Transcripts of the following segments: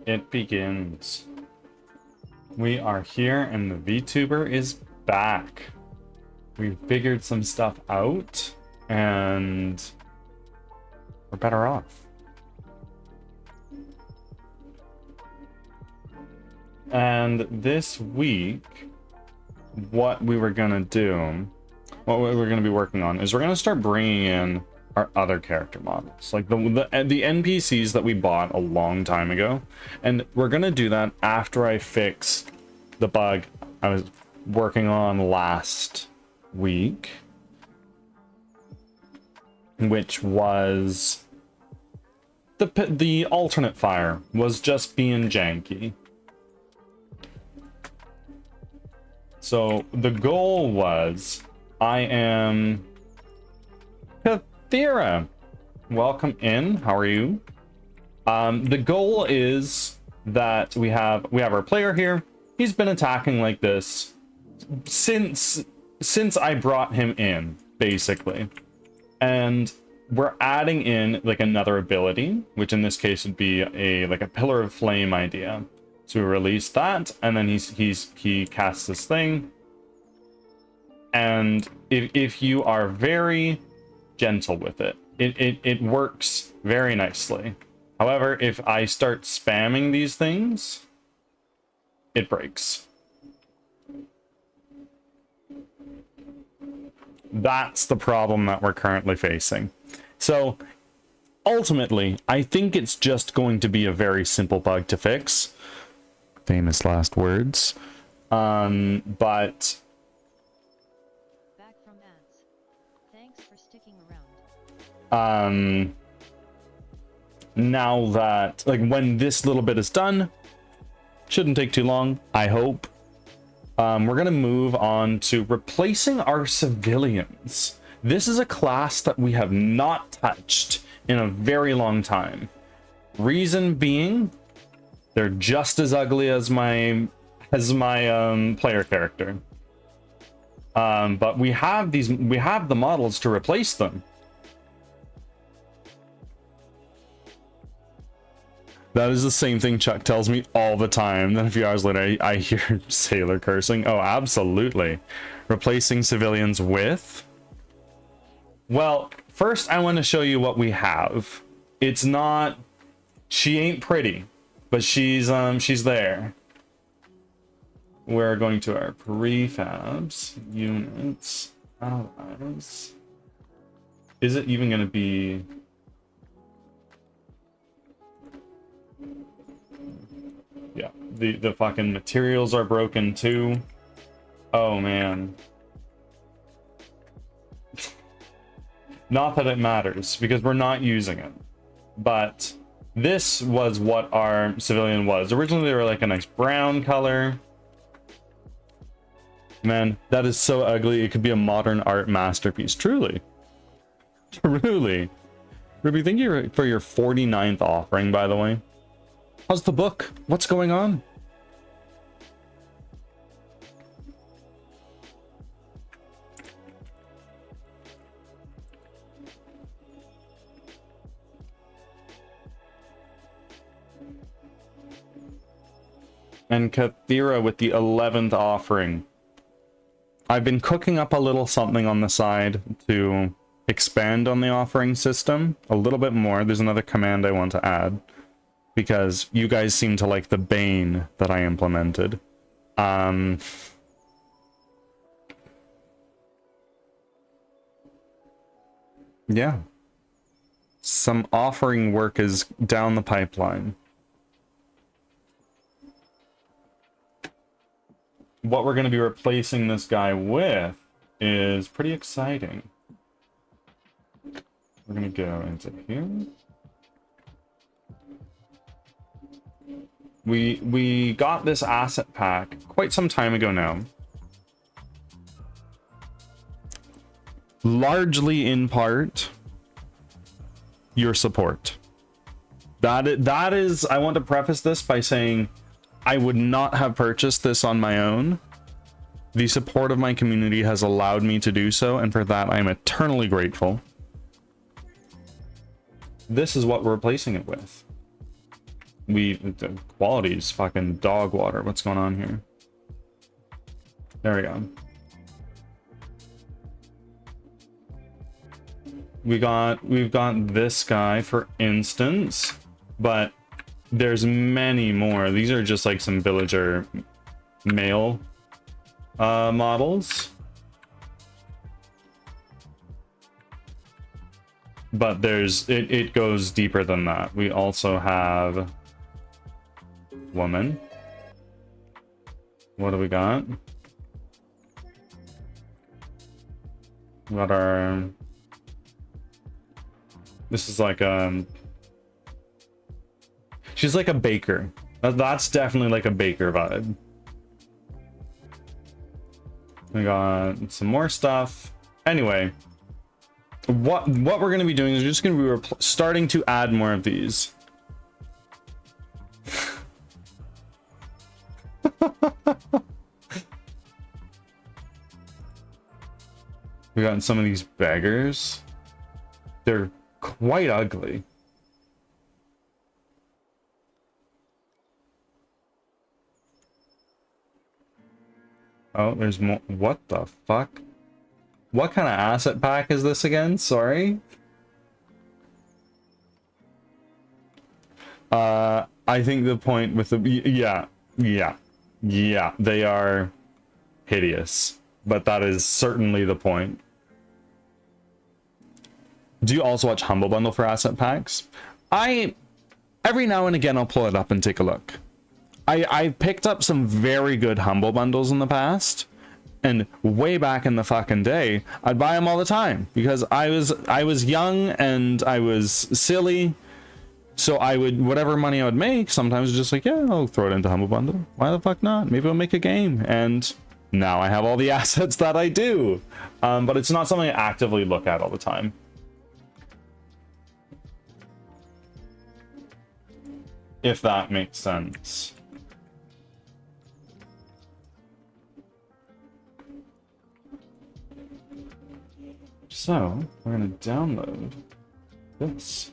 It begins. We are here and the VTuber is back. We figured some stuff out and we're better off. And this week, what we were gonna do, what we're gonna be working on is we're gonna start bringing in our other character models, like the NPCs that we bought a long time ago, and we're gonna do that after I fix the bug I was working on last week, which was the alternate fire was just being janky. So the goal was, I am Kathira. Welcome in. How are you? The goal is that we have our player here. He's been attacking like this since I brought him in, basically. And we're adding in like another ability, which in this case would be like a pillar of flame idea. So we release that, and then he casts this thing. And if you are very gentle with it, it works very nicely. However, if I start spamming these things, it breaks. That's the problem that we're currently facing. So ultimately, I think it's just going to be a very simple bug to fix. Famous last words. But back from ads. Thanks for sticking around. Now that, like, when this little bit is done, shouldn't take too long, I hope. We're gonna move on to replacing our civilians. This is a class that we have not touched in a very long time. Reason being, they're just as ugly as my player character. But we have the models to replace them. That is the same thing Chuck tells me all the time. Then a few hours later, I hear Sailor cursing. Oh, absolutely. Replacing civilians with... Well, first I want to show you what we have. It's not... She ain't pretty, but she's there. We're going to our prefabs, units, allies. Is it even going to be... Yeah, the fucking materials are broken too. Oh man. Not that it matters, because we're not using it. But this was what our civilian was. Originally they were like a nice brown color. Man, that is so ugly. It could be a modern art masterpiece. Truly. Truly. Ruby, thank you for your 49th offering, by the way. How's the book? What's going on? And Kathira with the 11th offering. I've been cooking up a little something on the side to expand on the offering system a little bit more. There's another command I want to add, because you guys seem to like the Bane that I implemented. Yeah. Some offering work is down the pipeline. What we're going to be replacing this guy with is pretty exciting. We're going to go into here. We got this asset pack quite some time ago now. largely in part your support. That is, I want to preface this by saying I would not have purchased this on my own. The support of my community has allowed me to do so, and for that I am eternally grateful. This is what we're replacing it with. The quality is fucking dog water. What's going on here? There we go. We've got this guy, for instance, but there's many more. These are just like some villager male models, but it goes deeper than that. We also have woman. What do we got? We got our, this is like she's like a baker. That's definitely like a baker vibe. We got some more stuff. Anyway, what we're going to be doing is we're just going to be starting to add more of these. We got some of these beggars. They're quite ugly. Oh, there's more. What the fuck? What kind of asset pack is this again? Sorry. I think the point with the yeah, they are hideous, but that is certainly the point. Do you also watch Humble Bundle for asset packs? Every now and again I'll pull it up and take a look. I picked up some very good Humble Bundles in the past, and way back in the fucking day, I'd buy them all the time because I was young and I was silly. So I would, whatever money I would make, sometimes just like, yeah, I'll throw it into Humble Bundle. Why the fuck not? Maybe I'll make a game. And now I have all the assets that I do. But it's not something I actively look at all the time. If that makes sense. So, we're going to download this.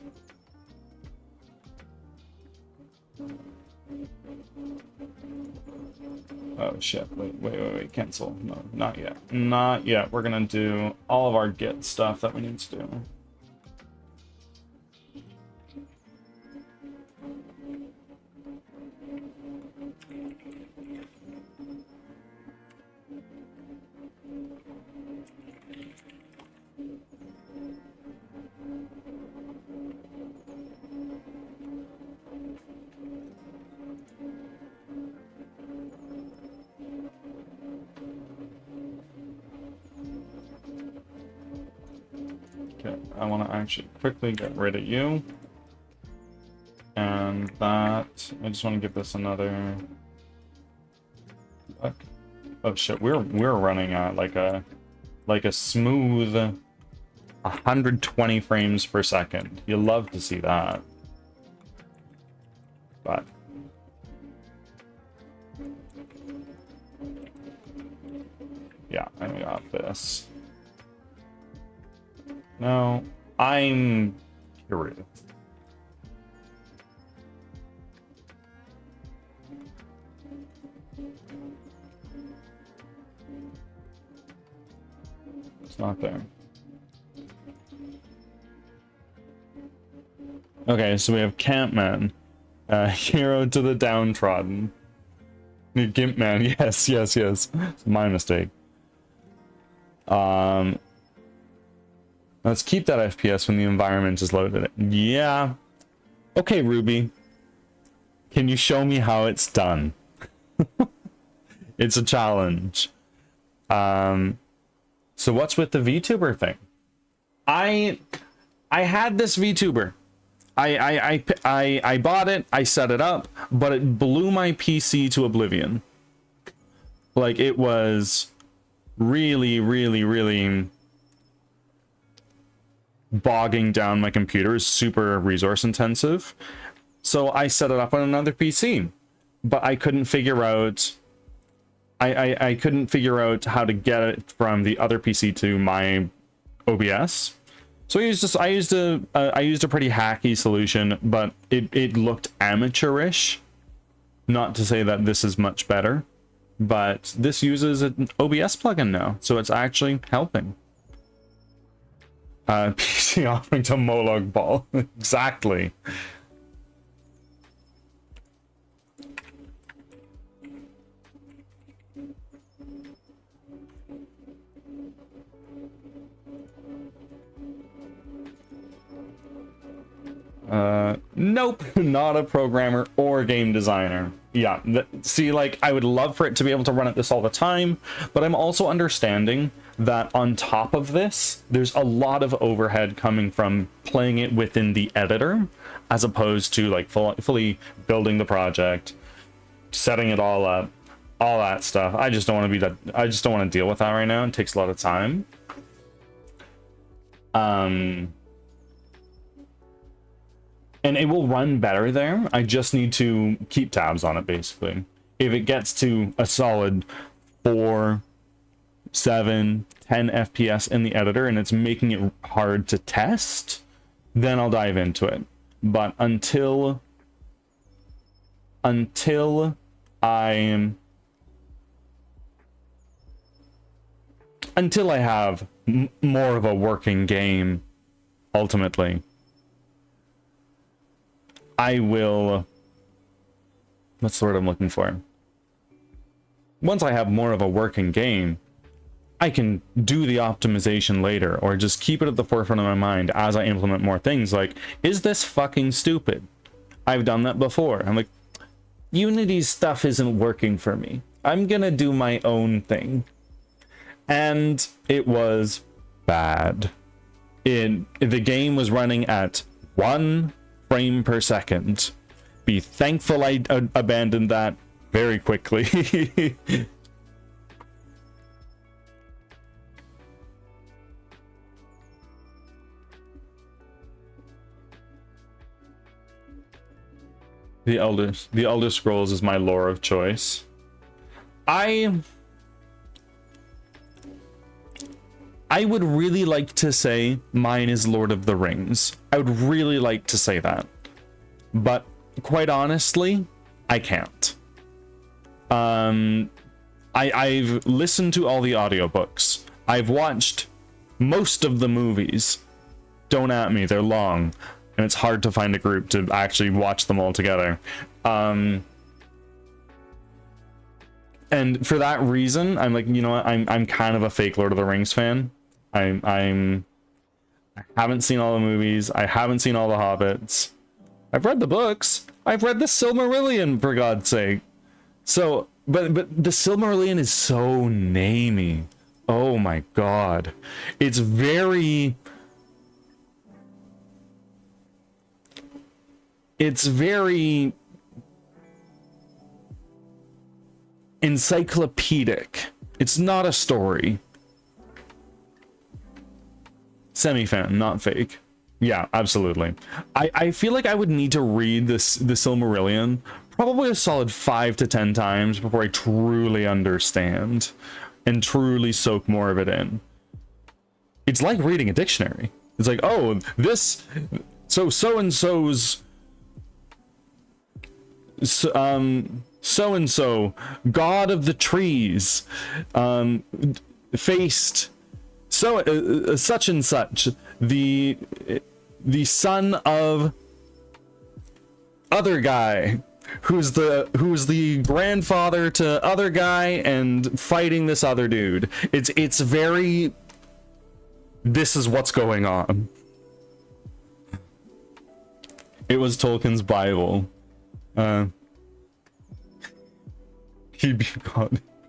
Oh shit, wait, cancel. No, not yet. Not yet. We're gonna do all of our Git stuff that we need to do. I want to actually quickly get rid of you, and that I just want to give this another. What? Oh shit, we're running at like a smooth 120 frames per second. You love to see that, but yeah, I got this. No, I'm curious. It's not there. Okay, so we have Campman, hero to the downtrodden. Gimpman, yes. It's my mistake. Let's keep that FPS when the environment is loaded. Yeah. Okay, Ruby. Can you show me how it's done? It's a challenge. So what's with the VTuber thing? I had this VTuber. I bought it, I set it up, but it blew my PC to oblivion. Like, it was really bogging down my computer is super resource intensive. So I set it up on another PC, but I couldn't figure out I couldn't figure out how to get it from the other PC to my OBS. So I used a pretty hacky solution, but it looked amateurish. Not to say that this is much better, but this uses an OBS plugin now, so it's actually helping. PC offering to Moloch Ball. Exactly. Nope, not a programmer or game designer. Yeah, see, like, I would love for it to be able to run at this all the time, but I'm also understanding that on top of this, there's a lot of overhead coming from playing it within the editor, as opposed to, like, fully building the project, setting it all up, all that stuff. I just don't want to be that. I just don't want to deal with that right now. It takes a lot of time. And it will run better there. I just need to keep tabs on it, basically. If it gets to a solid 4, 7, 10 FPS in the editor and it's making it hard to test, then I'll dive into it. But until I have more of a working game, ultimately, I will... What's the word I'm looking for? Once I have more of a working game, I can do the optimization later, or just keep it at the forefront of my mind as I implement more things. Like, is this fucking stupid? I've done that before. I'm like, Unity's stuff isn't working for me. I'm gonna do my own thing. And it was bad. The game was running at 1 frame per second. Be thankful I abandoned that very quickly. The Elder Scrolls is my lore of choice. I would really like to say mine is Lord of the Rings. I would really like to say that. But quite honestly, I can't. I've listened to all the audiobooks. I've watched most of the movies. Don't at me, they're long. And it's hard to find a group to actually watch them all together. And for that reason, I'm like, you know what, I'm kind of a fake Lord of the Rings fan. I haven't seen all the movies. I haven't seen all the Hobbits. I've read the books. I've read the Silmarillion, for God's sake. So, but the Silmarillion is so namey. Oh my God. It's very encyclopedic. It's not a story. Semi-fan, not fake. Yeah, absolutely. I feel like I would need to read the Silmarillion probably a solid 5 to 10 times before I truly understand and truly soak more of it in. It's like reading a dictionary. It's like, oh, this, so-and-so's so-and-so, god of the trees, faced such and such, the son of other guy, who's the grandfather to other guy and fighting this other dude. It's very, this is what's going on. It was Tolkien's Bible. He'd be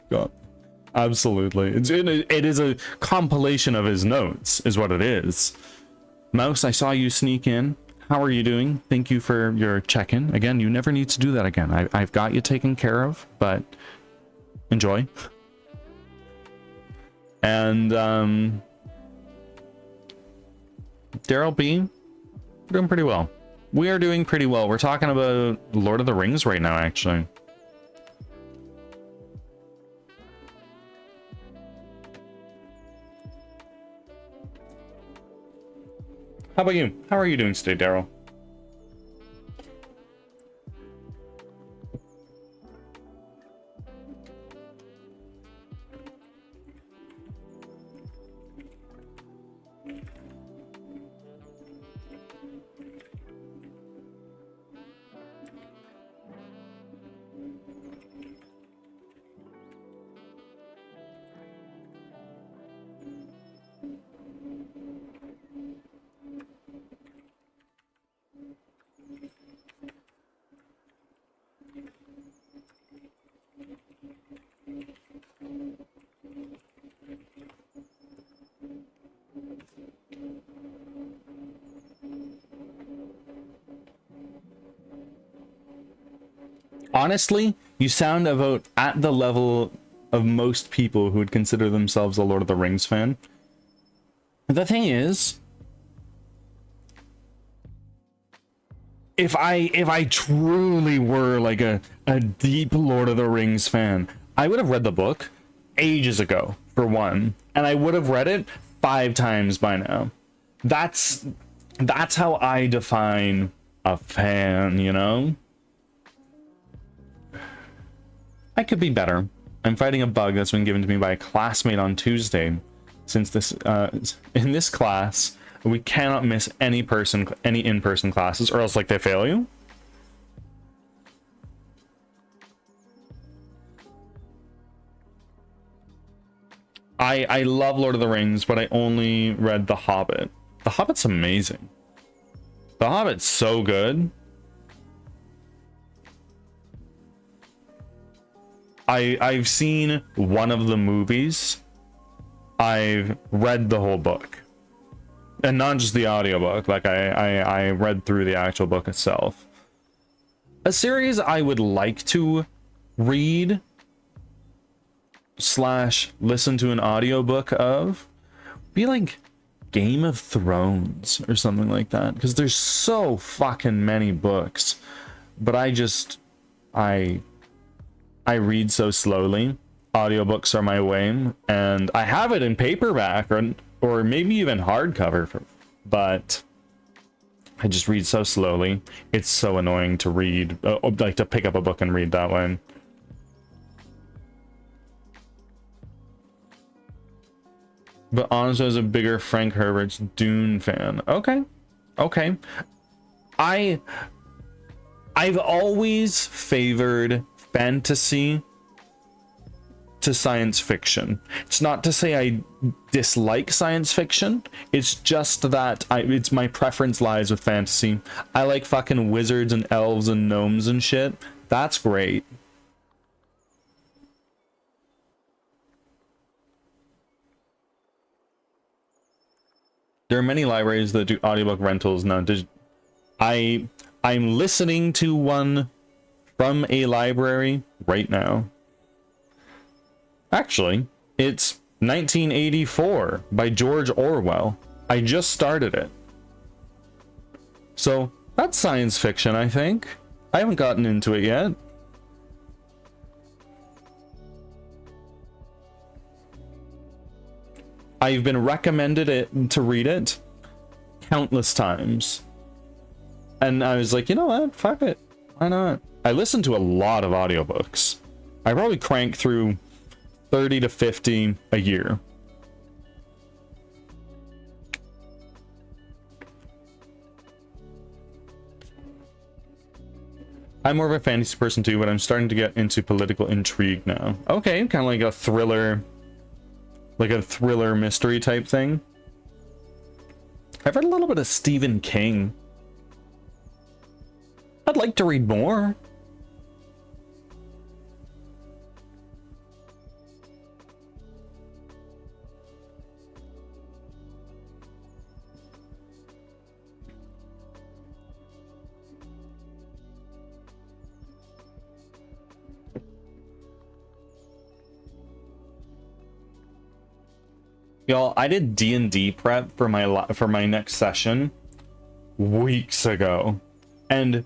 God. Absolutely. It is a compilation of his notes, is what it is. Mouse, I saw you sneak in. How are you doing? Thank you for your check-in. Again, you never need to do that again. I've got you taken care of, but enjoy. And Daryl B, we're doing pretty well. We are doing pretty well. We're talking about Lord of the Rings right now, actually. How about you? How are you doing today, Daryl? Honestly, you sound about at the level of most people who would consider themselves a Lord of the Rings fan. The thing is, if I truly were like a deep Lord of the Rings fan, I would have read the book ages ago, for one, and I would have read it 5 times by now. That's how I define a fan, you know? I could be better. I'm fighting a bug that's been given to me by a classmate on Tuesday. Since this in this class, we cannot miss any in-person classes, or else like they fail you. I love Lord of the Rings, but I only read The Hobbit. The Hobbit's amazing. The Hobbit's so good. I've seen one of the movies. I've read the whole book. And not just the audiobook, like I read through the actual book itself. A series I would like to read / listen to an audiobook of be like Game of Thrones or something like that, because there's so fucking many books, but I read so slowly. Audiobooks are my way, and I have it in paperback or maybe even hardcover, but I just read so slowly. It's so annoying to read, like to pick up a book and read that way. But honestly, I was a bigger Frank Herbert's Dune fan. Okay. I've always favored fantasy to science fiction. It's not to say I dislike science fiction. It's just that it's my preference lies with fantasy. I like fucking wizards and elves and gnomes and shit. That's great. There are many libraries that do audiobook rentals now. I'm listening to one from a library right now. Actually, it's 1984 by George Orwell. I just started it. So that's science fiction, I think. I haven't gotten into it yet. I've been recommended it to read it countless times. And I was like, you know what? Fuck it. Why not? I listen to a lot of audiobooks. I probably crank through 30 to 50 a year. I'm more of a fantasy person too, but I'm starting to get into political intrigue now. Okay, kind of like a thriller mystery type thing. I've read a little bit of Stephen King. I'd like to read more. Y'all, I did D&D prep for my next session weeks ago, and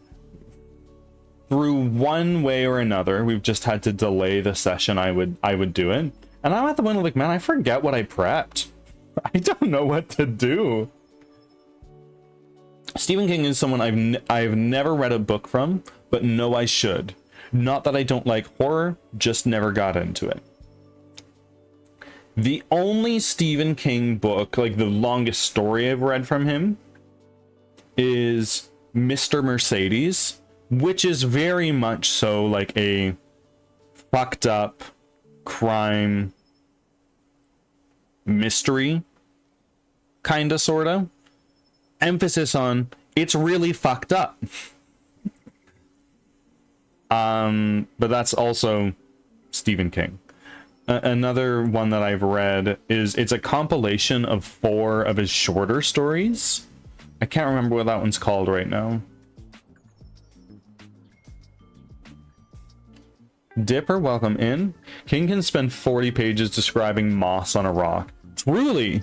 through one way or another, we've just had to delay the session I would do it. And I'm at the point of like, man, I forget what I prepped. I don't know what to do. Stephen King is someone I've never read a book from, but know I should. Not that I don't like horror, just never got into it. The only Stephen King book, like the longest story I've read from him, is Mr. Mercedes, which is very much so like a fucked up crime mystery, kinda sorta. Emphasis on it's really fucked up. But that's also Stephen King. Another one that I've read is, it's a compilation of 4 of his shorter stories. I can't remember what that one's called right now. Dipper, welcome in. King can spend 40 pages describing moss on a rock. Truly!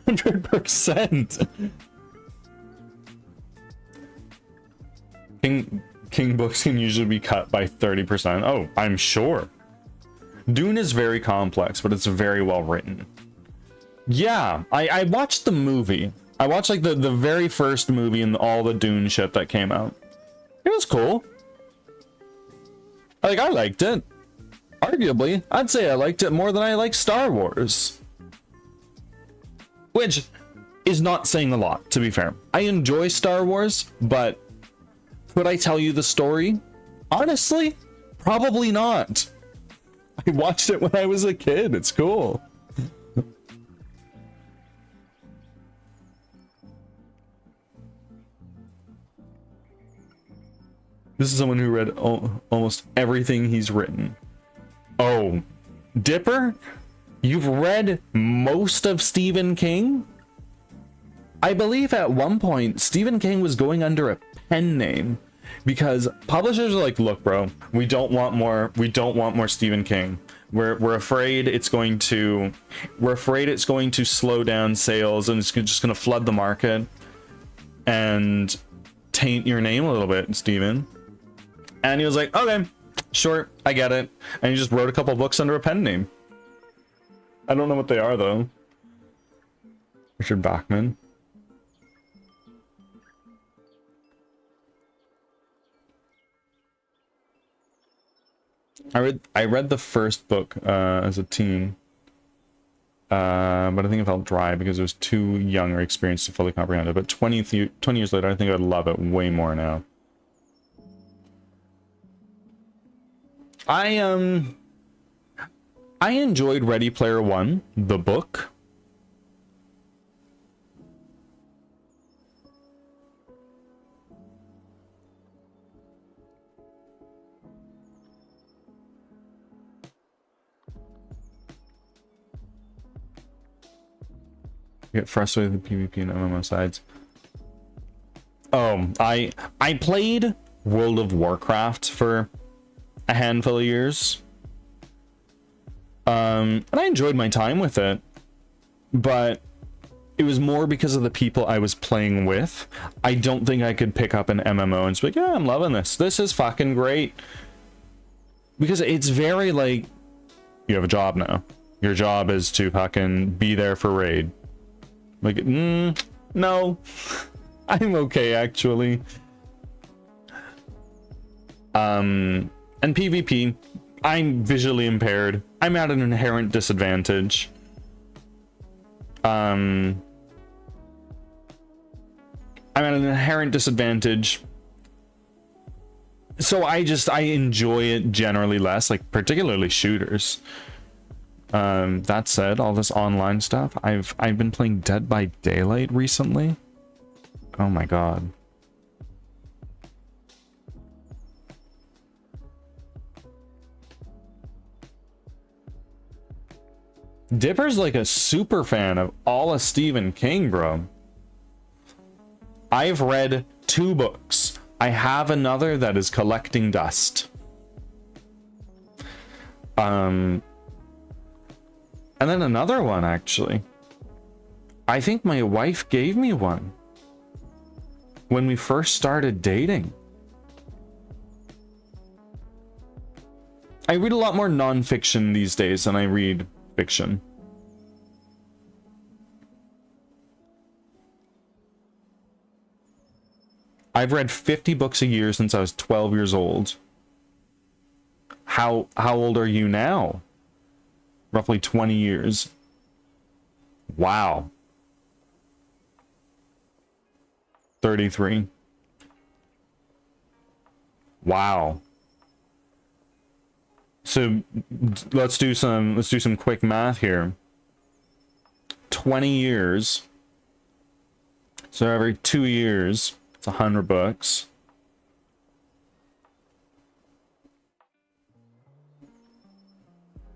100%! King books can usually be cut by 30%. Oh, I'm sure. Dune is very complex, but it's very well written. Yeah, I watched the movie. I watched like the very first movie and all the Dune shit that came out. It was cool. Like, I liked it. Arguably, I'd say I liked it more than I like Star Wars. Which is not saying a lot, to be fair. I enjoy Star Wars, but could I tell you the story? Honestly, probably not. I watched it when I was a kid. It's cool. This is someone who read almost everything he's written. Oh, Dipper? You've read most of Stephen King? I believe at one point Stephen King was going under a pen name because publishers are like, look, bro, we don't want more Stephen King. We're afraid it's going to slow down sales, and it's just going to flood the market and taint your name a little bit, Stephen. And he was like, okay, sure, I get it. And he just wrote a couple books under a pen name. I don't know what they are, though. Richard Bachman. I read the first book as a teen. But I think it felt dry because it was too young or experienced to fully comprehend it. But 20 years later, I think I'd love it way more now. I enjoyed Ready Player One, the book. Get frustrated with the PvP and MMO sides. Oh, I played World of Warcraft for a handful of years. And I enjoyed my time with it, but it was more because of the people I was playing with. I don't think I could pick up an MMO and just be like, yeah, I'm loving this. This is fucking great. Because it's very like, you have a job now. Your job is to fucking be there for raid. Like, no. I'm okay, actually. And PvP, I'm visually impaired. I'm at an inherent disadvantage. I'm at an inherent disadvantage. So I enjoy it generally less, like particularly shooters. That said, all this online stuff, I've been playing Dead by Daylight recently. Oh my god. Dipper's like a super fan of all of Stephen King, bro. I've read 2 books. I have another that is collecting dust. And then another one, actually. I think my wife gave me one when we first started dating. I read a lot more non-fiction these days than I read fiction. I've read 50 books a year since I was 12 years old. How old are you now? Roughly 20 years. Wow. 33. Wow. So let's do some quick math here. 20 years. So every 2 years, it's 100 books.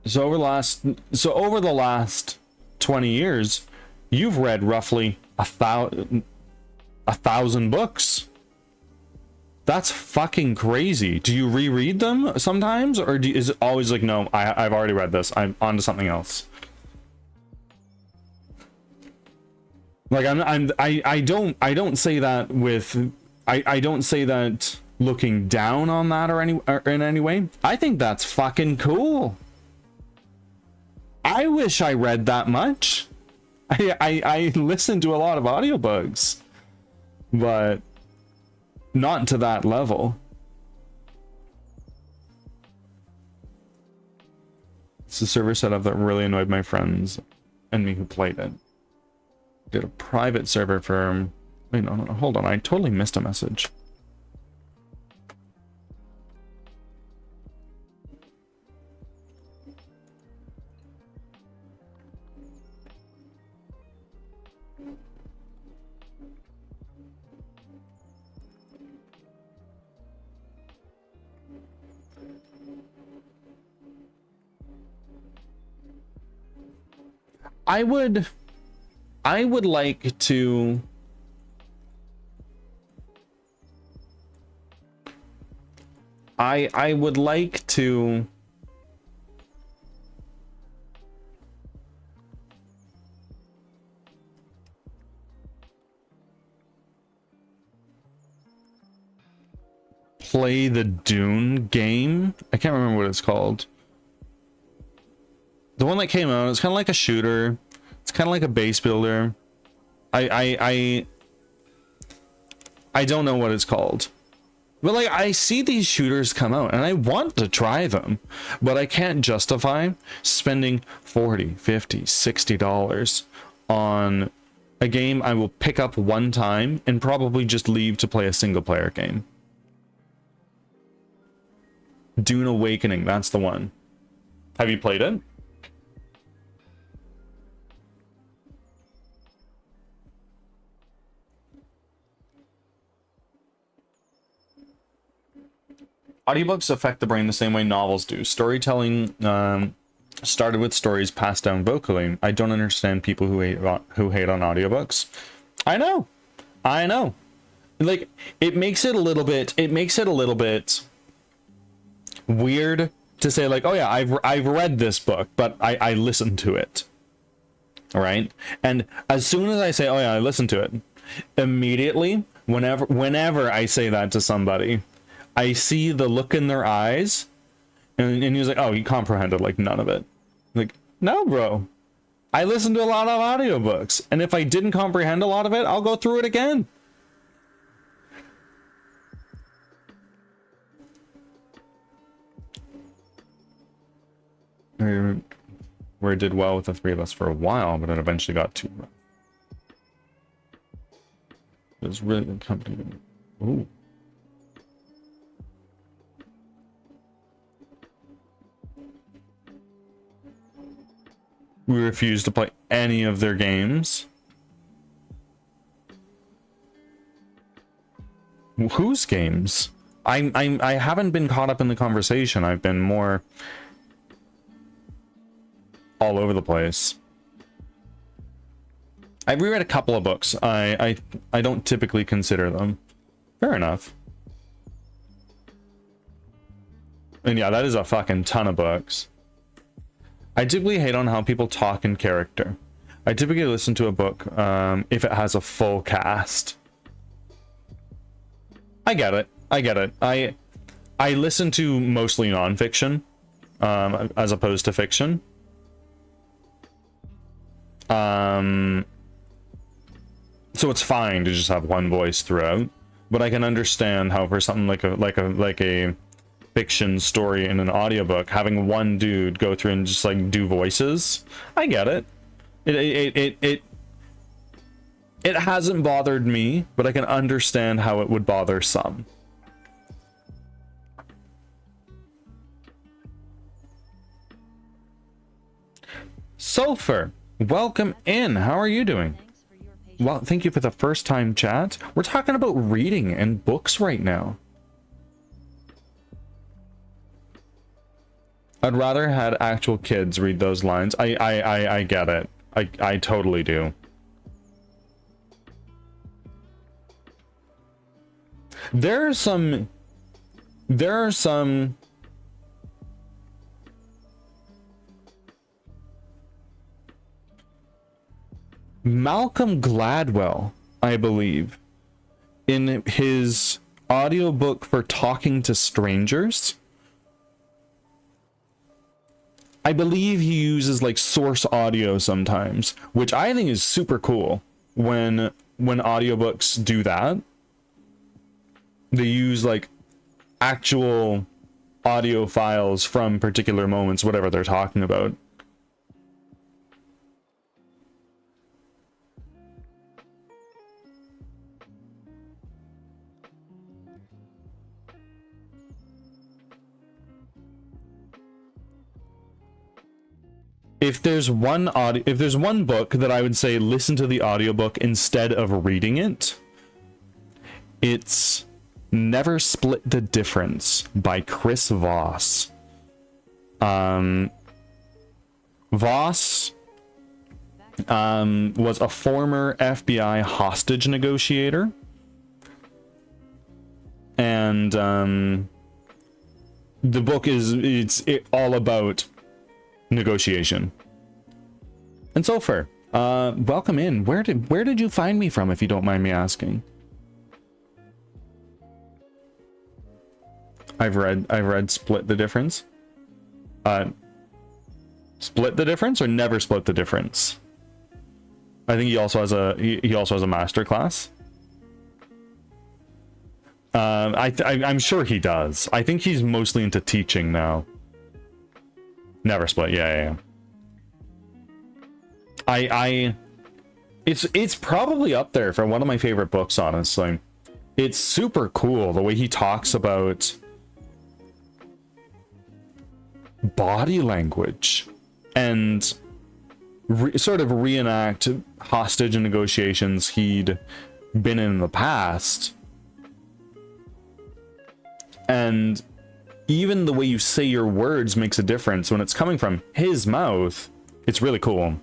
So over the last 20 years, you've read roughly 1,000 books. That's fucking crazy. Do you reread them sometimes, or is it always like, no, I've already read this, I'm on to something else? Like I don't say that with I don't say that looking down on that or in any way. I think that's fucking cool. I wish I read that much. I listen to a lot of audiobooks, but not to that level. It's a server setup that really annoyed my friends and me who played it. Did a private server for... Wait, no, hold on. I totally missed a message. I would like to I would like to play the Dune game. I can't remember what it's called. The one that came out, it's kind of like a shooter. It's kind of like a base builder. I don't know what it's called. But like, I see these shooters come out and I want to try them, but I can't justify spending $40, $50, $60 on a game I will pick up one time and probably just leave to play a single player game. Dune Awakening, that's the one. Have you played it? Audiobooks affect the brain the same way novels do. Storytelling started with stories passed down vocally. I don't understand people who hate on audiobooks. I know. Like, it makes it a little bit weird to say like, oh yeah, I've read this book, but I listened to it. All right? And as soon as I say, oh yeah, I listened to it, immediately, whenever I say that to somebody, I see the look in their eyes, and he was like, oh, he comprehended like none of it. Like, no, bro. I listen to a lot of audiobooks, and if I didn't comprehend a lot of it, I'll go through it again. Where it did well with the three of us for a while, but it eventually got too rough. It was really good company. Ooh. We refuse to play any of their games. Whose games? I haven't been caught up in the conversation. I've been more all over the place. I've reread a couple of books. I don't typically consider them. Fair enough. And yeah, that is a fucking ton of books. I typically hate on how people talk in character. I typically listen to a book if it has a full cast. I get it. I get it. I listen to mostly nonfiction as opposed to fiction. So it's fine to just have one voice throughout, but I can understand how for something like a fiction story in an audiobook, having one dude go through and just like do voices. I get it. It hasn't bothered me, but I can understand how it would bother some. Sulfur, welcome in. How are you doing? Well, thank you for the first time chat. We're talking about reading and books right now. I'd rather had actual kids read those lines. I get it. I totally do. There are some Malcolm Gladwell, I believe, in his audiobook for Talking to Strangers, I believe he uses like source audio sometimes, which I think is super cool when audiobooks do that. They use like actual audio files from particular moments, whatever they're talking about. If there's one book that I would say listen to the audiobook instead of reading it, it's Never Split the Difference by Chris Voss. Voss was a former FBI hostage negotiator, and the book is all about negotiation. And Sulfur, welcome in. Where did you find me from, if you don't mind me asking? I've read Split the Difference. Split the Difference or Never Split the Difference? I think he also has a master class. I'm sure he does. I think he's mostly into teaching now. Never Split, yeah. It's probably up there for one of my favorite books, honestly. It's super cool the way he talks about body language and sort of reenact hostage negotiations he'd been in the past. And even the way you say your words makes a difference when it's coming from his mouth. It's really cool.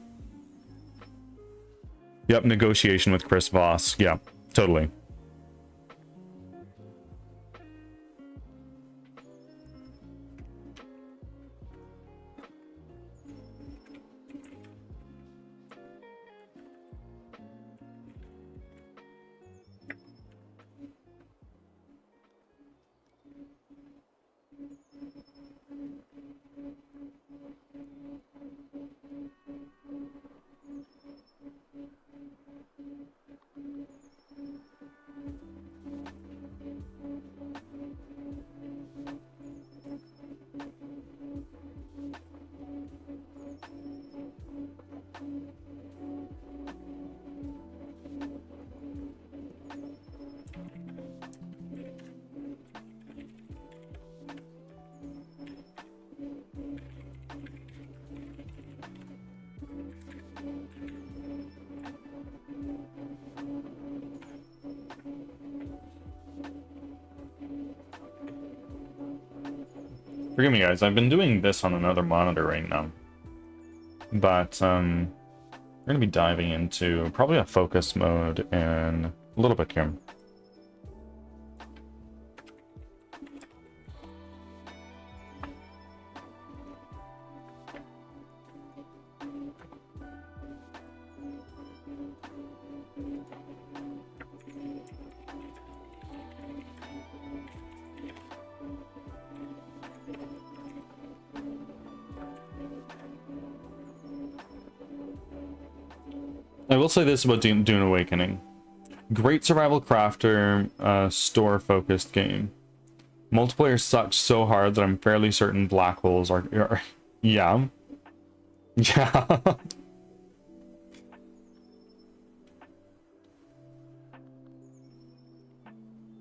Yep, Negotiation with Chris Voss. Yeah, totally. Forgive me, guys. I've been doing this on another monitor right now. But, we're going to be diving into probably a focus mode in a little bit here. I will say this about Dune Awakening. Great survival crafter, store-focused game. Multiplayer sucks so hard that I'm fairly certain black holes are yeah. Yeah.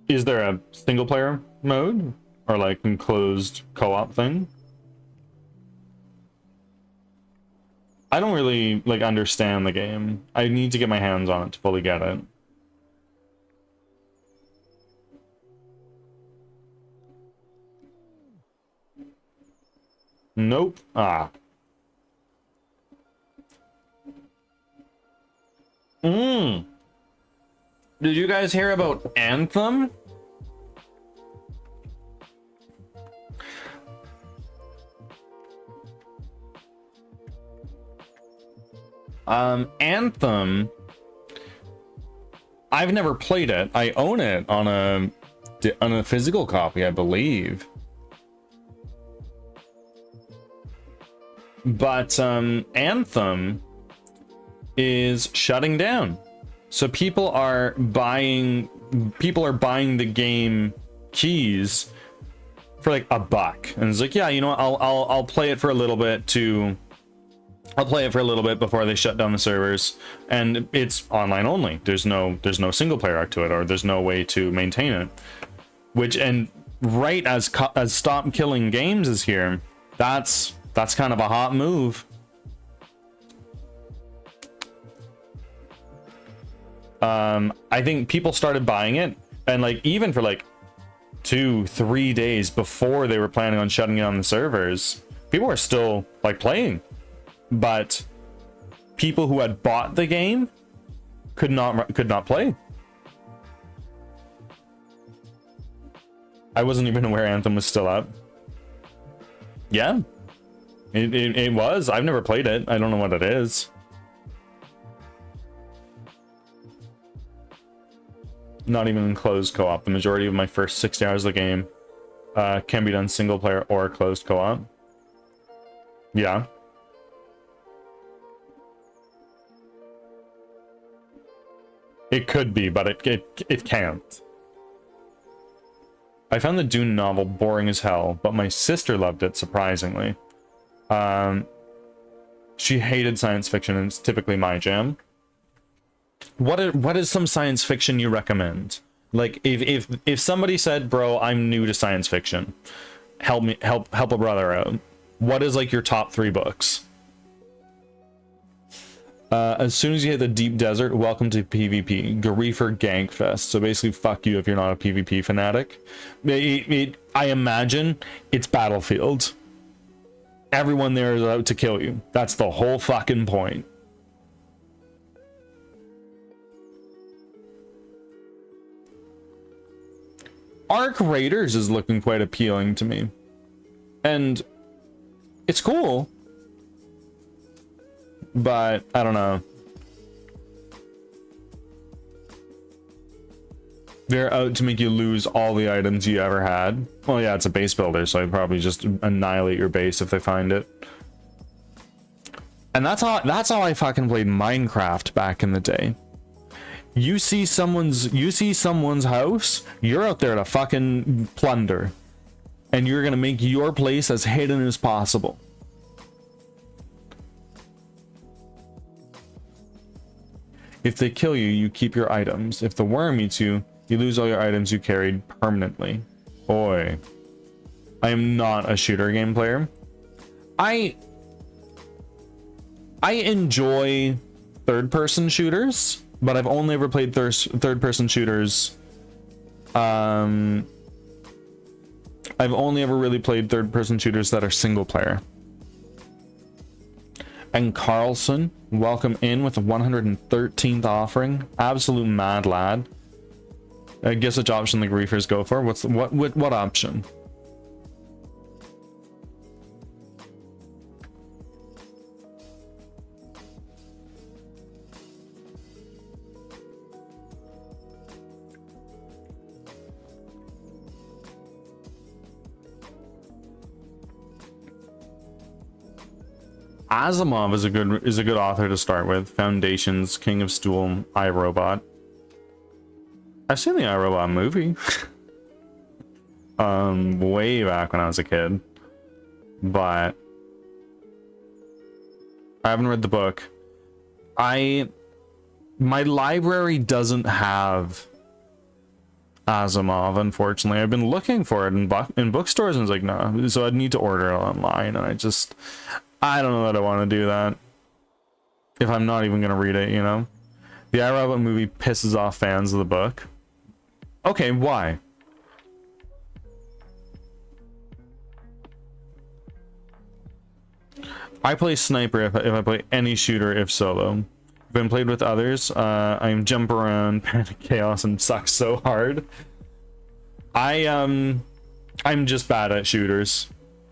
Is there a single player mode or like enclosed co-op thing? I don't really like understand the game. I need to get my hands on it to fully get it. Nope. Ah. Did you guys hear about Anthem? Anthem. I've never played it. I own it on a physical copy, I believe. But Anthem is shutting down. So people are buying the game keys for like $1. And it's like, yeah, you know what, I'll play it for a little bit before they shut down the servers. And it's online only. There's no single player arc to it, or there's no way to maintain it. Which, and right as Stop Killing Games is here, that's kind of a hot move. I think people started buying it, and like even for like 2-3 days before they were planning on shutting down the servers, people were still like playing, but people who had bought the game could not play. I wasn't even aware Anthem was still up. Yeah, it was. I've never played it. I don't know what it is. Not even in closed co-op. The majority of my first 60 hours of the game can be done single player or closed co-op. Yeah. It could be, but it can't. I found the Dune novel boring as hell, but my sister loved it, surprisingly. She hated science fiction, and it's typically my jam. What is some science fiction you recommend? Like, if somebody said, bro, I'm new to science fiction, help a brother out, what is like your top 3 books? As soon as you hit the deep desert, welcome to PvP. Garreefer Gangfest. So basically, fuck you if you're not a PvP fanatic. I imagine it's Battlefield. Everyone there is out to kill you. That's the whole fucking point. Arc Raiders is looking quite appealing to me. And it's cool. But I don't know. They're out to make you lose all the items you ever had. Well, yeah, it's a base builder, so I'd probably just annihilate your base if they find it. And that's how I fucking played Minecraft back in the day. You see someone's house, you're out there to fucking plunder. And you're gonna make your place as hidden as possible. If they kill you, you keep your items. If the worm eats you, you lose all your items you carried permanently. Boy. I am not a shooter game player. I enjoy third-person shooters, but I've only ever played third-person shooters. I've only ever really played third-person shooters that are single-player. And Carlson, welcome in with the 113th offering. Absolute mad lad. Guess which option the griefers go for? What option? Asimov is a good author to start with. Foundations, King of Stool, iRobot. I've seen the iRobot movie. Way back when I was a kid. But I haven't read the book. My library doesn't have Asimov, unfortunately. I've been looking for it in bookstores, and it's like, no. So I'd need to order it online, and I don't know that I want to do that. If I'm not even going to read it, you know? The iRobot movie pisses off fans of the book. Okay, why? I play sniper if I play any shooter if solo. If I'm played with others, I jump around, panic chaos, and suck so hard. I'm just bad at shooters.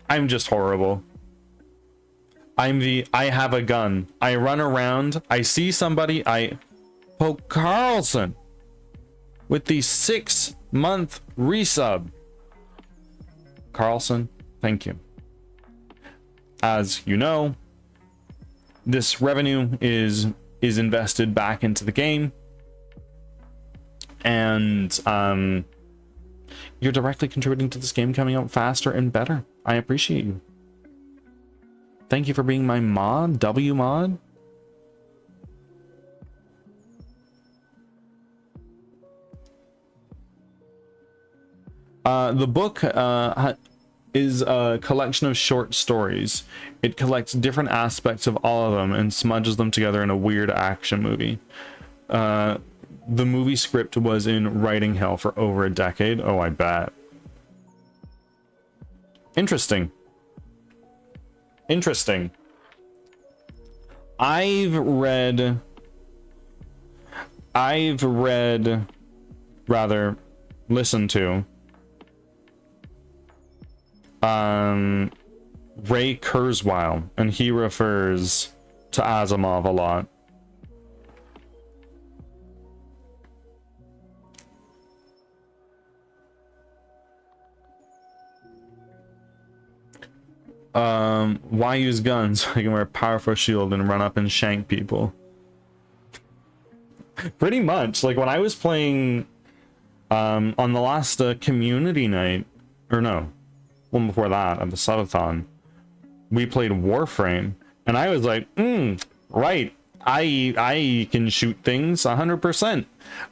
I'm just horrible. I have a gun. I run around, I see somebody, I poke Carlson with the 6-month resub. Carlson, thank you. As you know, this revenue is invested back into the game, and you're directly contributing to this game coming out faster and better. I appreciate you. Thank you for being my mod, W mod. The book is a collection of short stories. It collects different aspects of all of them and smudges them together in a weird action movie. The movie script was in writing hell for over a decade. Oh, I bet. Interesting. Interesting. I've read, rather, listened to Ray Kurzweil, and he refers to Asimov a lot. Why use guns? I can wear a powerful shield and run up and shank people. Pretty much. Like when I was playing on the last community night, or no, one before that, at the subathon, we played Warframe, and I was like, right, I can shoot things 100%.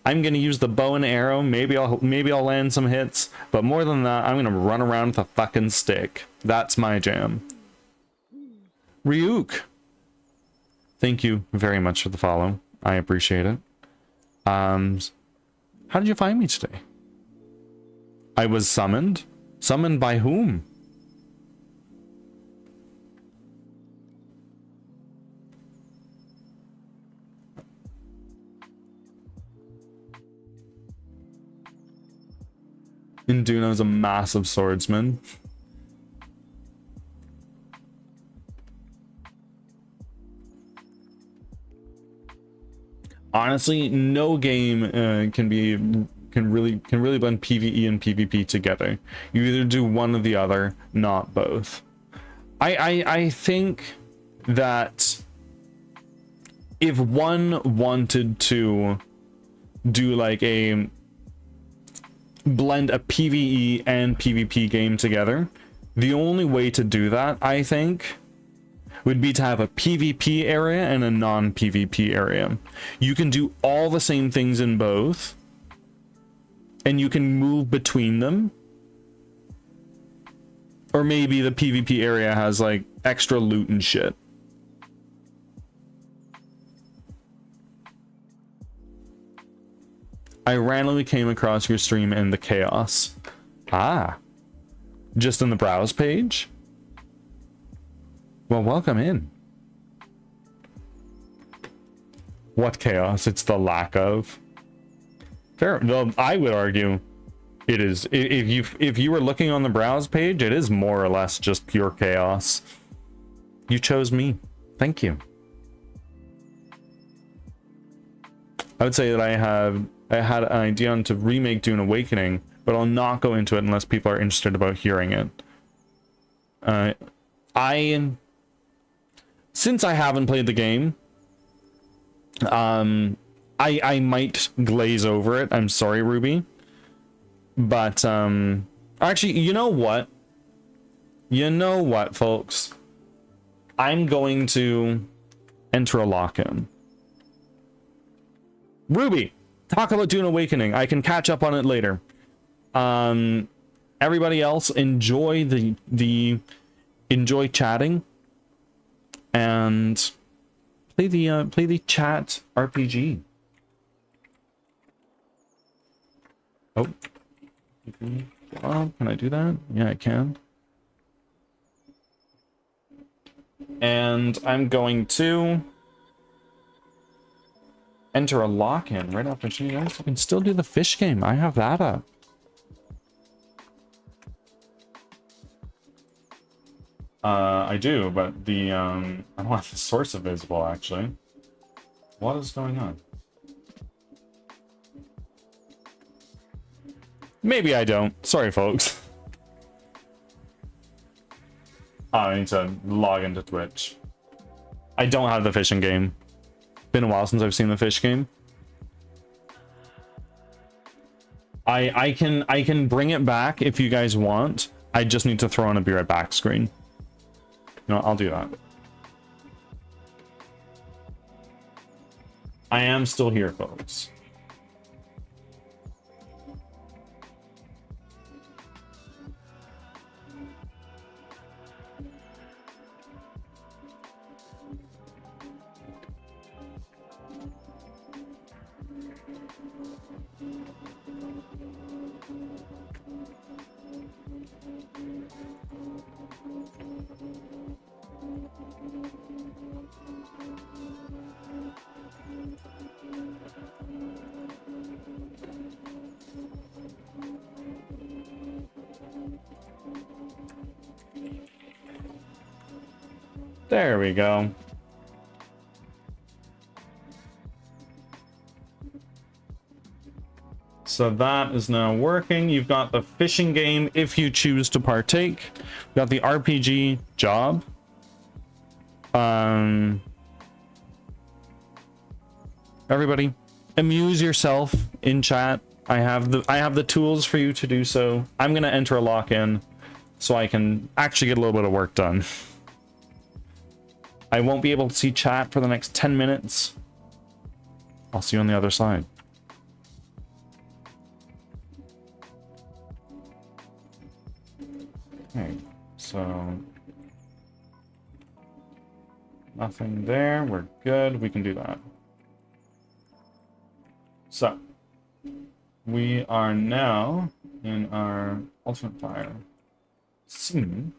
I'm gonna use the bow and arrow. Maybe I'll land some hits, but more than that, I'm gonna run around with a fucking stick. That's my jam. Ryuk, thank you very much for the follow. I appreciate it. How did you find me today? I was summoned. Summoned by whom? Induno's a massive swordsman. Honestly, no game can really blend PvE and PvP together. You either do one or the other, not both. I think that if one wanted to do like a blend a PvE and PvP game together, the only way to do that, I think, would be to have a PvP area and a non-PvP area. You can do all the same things in both, and you can move between them. Or maybe the PvP area has like extra loot and shit. I randomly came across your stream in the chaos. Ah, just in the browse page? Well, welcome in. What chaos? It's the lack of. Fair. Well, I would argue it is. If you were looking on the browse page, it is more or less just pure chaos. You chose me. Thank you. I would say that I had an idea on to remake Dune Awakening, but I'll not go into it unless people are interested about hearing it. since I haven't played the game, I might glaze over it. I'm sorry, Ruby. But actually, you know what? You know what, folks? I'm going to enter a lock-in. Ruby, talk about Dune Awakening. I can catch up on it later. Everybody else, enjoy enjoy chatting and play the chat RPG. Oh, can I do that? Yeah, I can. And I'm going to enter a lock-in right after you guys. You can still do the fish game. I have that up. I do, but the I don't have the source visible actually. What is going on? Maybe I don't. Sorry, folks. Oh, I need to log into Twitch. I don't have the fishing game. Been a while since I've seen the fish game. I can bring it back if you guys want. I just need to throw on a be right back screen. No, I'll do that. I am still here, folks. There we go. So that is now working. You've got the fishing game if you choose to partake. You've got the RPG job. Everybody, amuse yourself in chat. I have the tools for you to do so. I'm gonna enter a lock-in so I can actually get a little bit of work done. I won't be able to see chat for the next 10 minutes. I'll see you on the other side. Okay, so nothing there. We're good. We can do that. So we are now in our ultimate fire scene.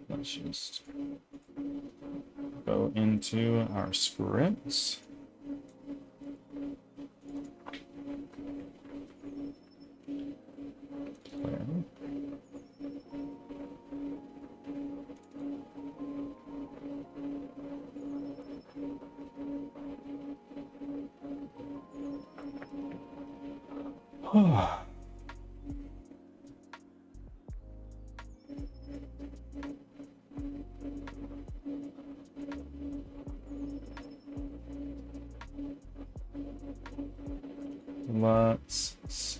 Let's just go into our scripts. Clear. Let's see.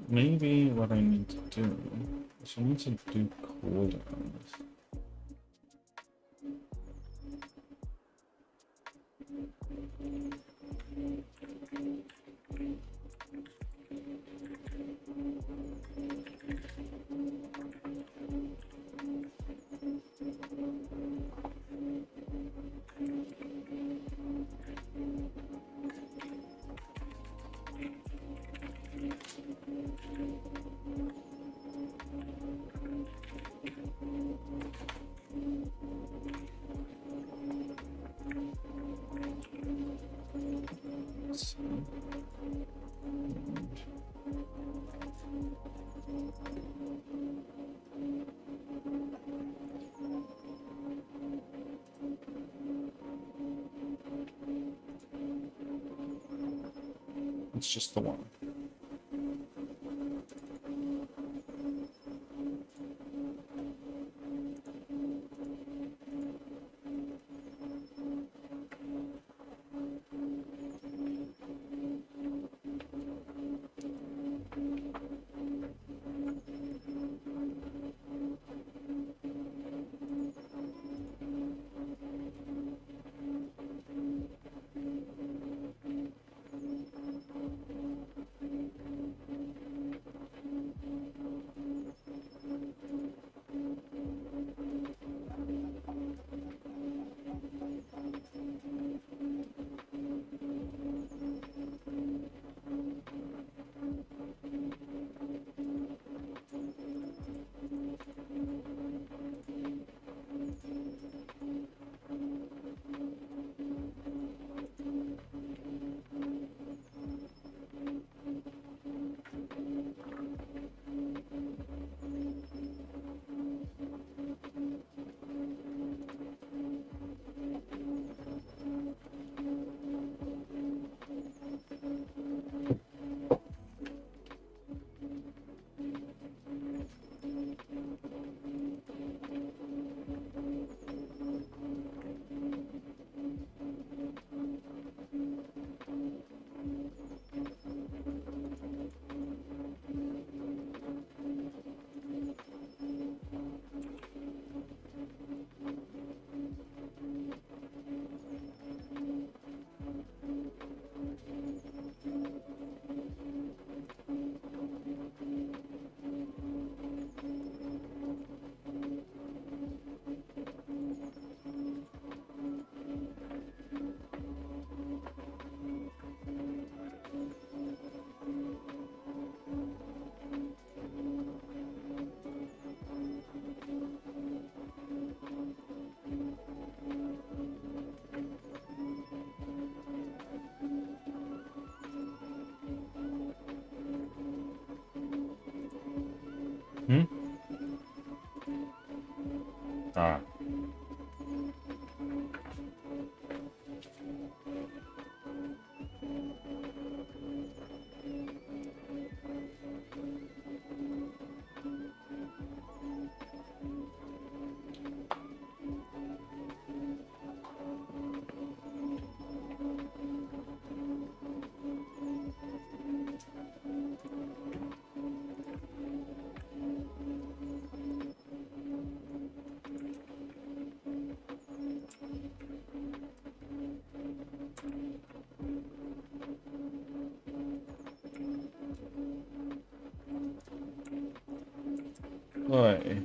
Maybe what I need to do is I need to do cooldowns. It's just the one. Hmm? Ah. Boy.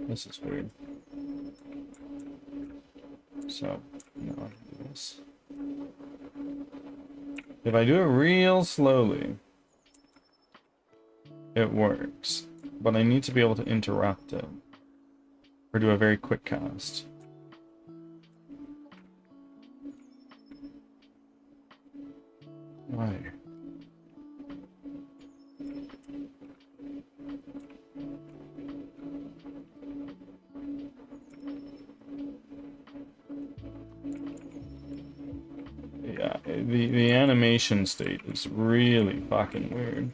This is weird. So, no, I'll do this. If I do it real slowly, it works. But I need to be able to interrupt it. Or do a very quick cast. Why? Yeah, the animation state is really fucking weird.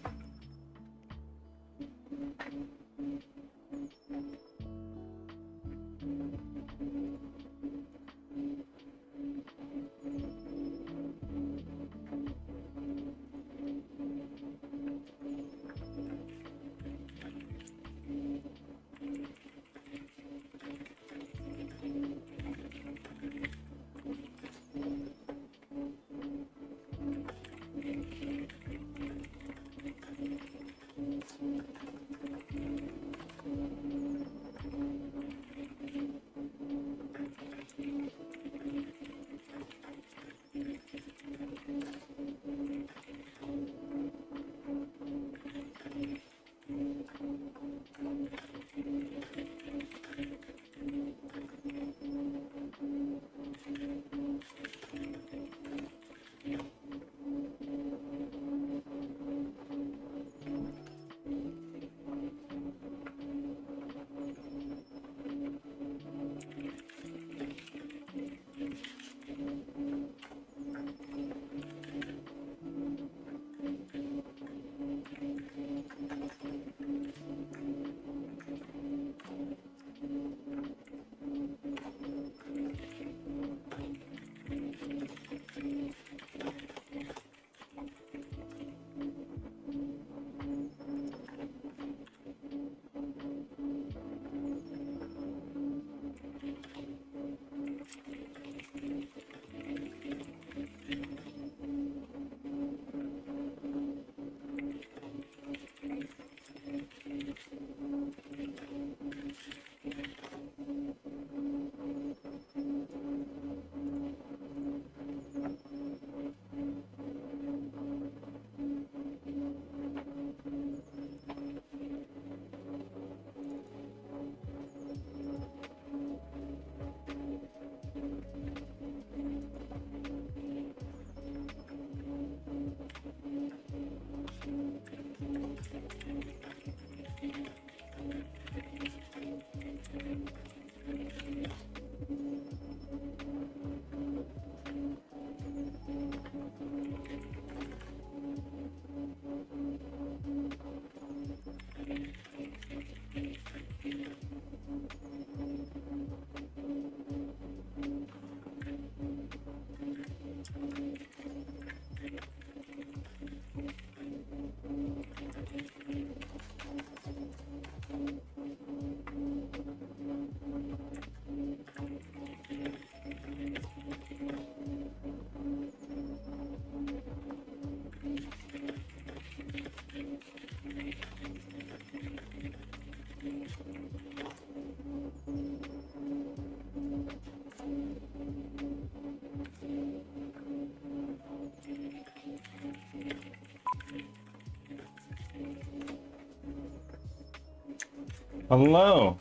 Hello.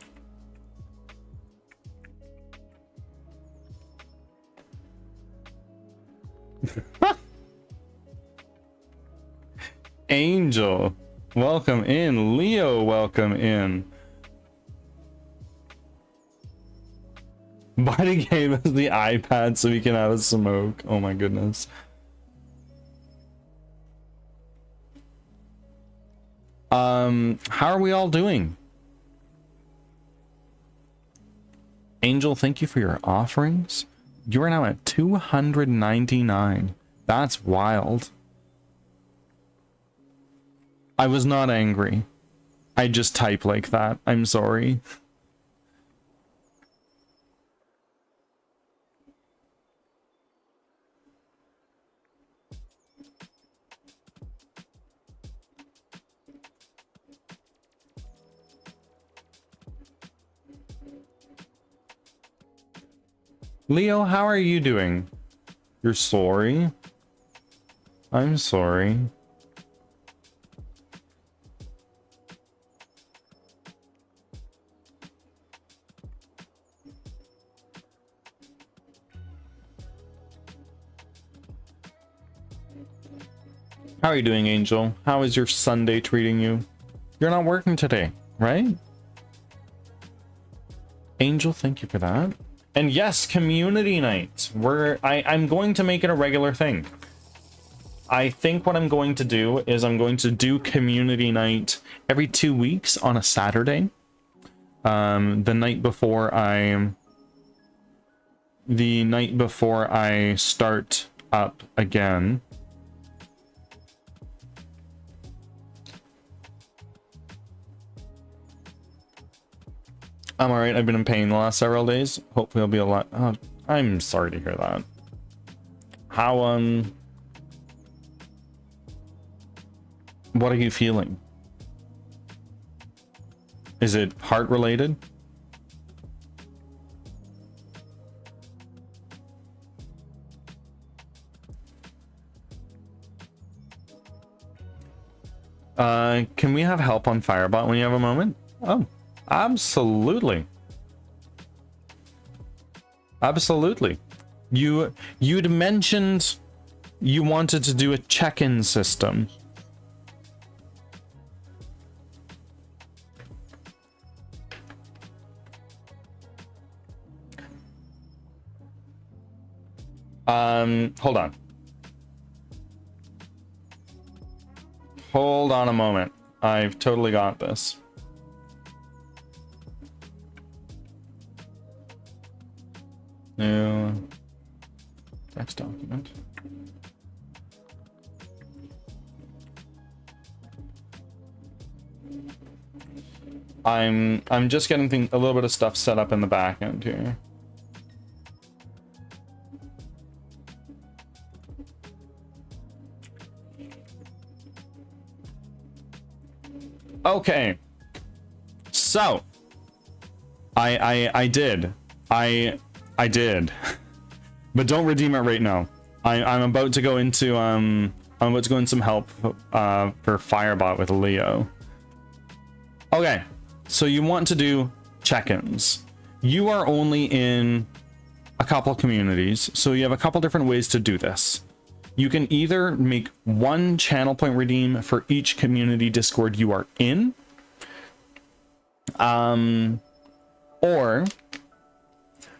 Angel, welcome in. Leo, welcome in. Buddy gave us the iPad so we can have a smoke. Oh my goodness. How are we all doing? Angel, thank you for your offerings. You are now at 299. That's wild. I was not angry. I just type like that. I'm sorry. Leo, how are you doing? You're sorry? I'm sorry. How are you doing, Angel? How is your Sunday treating you? You're not working today, right? Angel, thank you for that. And yes, community night. I'm going to make it a regular thing. I think what I'm going to do is I'm going to do community night every 2 weeks on a Saturday. The night before I start up again. I'm alright. I've been in pain the last several days. Hopefully I'll be a lot. Oh, I'm sorry to hear that. How, what are you feeling? Is it heart related? Can we have help on Firebot when you have a moment? Oh. Absolutely. Absolutely. You'd mentioned you wanted to do a check-in system. Hold on. Hold on a moment. I've totally got this. New text document. I'm just getting a little bit of stuff set up in the back end here. Okay. So I did. But don't redeem it right now. I'm about to go into some help for Firebot with Leo. Okay, so you want to do check-ins. You are only in a couple communities, so you have a couple different ways to do this. You can either make one channel point redeem for each community Discord you are in, or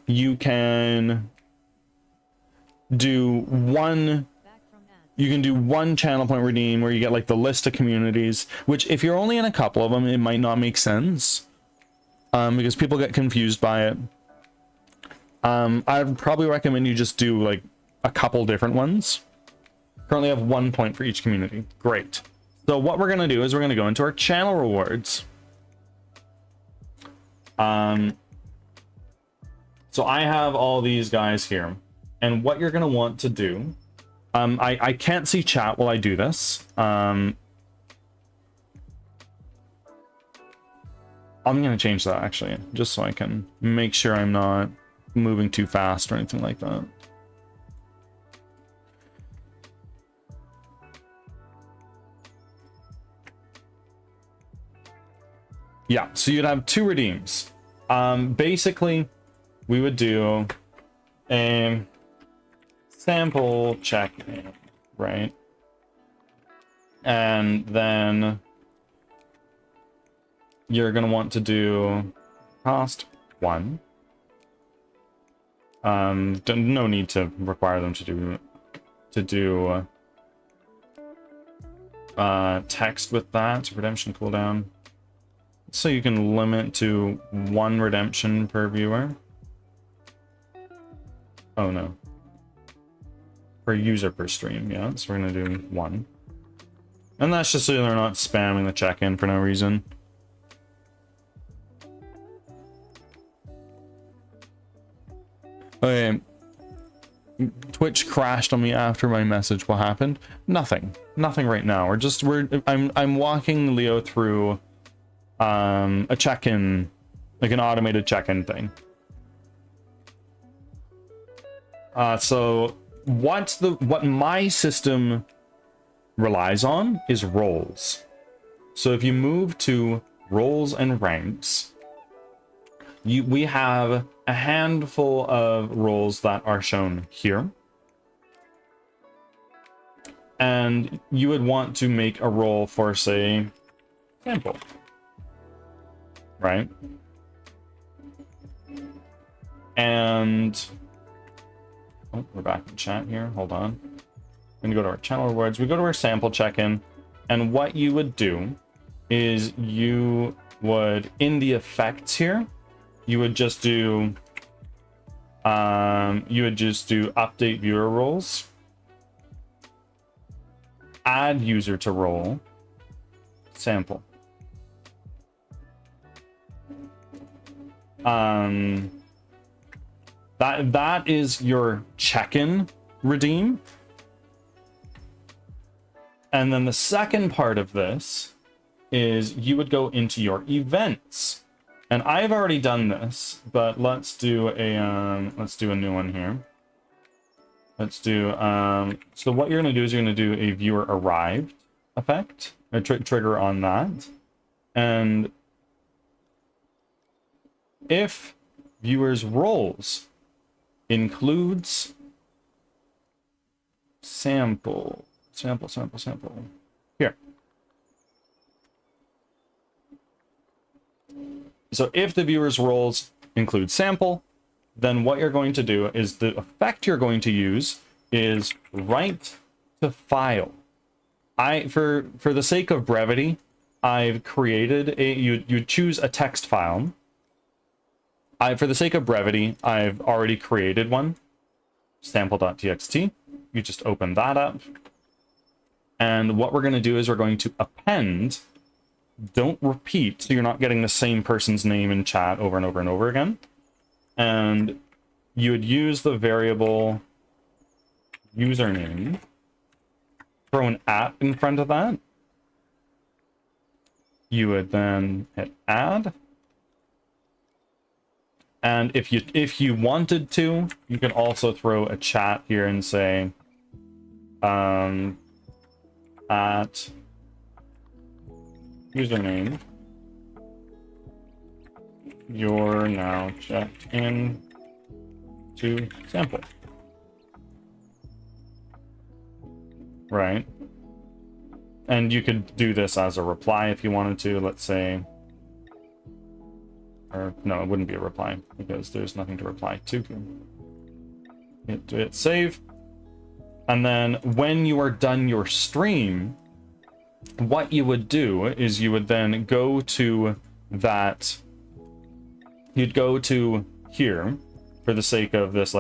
you can do one channel point redeem where you get like the list of communities, which if you're only in a couple of them, it might not make sense, because people get confused by it. I'd probably recommend you just do like a couple different ones. Currently have 1 point for each community. Great. So what we're going to do is we're going to go into our channel rewards. So I have all these guys here, and what you're going to want to do, I can't see chat while I do this. I'm going to change that actually, just so I can make sure I'm not moving too fast or anything like that. Yeah, so you'd have 2 redeems. Basically, we would do a sample check-in, right? And then you're going to want to do cost 1. No need to require them to do text with that. Redemption cooldown. So you can limit to 1 redemption per viewer. Oh no. Per user per stream, yeah. So we're gonna do 1. And that's just so they're not spamming the check-in for no reason. Okay. Twitch crashed on me after my message. What happened? Nothing. Nothing right now. I'm walking Leo through a check-in, like an automated check-in thing. So what my system relies on is roles. So if you move to roles and ranks, we have a handful of roles that are shown here. And you would want to make a role for, say, sample. Right? And oh, we're back in chat here. Hold on. We're gonna go to our channel rewards. We go to our sample check-in, and what you would do is you would, in the effects here, you would just do update viewer roles, add user to role, sample. That is your check-in redeem. And then the second part of this is you would go into your events. And I've already done this, but let's do a new one here. Let's do so what you're going to do is you're going to do a viewer arrived effect, a trigger on that. And if viewers roles includes sample here. So if the viewer's roles include sample, then what you're going to do is the effect you're going to use is write to file. For the sake of brevity, I've created you choose a text file. For the sake of brevity, I've already created one, sample.txt. You just open that up. And what we're going to do is we're going to append, don't repeat, so you're not getting the same person's name in chat over and over and over again. And you would use the variable username, throw an @ in front of that. You would then hit add. And if you wanted to, you can also throw a chat here and say, at username, you're now checked in to sample. Right? And you could do this as a reply if you wanted to, let's say. Or no, it wouldn't be a reply because there's nothing to reply to. Hit save. And then when you are done your stream, what you would do is you would then go to that. You'd go to here for the sake of this,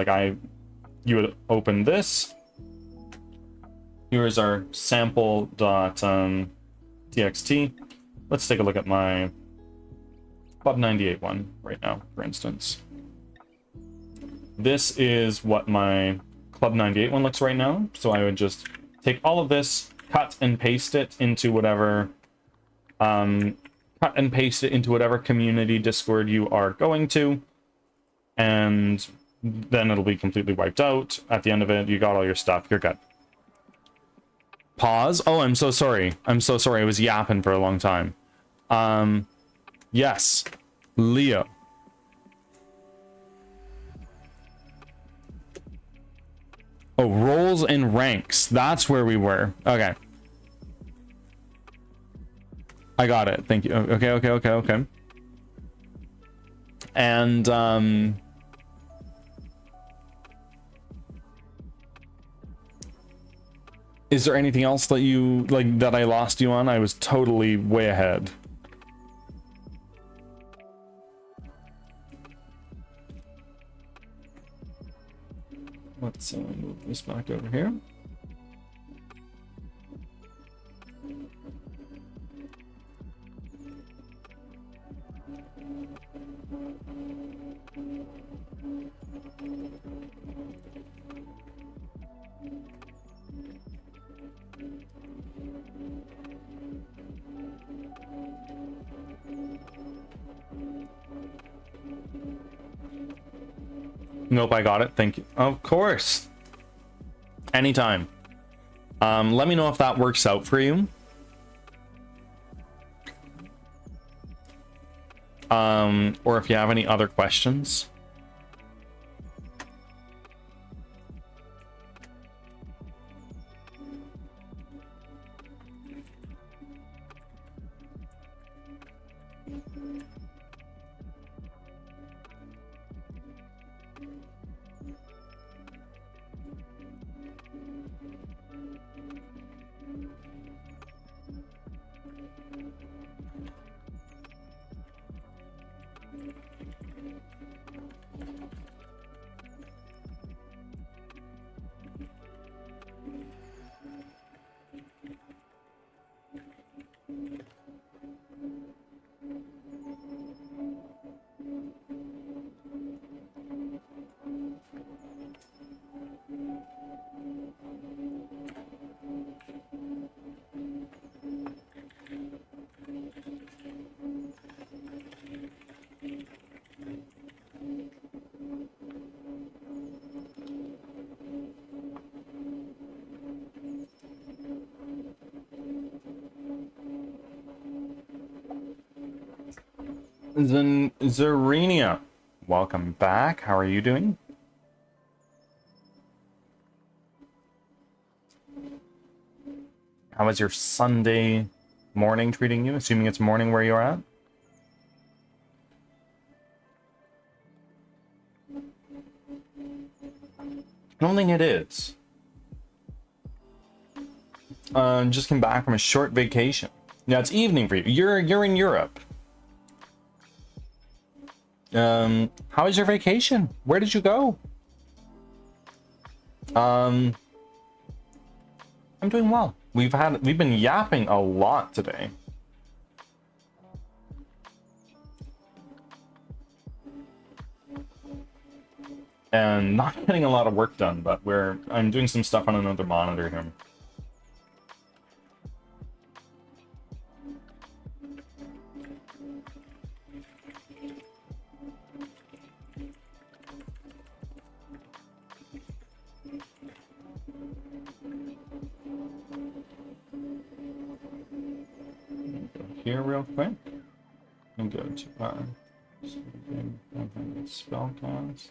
you would open this. Here's our sample.txt. Let's take a look at my Club 98 one right now, for instance. This is what my Club 98 one looks right now. So I would just take all of this, cut and paste it into whatever community Discord you are going to, and then it'll be completely wiped out. At the end of it, you got all your stuff, you're good. Pause. Oh, I'm so sorry. I was yapping for a long time. Yes. Leo. Oh, roles and ranks. That's where we were. Okay. I got it. Thank you. Okay. And, is there anything else that you, like, that I lost you on? I was totally way ahead. Let's move this back over here. Nope, I got it. Thank you. Of course. Anytime. Let me know if that works out for you. Or if you have any other questions. Zerenia, welcome back. How are you doing? How is your Sunday morning treating you? Assuming it's morning where you're at? I don't think it is. Just came back from a short vacation. Yeah, it's evening for you. You're in Europe. How was your vacation? Where did you go? I'm doing well. We've been yapping a lot today. And not getting a lot of work done, but I'm doing some stuff on another monitor here. Here real quick and go to spellcast.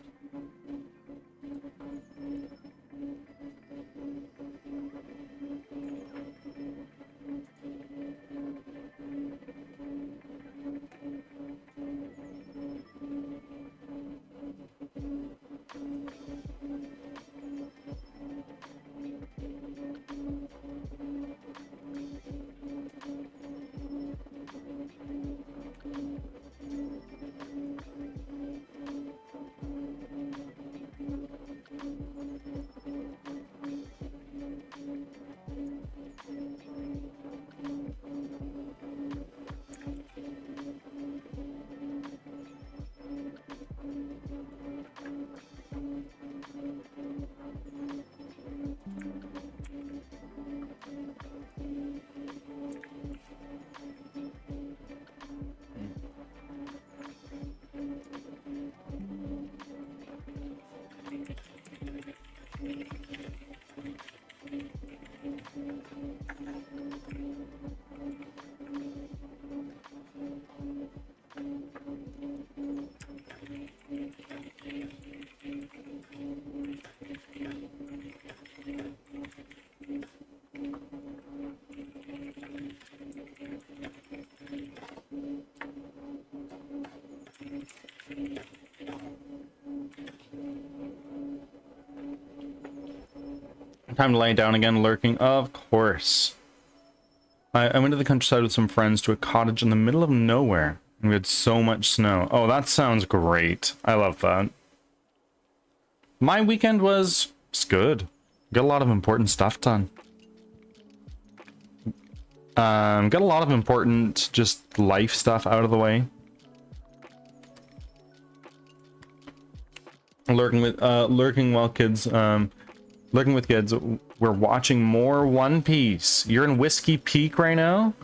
Time to lay down again, lurking. Of course. I went to the countryside with some friends to a cottage in the middle of nowhere. And we had so much snow. Oh, that sounds great. I love that. My weekend was good. Got a lot of important stuff done. Got a lot of important just life stuff out of the way. Lurking with kids. We're watching more One Piece. You're in Whiskey Peak right now?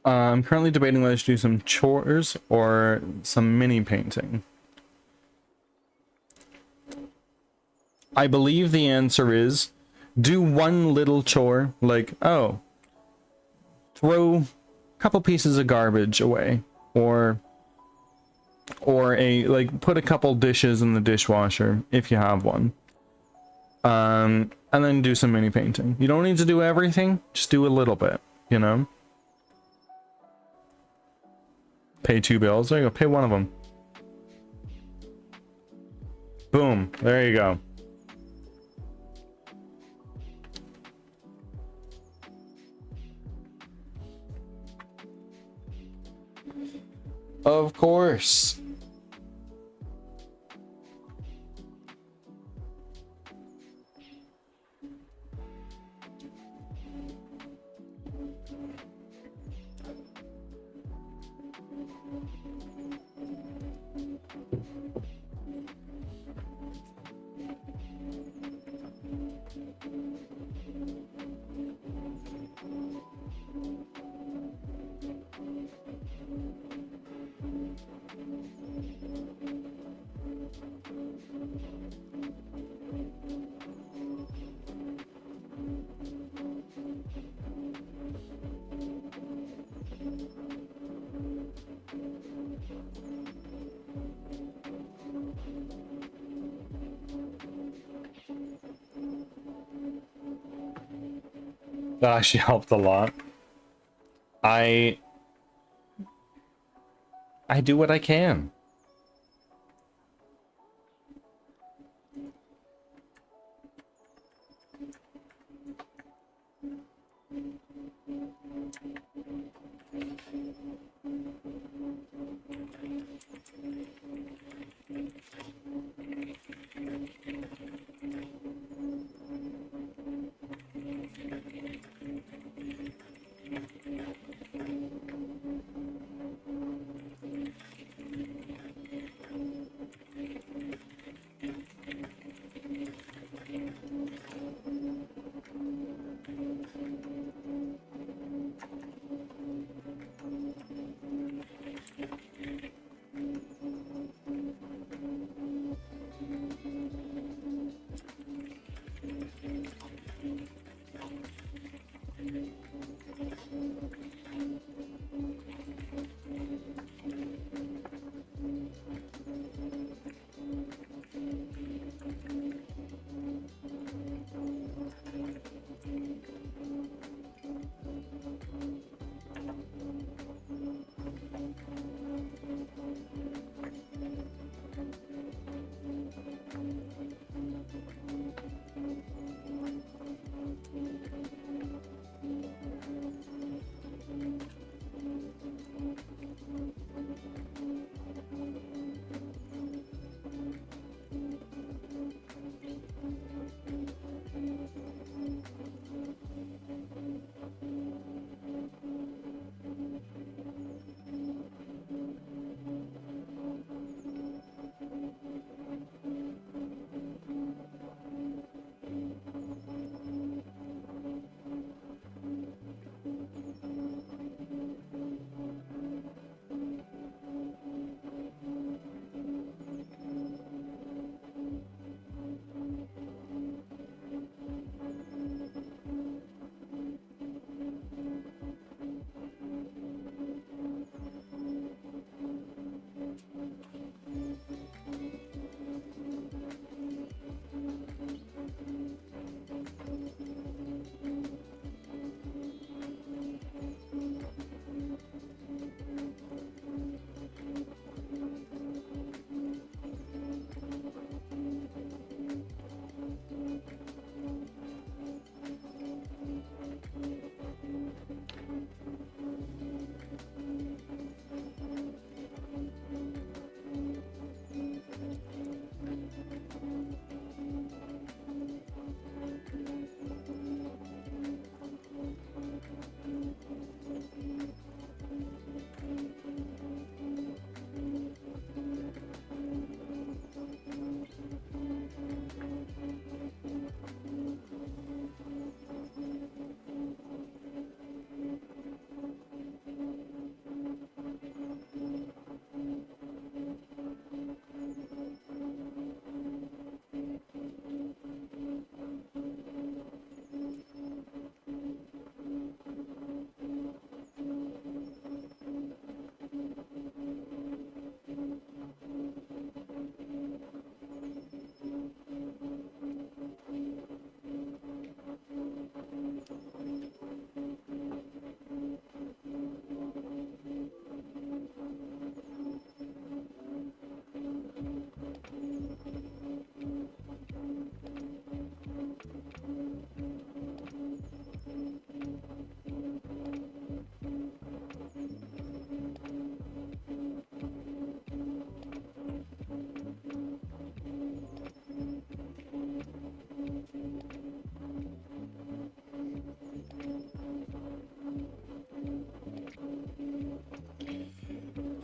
I'm currently debating whether to do some chores or some mini painting. I believe the answer is do one little chore, like, oh, throw a couple pieces of garbage away, or put a couple dishes in the dishwasher if you have one. And then do some mini painting. You don't need to do everything, just do a little bit, you know? Pay 2 bills. There you go. Pay one of them. Boom. There you go. Of course. That actually helped a lot. I do what I can.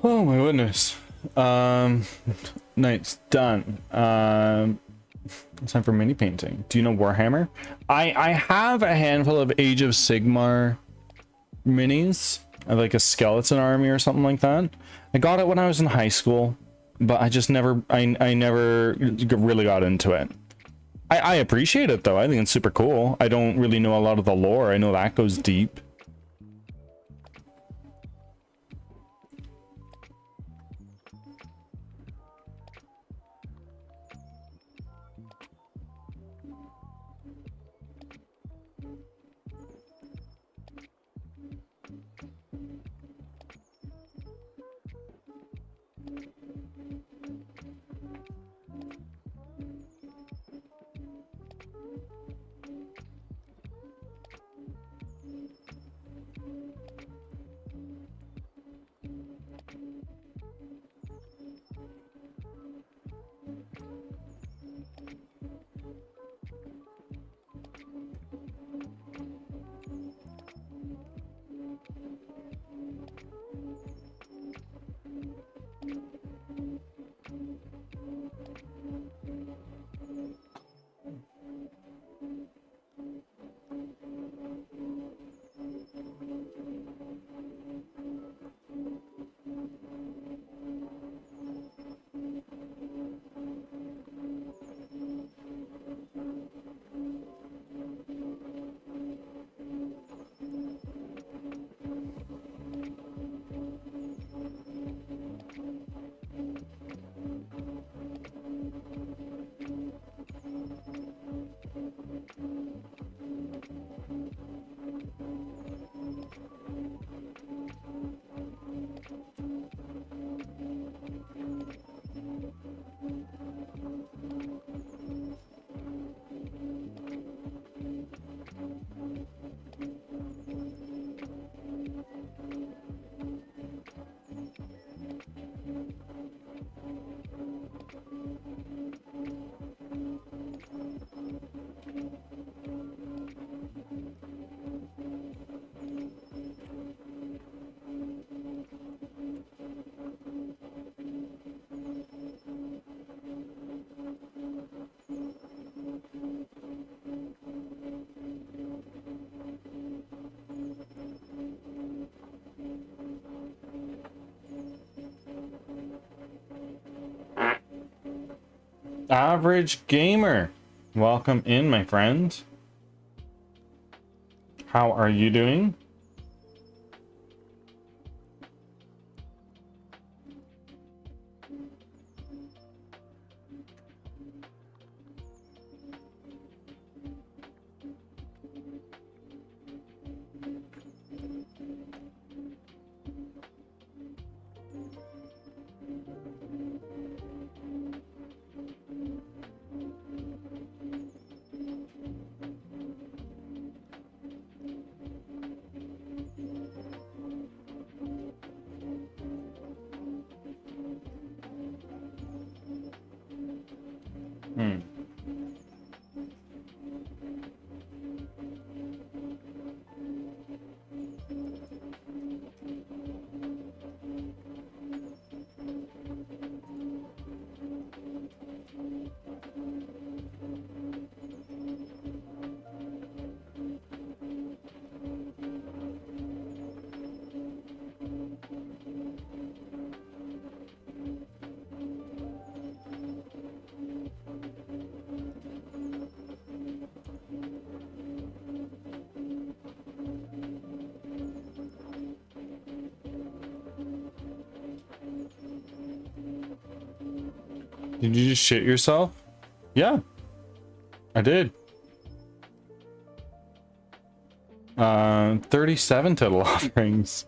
Oh my goodness. Night's done. It's time for mini painting. Do you know Warhammer? I have a handful of Age of Sigmar minis, like a skeleton army or something like that. I got it when I was in high school, but I just never, I never really got into it. I appreciate it though. I think it's super cool. I don't really know a lot of the lore. I know that goes deep. Average gamer, welcome in, my friend. How are you doing? Did you just shit yourself? Yeah, I did. 37 total offerings.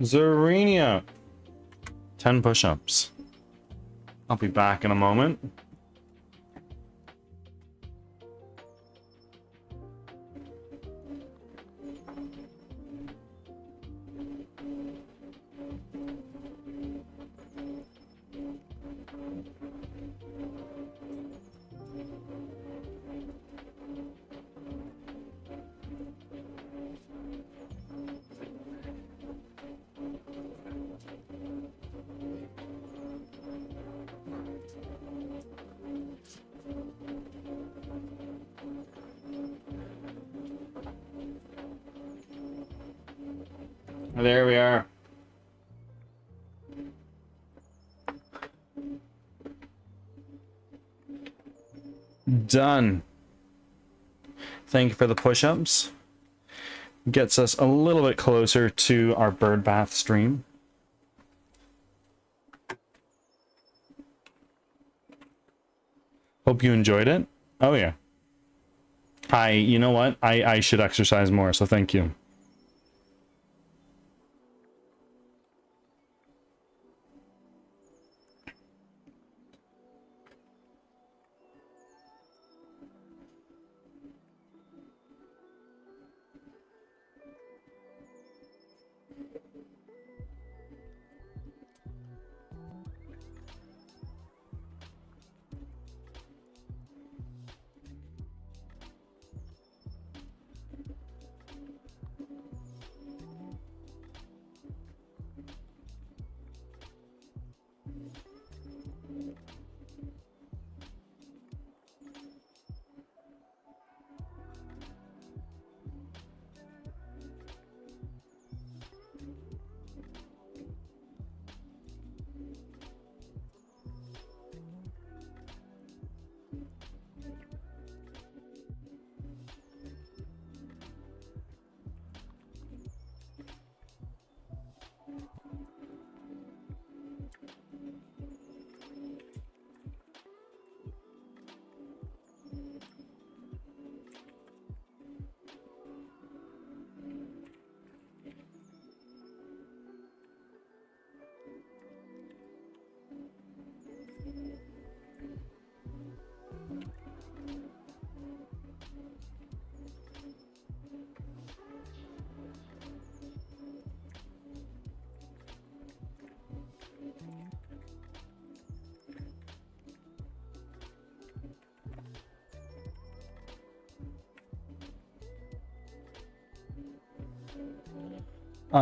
Zarenia. 10 push-ups. I'll be back in a moment. There we are. Done. Thank you for the push-ups. Gets us a little bit closer to our bird bath stream. Hope you enjoyed it. Oh yeah. You know what? I should exercise more, so thank you.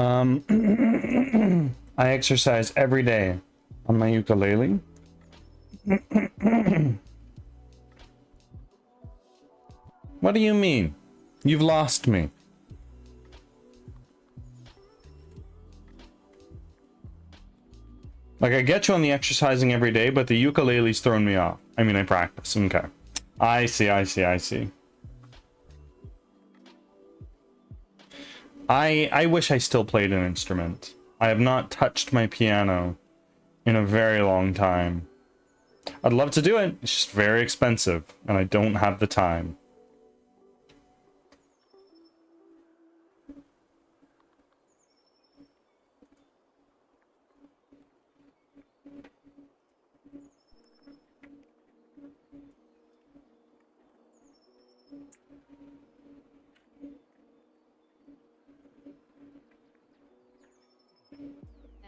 I exercise every day on my ukulele. What do you mean? You've lost me. Like, I get you on the exercising every day, but the ukulele's thrown me off. I mean, I practice. Okay. I see. I wish I still played an instrument. I have not touched my piano in a very long time. I'd love to do it. It's just very expensive, and I don't have the time.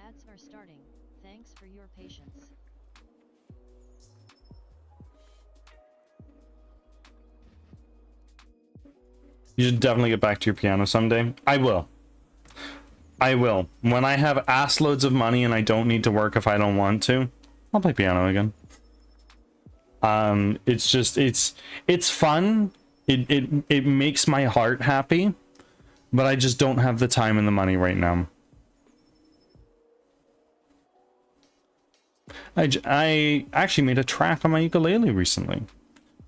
Ads are starting. Thanks for your patience. You should definitely get back to your piano someday. I will. I will. When I have ass loads of money and I don't need to work if I don't want to, I'll play piano again. It's just, it's fun. It makes my heart happy, but I just don't have the time and the money right now. I actually made a track on my ukulele recently.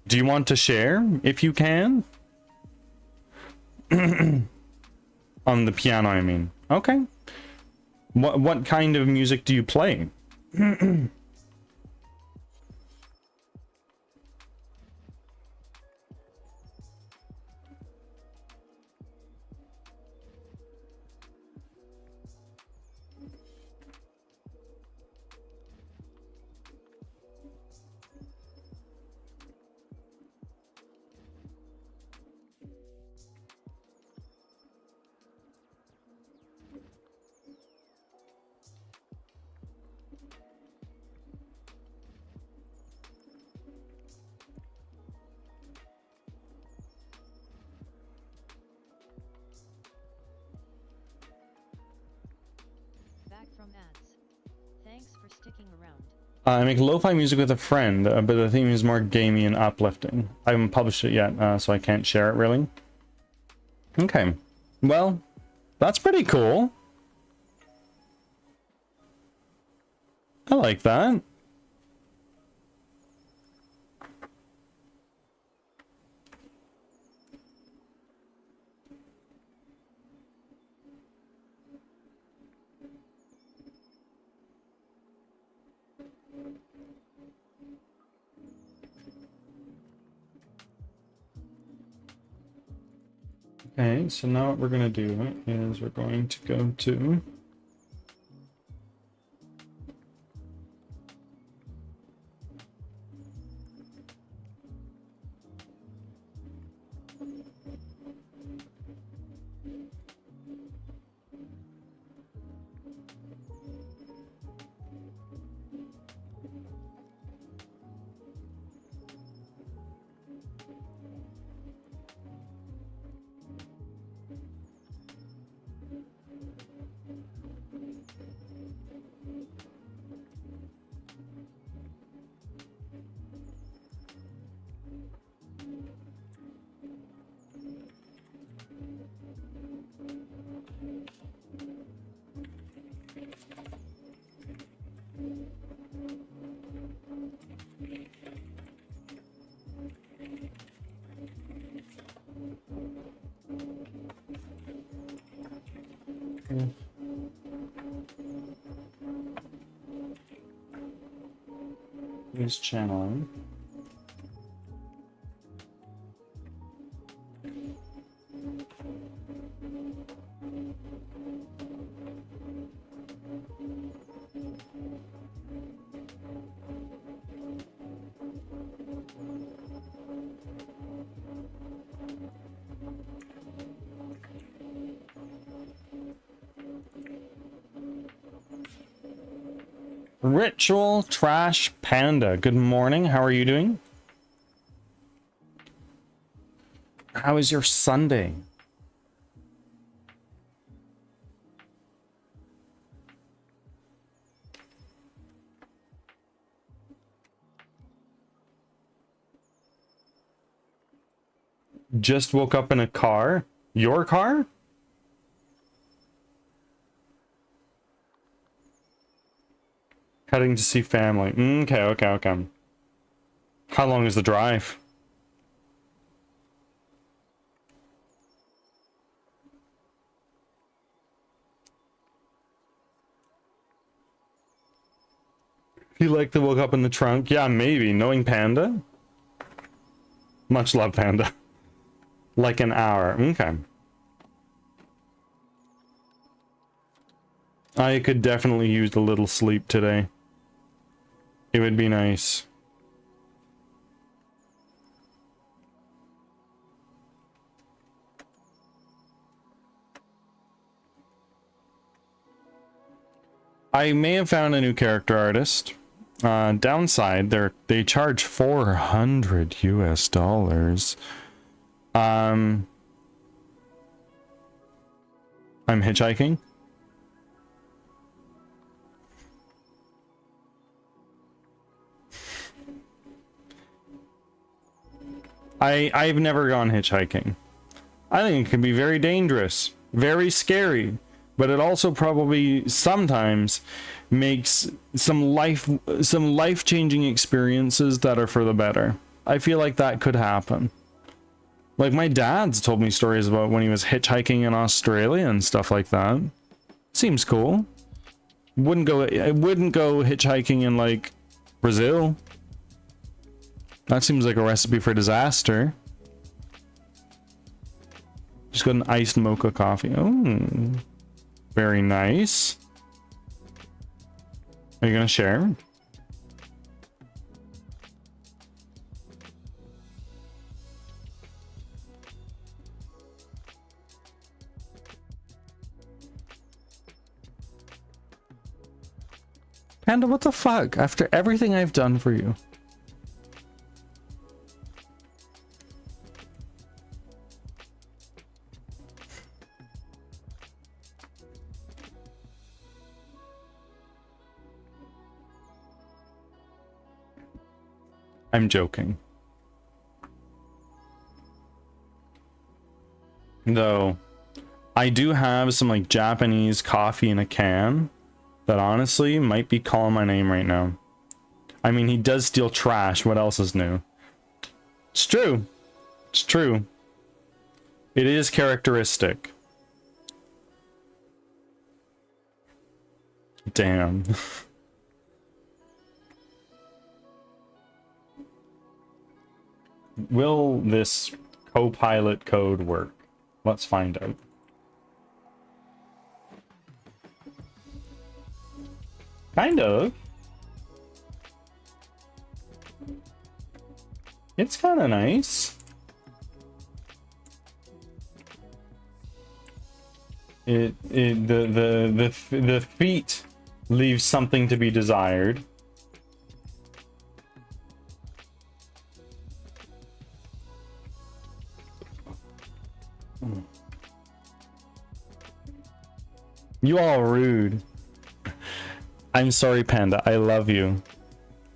Do you want to share if you can? On the piano, I mean. Okay. What kind of music do you play? from ads. Thanks for sticking around. I make lo-fi music with a friend, but the theme is more gamey and uplifting. I haven't published it yet, so I can't share it really. Okay, well, that's pretty cool. I like that. Okay, so now what we're going to do is we're going to go to... Use channeling. Ritual Trash Panda. Good morning. How are you doing? How is your Sunday? Just woke up in a car? Your car? Heading to see family. Okay. How long is the drive? You like to woke up in the trunk? Yeah, maybe. Knowing Panda? Much love, Panda. Like an hour. Okay. I could definitely use a little sleep today. It would be nice. I may have found a new character artist. Downside, they charge $400 US. I'm hitchhiking. I've never gone hitchhiking. I think it can be very dangerous, very scary, but it also probably sometimes makes some life-changing experiences that are for the better. I feel like that could happen. Like my dad's told me stories about when he was hitchhiking in Australia and stuff like that. Seems cool. I wouldn't go hitchhiking in like Brazil. That seems like a recipe for disaster. Just got an iced mocha coffee. Oh, very nice. Are you gonna share? Panda, what the fuck? After everything I've done for you. I'm joking. Though, I do have some like Japanese coffee in a can that honestly might be calling my name right now. I mean, he does steal trash. What else is new? It's true. It's true. It is characteristic. Damn. Will this co-pilot code work? Let's find out. Kind of. It's kind of nice. The feet leave something to be desired. You all rude. I'm sorry, Panda. I love you.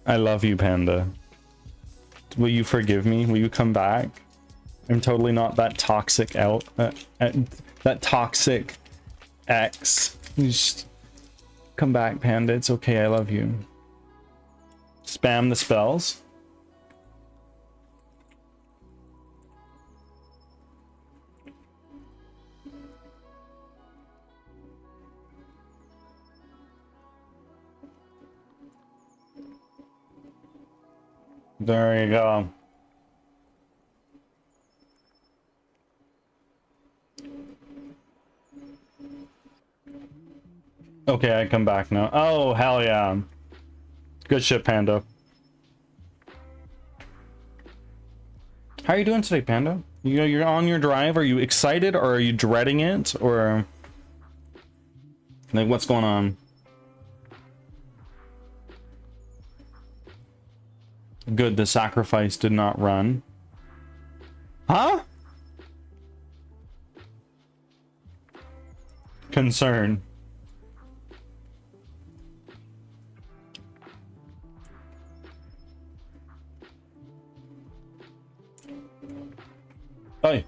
I love you, Panda. Will you forgive me? Will you come back? I'm totally not that toxic that toxic ex. You just come back, Panda. It's okay. I love you. Spam the spells. There you go. Okay, I come back now. Oh, hell yeah. Good shit, Panda. How are you doing today, Panda? You're on your drive. Are you excited or are you dreading it? Or like what's going on? Good, the sacrifice did not run. Huh? Concern. Hey.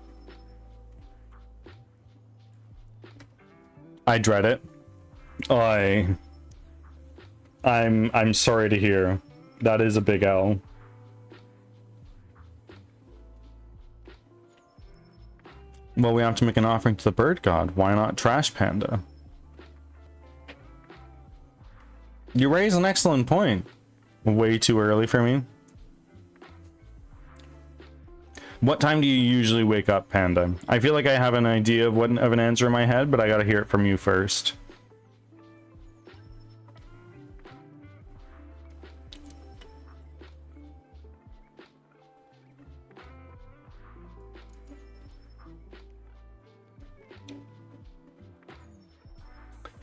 I dread it. I'm sorry to hear. That is a big L. Well, we have to make an offering to the bird god. Why not Trash Panda? You raise an excellent point. Way too early for me. What time do you usually wake up, Panda? I feel like I have an idea of an answer in my head, but I gotta hear it from you first.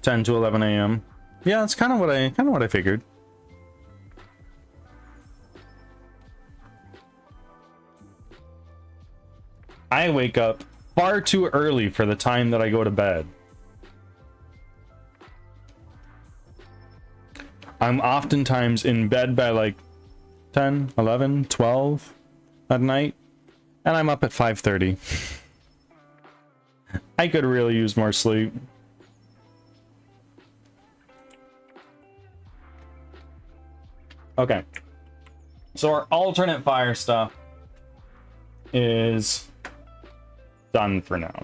(10 to 11 a.m.) Yeah, that's kind of what I figured. I wake up far too early for the time that I go to bed. I'm oftentimes in bed by like 10, 11, 12 at night, and I'm up at 5:30. I could really use more sleep. Okay, so our alternate fire stuff is done for now.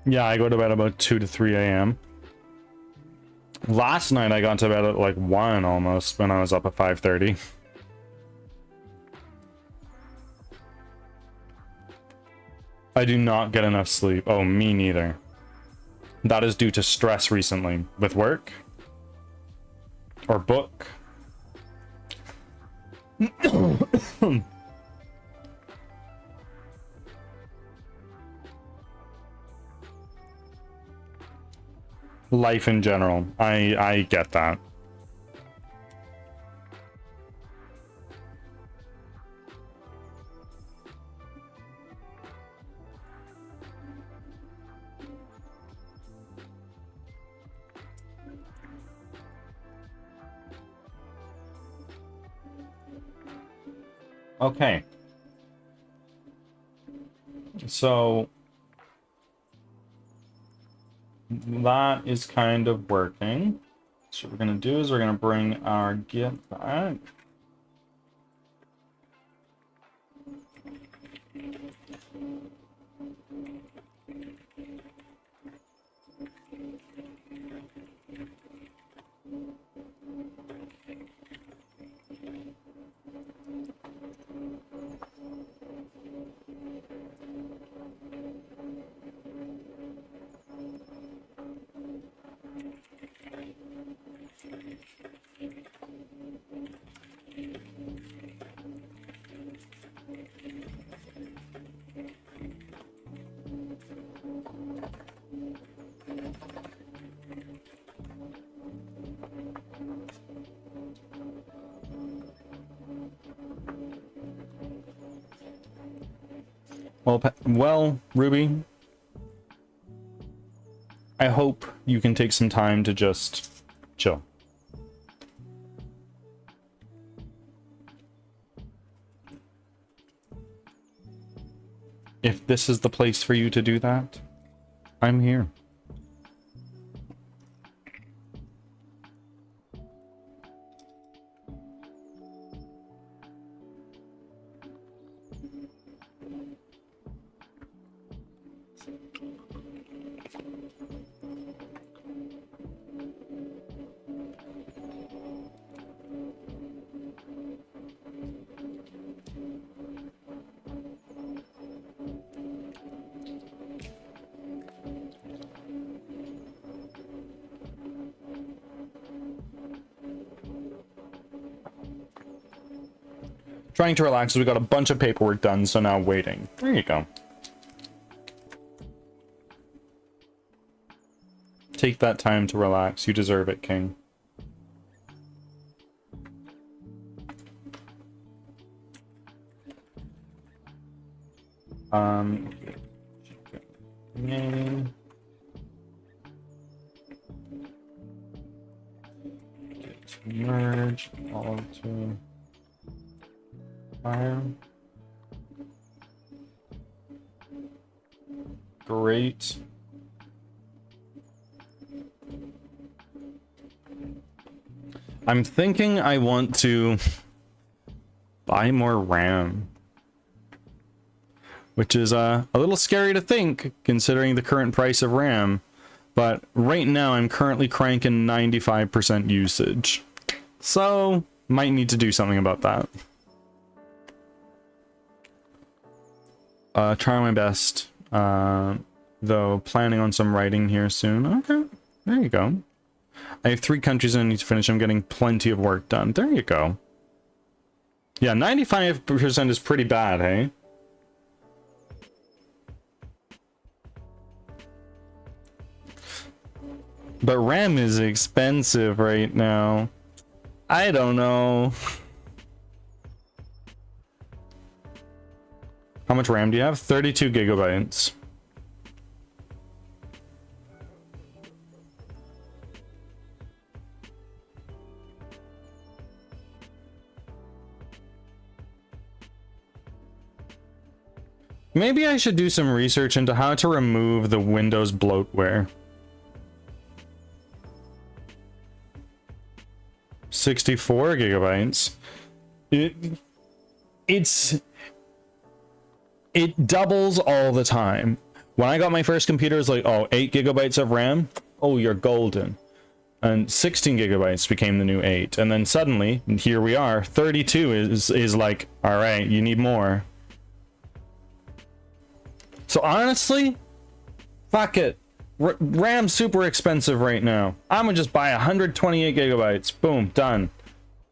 Yeah, I go to bed about 2 to 3 a.m. Last night I got to bed at like 1 almost when I was up at 5:30. I do not get enough sleep. Oh, me neither. That is due to stress recently with work or book. Life in general. I get that. Okay. So that is kind of working. So what we're going to do is we're going to bring our git back. Well, Ruby, I hope you can take some time to just chill. If this is the place for you to do that, I'm here. Trying to relax as we got a bunch of paperwork done, so now waiting. There you go. Take that time to relax. You deserve it, King. Name. Merge all to fire. Great. I'm thinking I want to buy more RAM, which is a little scary to think considering the current price of RAM, but right now I'm currently cranking 95% usage, so might need to do something about that. Try my best, though planning on some writing here soon. Okay, there you go. I have 3 countries I need to finish. I'm getting plenty of work done. There you go. Yeah, 95% is pretty bad, hey? But RAM is expensive right now. I don't know. How much RAM do you have? 32 gigabytes. Maybe I should do some research into how to remove the Windows bloatware. 64 gigabytes. It doubles all the time. When I got my first computer, it was like, oh, 8 gigabytes of RAM. Oh, you're golden. And 16 gigabytes became the new 8. And then suddenly, here we are, 32 is like, all right, you need more. So honestly, fuck it. RAM's super expensive right now. I'm gonna just buy 128 gigabytes. Boom, done.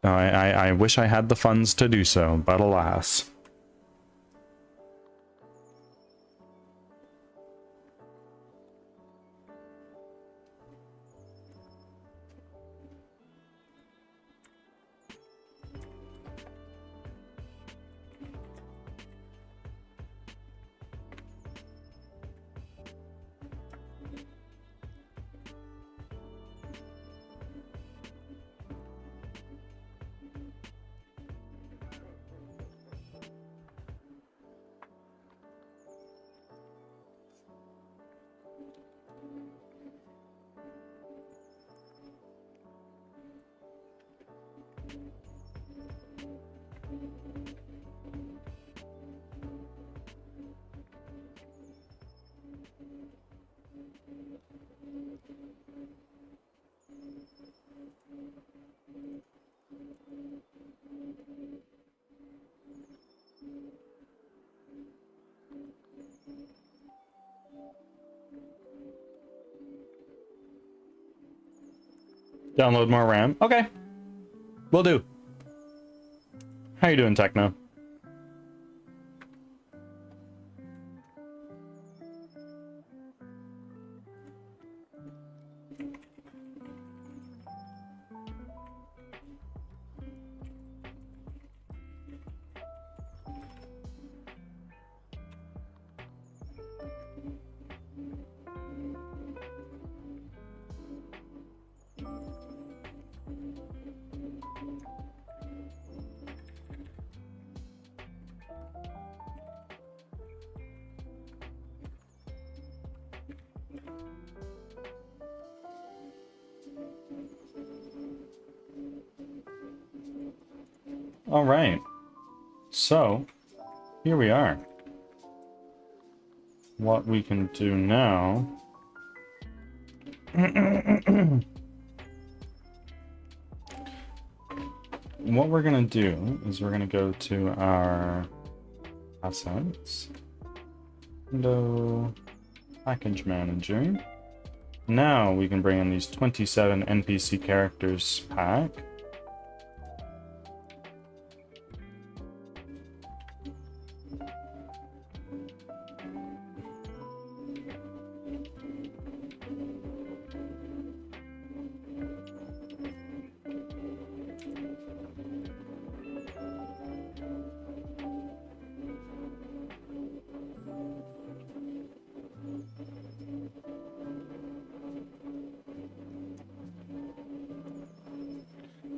I wish I had the funds to do so, but alas. Download more RAM. Okay. Will do. How you doing, Techno? All right. So, here we are. What we can do now... What we're gonna do is we're gonna go to our assets, window, package manager. Now we can bring in these 27 NPC characters pack.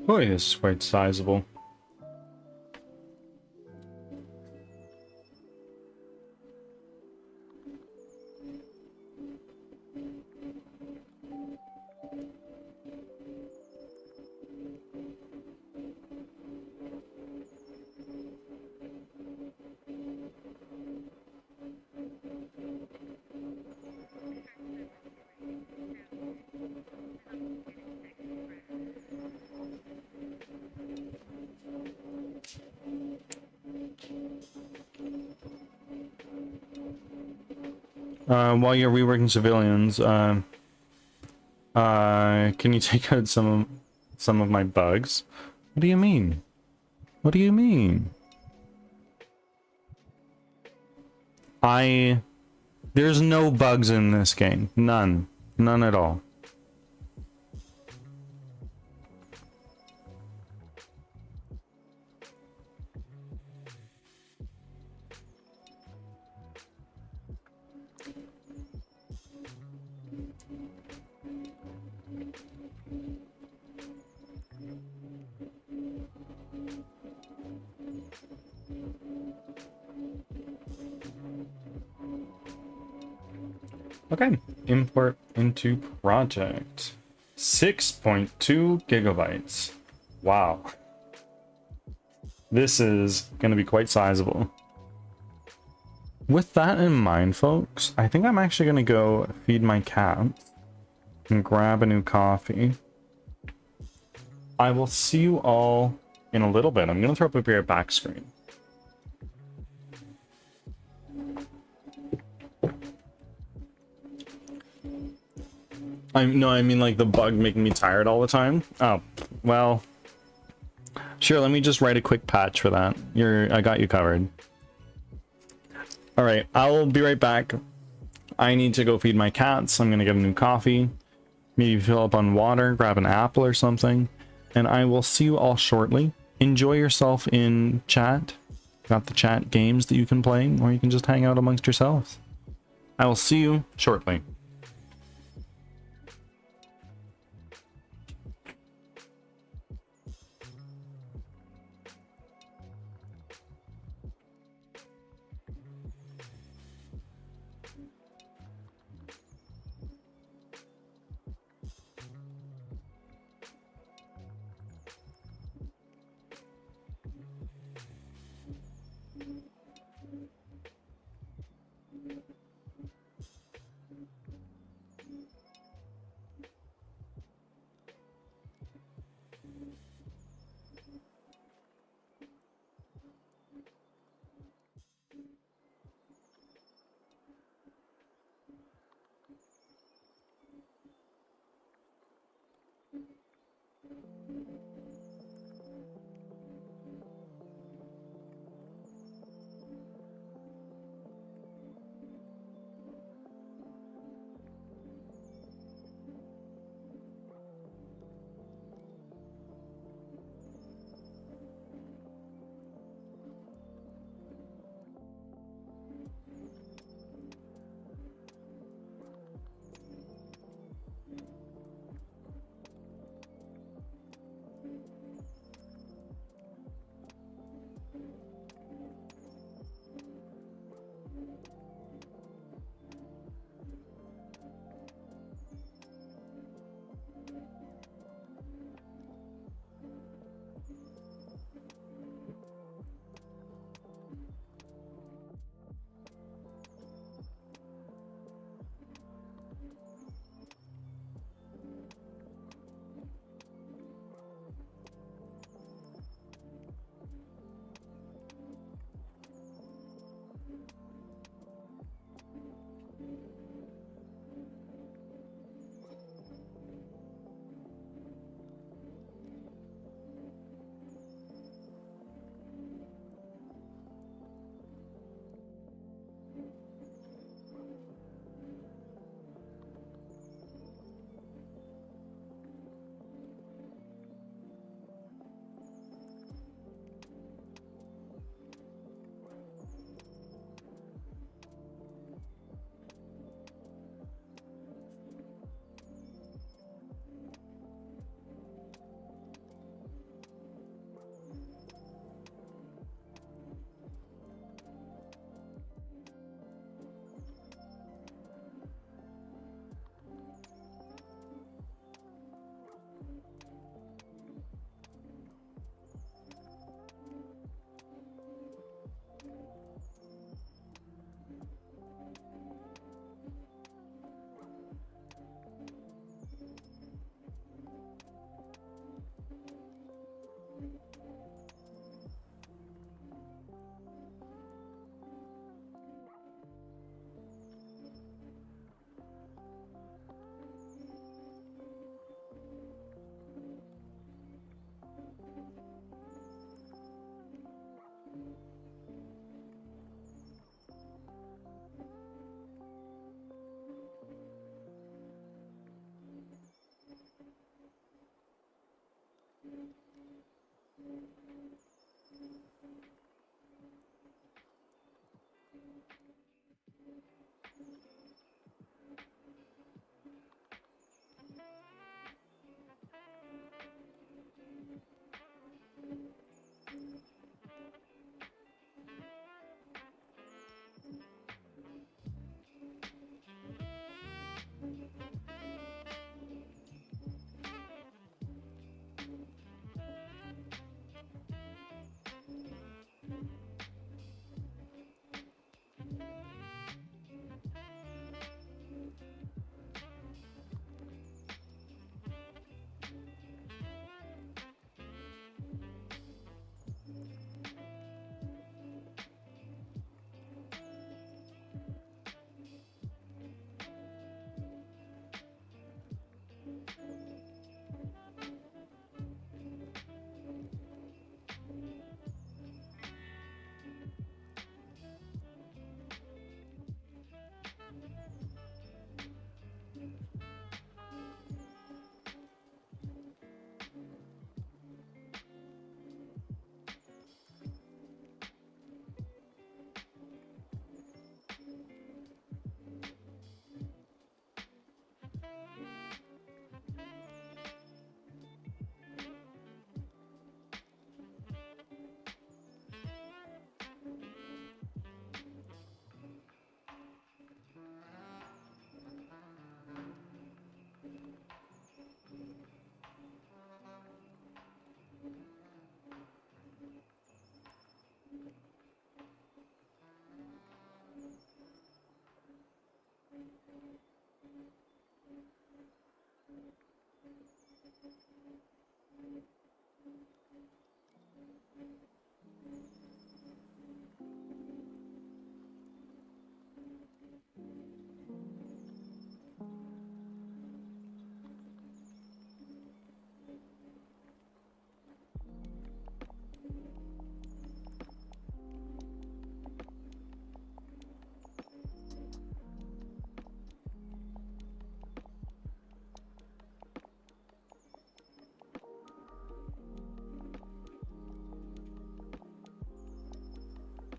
Boy, this is quite sizable. While you're reworking civilians, can you take out some of my bugs? What do you mean? What do you mean? There's no bugs in this game. None. None at all. Okay, import into project. 6.2 gigabytes. Wow. This is going to be quite sizable. With that in mind, folks, I think I'm actually going to go feed my cats and grab a new coffee. I will see you all in a little bit. I'm going to throw up your back screen. I mean like the bug making me tired all the time. Oh, well, sure. Let me just write a quick patch for that. I got you covered. All right, I'll be right back. I need to go feed my cats. I'm gonna get a new coffee, maybe fill up on water, grab an apple or something, and I will see you all shortly. Enjoy yourself in chat. Got the chat games that you can play, or you can just hang out amongst yourselves. I will see you shortly.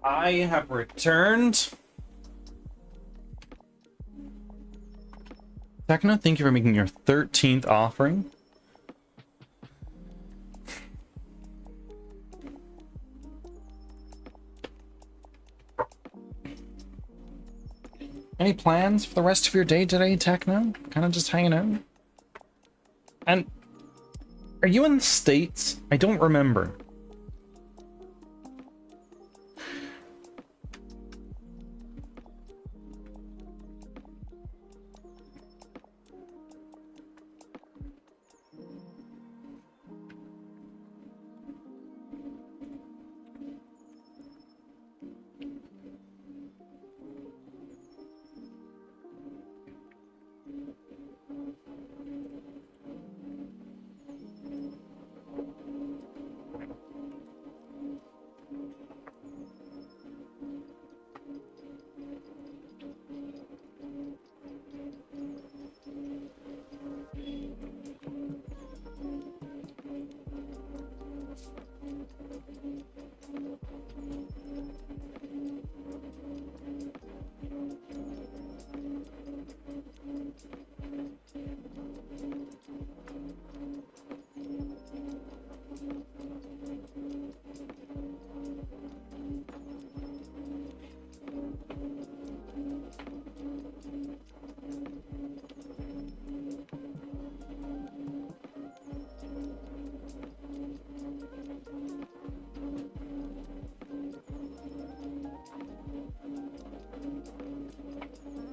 I have returned. Techno, thank you for making your 13th offering. Any plans for the rest of your day today, Techno? Kind of just hanging out? And are you in the States? I don't remember.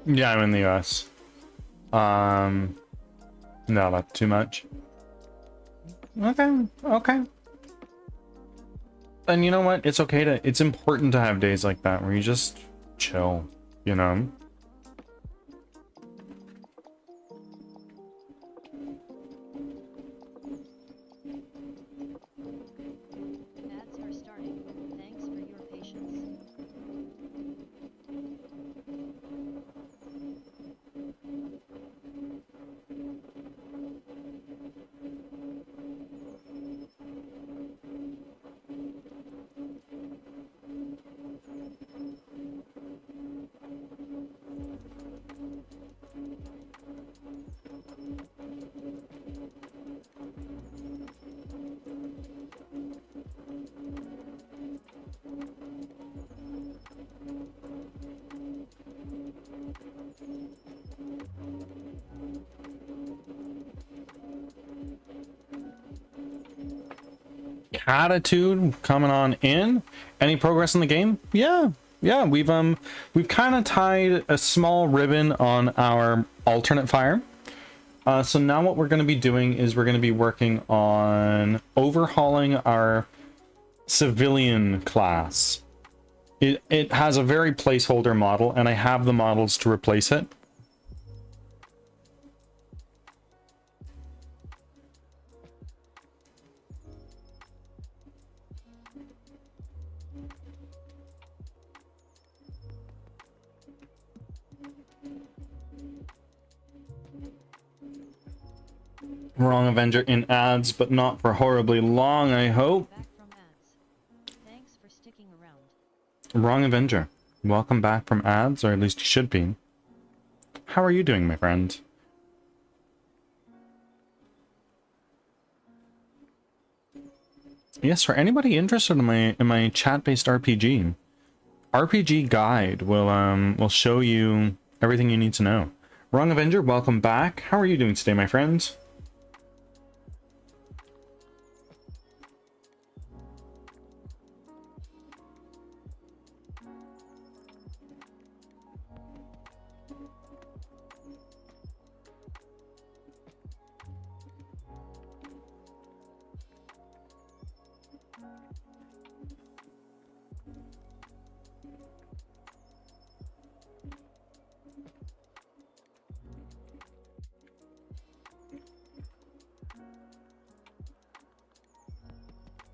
Yeah, I'm in the US. No, not too much. Okay, okay. And you know what? It's okay to, it's important to have days like that where you just chill, you know? Ads are starting. Thanks for your patience. Attitude coming on in. Any progress in the game? Yeah, we've kind of tied a small ribbon on our alternate fire. So now what we're going to be doing is we're going to be working on overhauling our civilian class. It has a very placeholder model, and I have the models to replace it. Wrong Avenger in ads, but not for horribly long, I hope. Back from ads. Thanks for sticking around. Wrong Avenger, welcome back from ads, or at least you should be. How are you doing, my friend? Yes, for anybody interested in my chat-based RPG guide will show you everything you need to know. Wrong Avenger, welcome back. How are you doing today, my friend?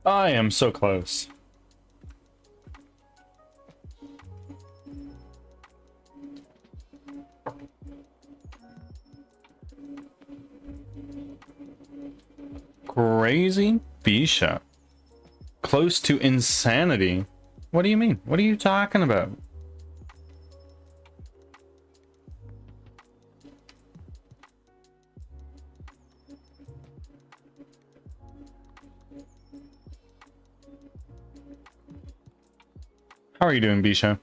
I am so close. Crazy Bisha. Close to insanity. What do you mean? What are you talking about? How are you doing, Bisha?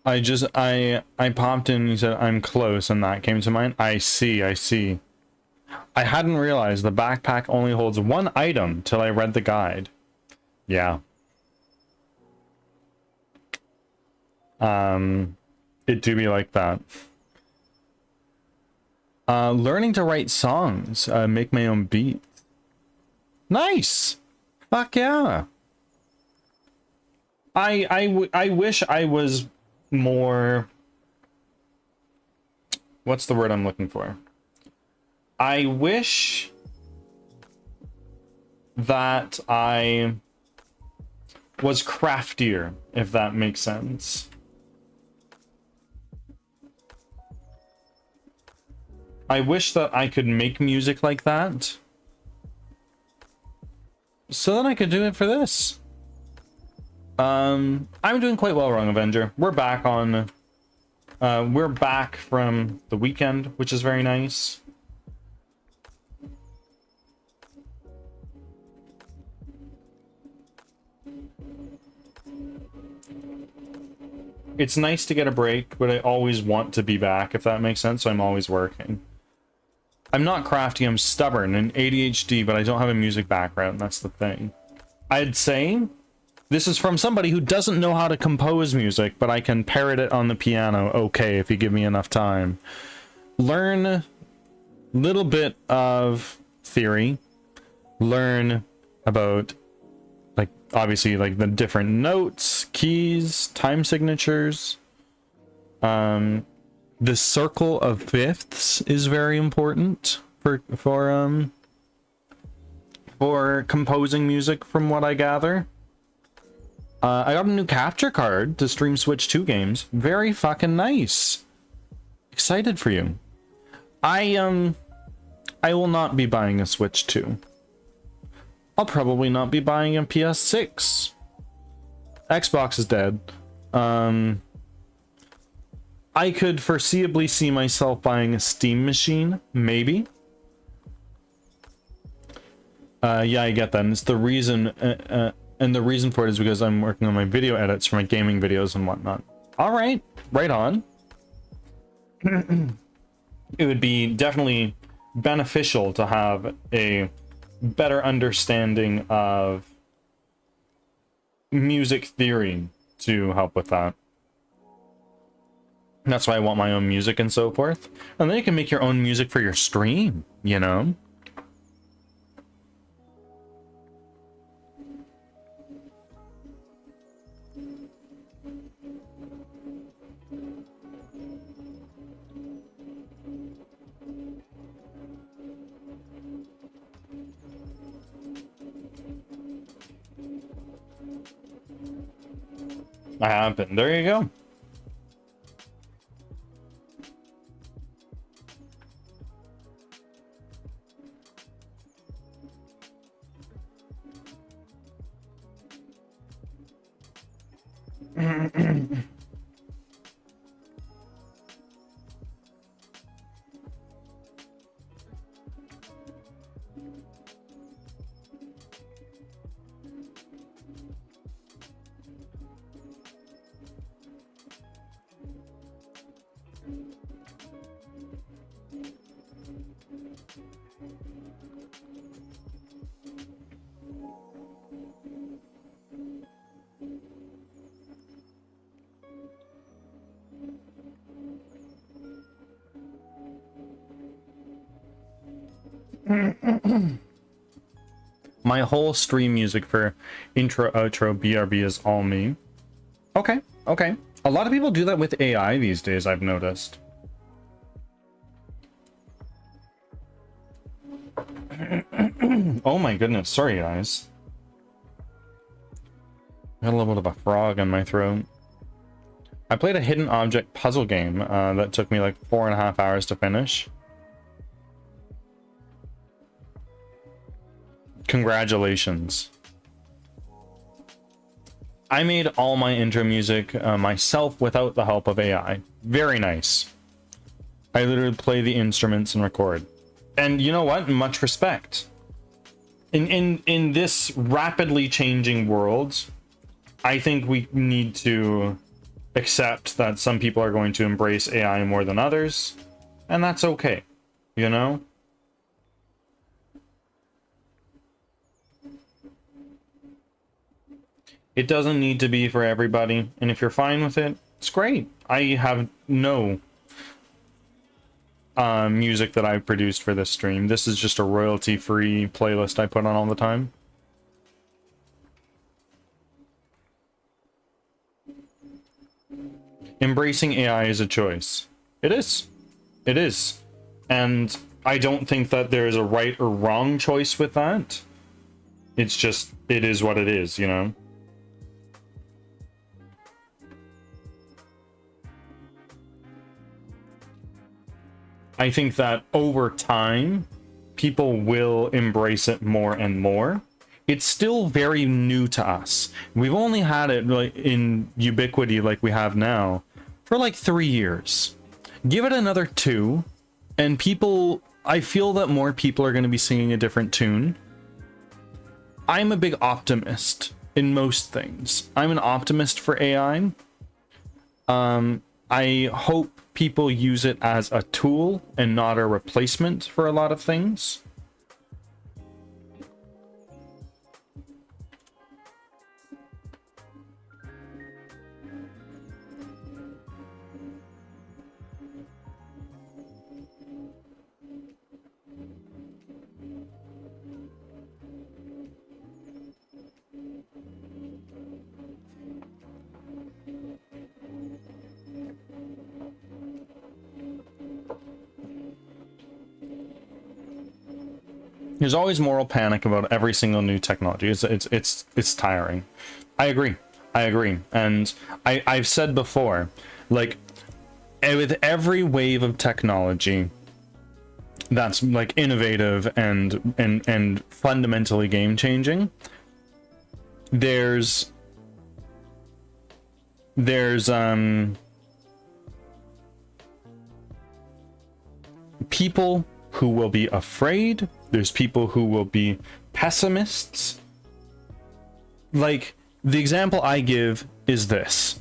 I popped in and you said I'm close and that came to mind. I see, I see. I hadn't realized the backpack only holds one item till I read the guide. Yeah. It do be like that. Learning to write songs, make my own beats. Nice! Fuck yeah! I wish I was more... What's the word I'm looking for? I wish that I was craftier, if that makes sense. I wish that I could make music like that, so then I could do it for this. I'm doing quite well, Wrong Avenger. We're back on... we're back from the weekend, which is very nice. It's nice to get a break, but I always want to be back, if that makes sense, so I'm always working. I'm not crafty, I'm stubborn and ADHD, but I don't have a music background, that's the thing. I'd say this is from somebody who doesn't know how to compose music, but I can parrot it on the piano okay if you give me enough time. Learn a little bit of theory. Learn about, like, obviously, like, the different notes, keys, time signatures. The circle of fifths is very important for composing music, from what I gather. I got a new capture card to stream Switch 2 games. Very fucking nice. Excited for you. I will not be buying a Switch 2. I'll probably not be buying a PS6. Xbox is dead. I could foreseeably see myself buying a Steam machine, maybe. Yeah, I get that. And it's the reason, and the reason for it is because I'm working on my video edits for my gaming videos and whatnot. All right, right on. It would be definitely beneficial to have a better understanding of music theory to help with that. That's why I want my own music and so forth. And then you can make your own music for your stream, you know? I have been. There you go. My whole stream music for intro, outro, BRB is all me. Okay, okay. A lot of people do that with AI these days, I've noticed. Oh my goodness, sorry guys. I got a little bit of a frog in my throat. I played a hidden object puzzle game that took me like 4.5 hours to finish. Congratulations. I made all my intro music myself without the help of AI. Very nice. I literally play the instruments and record. And you know what? Much respect. In this rapidly changing world, I think we need to accept that some people are going to embrace AI more than others, and that's okay, you know? It doesn't need to be for everybody, and if you're fine with it, it's great. I have no music that I've produced for this stream. This is just a royalty-free playlist I put on all the time. Embracing AI is a choice. It is. It is. And I don't think that there is a right or wrong choice with that. It's just, it is what it is, you know? I think that over time, people will embrace it more and more. It's still very new to us. We've only had it like in ubiquity like we have now for like 3 years. Give it another 2, and people, I feel that more people are going to be singing a different tune. I'm a big optimist in most things. I'm an optimist for AI. I hope people use it as a tool and not a replacement for a lot of things. There's always moral panic about every single new technology. It's tiring. I agree. And I've said before, like, with every wave of technology that's like innovative and fundamentally game changing, there's people who will be afraid. There's people who will be pessimists. Like, the example I give is this.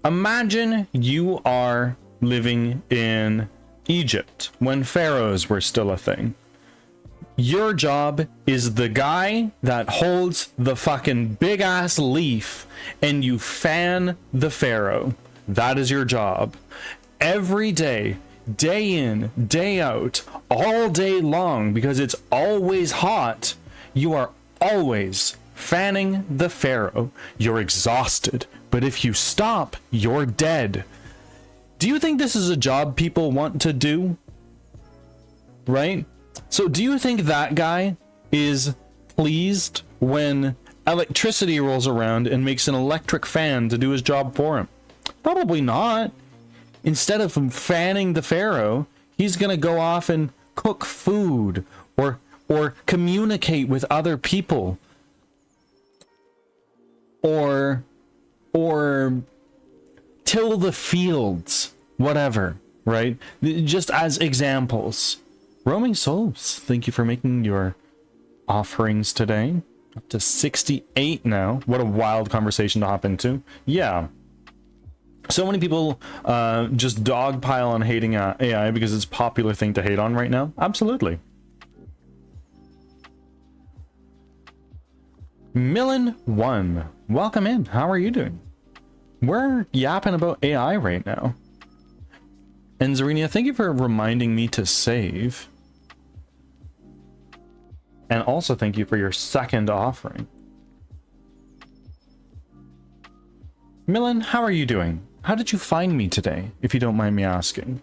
Imagine you are living in Egypt when pharaohs were still a thing. Your job is the guy that holds the fucking big ass leaf and you fan the pharaoh. That is your job. Every day, day in, day out, all day long, because it's always hot, you are always fanning the pharaoh. You're exhausted, but if you stop, you're dead. Do you think this is a job people want to do? Right? So do you think that guy is pleased when electricity rolls around and makes an electric fan to do his job for him? Probably not. Instead of fanning the pharaoh, he's gonna go off and cook food or communicate with other people or till the fields, whatever, right? Just as examples. Roaming Souls, thank you for making your offerings today. Up to 68 now. What a wild conversation to hop into. Yeah. So many people just dogpile on hating AI because it's a popular thing to hate on right now. Absolutely. Millen1, welcome in. How are you doing? We're yapping about AI right now. And Zarenia, thank you for reminding me to save. And also thank you for your second offering. Millen, how are you doing? How did you find me today, if you don't mind me asking?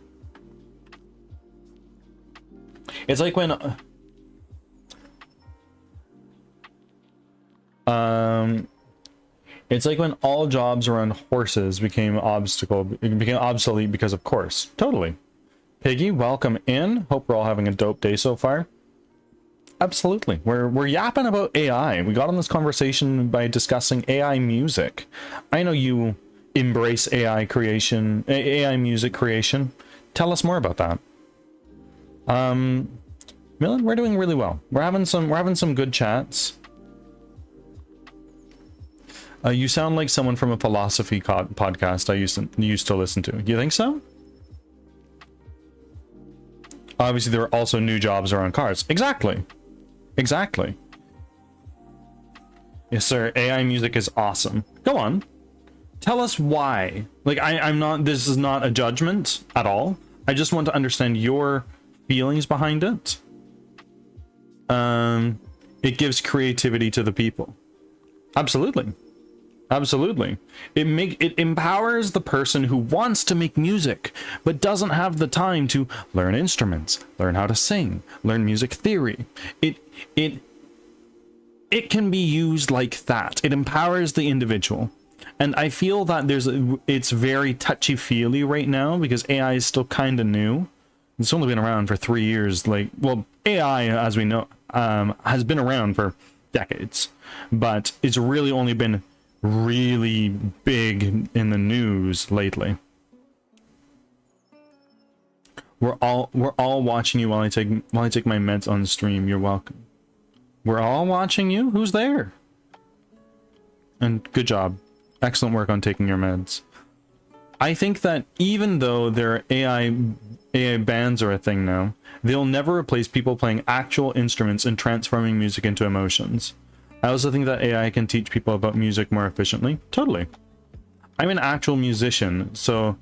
It's like when... It's like when all jobs around horses became obsolete because of course. Totally. Piggy, welcome in. Hope we're all having a dope day so far. Absolutely. We're yapping about AI. We got on this conversation by discussing AI music. I know you embrace AI creation, AI music creation. Tell us more about that. Millen, we're doing really well. We're having some good chats. You sound like someone from a philosophy podcast I used to listen to. You think so? Obviously, there are also new jobs around cars. Exactly. Exactly. Yes, sir. AI music is awesome. Go on. Tell us why. Like, I'm not, this is not a judgment at all. I just want to understand your feelings behind it. It gives creativity to the people. Absolutely. Absolutely. It empowers the person who wants to make music, but doesn't have the time to learn instruments, learn how to sing, learn music theory. It can be used like that. It empowers the individual. And I feel that it's very touchy-feely right now because AI is still kind of new. It's only been around for 3 years. Like, well, AI, as we know, has been around for decades, but it's really only been really big in the news lately. We're all watching you while I take my meds on stream. You're welcome. We're all watching you. Who's there? And good job. Excellent work on taking your meds. I think that even though their AI bands are a thing now, they'll never replace people playing actual instruments and transforming music into emotions. I also think that AI can teach people about music more efficiently. Totally. I'm an actual musician, so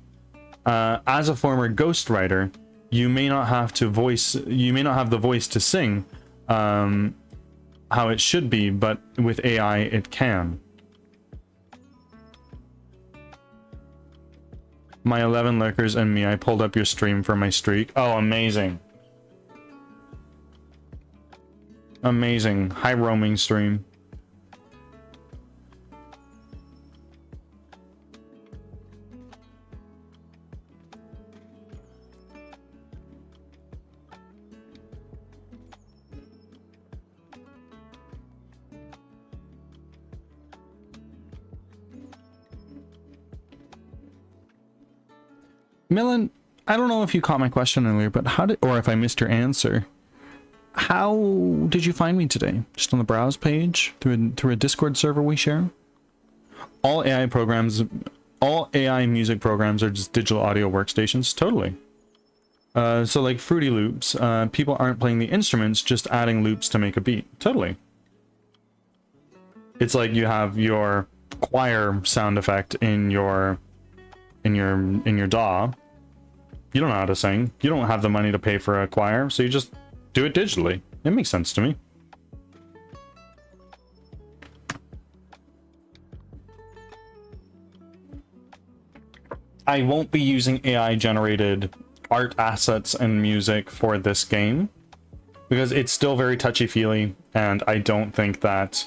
as a former ghostwriter, you may not have the voice to sing how it should be, but with AI it can. My 11 lurkers and me, I pulled up your stream for my streak. Oh, amazing. Amazing. High roaming stream. Millen, I don't know if you caught my question earlier, but or if I missed your answer. How did you find me today? Just on the browse page? Through a Discord server we share? All AI music programs are just digital audio workstations? Totally. So like Fruity Loops, people aren't playing the instruments, just adding loops to make a beat. Totally. It's like you have your choir sound effect in your DAW. You don't know how to sing. You don't have the money to pay for a choir, so you just do it digitally. It makes sense to me. I won't be using AI generated art assets and music for this game because it's still very touchy-feely, and I don't think that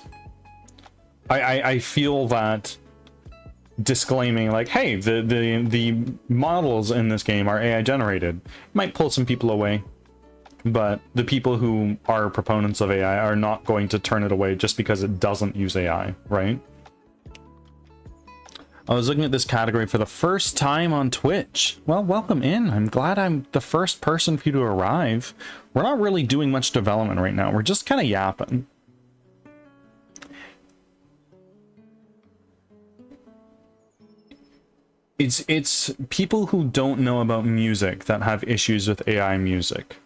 I feel that disclaiming like, hey, the models in this game are AI generated might pull some people away, but the people who are proponents of AI are not going to turn it away just because it doesn't use AI, right? I was looking at this category for the first time on Twitch. Well, welcome in. I'm glad I'm the first person for you to arrive. We're not really doing much development right now. We're just kind of yapping. It's people who don't know about music that have issues with AI music.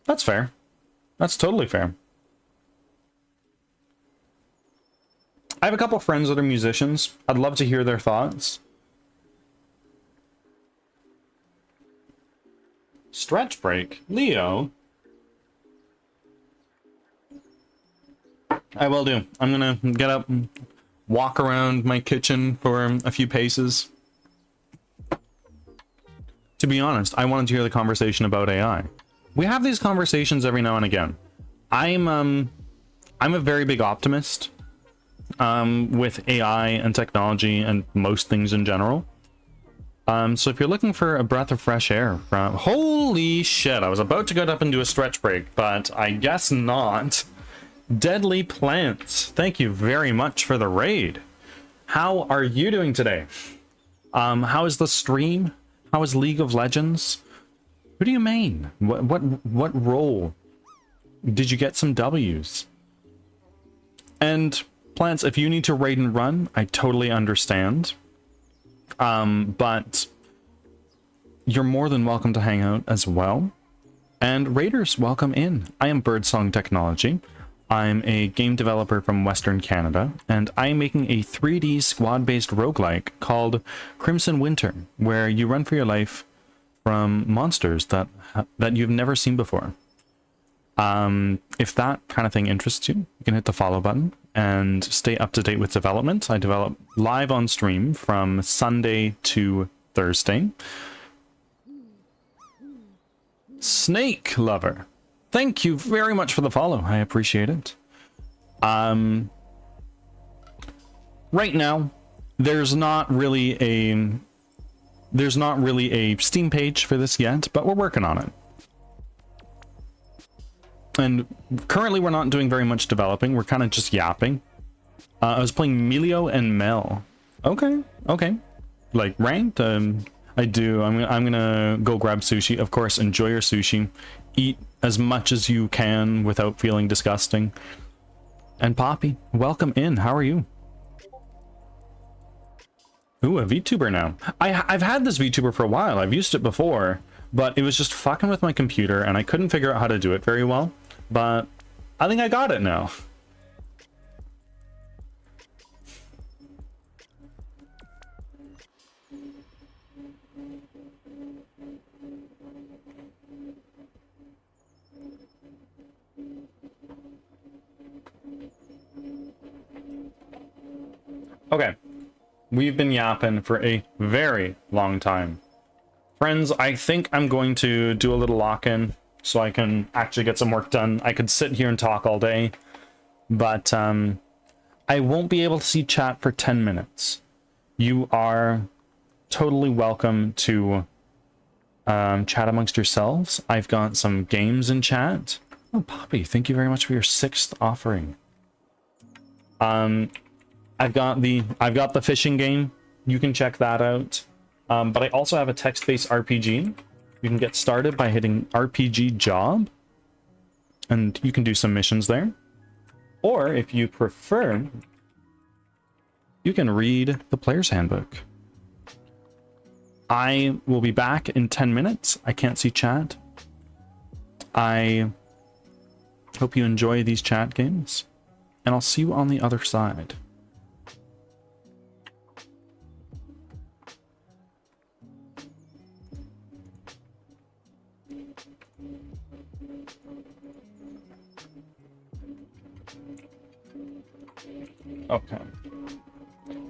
That's fair. That's totally fair. I have a couple friends that are musicians. I'd love to hear their thoughts. Stretch break? Leo? I will do. I'm gonna get up and walk around my kitchen for a few paces. To be honest, I wanted to hear the conversation about AI. We have these conversations every now and again. I'm a very big optimist. with AI and technology and most things in general. So if you're looking for a breath of fresh air from... Holy shit, I was about to get up and do a stretch break, but I guess not. Deadly Plants, thank you very much for the raid. How are you doing today? How is the stream? How is League of Legends? Who do you main? What role? Did you get some W's? And Plants, if you need to raid and run, I totally understand. But you're more than welcome to hang out as well. And raiders, welcome in. I am Birdsong Technology. I'm a game developer from Western Canada, and I'm making a 3D squad-based roguelike called Crimson Winter, where you run for your life from monsters that you've never seen before. If that kind of thing interests you, you can hit the follow button and stay up to date with development. I develop live on stream from Sunday to Thursday. Snake Lover, thank you very much for the follow. I appreciate it. Right now, there's not really a Steam page for this yet, but we're working on it. And currently we're not doing very much developing. We're kind of just yapping. I was playing Melio and Mel. Okay. Like ranked? I do. I'm gonna go grab sushi. Of course, enjoy your sushi. Eat as much as you can without feeling disgusting. And Poppy, welcome in. How are you? Ooh, a VTuber now. I've had this VTuber for a while. I've used it before, but it was just fucking with my computer and I couldn't figure out how to do it very well. But I think I got it now. Okay, we've been yapping for a very long time. Friends, I think I'm going to do a little lock-in so I can actually get some work done. I could sit here and talk all day, but I won't be able to see chat for 10 minutes. You are totally welcome to chat amongst yourselves. I've got some games in chat. Oh, Poppy, thank you very much for your 6th offering. I've got the fishing game. You can check that out. But I also have a text-based RPG. You can get started by hitting RPG job, and you can do some missions there. Or if you prefer, you can read the player's handbook. I will be back in 10 minutes. I can't see chat. I hope you enjoy these chat games, and I'll see you on the other side. Okay,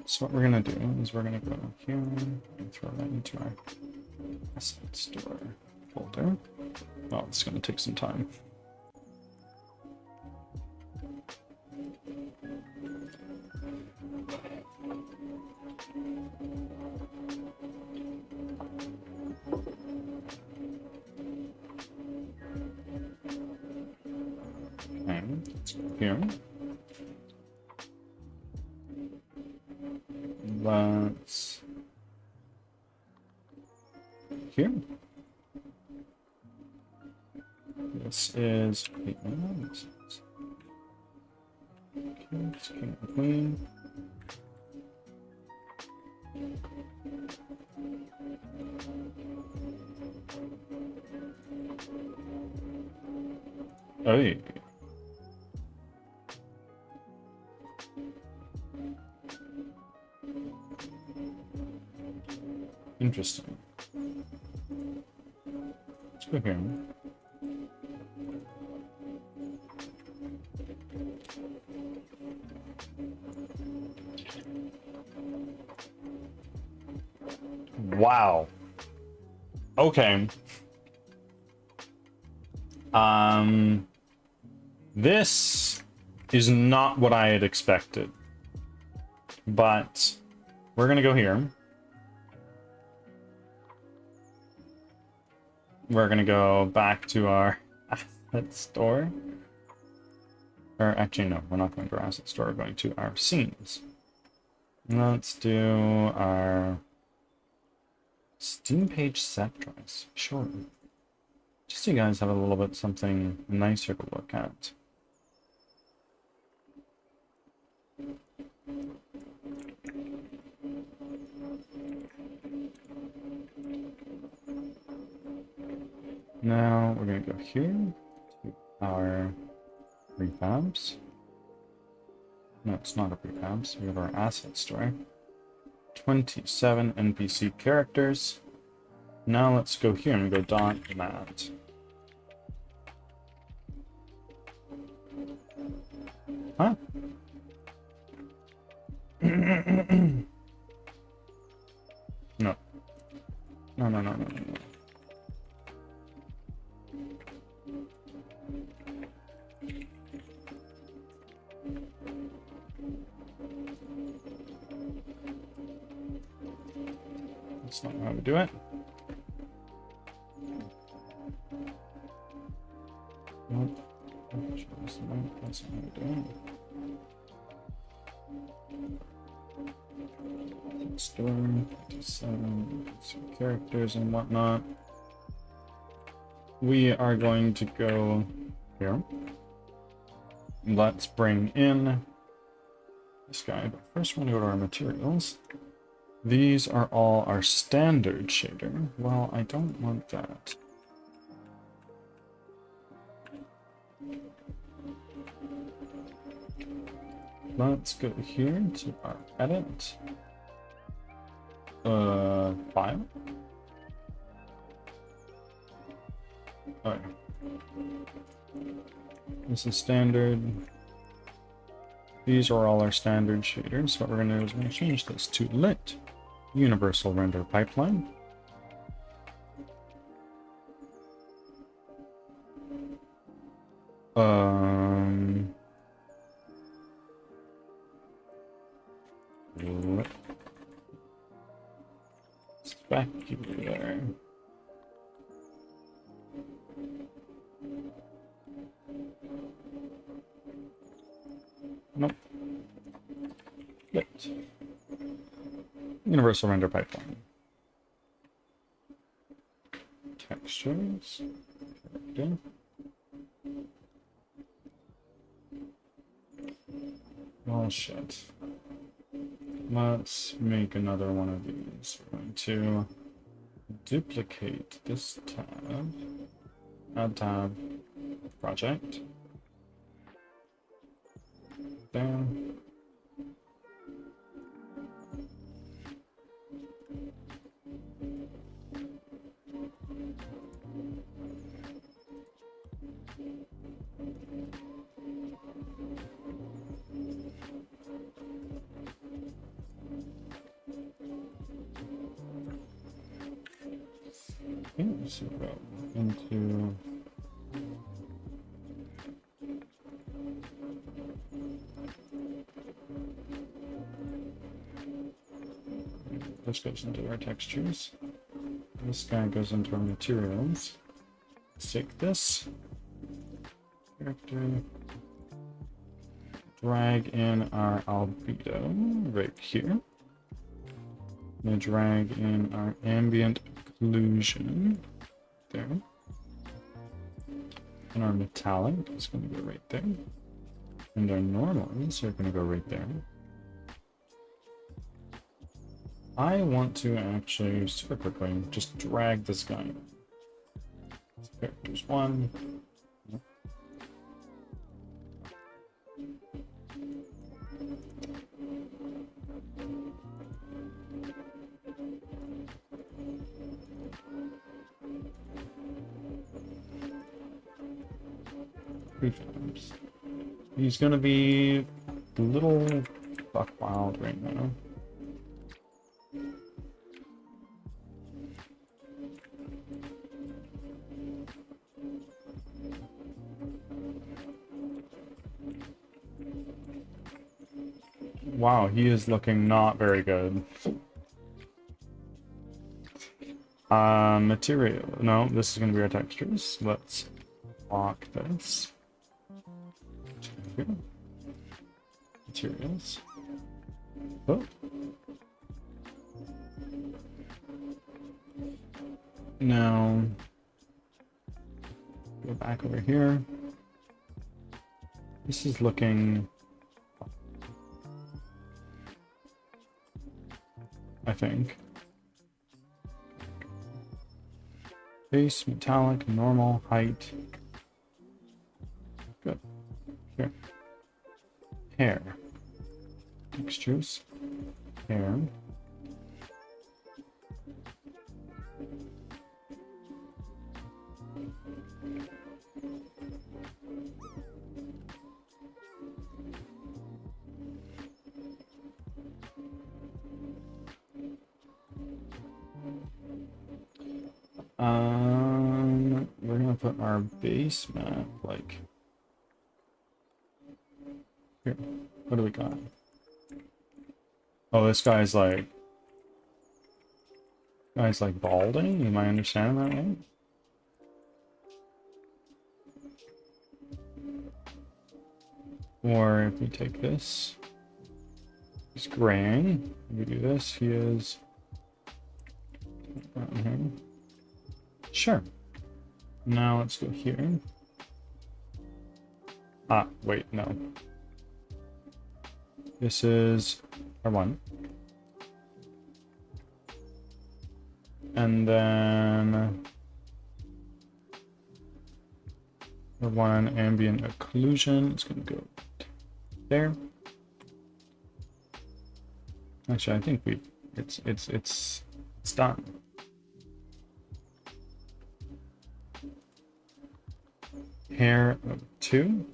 so what we're gonna do is we're gonna go here and throw that into our asset store folder. Oh, it's gonna take some time. Okay, let's go here. Let's here. This is okay, it's king and queen. Hey. Interesting. Let's go here. Wow. Okay. This is not what I had expected. But we're going to go here. We're going to go back to our asset store. Or actually, no, we're not going to our asset store. We're going to our scenes. Let's do our Steam page set drives. Sure. Just so you guys have a little bit something nicer to look at. Now we're going to go here to our prefabs. No, it's not a prefabs. We have our asset store. 27 NPC characters. Now let's go here and go .mat. Huh? No. No, no, no, no, no, no. That's not how to do it. Nope. That's not how to do it. Store, 57, some characters and whatnot. We are going to go here. Let's bring in this guy, but first we're going to go to our materials. These are all our standard shader. Well, I don't want that. Let's go here to our edit. File. Alright. This is standard. These are all our standard shaders. So what we're going to do is we're going to change this to lit. Universal render pipeline. Lit. Specular. Nope. Lit. Universal render pipeline. Textures. Okay. Oh shit. Let's make another one of these. We're going to duplicate this tab. Add tab. Project. There. So go into this goes into our textures. This guy goes into our materials. Let's take this character, drag in our albedo right here. I'm gonna drag in our ambient occlusion there. And our metallic is going to go right there. And our normals are going to go right there. I want to actually, super quickly, just drag this guy in. Characters 1. Prefabs. He's gonna be a little buck wild right now. Wow, he is looking not very good. Material. No, this is going to be our textures. Let's lock this. Materials. Oh. Now, go back over here. This is looking, I think. Base, metallic, normal, height. Good. Here. Hair. Textures. Hair. We're gonna put our base map like here. What do we got? Oh, this guy's like balding. Am I understanding that right? Or if we take this, he's graying. If we do this, he is. Sure. Now let's go here. Ah, wait, no. This is R1. And then R1 ambient occlusion. It's gonna go there. Actually, I think it's done. Hair of 2.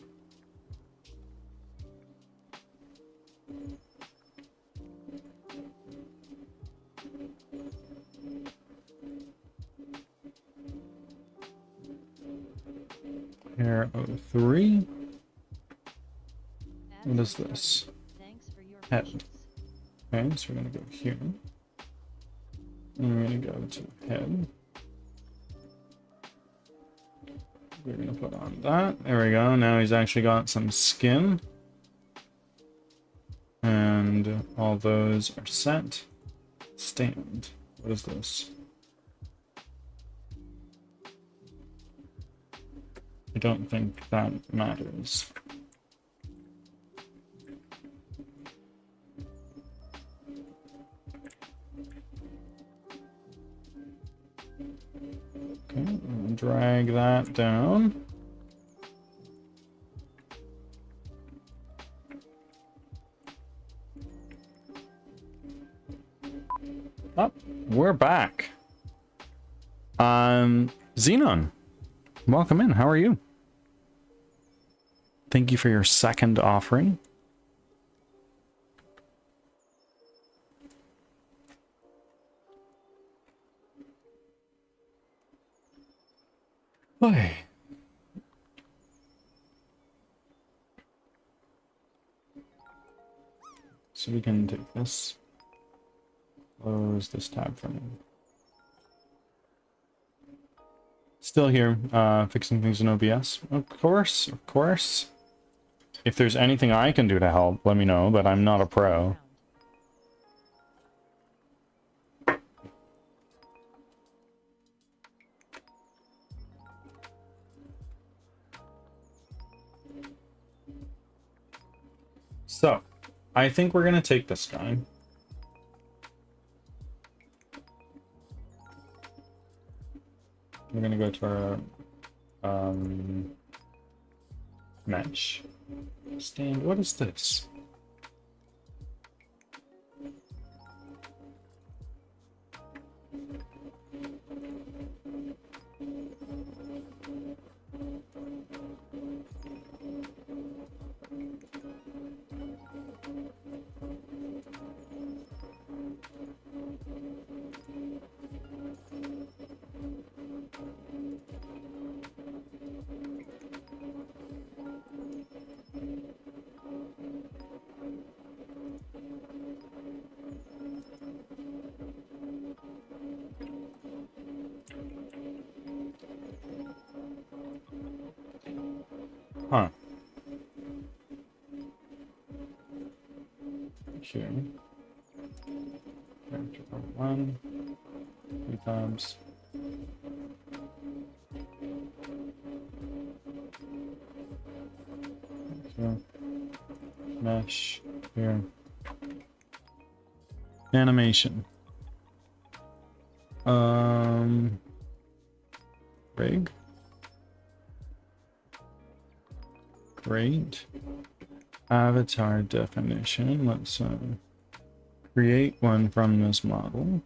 Hair of 3. What is this? Thanks for your Head. patience. Okay, so we're gonna go here. And we're gonna go to head. We're gonna put on that. There we go. Now he's actually got some skin. And all those are set. Stand. What is this? I don't think that matters. Okay, drag that down. Up, we're back. Xenon, welcome in. How are you? Thank you for your second offering. Boy. So we can take this. Close this tab for me. Still here, fixing things in OBS. Of course, of course. If there's anything I can do to help, let me know, but I'm not a pro. So, I think we're gonna take this guy. We're gonna go to our mesh. Stand. What is this? Huh. Here. Character 1. 3 tabs. Here. Mesh. Here. Animation. Rig. Great. Avatar definition. Let's create one from this model.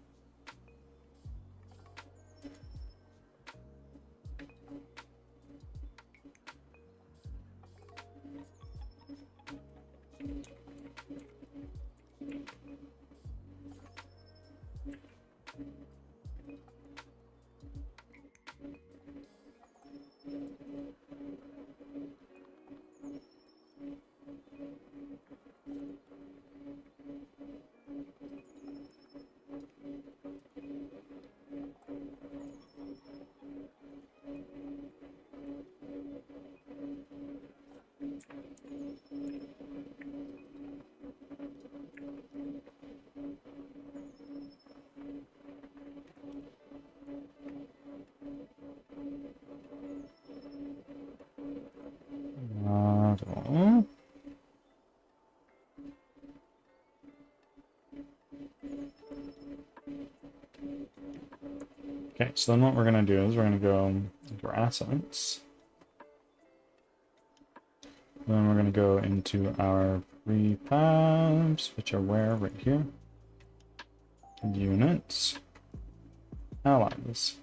Model. Okay, so then what we're going to do is we're going to go into our assets. Then we're going to go into our prefabs, which are where? Right here. Units. Allies.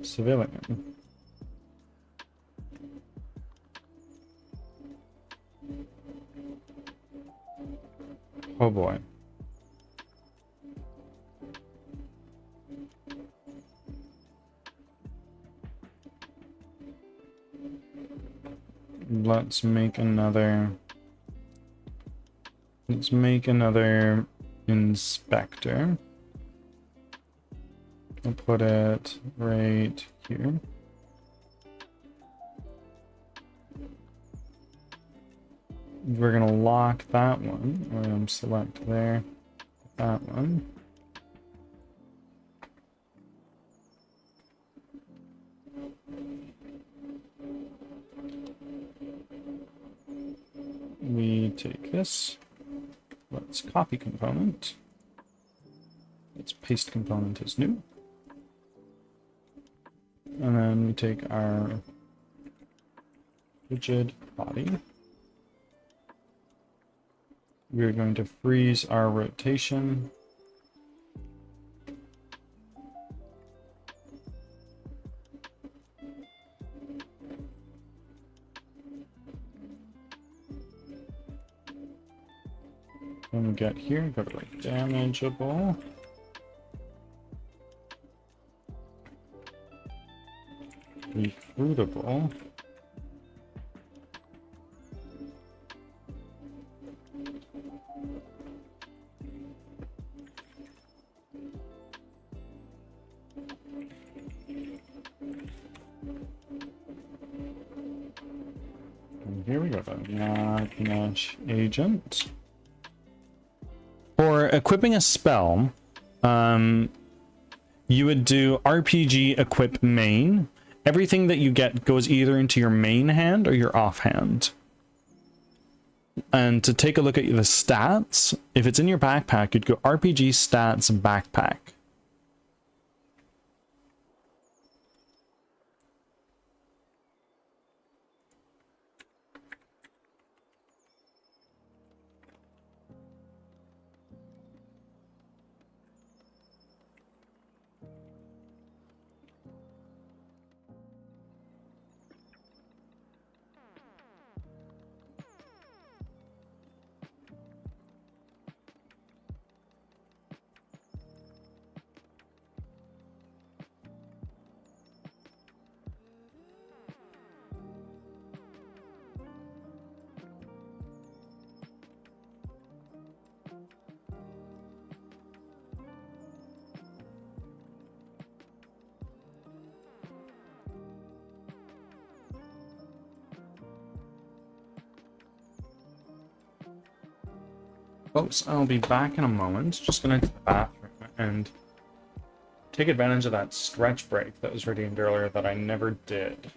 Civilian. Oh boy. Let's make another inspector. I'll put it right here. We're gonna lock that one. We're gonna select there, that one. We take this. Let's copy component. Let's paste component as new. And then we take our rigid body. We're going to freeze our rotation. When we get here, go to like damageable. Refruitable. And here we go, the mesh agent. For equipping a spell, you would do RPG equip main. Everything that you get goes either into your main hand or your offhand. And to take a look at the stats, if it's in your backpack, you'd go RPG stats backpack. Folks, I'll be back in a moment. Just gonna to the bathroom and take advantage of that stretch break that was redeemed earlier that I never did.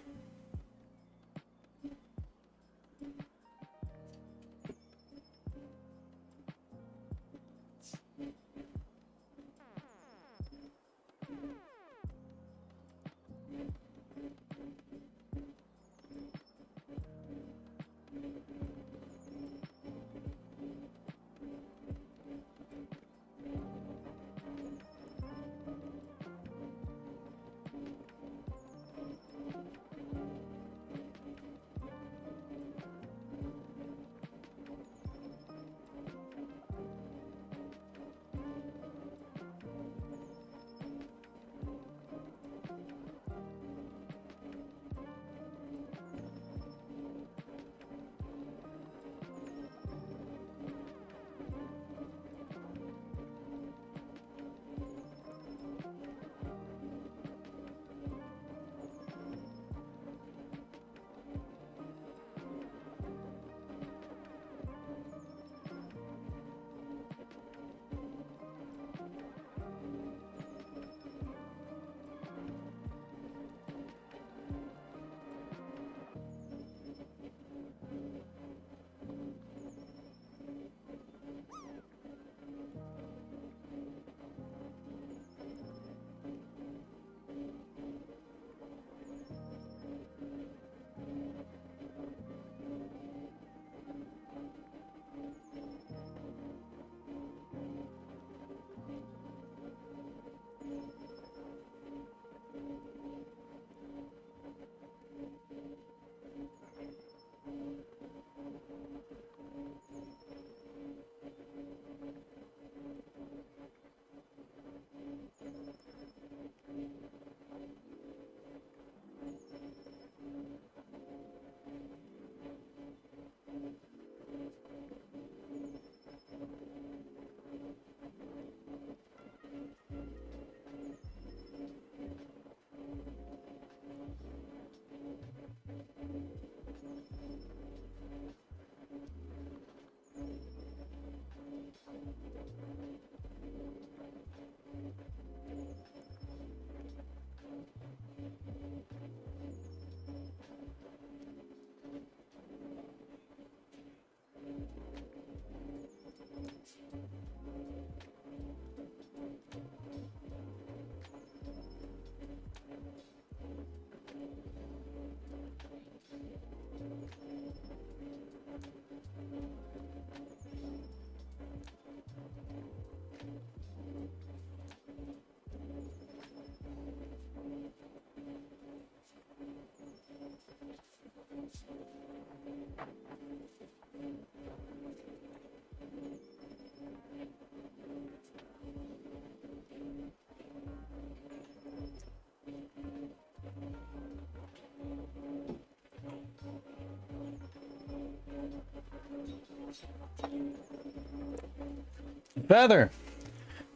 Feather,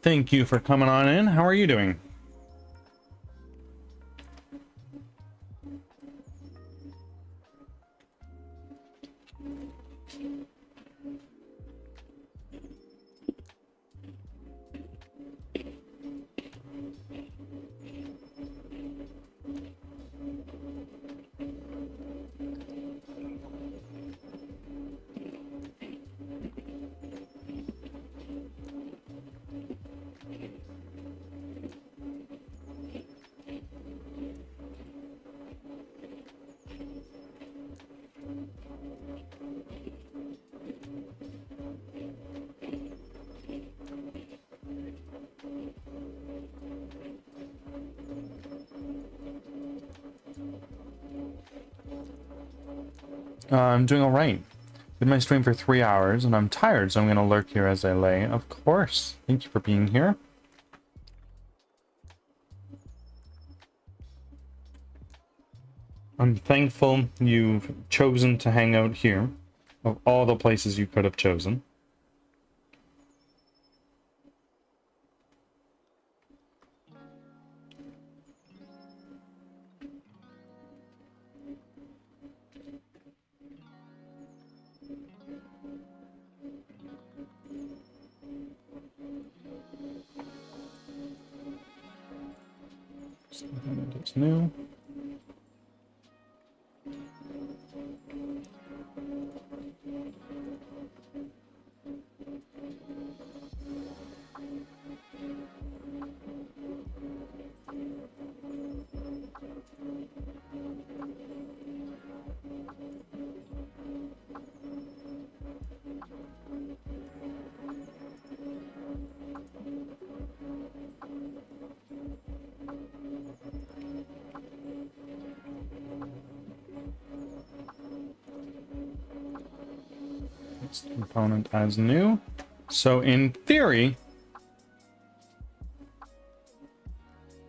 thank you for coming on in. How are you doing? I'm doing all right. Did my stream for 3 hours, and I'm tired, so I'm going to lurk here as I lay. Of course. Thank you for being here. I'm thankful you've chosen to hang out here, of all the places you could have chosen. Something that is new. Next component as new. So in theory,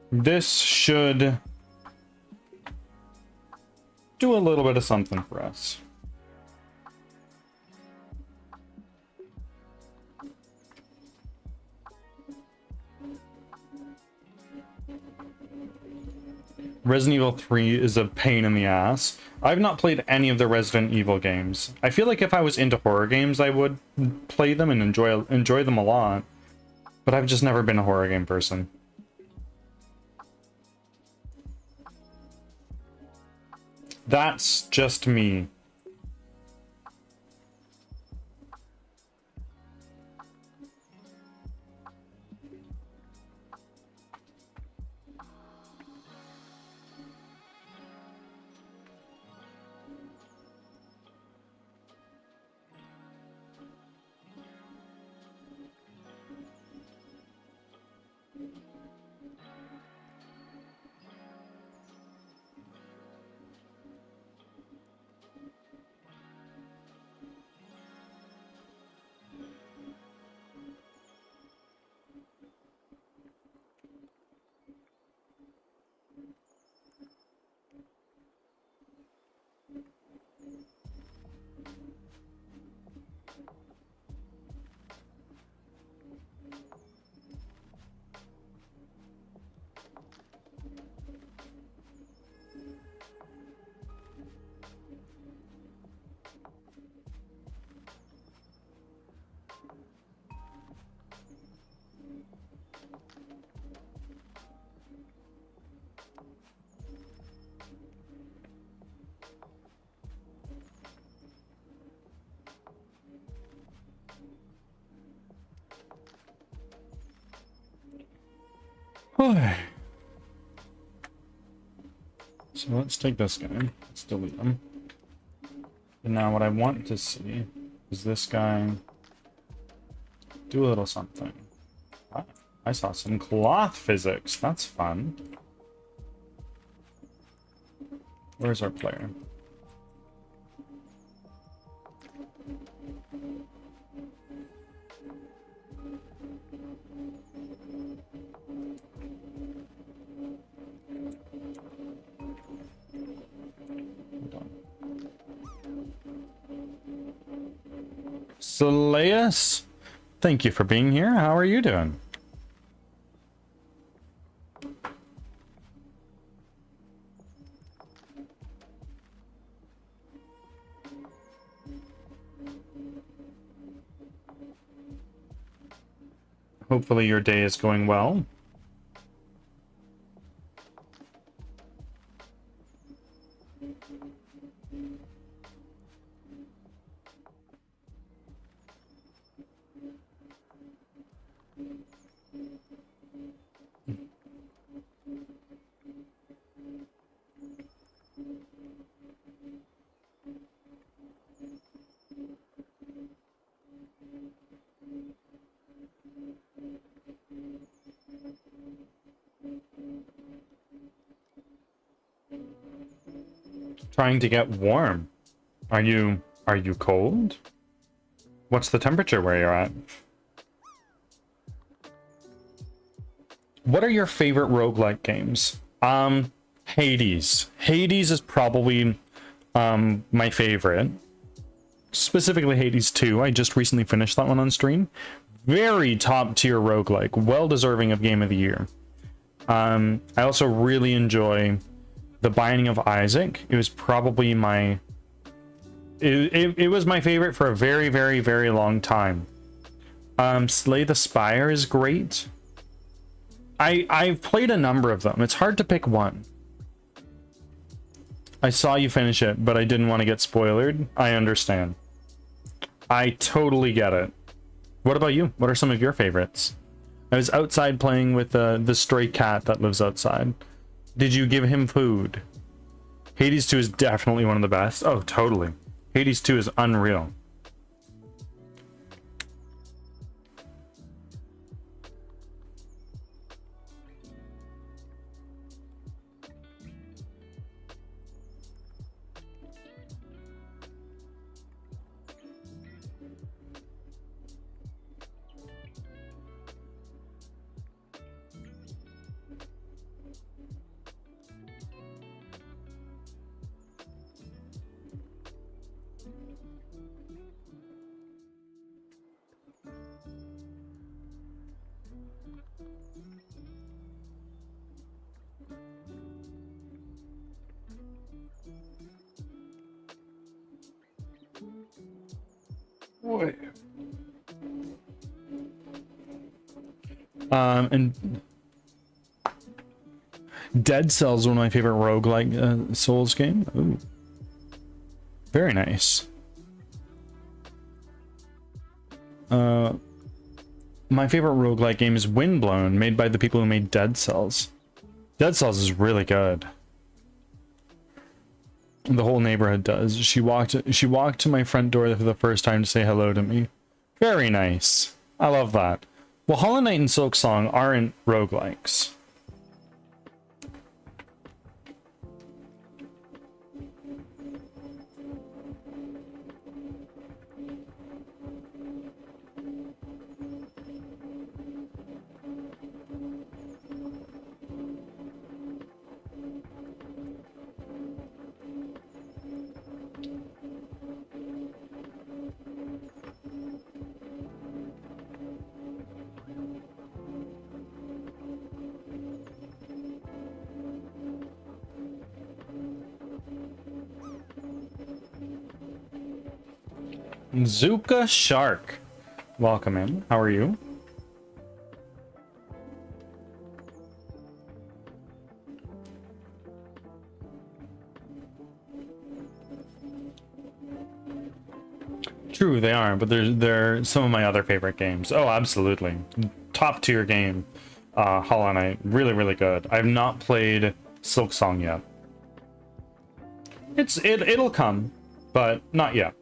this should do a little bit of something for us. Resident Evil 3 is a pain in the ass. I've not played any of the Resident Evil games. I feel like if I was into horror games, I would play them and enjoy them a lot. But I've just never been a horror game person. That's just me. So let's take this guy. Let's delete him. And now what I want to see is this guy do a little something. Ah, I saw some cloth physics. That's fun. Where's our player? Saleus, thank you for being here. How are you doing? Hopefully your day is going well. Trying to get warm. Are you cold? What's the temperature where you're at? What are your favorite roguelike games? Hades. Hades is probably my favorite. Specifically Hades 2. I just recently finished that one on stream. Very top tier roguelike. Well deserving of Game of the Year. I also really enjoy The Binding of Isaac. It was probably my... It was my favorite for a very, very, very long time. Slay the Spire is great. I've played a number of them. It's hard to pick one. I saw you finish it, but I didn't want to get spoilered. I understand. I totally get it. What about you? What are some of your favorites? I was outside playing with the stray cat that lives outside. Did you give him food? Hades 2 is definitely one of the best. Oh, totally. Hades 2 is unreal. Boy. And Dead Cells is one of my favorite roguelike Souls game. Ooh. Very nice. My favorite roguelike game is Windblown, made by the people who made Dead Cells. Dead Cells is really good. The whole neighborhood does. She walked to my front door for the first time to say hello to me. Very nice. I love that. Well, Hollow Knight and Silksong aren't roguelikes. Zuka Shark. Welcome in. How are you? True, they are, but they're some of my other favorite games. Oh, absolutely. Top tier game. Hollow Knight. Really, really good. I've not played Silksong yet. It'll come, but not yet.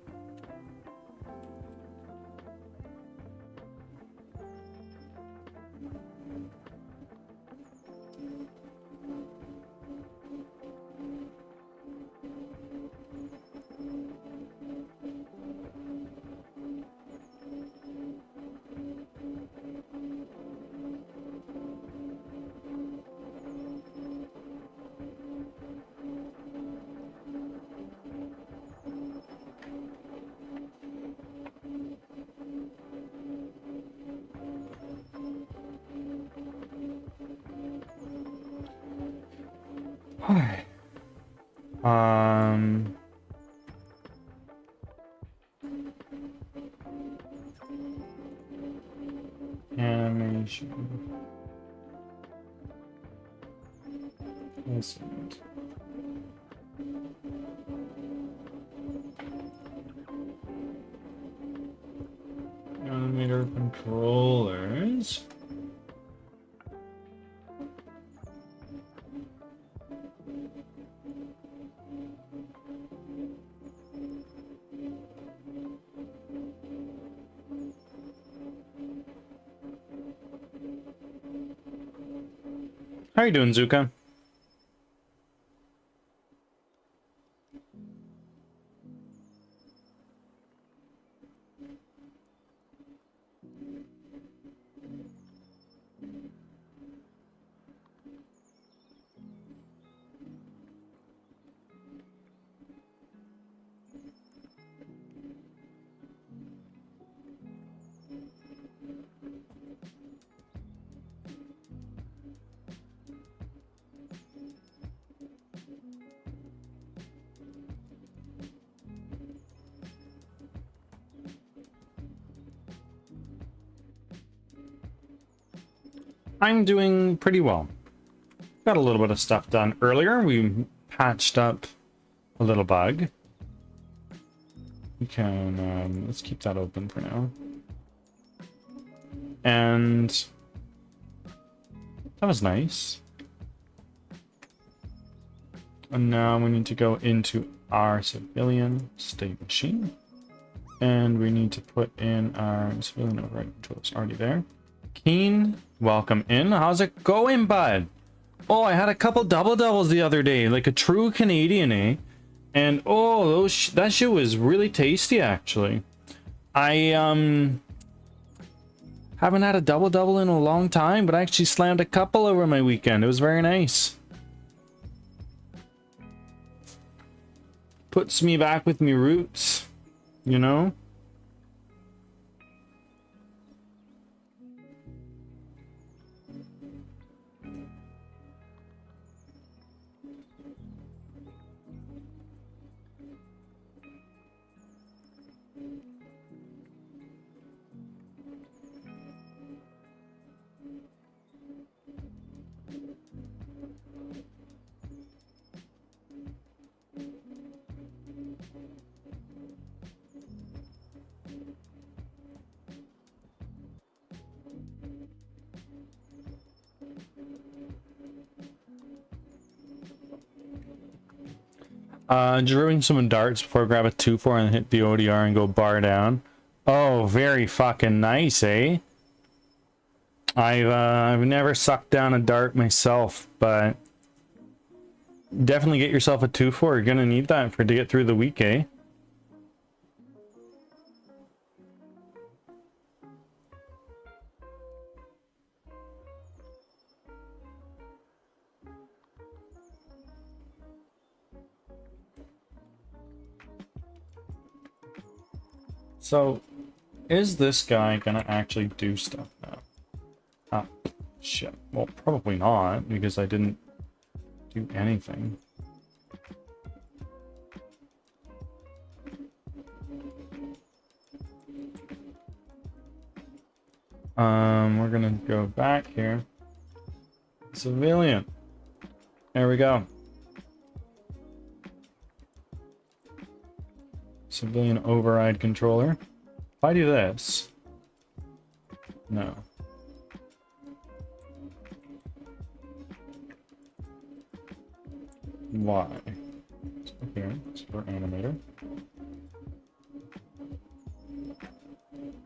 Animation. Listen. Animator controllers. How you doing, Zuka? I'm doing pretty well. Got a little bit of stuff done earlier. We patched up a little bug. We can, let's keep that open for now. And that was nice. And now we need to go into our civilian state machine. And we need to put in our civilian override control. It's already there. Keen, welcome in. How's it going, bud? Oh, I had a couple double-doubles the other day, like a true Canadian, eh? And oh, that shit was really tasty, actually. I haven't had a double-double in a long time, but I actually slammed a couple over my weekend. It was very nice. Puts me back with me roots, you know? Drawing some darts before I grab a 2-4 and hit the ODR and go bar down. Oh, very fucking nice, eh? I've never sucked down a dart myself, but definitely get yourself a 2-4. You're gonna need that to get through the week, eh? So, is this guy gonna actually do stuff now? Ah, shit. Well, probably not, because I didn't do anything. We're gonna go back here. Civilian. There we go. Civilian override controller. If I do this... No. Why? So here, super animator.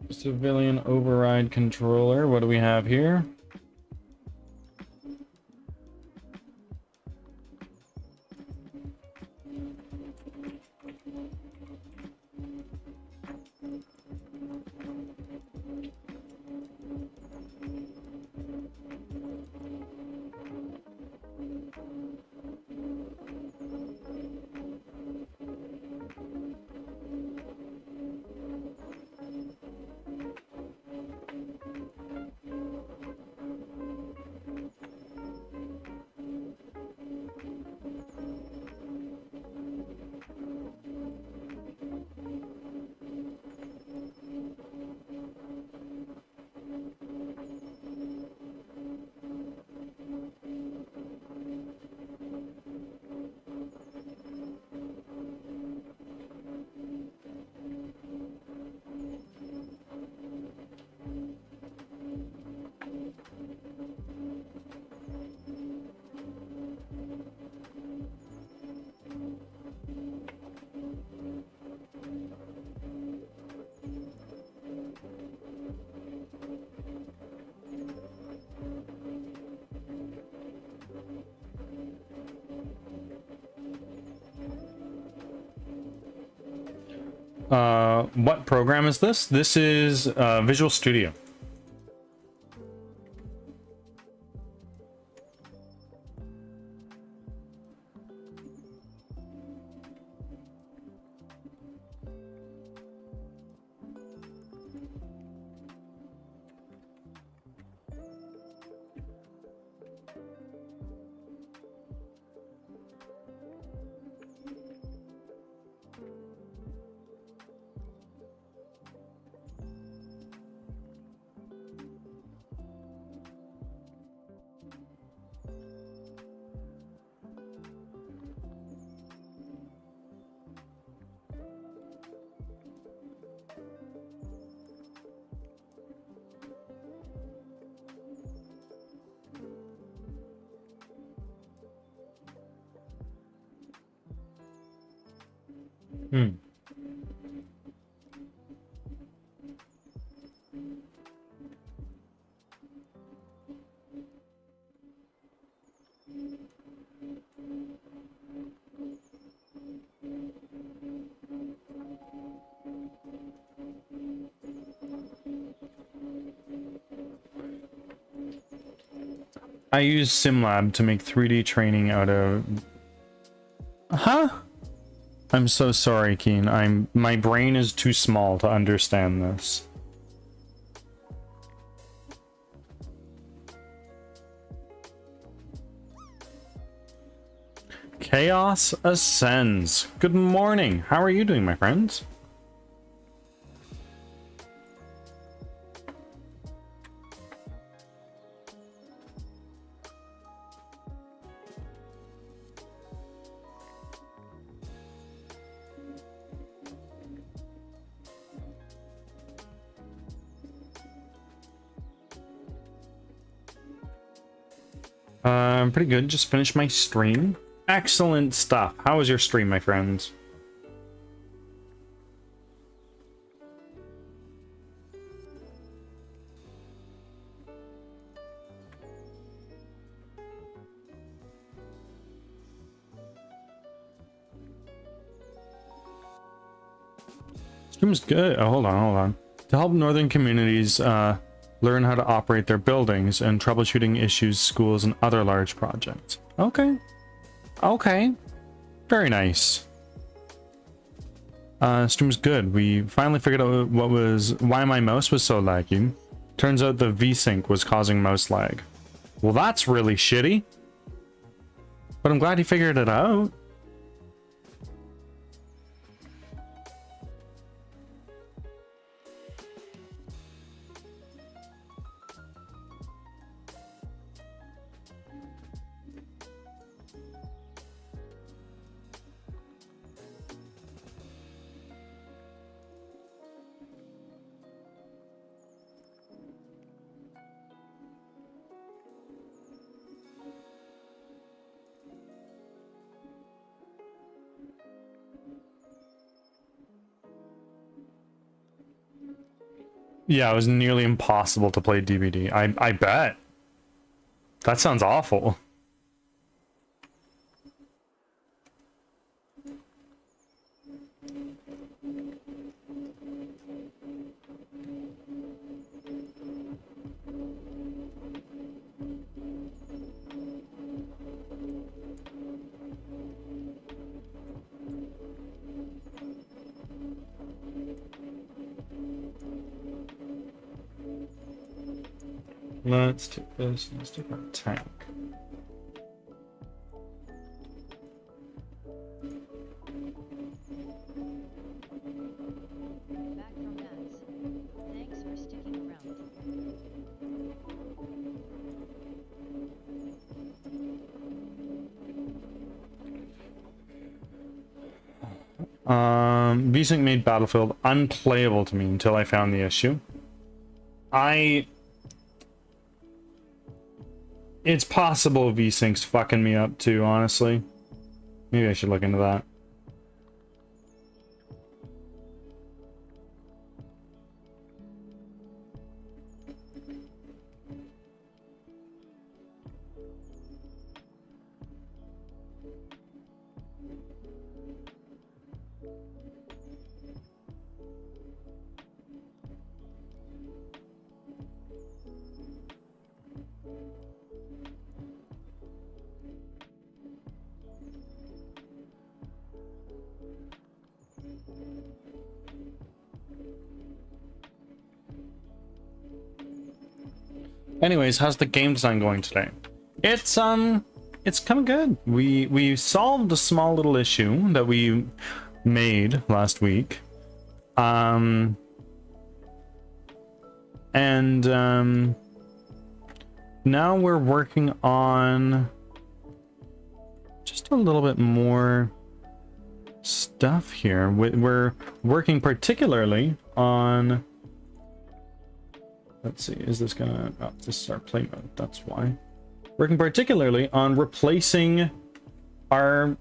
Civilian override controller. What do we have here? What program is this? This is Visual Studio. Hmm. I use SimLab to make 3D training out of... Huh? I'm so sorry, Keen. My brain is too small to understand this. Chaos Ascends. Good morning. How are you doing, my friends? I'm pretty good. Just finished my stream. Excellent stuff. How was your stream, my friends? Stream's good. Oh, hold on. To help northern communities learn how to operate their buildings and troubleshooting issues, schools, and other large projects. Okay. Okay. Very nice. Stream's good. We finally figured out why my mouse was so laggy. Turns out the VSync was causing mouse lag. Well, that's really shitty. But I'm glad he figured it out. Yeah, it was nearly impossible to play DVD. I bet. That sounds awful. Let's take this. Let's take our tank. Back from Max. Thanks for sticking around. VSync made Battlefield unplayable to me until I found the issue. It's possible VSync's fucking me up too, honestly. Maybe I should look into that. Anyways, how's the game design going today? It's coming good. We solved a small little issue that we made last week. Now we're working on just a little bit more stuff here. We're working particularly on... Let's see, is this gonna... Oh, this is our play mode, that's why. Working particularly on replacing our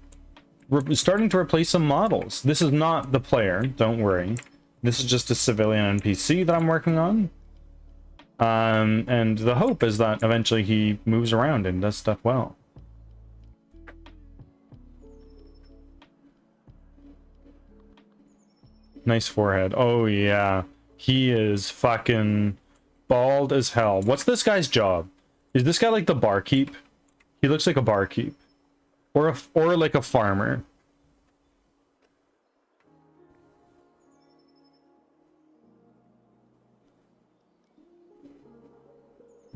starting to replace some models. This is not the player, don't worry. This is just a civilian NPC that I'm working on. And the hope is that eventually he moves around and does stuff well. Nice forehead. Oh yeah. He is fucking bald as hell. What's this guy's job? Is this guy like the barkeep? He looks like a barkeep. Or like a farmer.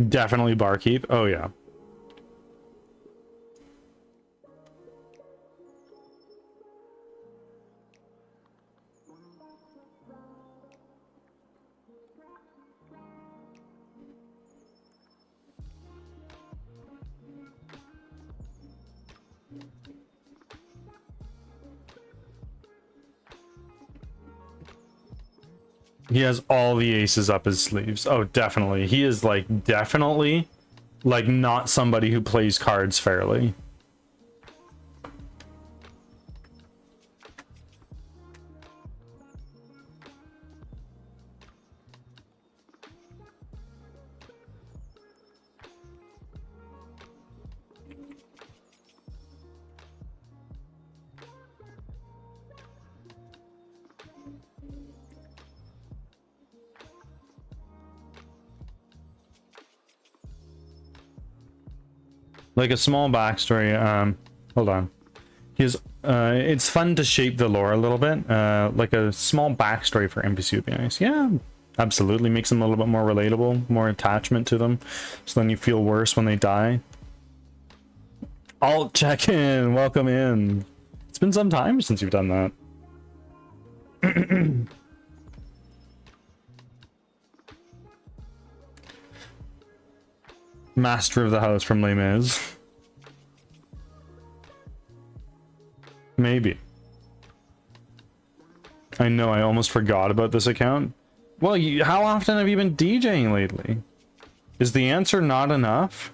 Definitely barkeep. Oh yeah. He has all the aces up his sleeves. Oh, definitely. He is like definitely like not somebody who plays cards fairly. Like a small backstory, hold on. It's fun to shape the lore a little bit. Like a small backstory for NPC would be nice. Yeah, absolutely. Makes them a little bit more relatable, more attachment to them. So then you feel worse when they die. Alt check in, welcome in. It's been some time since you've done that. Master of the house from Les Mis. Maybe. I know, I almost forgot about this account. Well, how often have you been DJing lately? Is the answer not enough?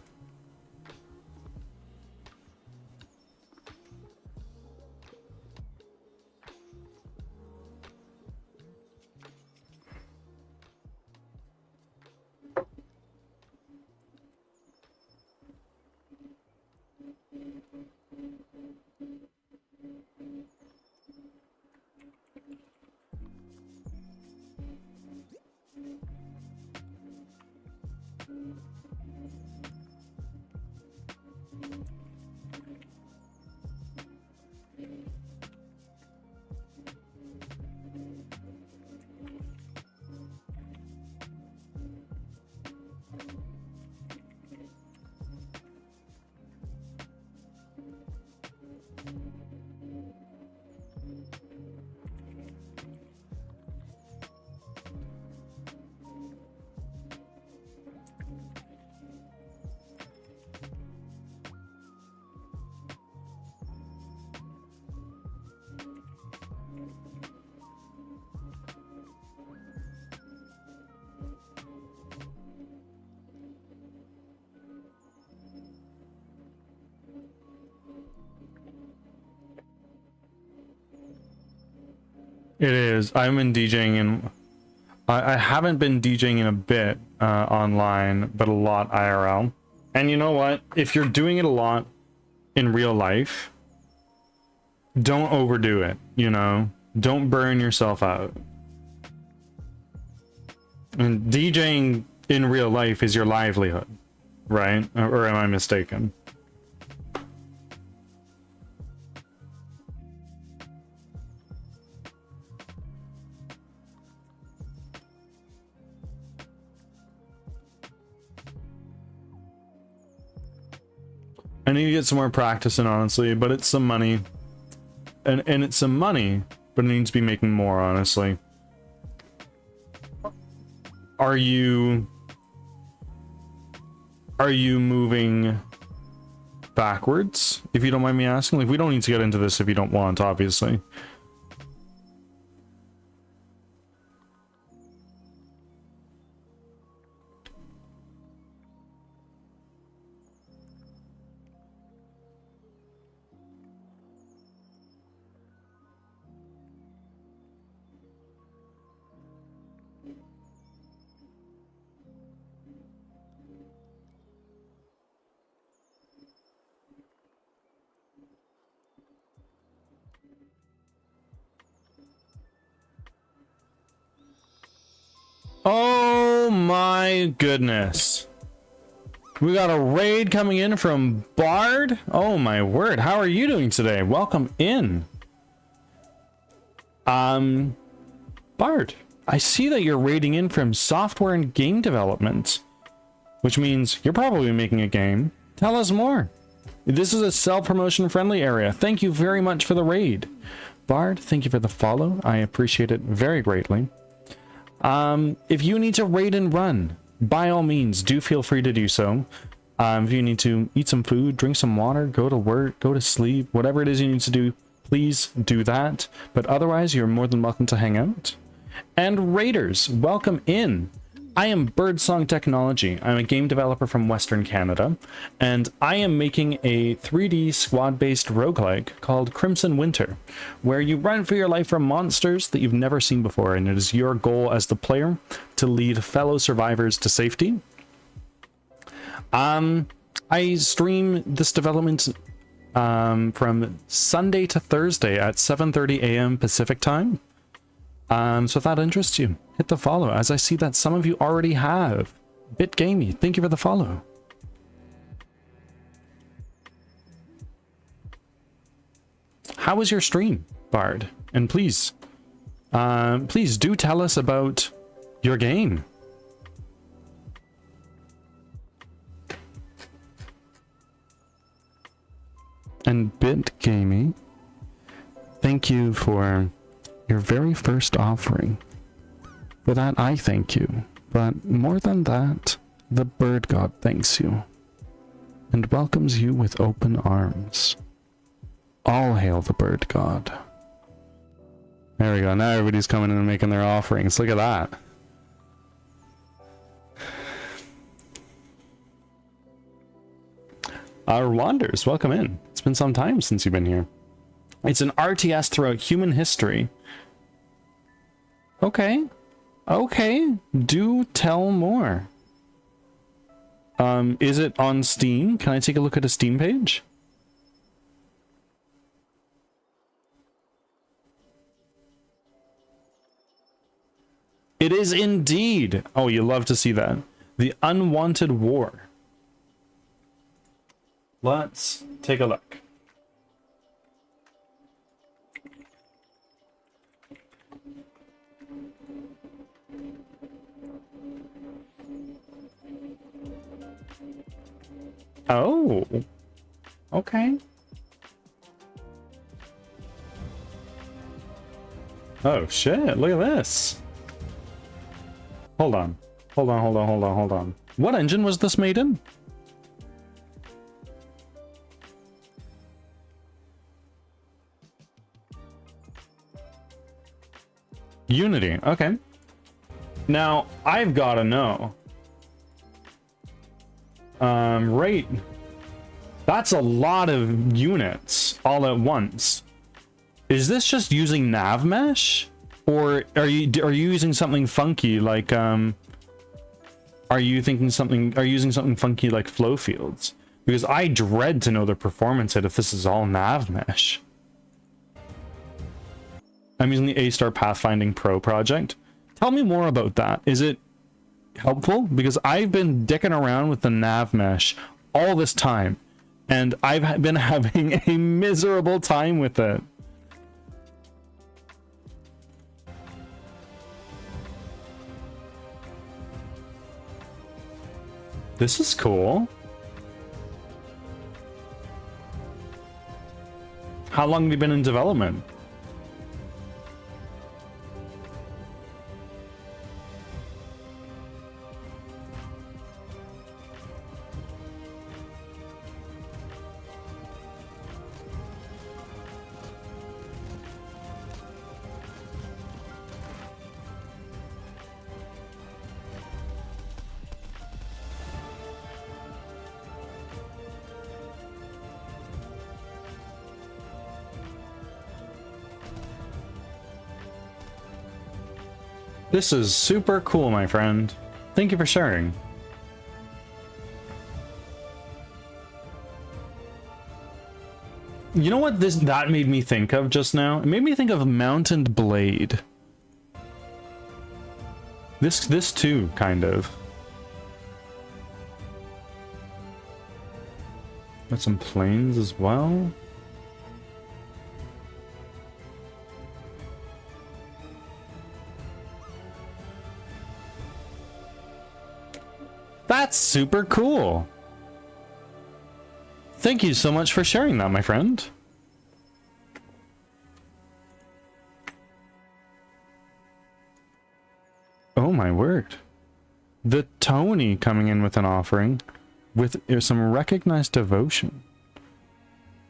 It is. I've been DJing and I haven't been DJing in a bit online, but a lot IRL. And you know what? If you're doing it a lot in real life, don't overdo it, you know? Don't burn yourself out. And DJing in real life is your livelihood, right? Or am I mistaken? I need to get some more practice in, honestly, but it's some money. And it's some money, but it needs to be making more, honestly. Are you moving backwards, if you don't mind me asking? Like, we don't need to get into this if you don't want, obviously. Oh my goodness. We got a raid coming in from Bard. Oh my word. How are you doing today? Welcome in. Bard, I see that you're raiding in from software and game development, which means you're probably making a game. Tell us more. This is a self-promotion friendly area. Thank you very much for the raid. Bard, thank you for the follow. I appreciate it very greatly. If you need to raid and run, by all means, do feel free to do so. If you need to eat some food, drink some water, go to work, go to sleep, whatever it is you need to do, please do that. But otherwise, you're more than welcome to hang out. And raiders, welcome in. I am Birdsong Technology. I'm a game developer from Western Canada, and I am making a 3D squad-based roguelike called Crimson Winter, where you run for your life from monsters that you've never seen before, and it is your goal as the player to lead fellow survivors to safety. I stream this development from Sunday to Thursday at 7:30 a.m. Pacific time. So if that interests you, hit the follow, as I see that some of you already have. BitGamey, thank you for the follow. How was your stream, Bard? And please do tell us about your game. And BitGamey, thank you for your very first offering. For that, I thank you. But more than that, the bird god thanks you and welcomes you with open arms. All hail the bird god. There we go. Now everybody's coming in and making their offerings. Look at that. Rwanders, welcome in. It's been some time since you've been here. It's an RTS throughout human history. Okay. Okay. Do tell more. Is it on Steam? Can I take a look at a Steam page? It is indeed. Oh, you love to see that. The Unwanted War. Let's take a look. Oh, okay. Oh shit, look at this. Hold on. Hold on. What engine was this made in? Unity, okay. Now, I've got to know. Right. That's a lot of units all at once. Is this just using nav mesh? Or are you using something funky like are you using something funky like flow fields? Because I dread to know the performance hit if this is all nav mesh. I'm using the A-Star Pathfinding Pro project. Tell me more about that. Is it helpful? Because I've been dicking around with the nav mesh all this time, and I've been having a miserable time with it. This is cool. How long have you been in development? This is super cool, my friend. Thank you for sharing. You know what that made me think of just now? It made me think of Mountain Blade. This too, kind of. Got some planes as well. That's super cool. Thank you so much for sharing that, my friend. Oh my word. The Tony coming in with an offering with some recognized devotion.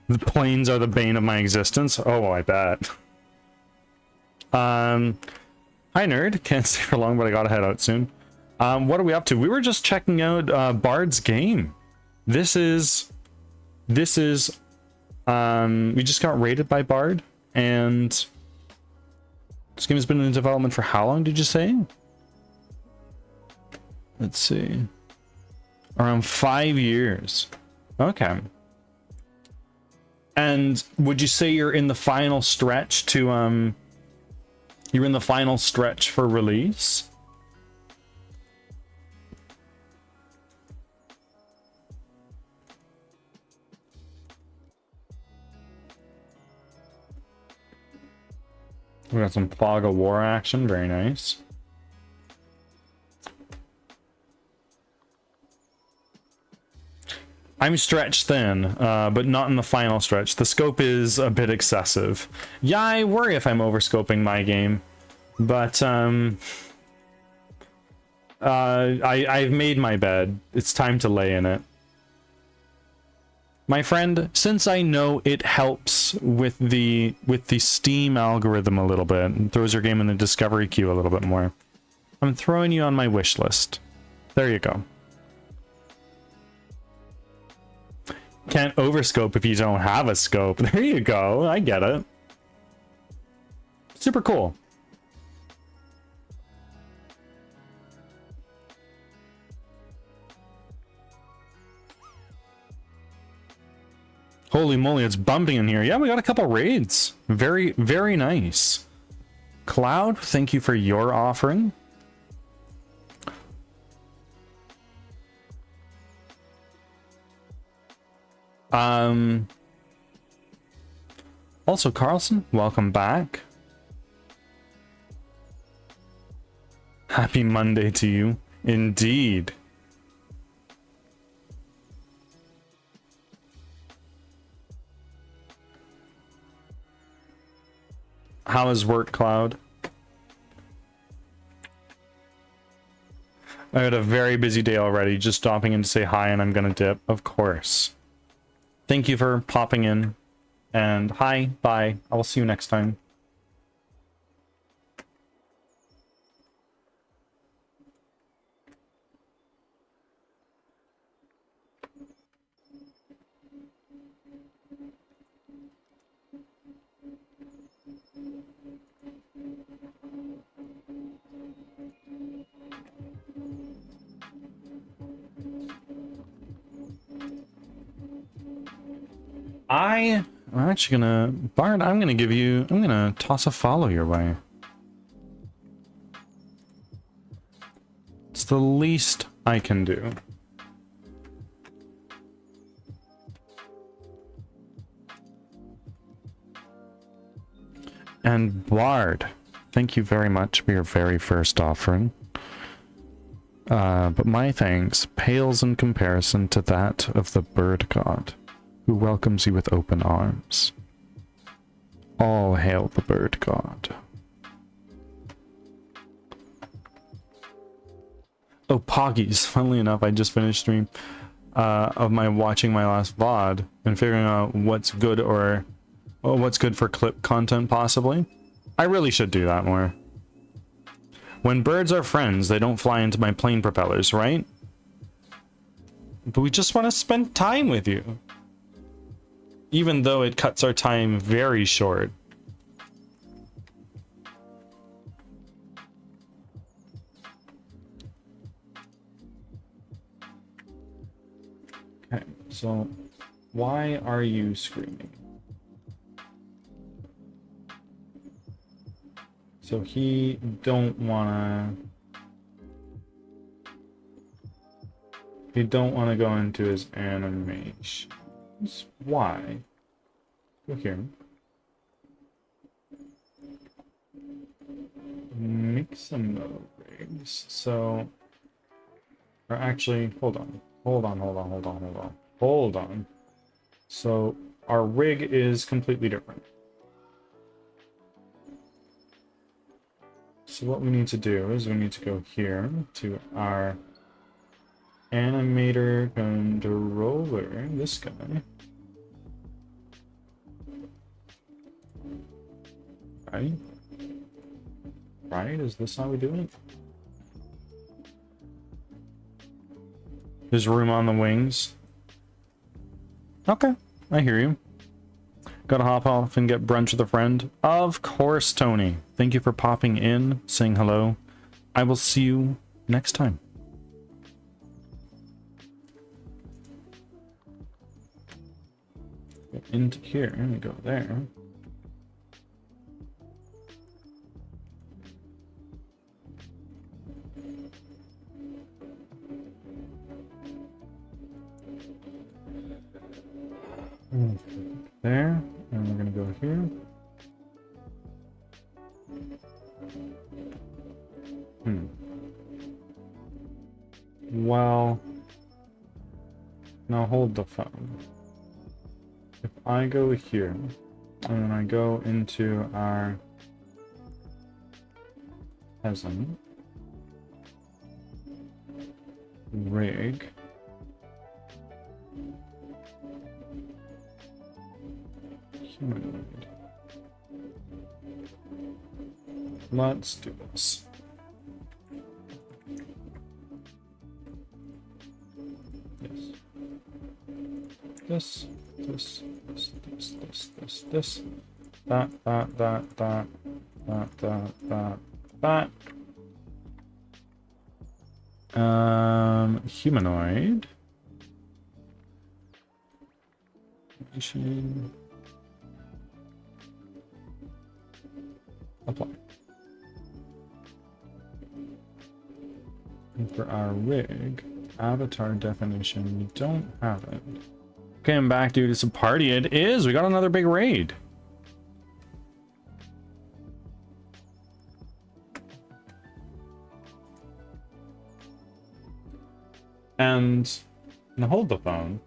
The planes are the bane of my existence. Oh, I bet. Hi nerd. Can't stay for long, but I gotta head out soon. What are we up to? We were just checking out Bard's game. This is we just got rated by Bard, and this game has been in development for how long did you say? Let's see. Around 5 years. Okay. And would you say you're in the final stretch to you're in the final stretch for release? We got some fog of war action, very nice. I'm stretched thin, but not in the final stretch. The scope is a bit excessive. Yeah, I worry if I'm overscoping my game, but I've made my bed. It's time to lay in it. My friend, since I know it helps with the Steam algorithm a little bit, and throws your game in the discovery queue a little bit more, I'm throwing you on my wish list. There you go. Can't overscope if you don't have a scope. There you go. I get it. Super cool. Holy moly, it's bumping in here. Yeah, we got a couple raids. Very, very nice. Cloud, thank you for your offering. Also, Carlson, welcome back. Happy Monday to you. Indeed. How is work, Cloud? I had a very busy day already, just stopping in to say hi, and I'm gonna dip, of course. Thank you for popping in, and hi, bye. I will see you next time. I'm actually gonna, Bard, I'm gonna toss a follow your way. It's the least I can do. And Bard, thank you very much for your very first offering. But my thanks pales in comparison to that of the bird god, who welcomes you with open arms. All hail the bird god. Oh, Poggies. Funnily enough, I just finished stream of watching my last VOD and figuring out what's good what's good for clip content possibly. I really should do that more. When birds are friends, they don't fly into my plane propellers, right? But we just want to spend time with you. Even though it cuts our time very short. Okay, so why are you screaming? So he don't wanna... We don't want to go into his animations. Why? Go here. Make some rigs. So, or actually, hold on. Hold on. So, our rig is completely different. So what we need to do is we need to go here to our animator controller, this guy. Right? Right? Is this how we do it? There's room on the wings. Okay, I hear you. Gotta hop off and get brunch with a friend. Of course, Tony. Thank you for popping in, saying hello. I will see you next time. Get into here and go there. There, and we're gonna go here. Well, now hold the phone. If I go here, and then I go into our peasant rig. Humanoid. Let's do this. Yes. This. That. Humanoid. Machine. Apply. And for our rig, avatar definition, we don't have it. Okay, I'm back, dude. It's a party. It is. We got another big raid. And now hold the phone.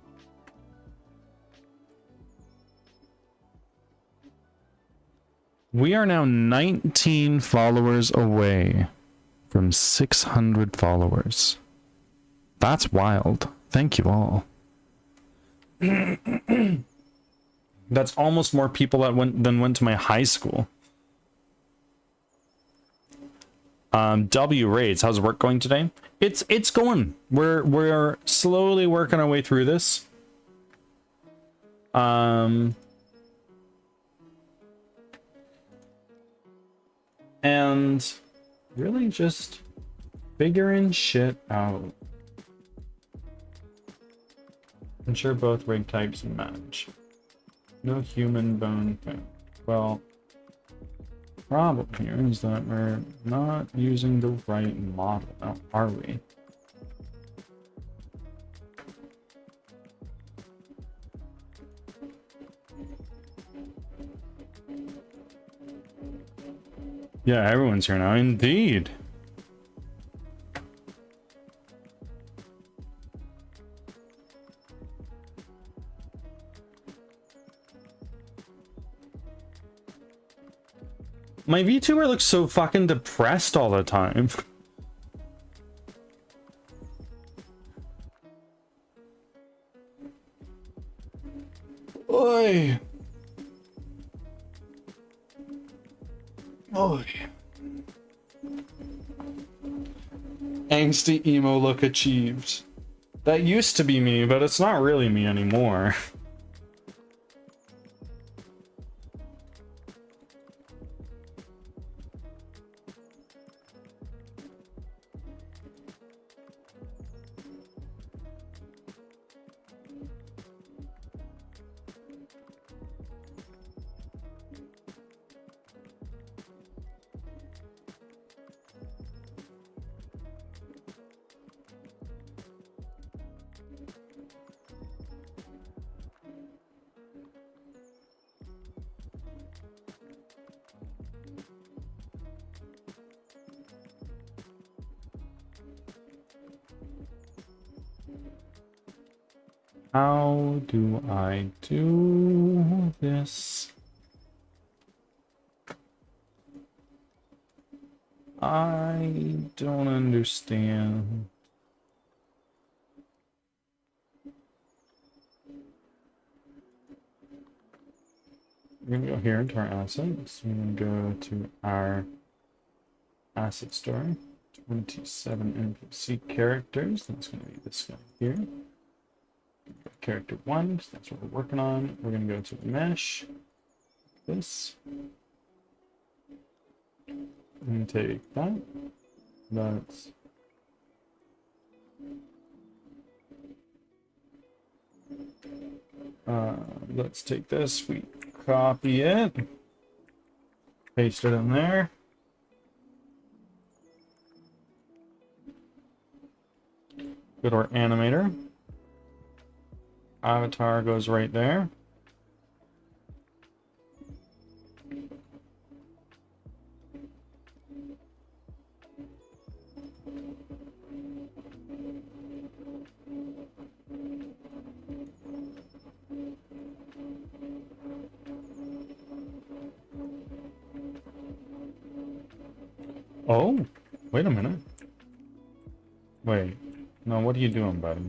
We are now 19 followers away from 600 followers. That's wild. Thank you all. That's almost more people that went to my high school. W raids. How's work going today? It's going. We're slowly working our way through this. And really just figuring shit out. Ensure both rig types match. No human bone thing. Well, problem here is that we're not using the right model now, are we? Yeah, everyone's here now. Indeed. My VTuber looks so fucking depressed all the time. Oi. Oi. Angsty emo look achieved. That used to be me, but it's not really me anymore. How do I do this? I don't understand. We're gonna go here into our assets. We're gonna go to our asset store. 27 NPC characters. That's gonna be this guy here. Character 1, so that's what we're working on. We're gonna go to mesh. This. And take that. That's let's take this, we copy it, paste it in there. Go to our animator. Avatar goes right there. Oh, wait a minute. Wait, no, what are you doing, buddy?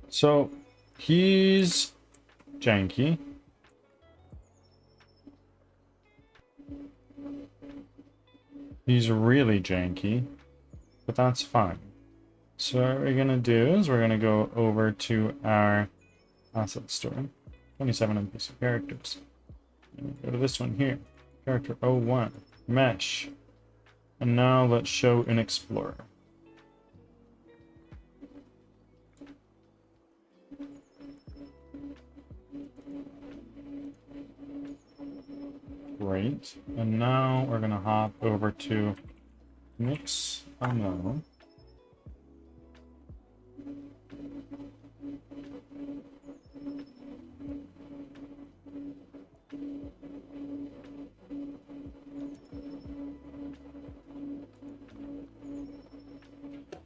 So, he's janky. He's really janky, but that's fine. So what we're gonna do is we're gonna go over to our asset store. 27 NPC characters. And go to this one here. Character 01. Mesh. And now let's show in Explorer. Great. And now we're gonna hop over to Mix Ammo.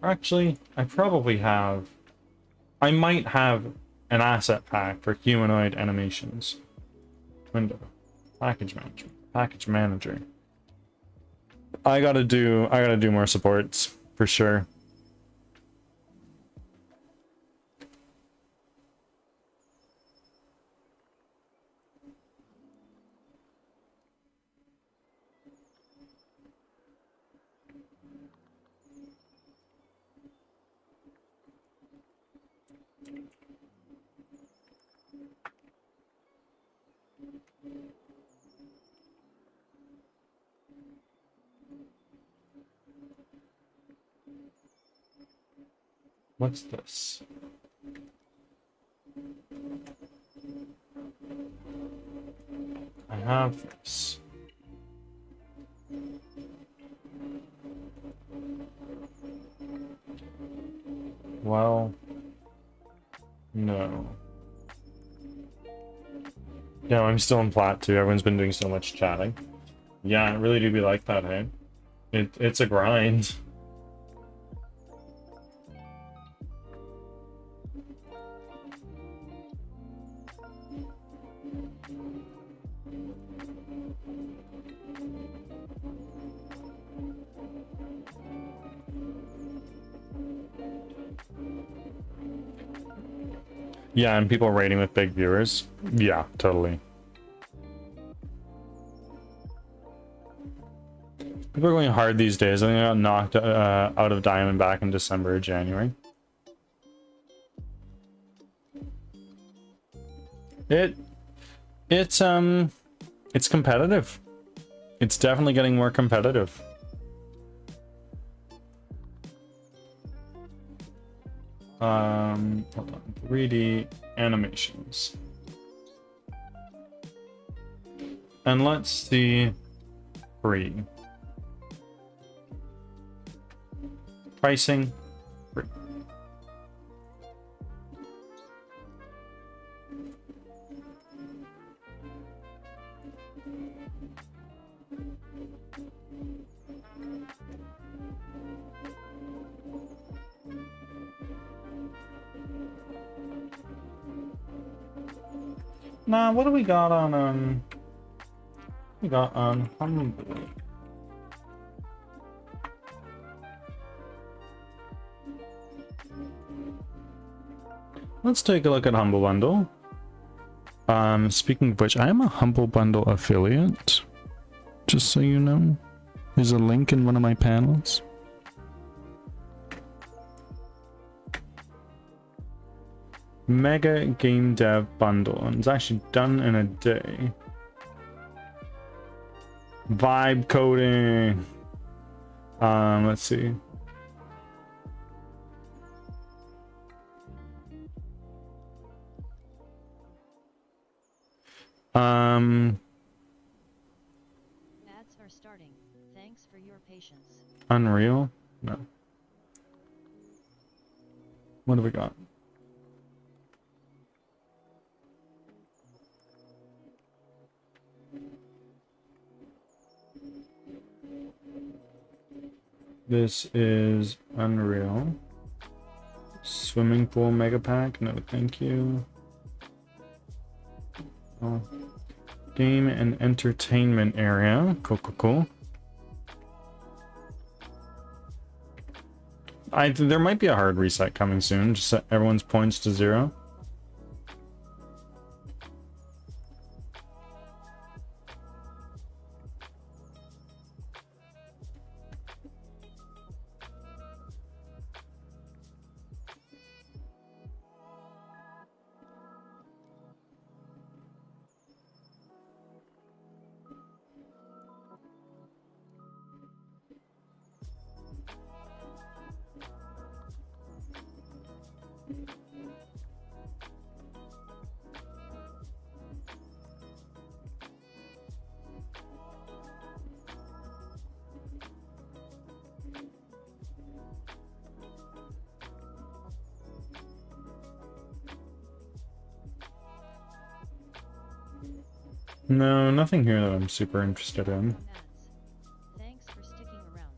Actually, I probably have... I might have an asset pack for humanoid animations. Window. Package management. Package manager. I gotta do more supports, for sure. What's this? I have this. Well, no. Yeah, I'm still in plat too. Everyone's been doing so much chatting. Yeah, it really do be like that, hey? It's a grind. Yeah, and people rating with big viewers. Yeah, totally. People are going hard these days. I think I got knocked out of Diamond back in December or January. It's competitive. It's definitely getting more competitive. Hold on. 3D animations. And let's see. Free. Pricing. Free. Nah, what do we got on we got on Humble? Let's take a look at Humble Bundle. Speaking of which, I am a Humble Bundle affiliate. Just so you know. There's a link in one of my panels. Mega Game Dev Bundle, and it's actually done in a day. Vibe coding. Let's see. Ads are starting. Thanks for your patience. Unreal? No. What do we got? This is Unreal. Swimming pool mega pack? No, thank you. Oh. Game and entertainment area. Cool, cool, cool. There might be a hard reset coming soon. Just set everyone's points to 0. No, nothing here that I'm super interested in. Ads. Thanks for sticking around.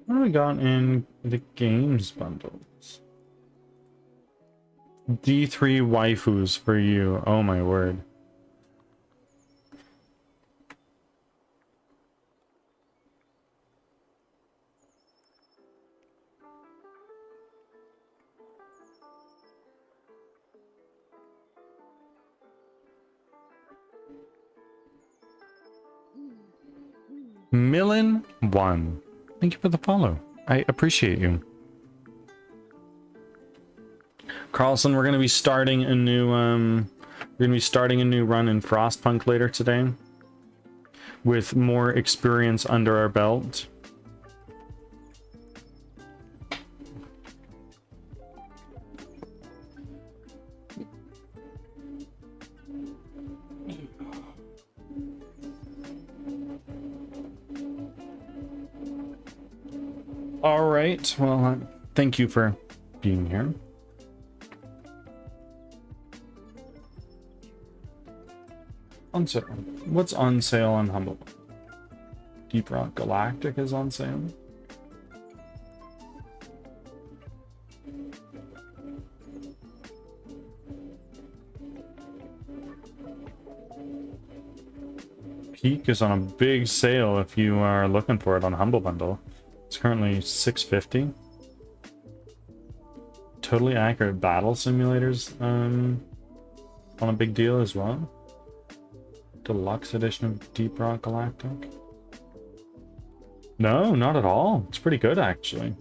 What do we got in the games bundles? D3 waifus for you. Oh my word. Millen1. Thank you for the follow. I appreciate you. Carlson, we're gonna be starting a new run in Frostpunk later today. With more experience under our belt. All right. Well, thank you for being here. On sale. What's on sale on Humble? Deep Rock Galactic is on sale. Peak is on a big sale if you are looking for it on Humble Bundle. It's currently $6.50. Totally accurate battle simulators on a big deal as well. Deluxe edition of Deep Rock Galactic. No, not at all. It's pretty good actually.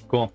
Cool.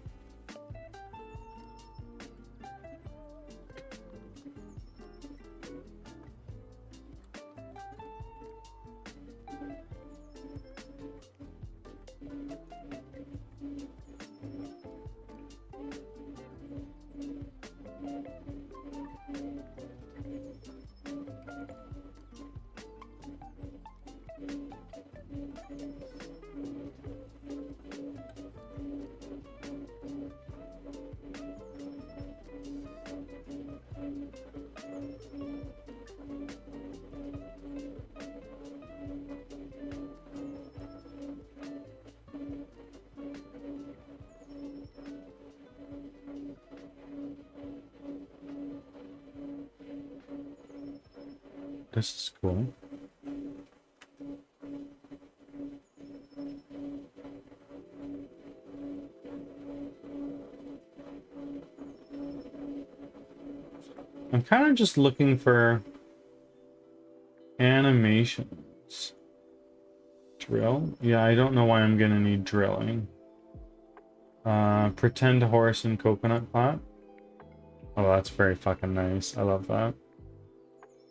This is cool. I'm kind of just looking for animations. Drill? Yeah, I don't know why I'm gonna need drilling. Pretend horse and coconut plat. Oh, that's very fucking nice. I love that.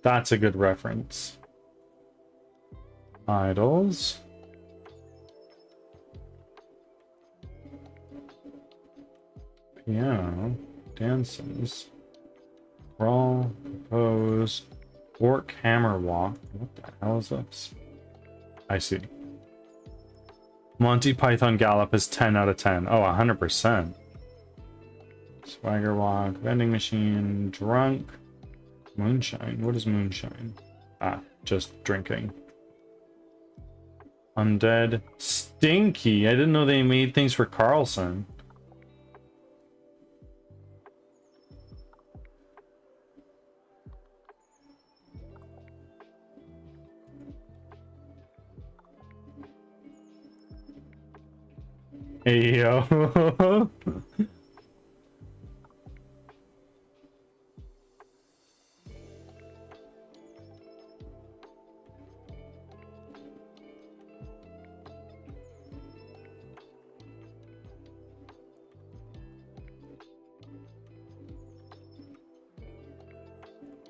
That's a good reference. Idols. Piano. Dances. Crawl. Pose. Orc hammer walk. What the hell is this? I see. Monty Python Gallop is 10 out of 10. Oh, 100%. Swagger walk. Vending machine. Drunk. Moonshine. What is moonshine? Ah, just drinking. Undead. Stinky. I didn't know they made things for Carlson. Hey, yo.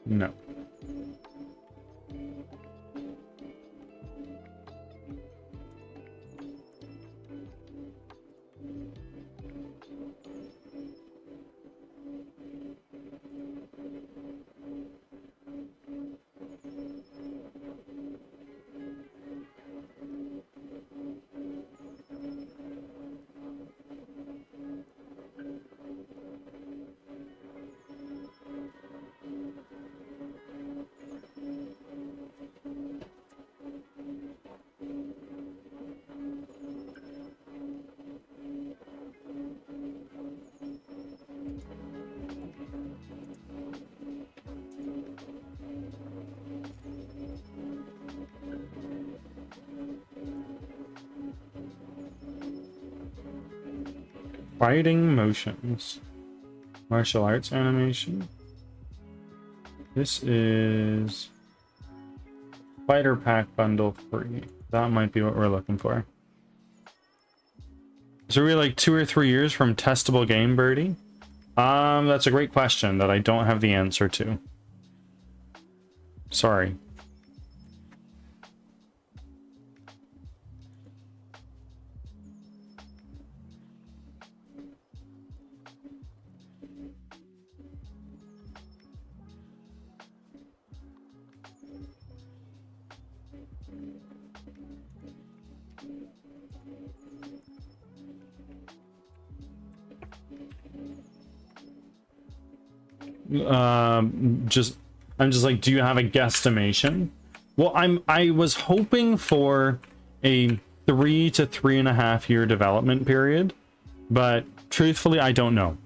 No. Fighting motions. Martial arts animation. This is fighter pack bundle free. That might be what we're looking for. So we're like 2 or 3 years from testable game, Birdie? That's a great question that I don't have the answer to. Sorry. I'm just like, do you have a guesstimation? Well, I was hoping for a 3 to 3.5 year development period, but truthfully, I don't know.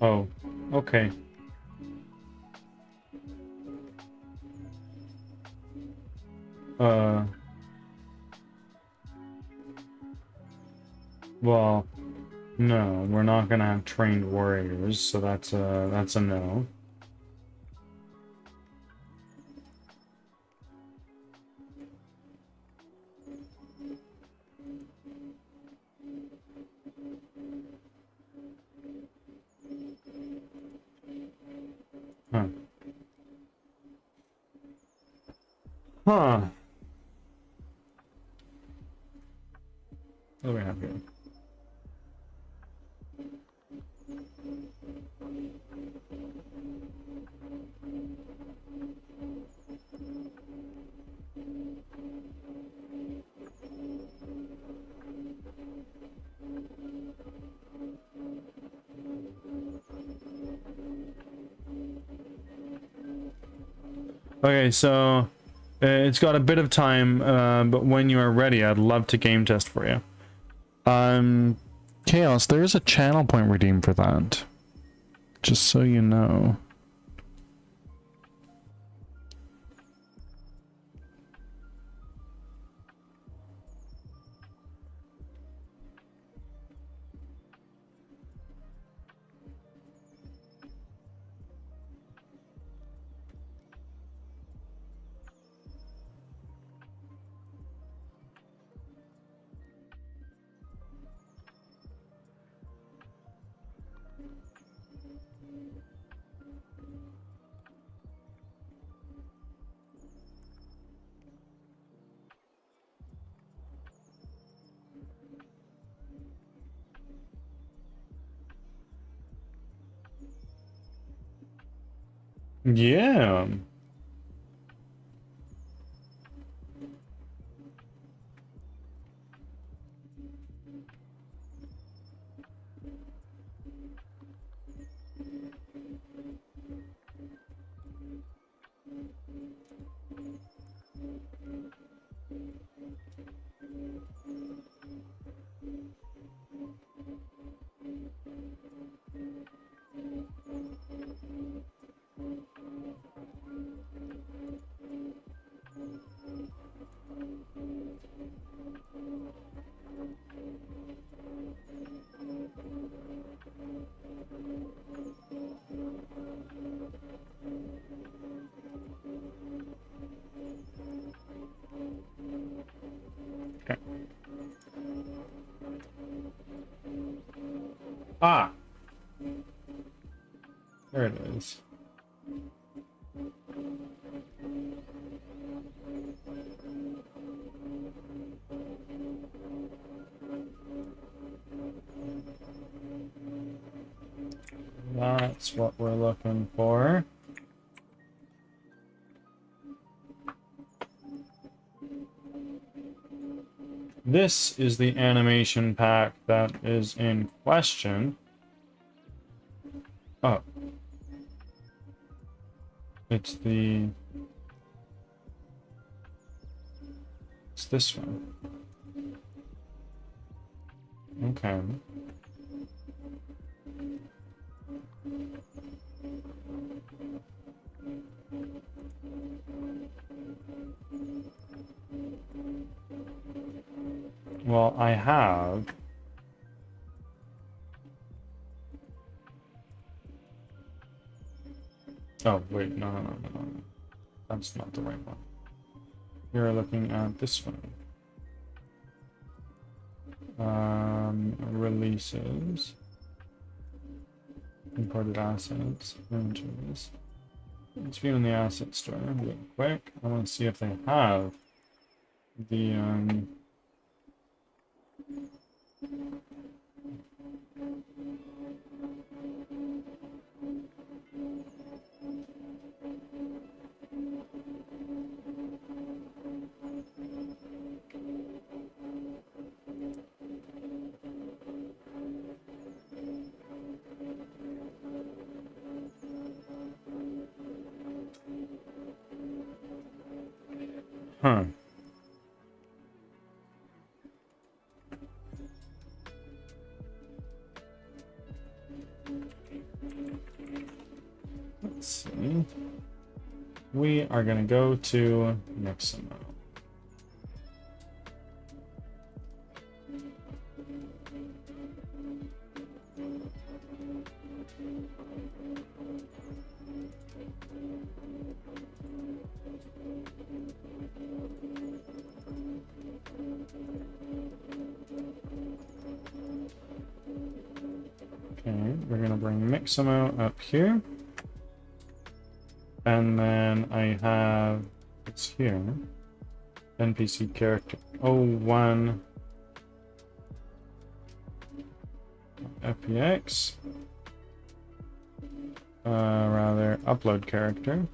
Oh, okay. Well, no, we're not gonna have trained warriors, so that's a no. Huh. Huh. What do we have here? Okay, so it's got a bit of time, but when you are ready, I'd love to game test for you. Chaos, there is a channel point redeem for that. Just so you know. Yeah. Okay. Ah, there it is. That's what we're looking for. This is the animation pack that is in question. Oh. It's this one. Okay. Well, I have. Oh, wait, no. That's not the right one. You're looking at this one. Releases. Imported assets. Images. Let's view in the asset store real quick. I want to see if they have the, huh. We are going to go to Mixamo. Okay, we're going to bring Mixamo up here. And then I have, it's here, NPC character 01 FPX, rather upload character.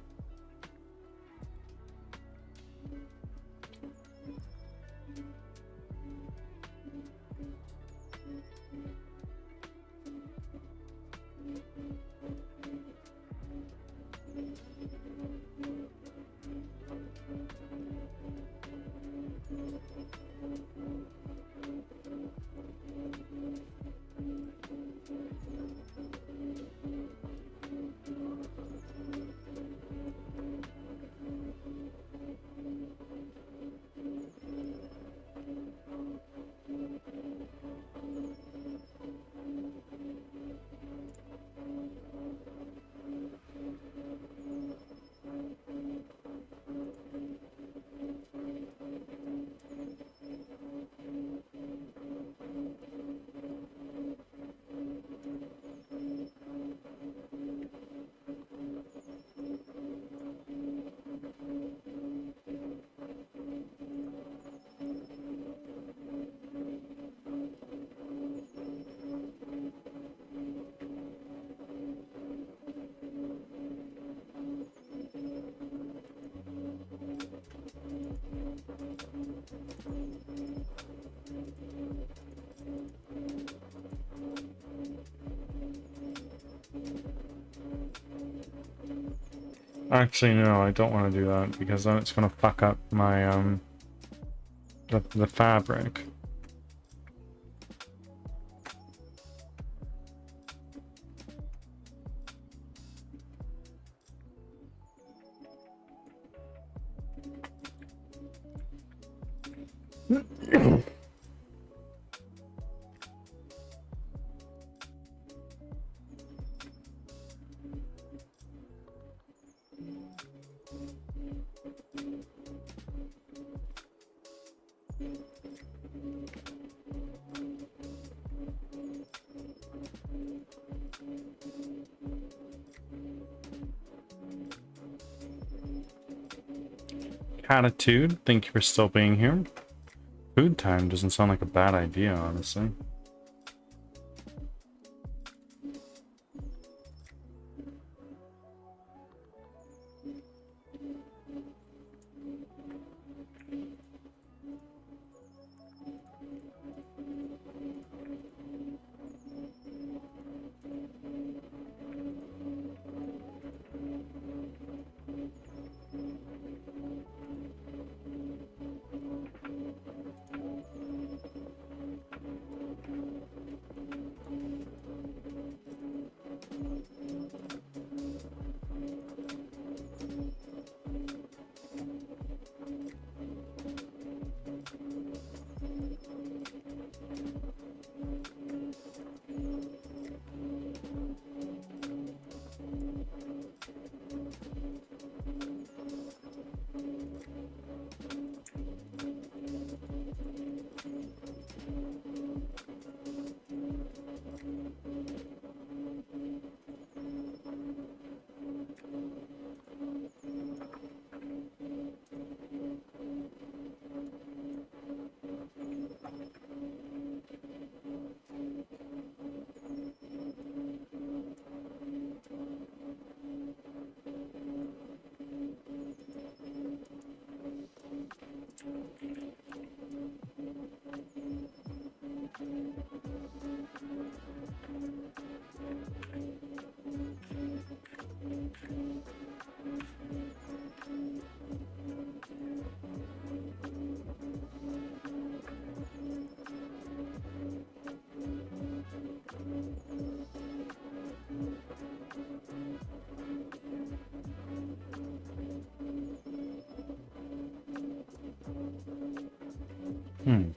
Actually, no, I don't want to do that because then it's going to fuck up my, the fabric. Attitude, thank you for still being here. Food time doesn't sound like a bad idea, honestly. Hmm.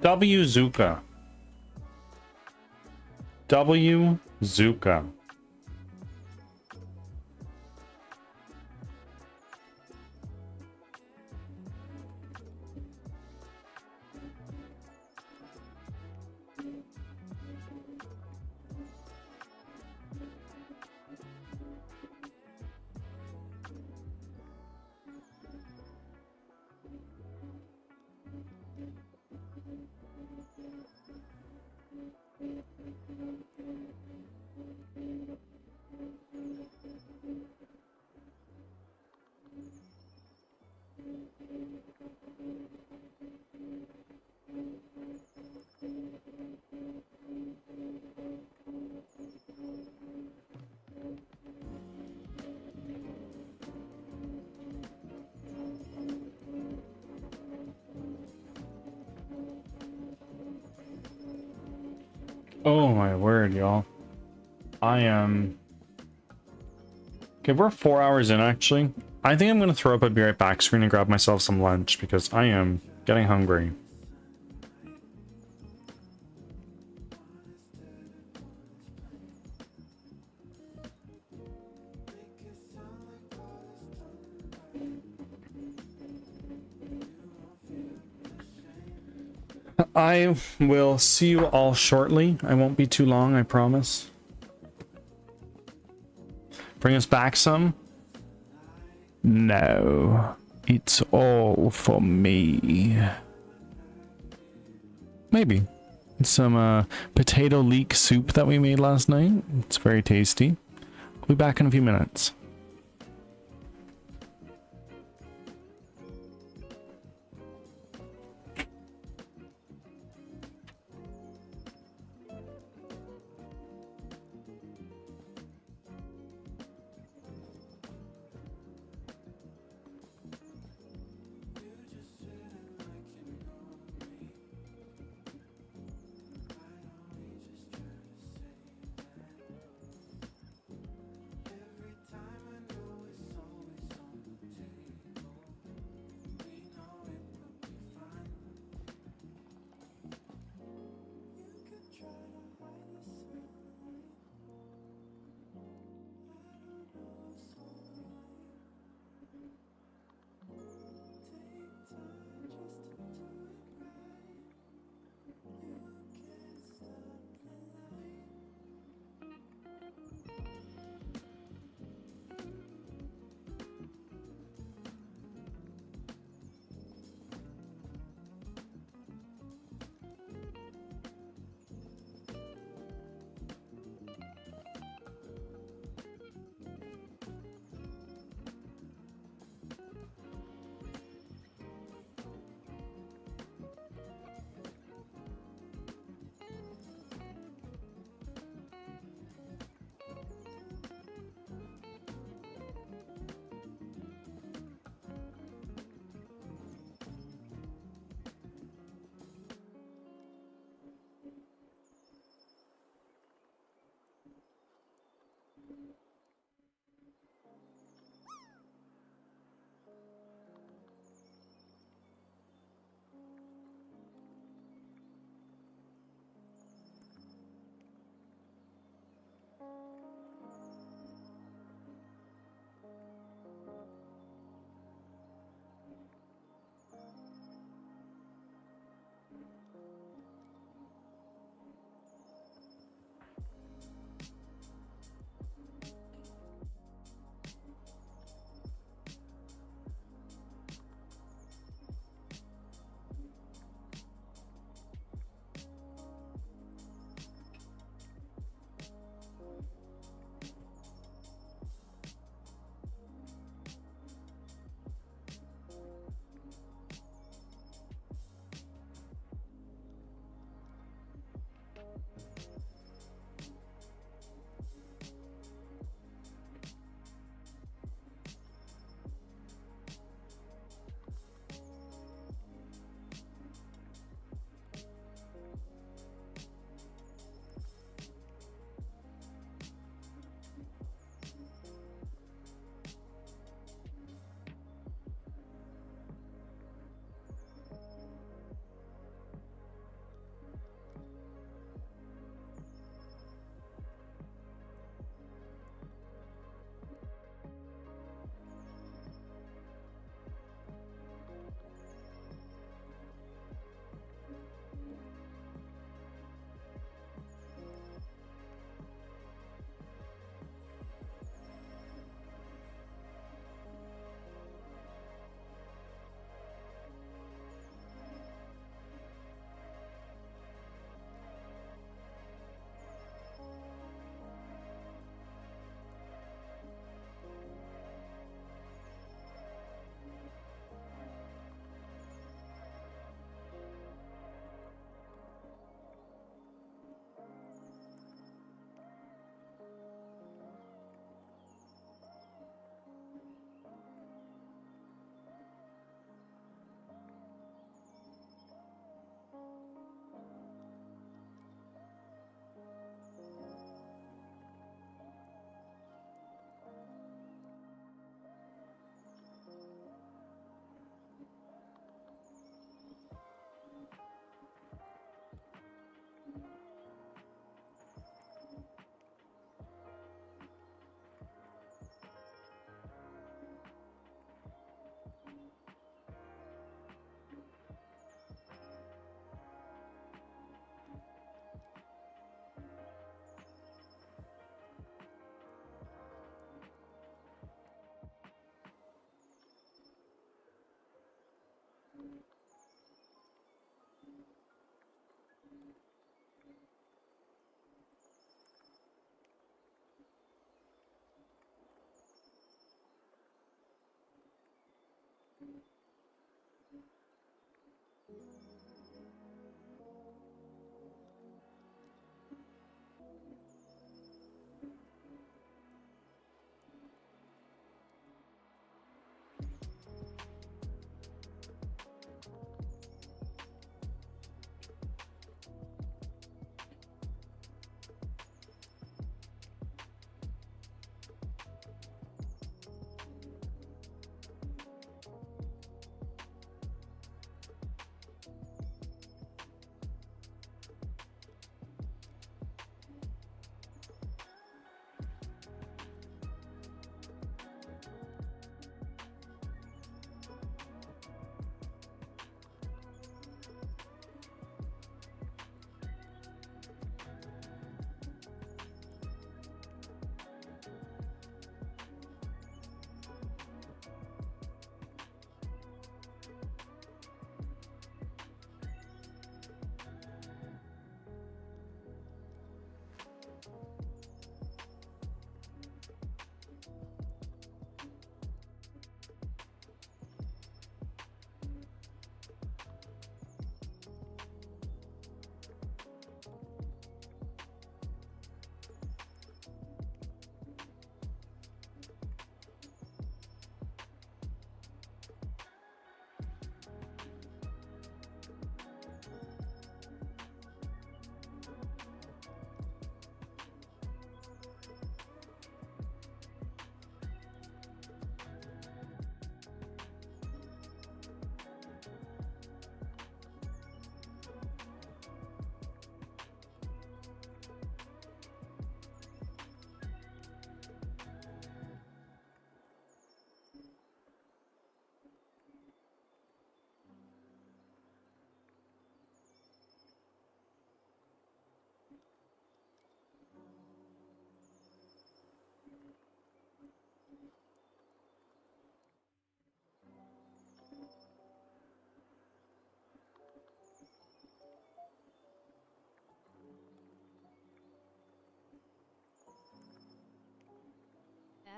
W Zuka. W Zuka. Oh my word, y'all. I am... Okay, we're 4 hours in, actually. I think I'm going to throw up a be right back screen and grab myself some lunch, because I am getting hungry. I will see you all shortly. I won't be too long, I promise. Bring us back some? No, it's all for me. Maybe. Some potato leek soup that we made last night. It's very tasty. We'll be back in a few minutes.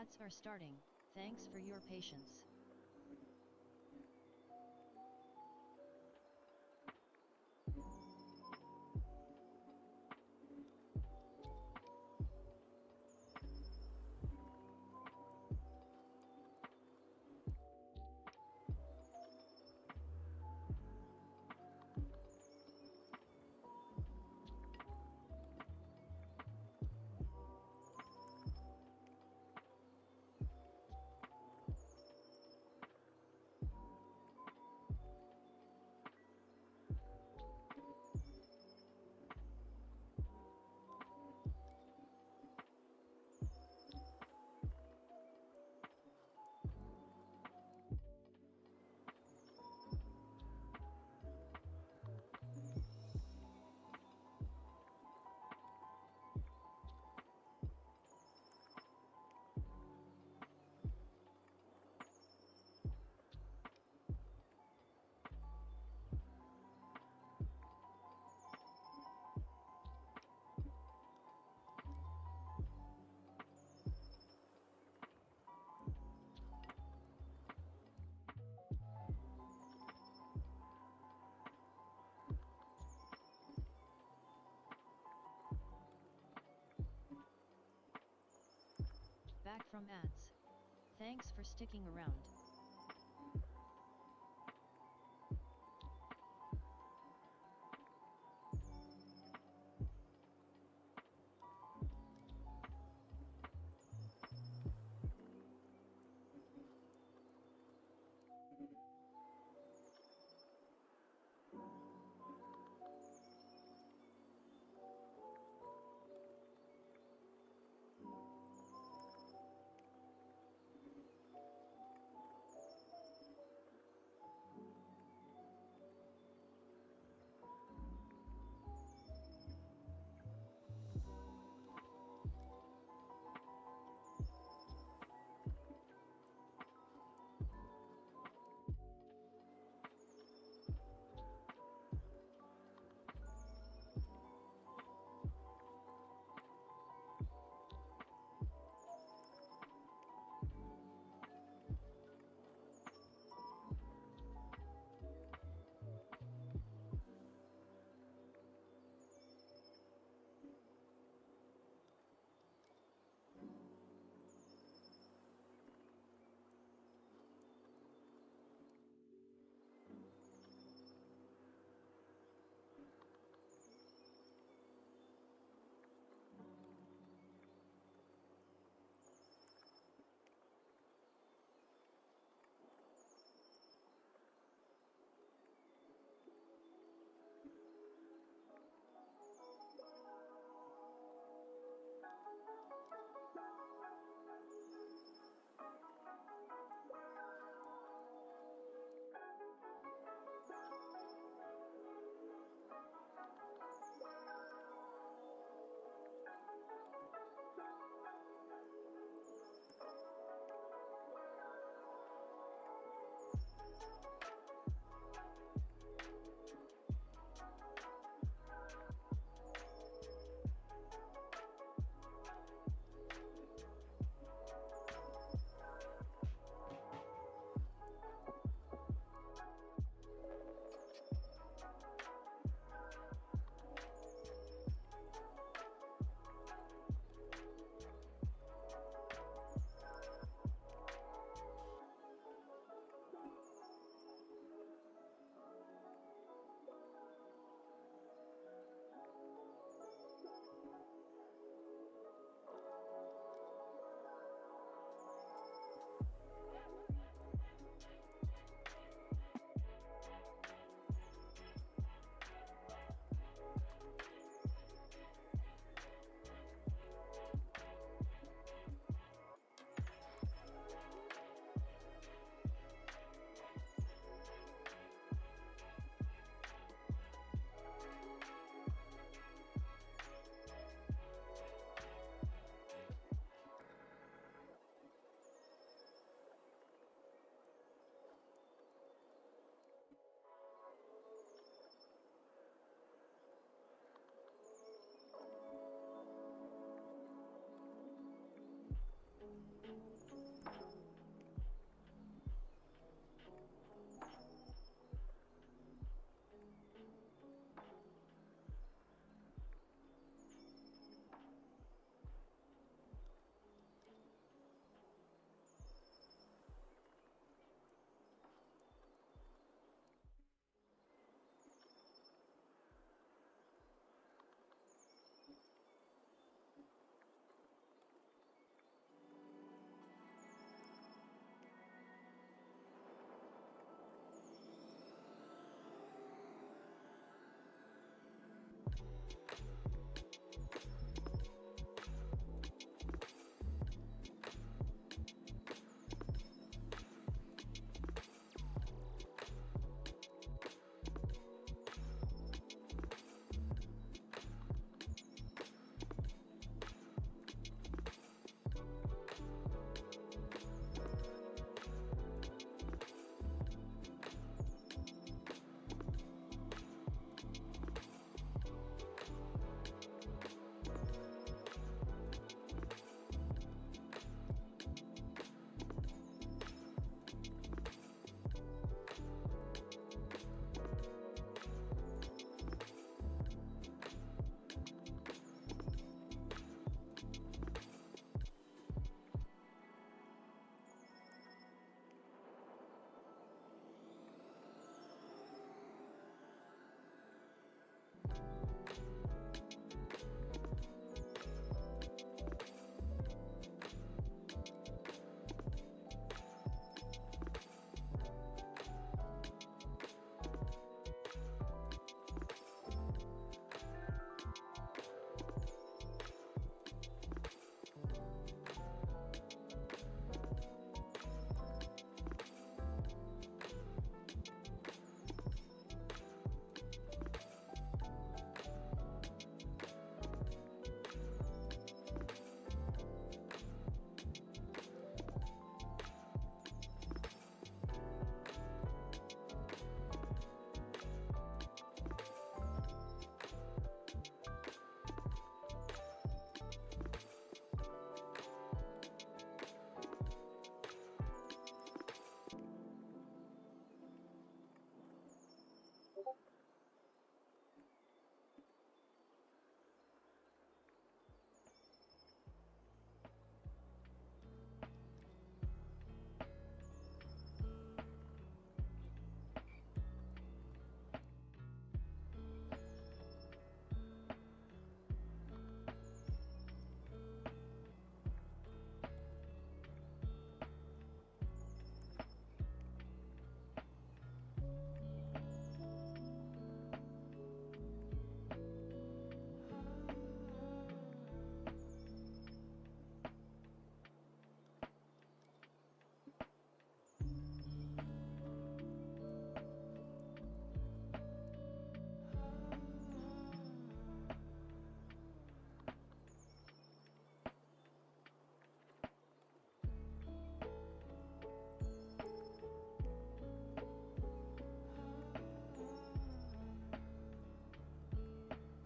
Ads are starting. Thanks for your patience. Back from ads. Thanks for sticking around.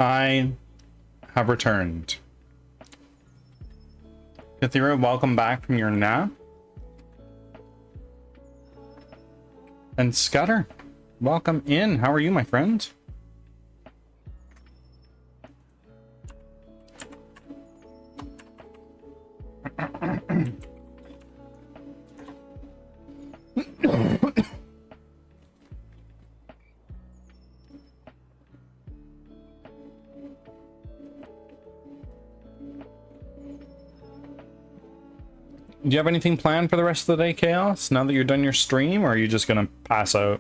I have returned. Kathira, welcome back from your nap. And Scudder, welcome in. How are you, my friend? Do you have anything planned for the rest of the day, Chaos? Now that you're done your stream, or are you just gonna pass out?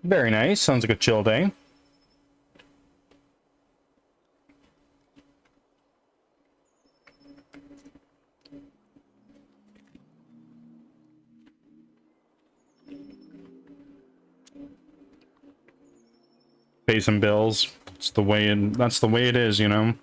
Very nice. Sounds like a chill day. Pay some bills. It's the way that's the way it is, you know.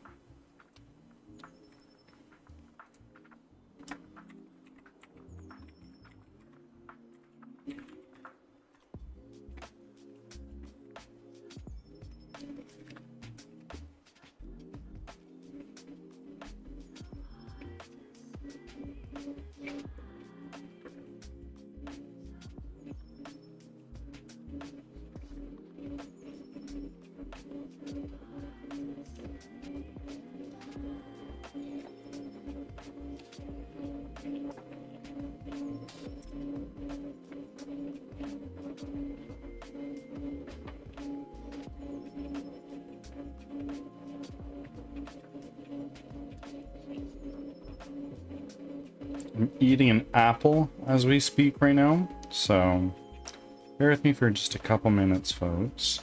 I'm eating an apple as we speak right now, so bear with me for just a couple minutes, folks.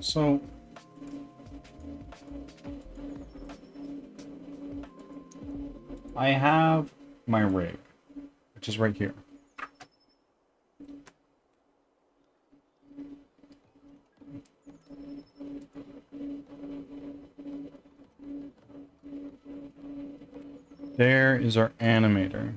So I have my rig, which is right here. There is our animator.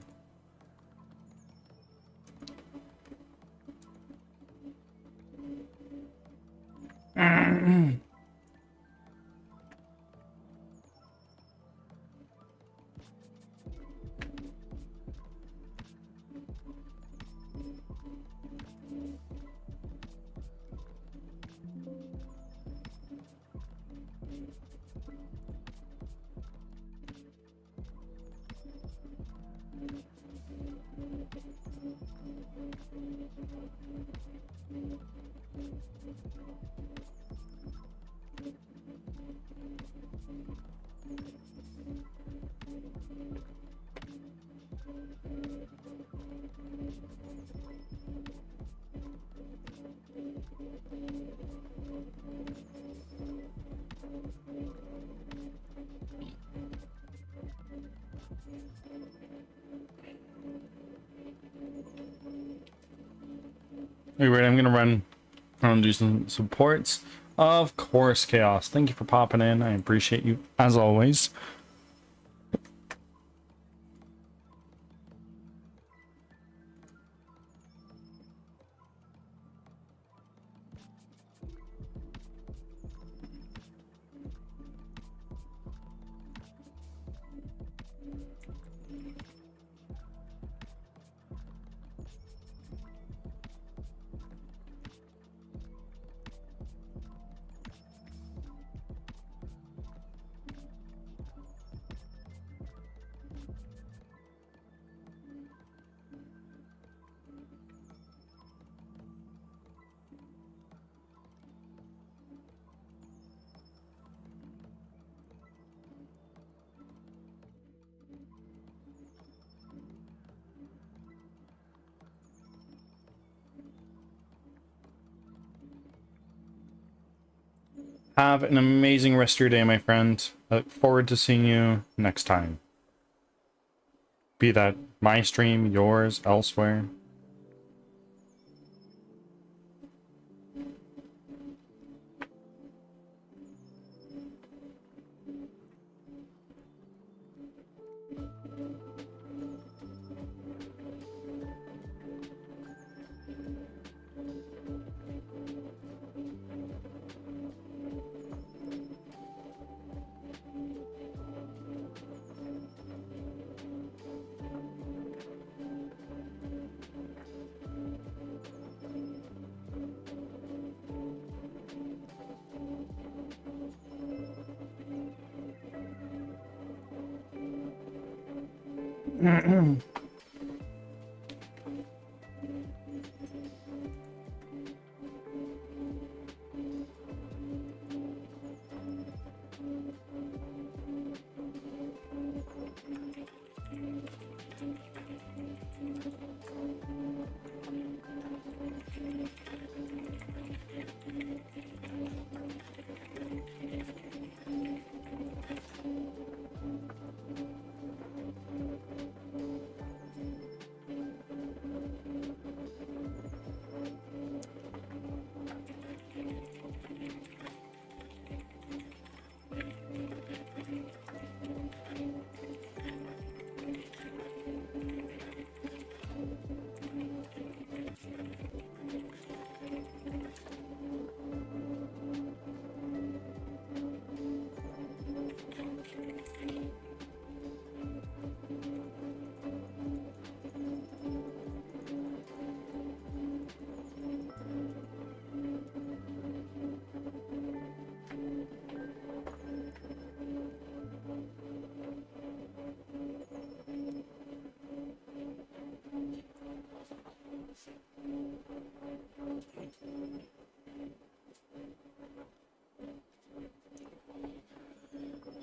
Anyway, I'm gonna run and do some supports. Of course, Chaos. Thank you for popping in. I appreciate you as always. Have an amazing rest of your day, my friend. I look forward to seeing you next time. Be that my stream, yours, elsewhere.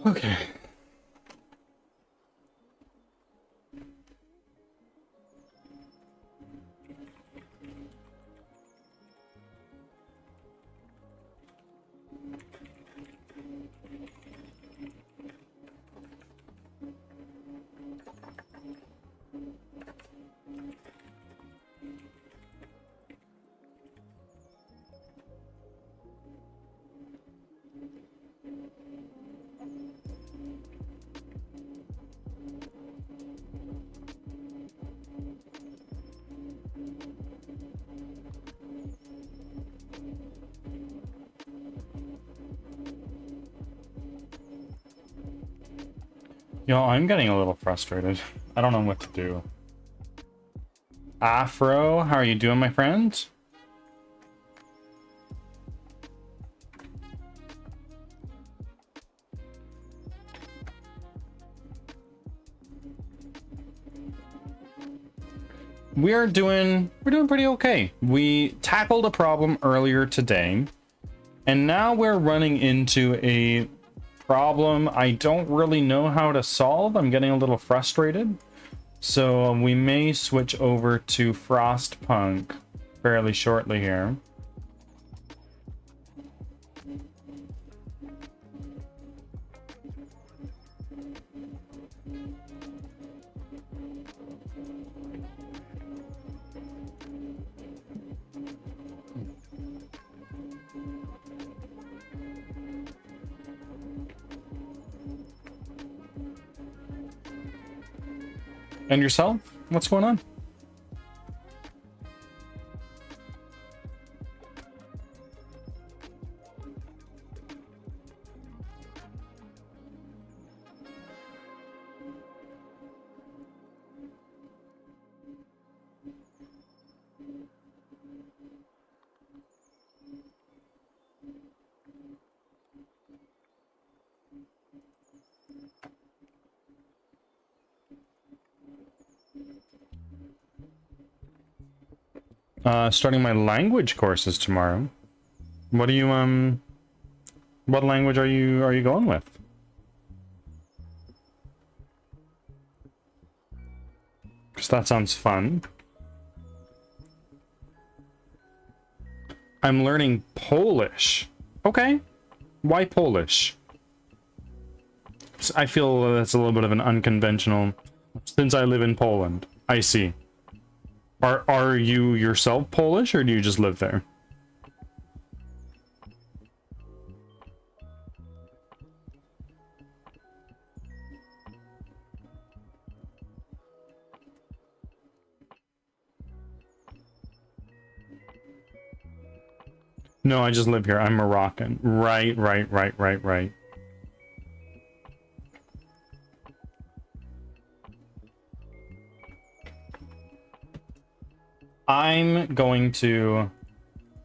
Okay. Yo, I'm getting a little frustrated. I don't know what to do. Afro, how are you doing, my friend? We're doing pretty okay. We tackled a problem earlier today, and now we're running into a problem I don't really know how to solve. I'm getting a little frustrated. So we may switch over to Frostpunk fairly shortly here. And yourself? What's going on? Starting my language courses tomorrow. What do you what language are you going with? Because that sounds fun. I'm learning Polish. Okay. Why Polish? I feel that's a little bit of an unconventional, since I live in Poland. I see. Are you yourself Polish, or do you just live there? No, I just live here. I'm Moroccan. Right. I'm going to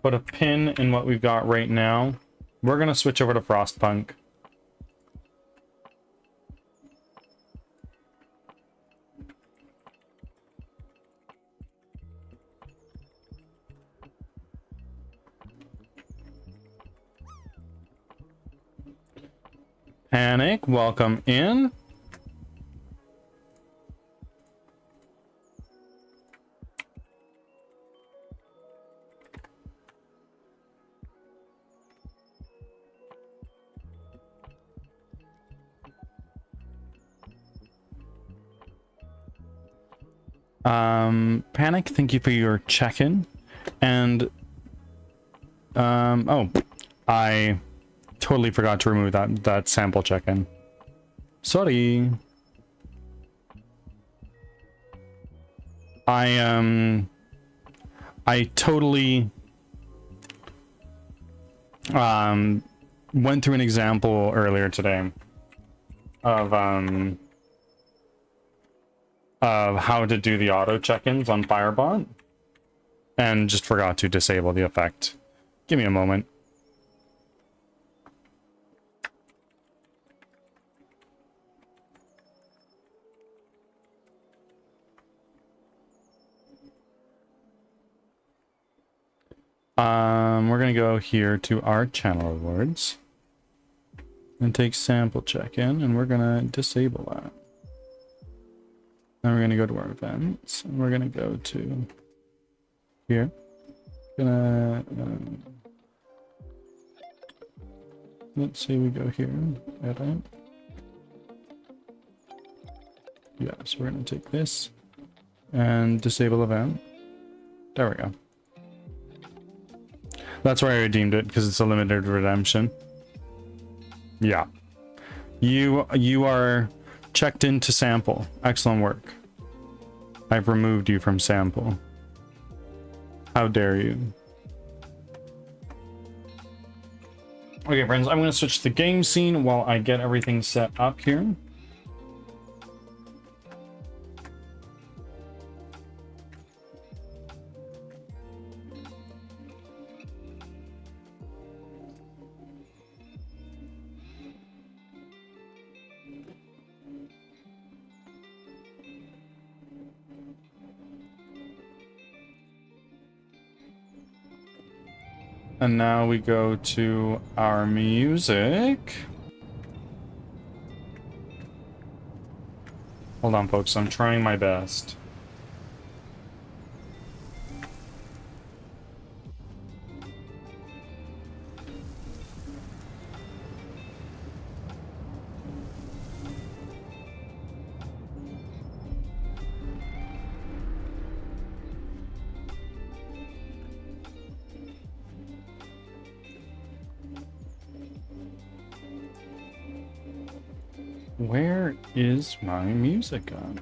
put a pin in what we've got right now. We're going to switch over to Frostpunk. Panic, welcome in. Panic, thank you for your check-in. And oh, I totally forgot to remove that sample check-in. Sorry. I totally went through an example earlier today of how to do the auto check-ins on Firebot, and just forgot to disable the effect. Give me a moment. We're gonna go here to our channel rewards and take sample check-in, and we're gonna disable that. Then we're gonna go to our events, and we're gonna go to here. Gonna let's say we go here, edit. Yeah, so we're gonna take this and disable event. There we go. That's why I redeemed it, because it's a limited redemption. Yeah. You are checked into sample. Excellent work. I've removed you from sample. How dare you? Okay, friends, I'm going to switch to the game scene while I get everything set up here. And now we go to our music. Hold on, folks. I'm trying my best. Where is my music on?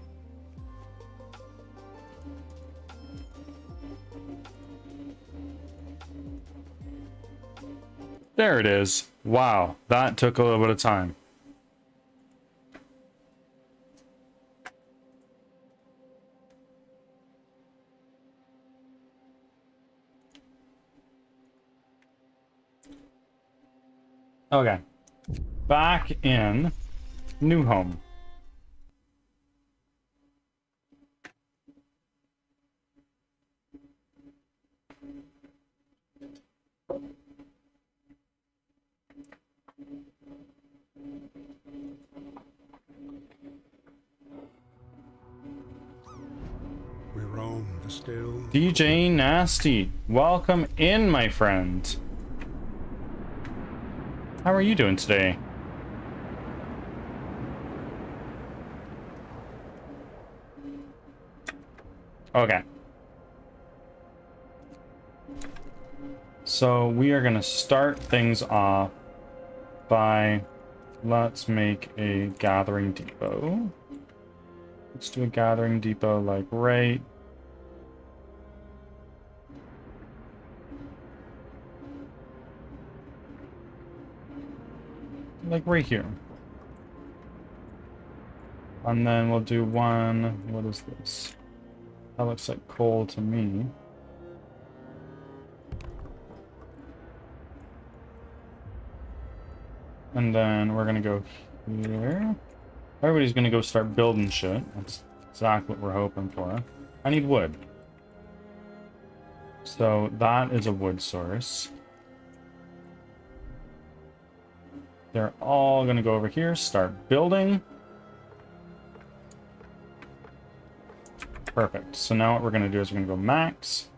There it is. Wow, that took a little bit of time. Okay. Back in New Home. We roam the still. DJ Nasty, welcome in, my friend. How are you doing today? Okay. So we are going to start things off by, let's make a gathering depot. Let's do a gathering depot like right here. And then we'll do one, what is this? That looks like coal to me. And then we're gonna go here. Everybody's gonna go start building shit. That's exactly what we're hoping for. I need wood. So that is a wood source. They're all going to go over here, start building. Perfect. So now what we're going to do is we're going to go max.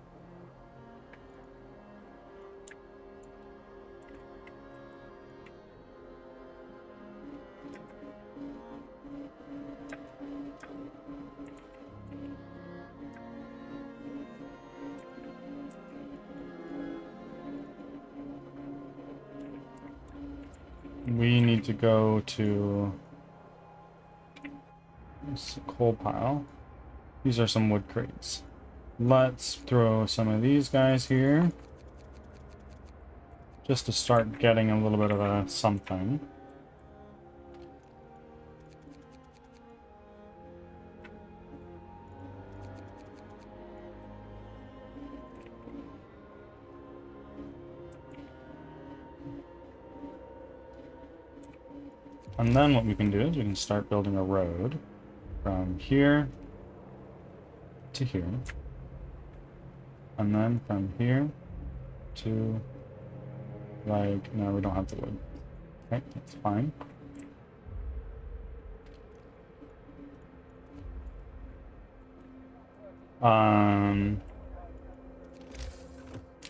We need to go to this coal pile. These are some wood crates. Let's throw some of these guys here. Just to start getting a little bit of a something. And then what we can do is we can start building a road from here to here. And then from here to, like, no, we don't have the wood. Okay, that's fine.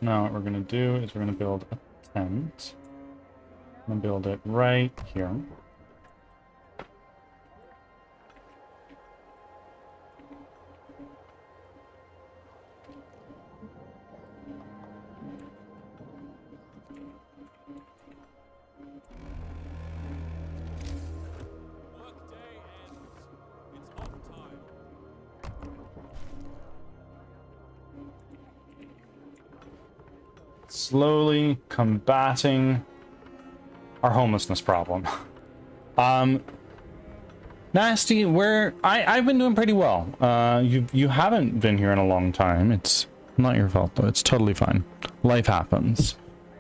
Now what we're gonna do is we're gonna build a tent. I'm gonna build it right here. Slowly combating our homelessness problem. Nasty, I've been doing pretty well. You haven't been here in a long time. It's not your fault though. It's totally fine. Life happens.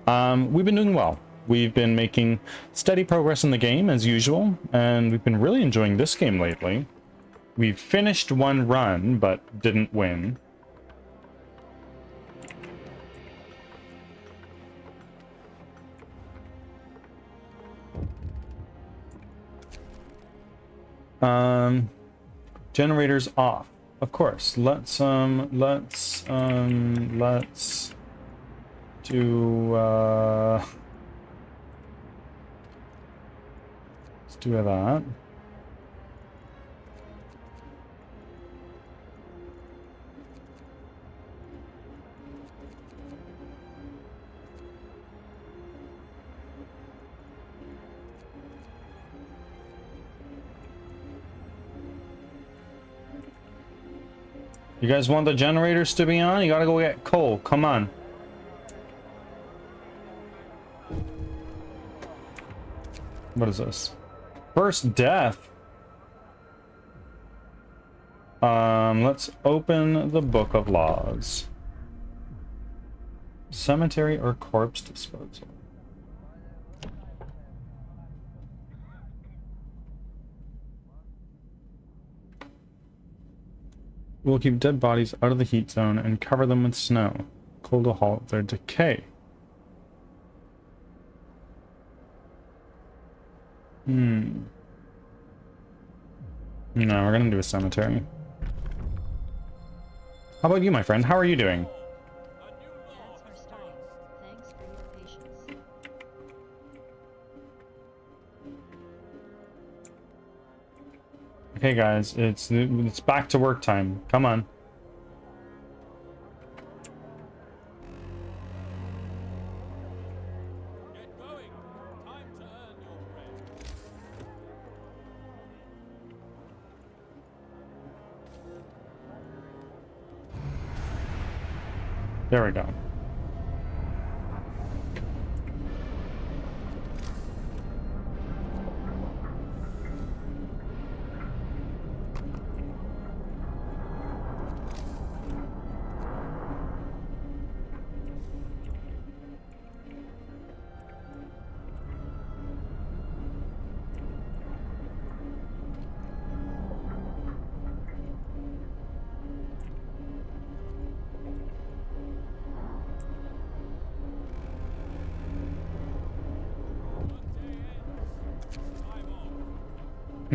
We've been doing well. We've been making steady progress in the game as usual, and we've been really enjoying this game lately. We've finished one run, but didn't win. Generators off. Of course. Let's do let's do that. You guys want the generators to be on? You gotta go get coal. Come on. What is this? First death. Let's open the Book of Laws. Cemetery or corpse disposal? We'll keep dead bodies out of the heat zone and cover them with snow. Cold to halt their decay. No, we're gonna do a cemetery. How about you, my friend? How are you doing? Ads are starting. Thanks for your patience. Okay, guys, it's back to work time. Come on. Get going. Time to earn your bread. There we go.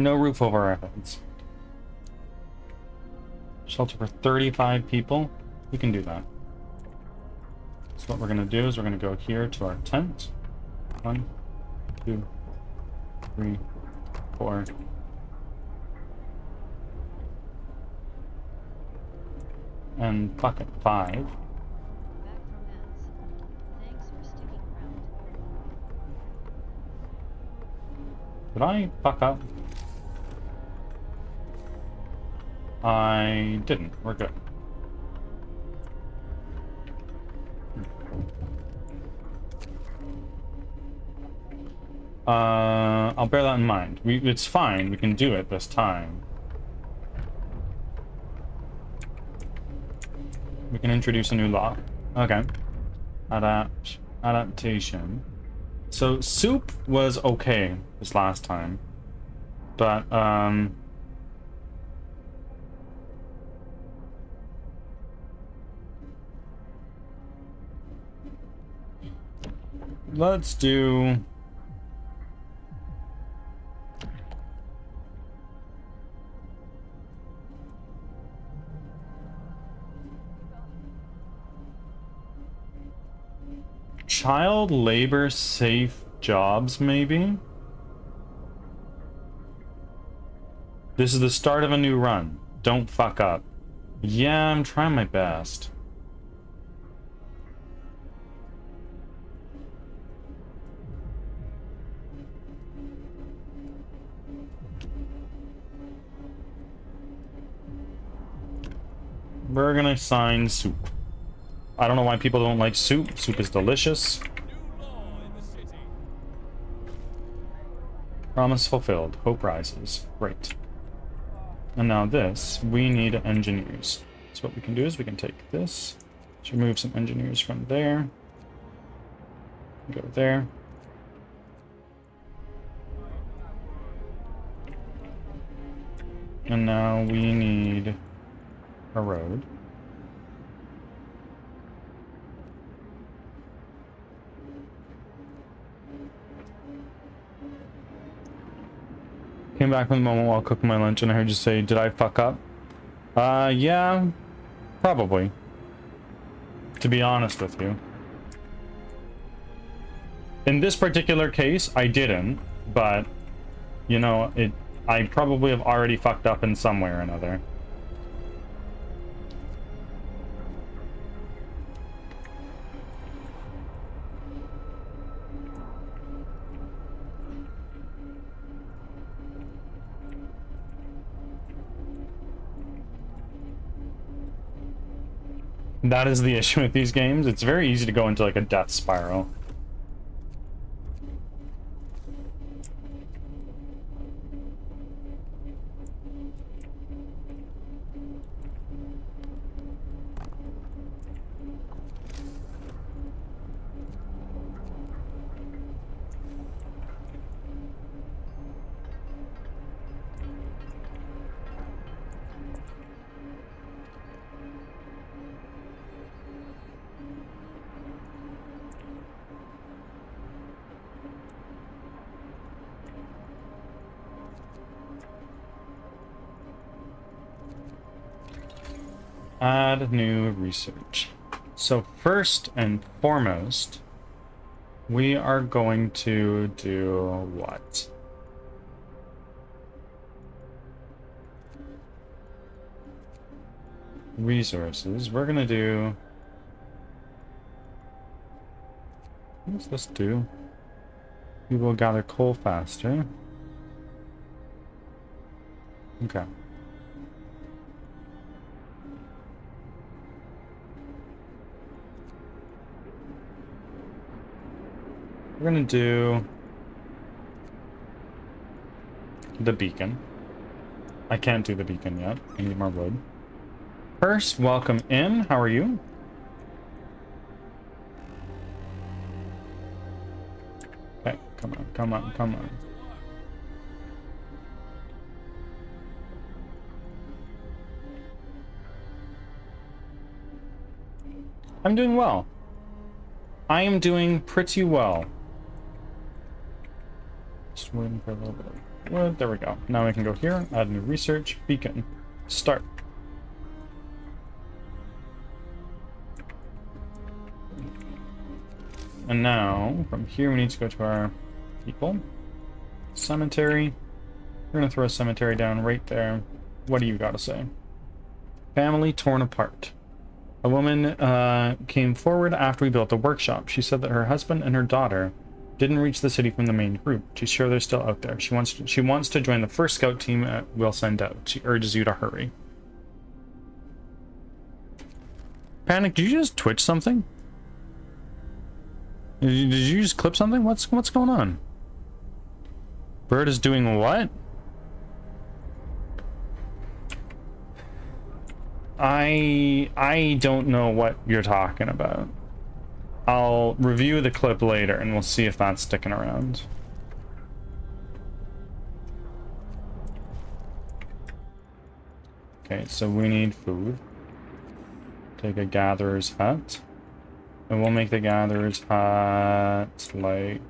No roof over our heads. Shelter for 35 people. We can do that. So what we're gonna do is we're gonna go here to our tent. 1, 2, 3, 4. And fuck it, 5. Back from ads. Thanks for sticking around. Did I fuck up? I didn't. We're good. I'll bear that in mind. It's fine. We can do it this time. We can introduce a new law. Okay. Adaptation. So soup was okay this last time, but let's do. Child labor safe jobs, maybe? This is the start of a new run. Don't fuck up. Yeah, I'm trying my best. We're gonna sign soup. I don't know why people don't like soup. Soup is delicious. New law in the city. Promise fulfilled. Hope rises. Great. And now this, we need engineers. So what we can do is we can take this. Let's remove some engineers from there. Go there. And now we need a road. Came back from the moment while cooking my lunch and I heard you say, did I fuck up? Yeah, probably. To be honest with you. In this particular case, I didn't, but, you know, I probably have already fucked up in some way or another. That is the issue with these games. It's very easy to go into like a death spiral. Add new research. So first and foremost, we are going to do what? Resources. We're gonna do... What does this do? We will gather coal faster. Okay. We're gonna do the beacon. I can't do the beacon yet. I need more wood. First, welcome in. How are you? Okay, come on, come on, come on. I'm doing well. I am doing pretty well. Just waiting for a little bit of wood. There we go. Now we can go here, add new research, beacon, start. And now, from here we need to go to our people. Cemetery. We're gonna throw a cemetery down right there. What do you gotta say? Family torn apart. A woman came forward after we built the workshop. She said that her husband and her daughter didn't reach the city from the main group. She's sure they're still out there. She wants to join the first scout team we'll send out. She urges you to hurry. Panic, did you just twitch something? Did you just clip something? What's going on? Bird is doing what? I don't know what you're talking about. I'll review the clip later and we'll see if that's sticking around. Okay, so we need food. Take a gatherer's hut. And we'll make the gatherer's hut like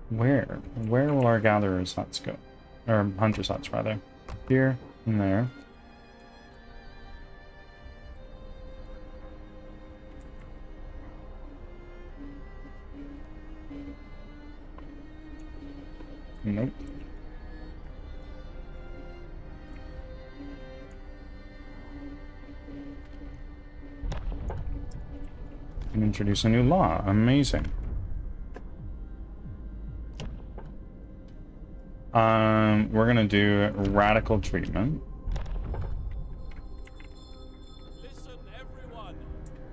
where will our gatherer's huts go? Or hunter's huts rather. Here and there. Nope. And introduce a new law. Amazing. We're gonna do radical treatment. Listen, everyone.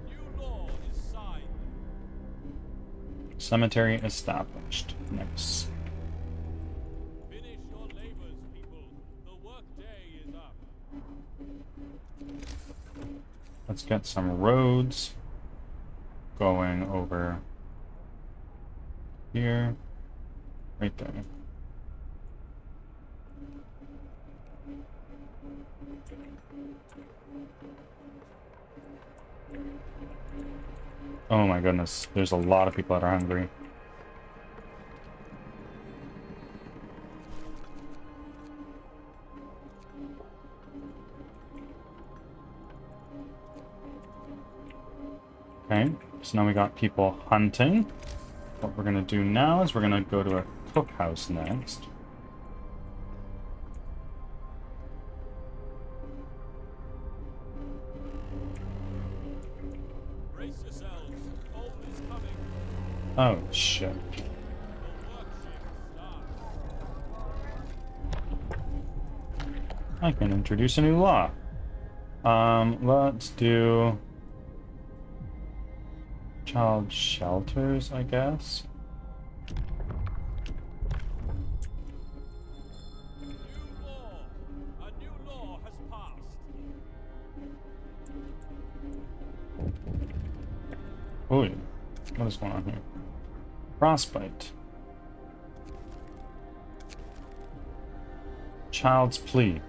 New law is signed. Cemetery established. Nice. Finish your labors, people. The work day is up. Let's get some roads going over here. Right there. Oh my goodness, there's a lot of people that are hungry. Okay, so now we got people hunting. What we're gonna do now is we're gonna go to a cookhouse next. Brace yourselves. Cold is coming. Oh shit. The work shift starts. I can introduce a new law. Let's do child shelters, I guess. New law. A new law has passed. Oh, what is going on here? Frostbite. Child's plea.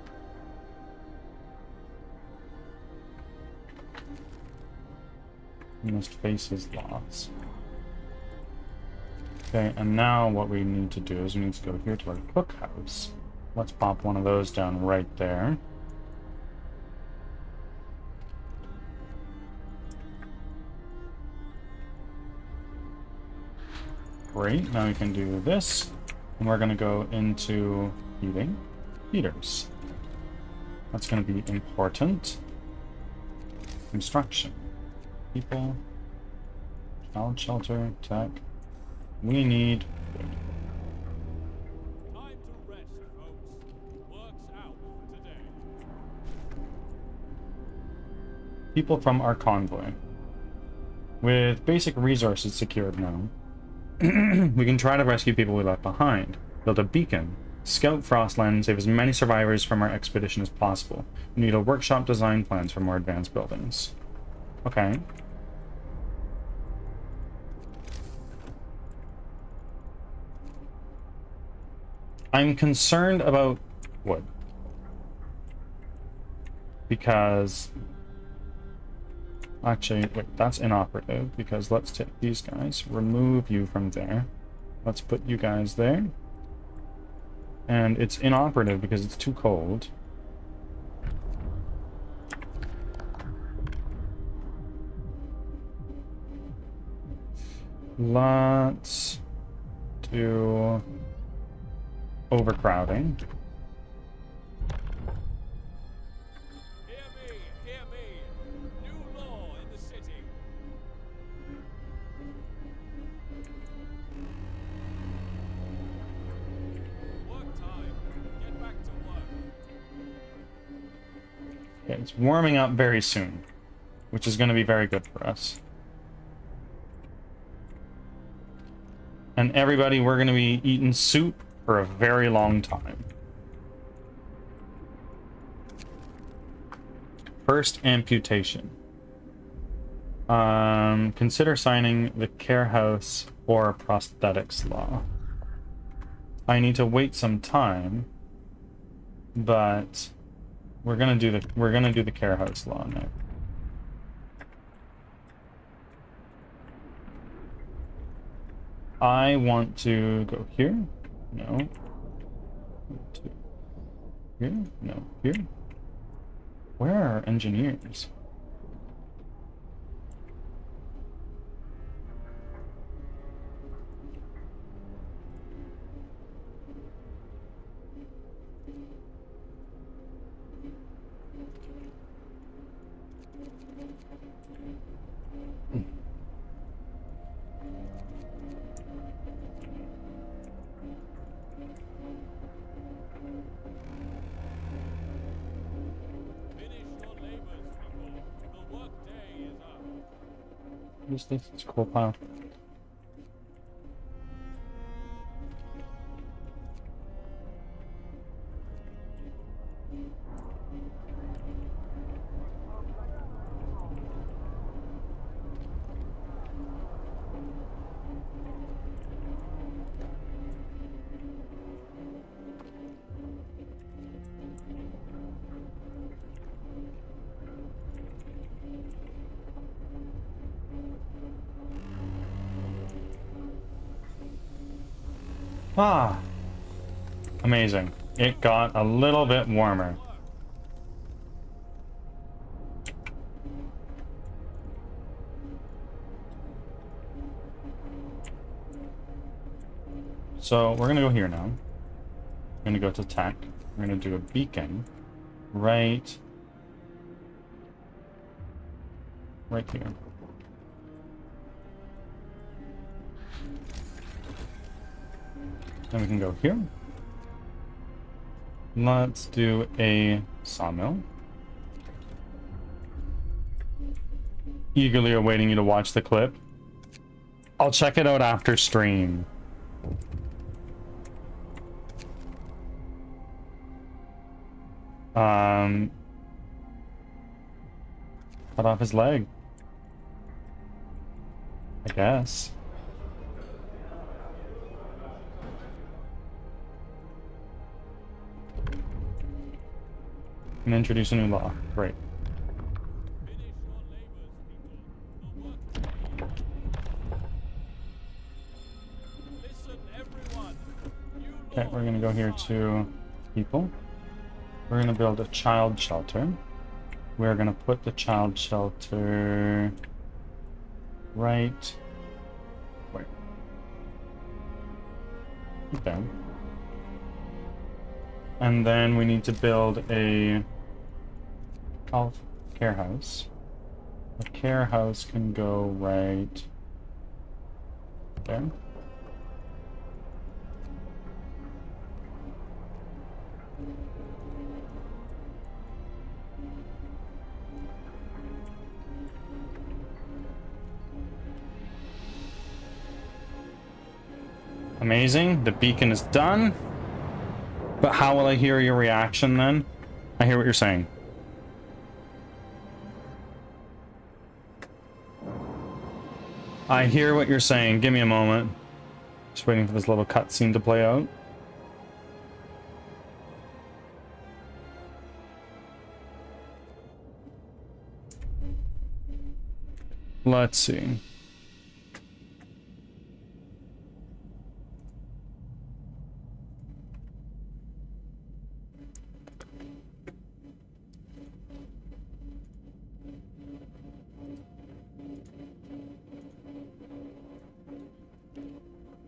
He must face his loss. Okay, and now what we need to do is we need to go here to our cookhouse. Let's pop one of those down right there. Great, now we can do this. And we're gonna go into heating. Heaters. That's gonna be important. Construction. People. Child shelter. Tech. We need wood. Time to rest, folks. Work's out for today. People from our convoy. With basic resources secured now, we can try to rescue people we left behind. Build a beacon. Scout Frostland, save as many survivors from our expedition as possible. We need a workshop design plans for more advanced buildings. Okay. I'm concerned about wood. Because Actually, wait, that's inoperative because let's take these guys, remove you from there. Let's put you guys there. And it's inoperative because it's too cold. Let's do overcrowding. Hear me! New law in the city. Work time. Get back to work. Okay, it's warming up very soon, which is going to be very good for us. And everybody, we're going to be eating soup for a very long time. First amputation. Consider signing the care house or prosthetics law. I need to wait some time, but we're gonna do the care house law now. I want to go here. No. Here? No. Here? Where are engineers? What is this? It's a coal pile. Ah, amazing. It got a little bit warmer. So we're gonna go here now. We're gonna go to tech. We're gonna do a beacon right here. Then we can go here. Let's do a sawmill. Eagerly awaiting you to watch the clip. I'll check it out after stream. Cut off his leg, I guess. And introduce a new law. Great. Okay, we're gonna go here to people. We're gonna build a child shelter. We're gonna put the child shelter right there. And then we need to build a health care house. The care house can go right there. Amazing, the beacon is done. But how will I hear your reaction then? I hear what you're saying. I hear what you're saying. Give me a moment. Just waiting for this little cutscene to play out. Let's see.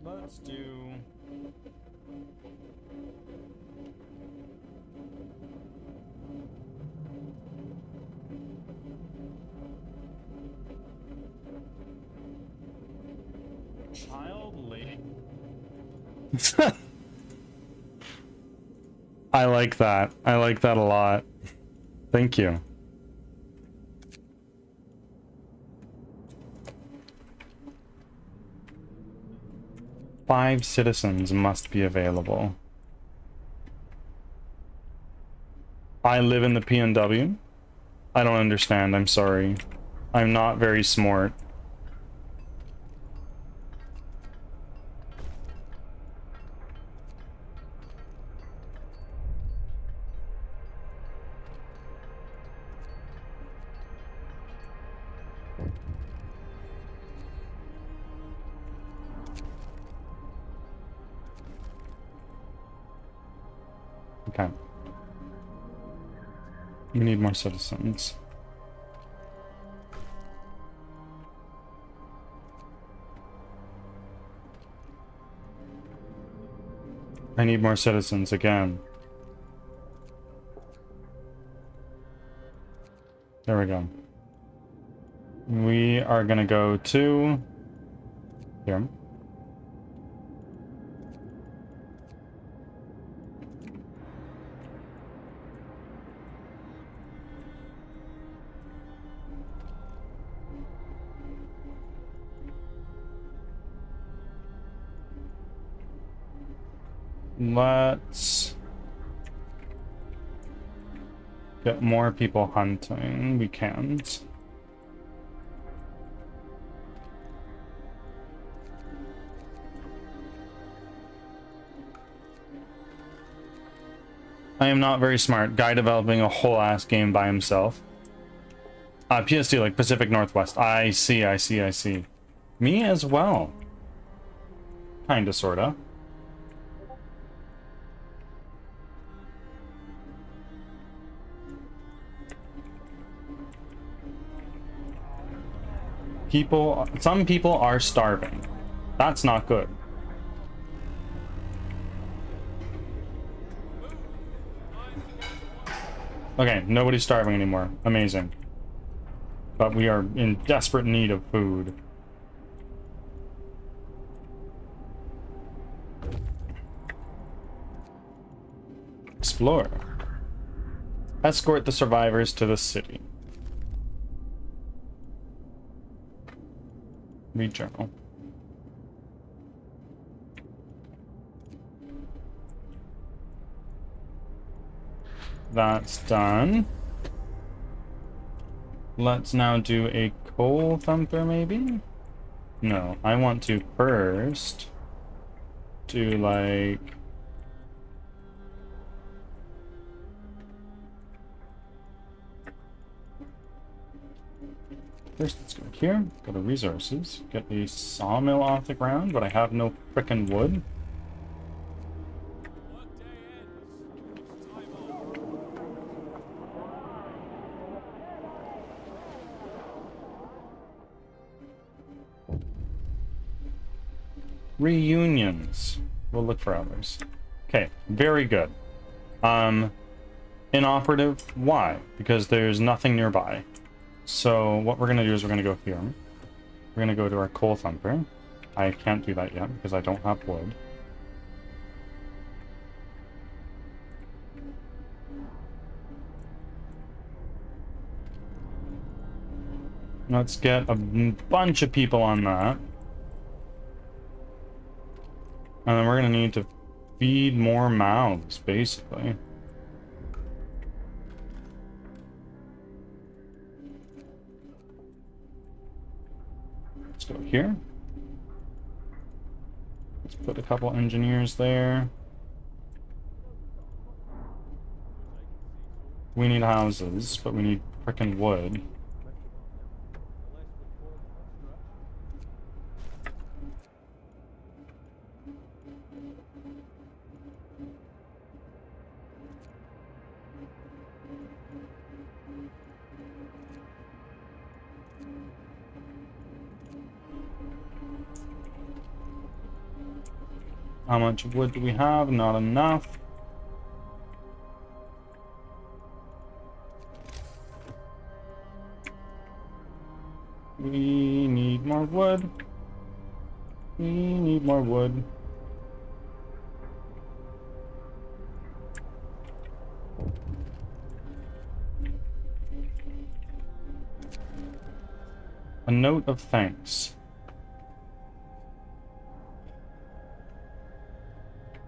Let's do... Child lady. I like that. I like that a lot. Thank you. Five citizens must be available. I live in the PNW. I don't understand. I'm sorry. I'm not very smart. Okay. We need more citizens. I need more citizens again. There we go. We are gonna go to here. Let's get more people hunting. We can't. I am not very smart. Guy developing a whole ass game by himself. PSD, like Pacific Northwest. I see, I see, I see. Me as well. Kinda, sorta. Some people are starving. That's not good. Okay, nobody's starving anymore. Amazing. But we are in desperate need of food. Explore. Escort the survivors to the city. Read journal. That's done. Let's now do a coal thumper, maybe? No, I want to first do like... First, let's go here, go to resources, get a sawmill off the ground, but I have no frickin' wood. Reunions. We'll look for others. Okay, very good. Inoperative. Why? Because there's nothing nearby. So what we're gonna do is we're gonna go here. We're gonna go to our coal thumper. I can't do that yet because I don't have wood. Let's get a bunch of people on that. And then we're gonna need to feed more mouths, basically. Let's go here. Let's put a couple engineers there. We need houses, but we need frickin' wood. How much wood do we have? Not enough. We need more wood. We need more wood. A note of thanks.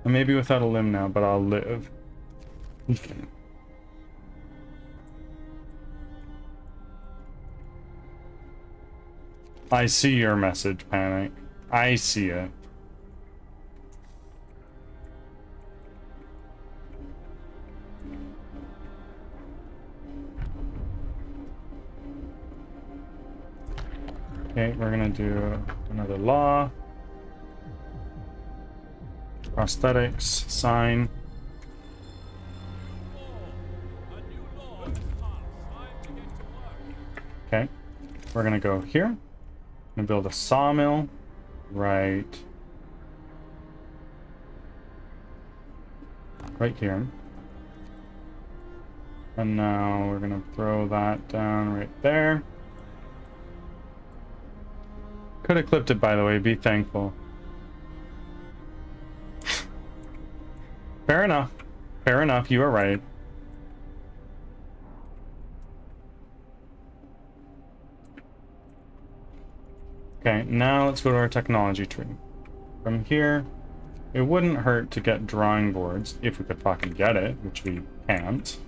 I may be without a limb now, but I'll live. I see your message, Panic. I see it. Okay, we're gonna do another law. Prosthetics, sign. A new law has passed. Time to get to work. Okay, we're gonna go here. Gonna build a sawmill right here. And now we're gonna throw that down right there. Could have clipped it, by the way, be thankful. Fair enough. Fair enough, you are right. Okay, now let's go to our technology tree. From here, it wouldn't hurt to get drawing boards if we could fucking get it, which we can't.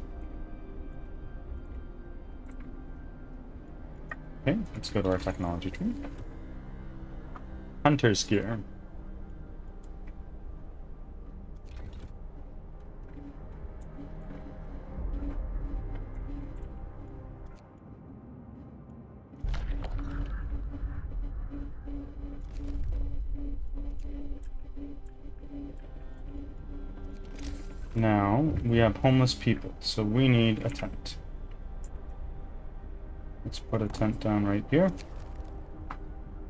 Okay, let's go to our technology tree. Hunter's gear. Now, we have homeless people, so we need a tent. Let's put a tent down right here.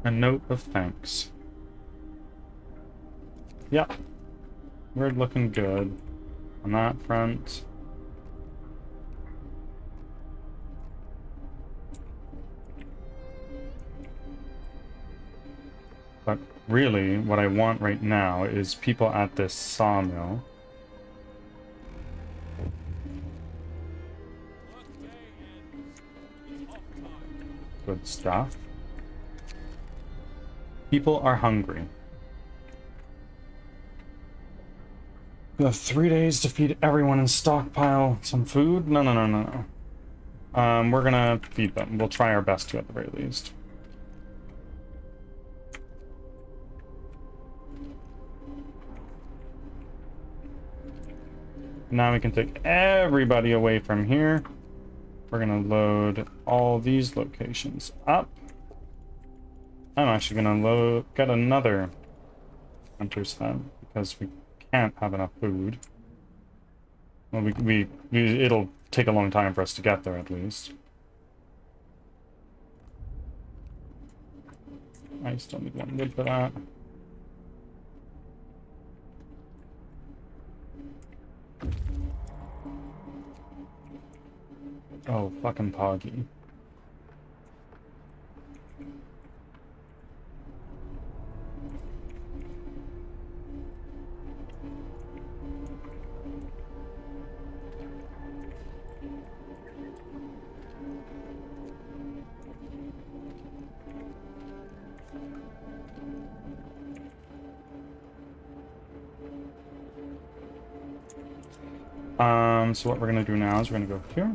A note of thanks. Yep. We're looking good on that front. But really, what I want right now is people at this sawmill. Good stuff. People are hungry. We have 3 days to feed everyone and stockpile some food. No. We're gonna feed them. We'll try our best to, at the very least. Now we can take everybody away from here. We're gonna load all these locations up. I'm actually gonna get another hunter's hut because we can't have enough food. Well, it'll take a long time for us to get there at least. I still need one wood for that. Oh, fucking Poggy. So what we're gonna do now is we're gonna go here.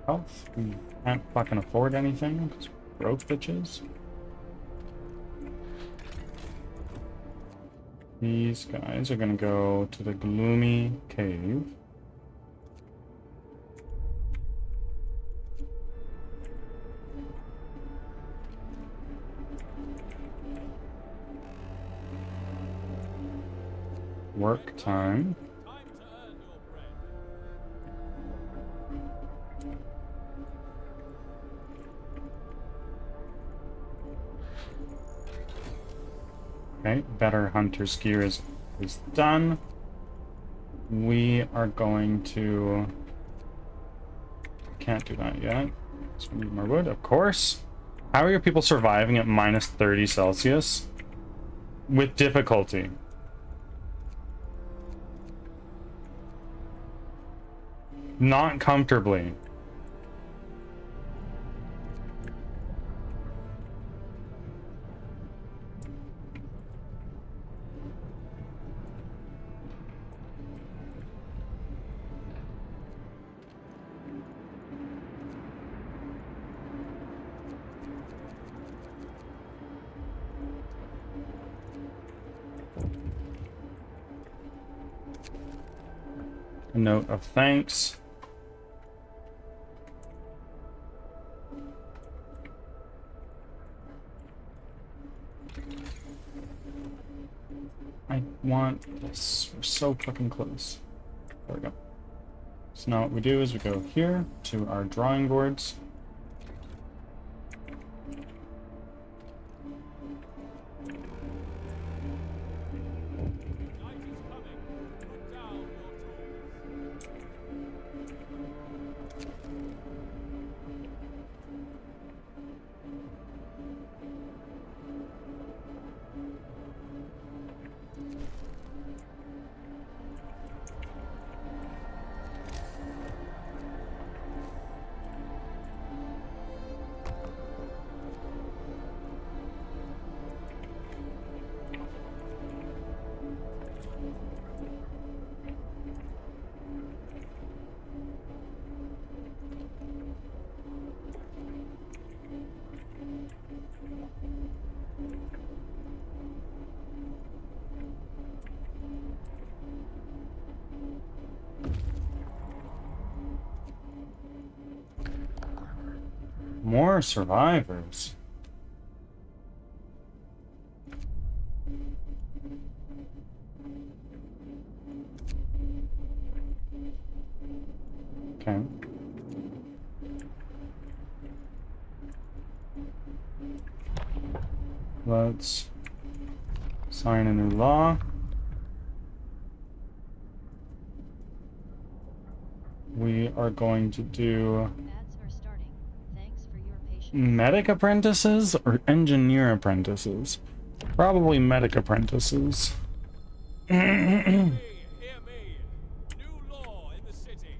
Health. We can't fucking afford anything because we're broke bitches. These guys are gonna go to the gloomy cave. Work time. Time to earn your bread. Okay, better hunter's gear is is done. We are going to... Can't do that yet. So we need more wood, of course. How are your people surviving at minus 30 Celsius? With difficulty. Not comfortably. A note of thanks. I want this. We're so fucking close. There we go. So now what we do is we go here to our drawing boards. Night is coming. Put down your tools. More survivors. Okay. Let's sign a new law. We are going to do Ads are starting. Thanks for your patience. medic apprentices or engineer apprentices? Probably medic apprentices. Hear me. New law in the city.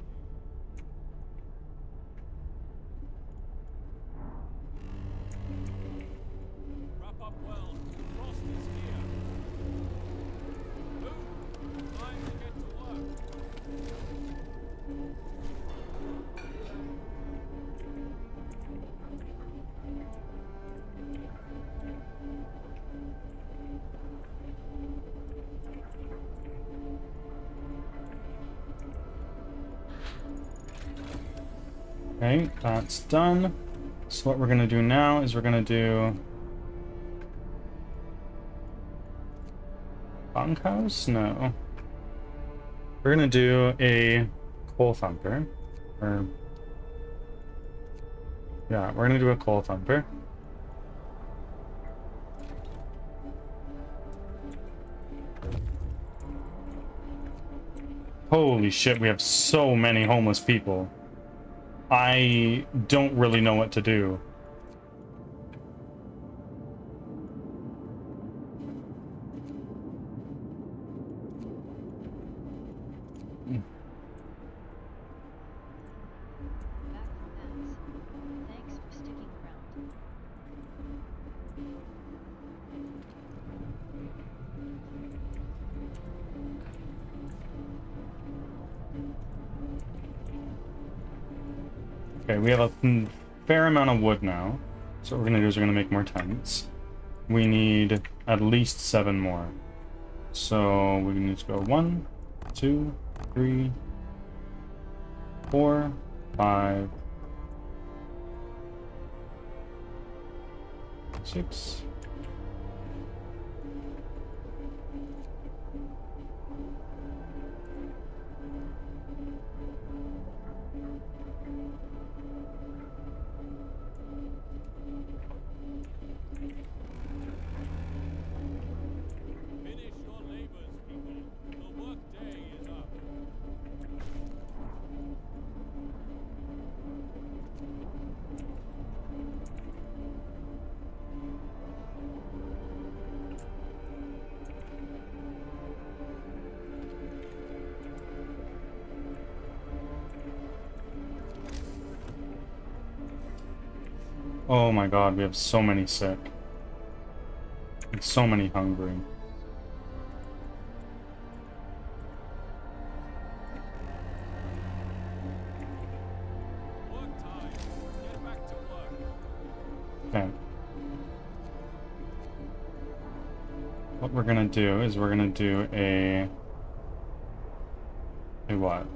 Wrap up well. Frost is here. Move. Time to get to work. Okay, that's done. So what we're gonna do now is we're gonna do bunkhouse? No. We're gonna do a coal thumper. Or yeah, we're gonna do a coal thumper. Holy shit, we have so many homeless people. I don't really know what to do. Back from ads. Thanks for sticking around. Okay, we have a fair amount of wood now. So what we're gonna do is we're gonna make more tents. We need at least 7 more. So we need to go 1, 2, 3, 4, 5, 6. Finish your labors, people. Oh my god, we have so many sick. And so many hungry. Work time. Get back to work. Okay. What we're gonna do is we're gonna do a what?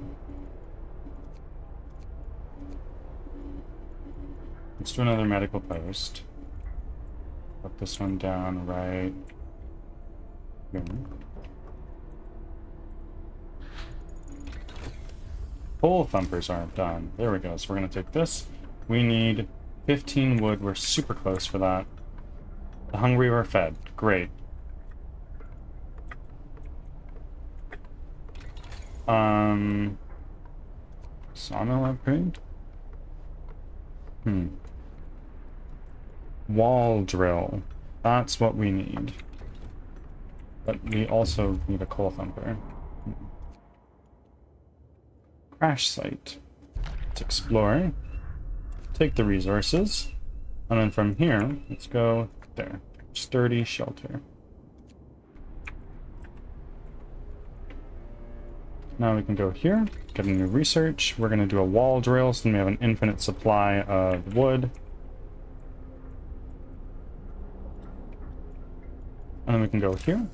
Let's do another medical post. Put this one down right here. Pole thumpers aren't done. There we go. So we're gonna take this. We need 15 wood. We're super close for that. The hungry were fed. Great. Sawmill upgrade? Wall drill. That's what we need. But we also need a coal thumper. Crash site. Let's explore. Take the resources. And then from here, let's go there. Sturdy shelter. Now we can go here, get a new research. We're going to do a wall drill, so then we have an infinite supply of wood. And then we can go here.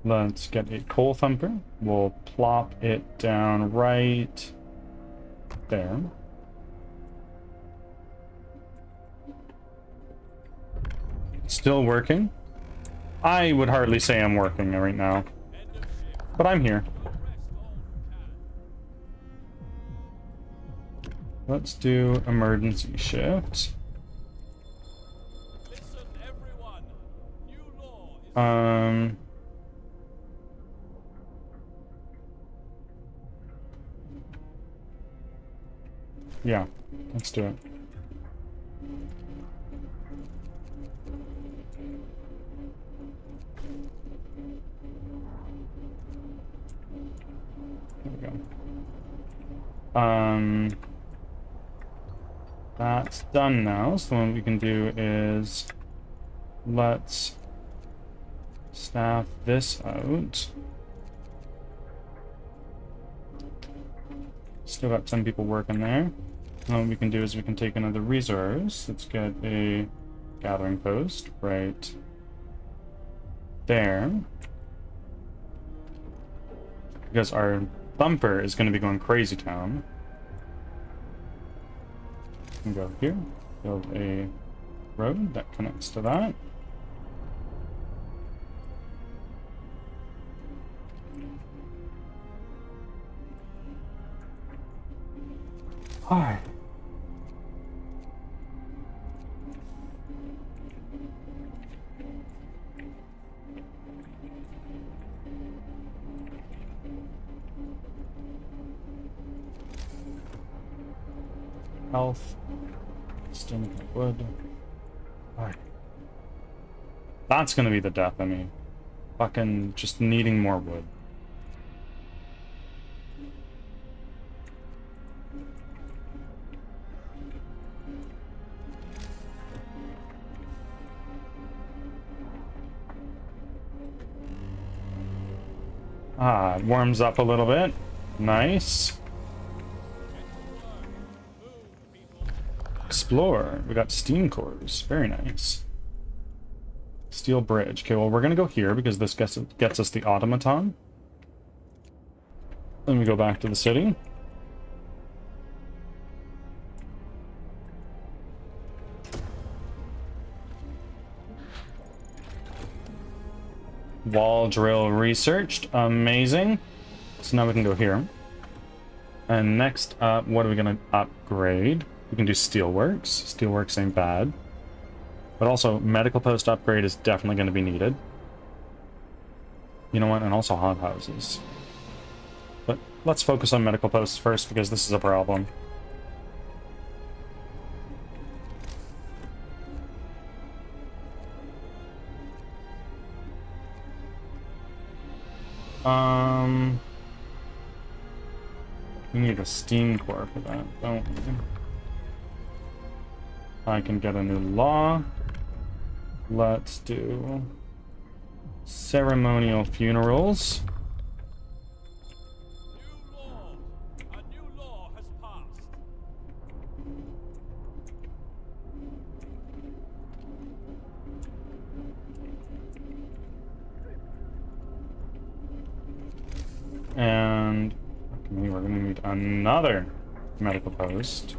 Let's get a coal thumper. We'll plop it down right there. Still working. I would hardly say I'm working right now, but I'm here. Let's do emergency shift. Listen, everyone. New law is Yeah, let's do it. There we go. That's done now, so what we can do is let's staff this out. Still got 10 people working there. And what we can do is we can take another resource. Let's get a gathering post right there. Because our thumper is going to be going crazy town. We can go here, build a road that connects to that. Hi. Health. Stim wood. Alright. That's gonna be the death of me. Fucking just needing more wood. Ah, it warms up a little bit. Nice. Explore. We got steam cores. Very nice. Steel bridge. Okay, well, we're gonna go here because this gets us the automaton. Then we go back to the city. Wall drill researched. Amazing. So now we can go here. And next up, what are we gonna upgrade? We can do steelworks. Steelworks ain't bad. But also, medical post upgrade is definitely going to be needed. You know what? And also hothouses. But let's focus on medical posts first because this is a problem. We need a steam core for that, don't we? I can get a new law. Let's do ceremonial funerals. New law! A new law has passed. And okay, we're gonna need another medical post.